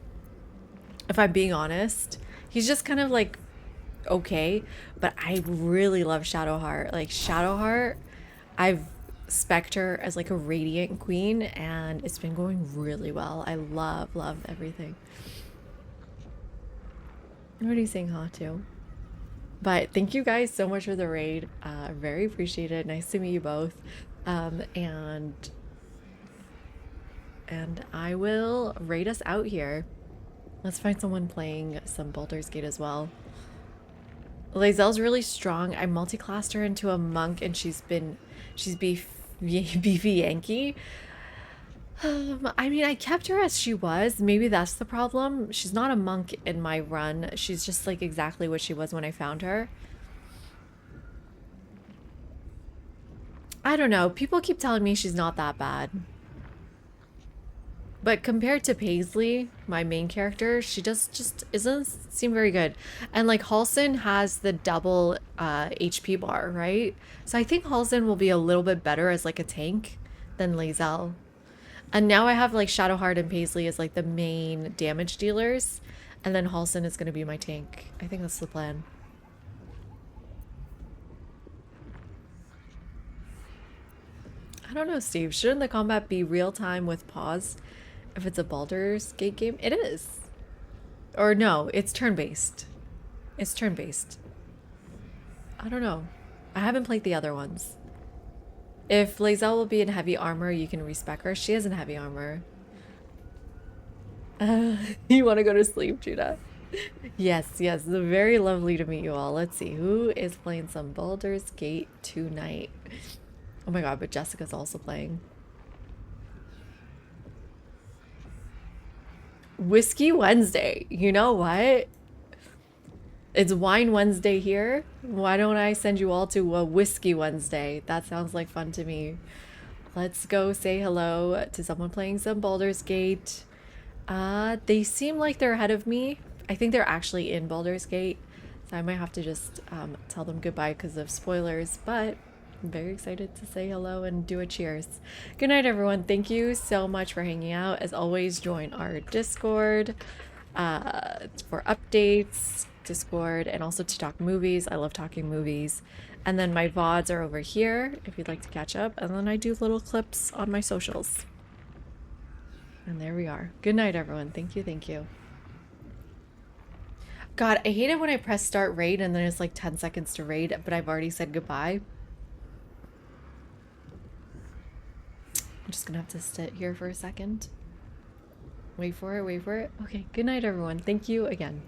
[SPEAKER 1] if I'm being honest. He's just kind of like okay, but I really love Shadowheart. Like Shadowheart, I've spec'd her as like a Radiant Queen, and it's been going really well. I love everything. What are you saying, huh, too? But thank you guys so much for the raid. Very appreciated. Nice to meet you both. And I will raid us out here. Let's find someone playing some Baldur's Gate as well. Lae'zel's really strong. I multi-classed her into a monk, and she's beefy Yankee. I mean, I kept her as she was. Maybe that's the problem. She's not a monk in my run. She's just like exactly what she was when I found her. I don't know. People keep telling me she's not that bad. But compared to Paisley, my main character, she just doesn't seem very good. And like Halson has the double HP bar, right? So I think Halson will be a little bit better as like a tank than Lae'zel. And now I have like Shadowheart and Paisley as like the main damage dealers. And then Halson is going to be my tank. I think that's the plan. I don't know, Steve. Shouldn't the combat be real time with pause if it's a Baldur's Gate game? It is. Or no, it's turn-based. It's turn-based. I don't know. I haven't played the other ones. If Lae'zel will be in heavy armor, you can respec her. She is in heavy armor. You want to go to sleep, Judah? Yes. Very lovely to meet you all. Let's see. Who is playing some Baldur's Gate tonight? Oh my god, but Jessica's also playing. Whiskey Wednesday. You know what? It's Wine Wednesday here. Why don't I send you all to a Whiskey Wednesday? That sounds like fun to me. Let's go say hello to someone playing some Baldur's Gate. They seem like they're ahead of me. I think they're actually in Baldur's Gate. So I might have to just tell them goodbye because of spoilers. But I'm very excited to say hello and do a cheers. Good night, everyone. Thank you so much for hanging out. As always, join our Discord for updates. Discord, and also to talk movies. I love talking movies. And then my VODs are over here if you'd like to catch up. And then I do little clips on my socials. And there we are. Good night, everyone. Thank you. God, I hate it when I press start raid and then it's like 10 seconds to raid, but I've already said goodbye. I'm just gonna have to sit here for a second. Wait for it. Okay, good night, everyone. Thank you again.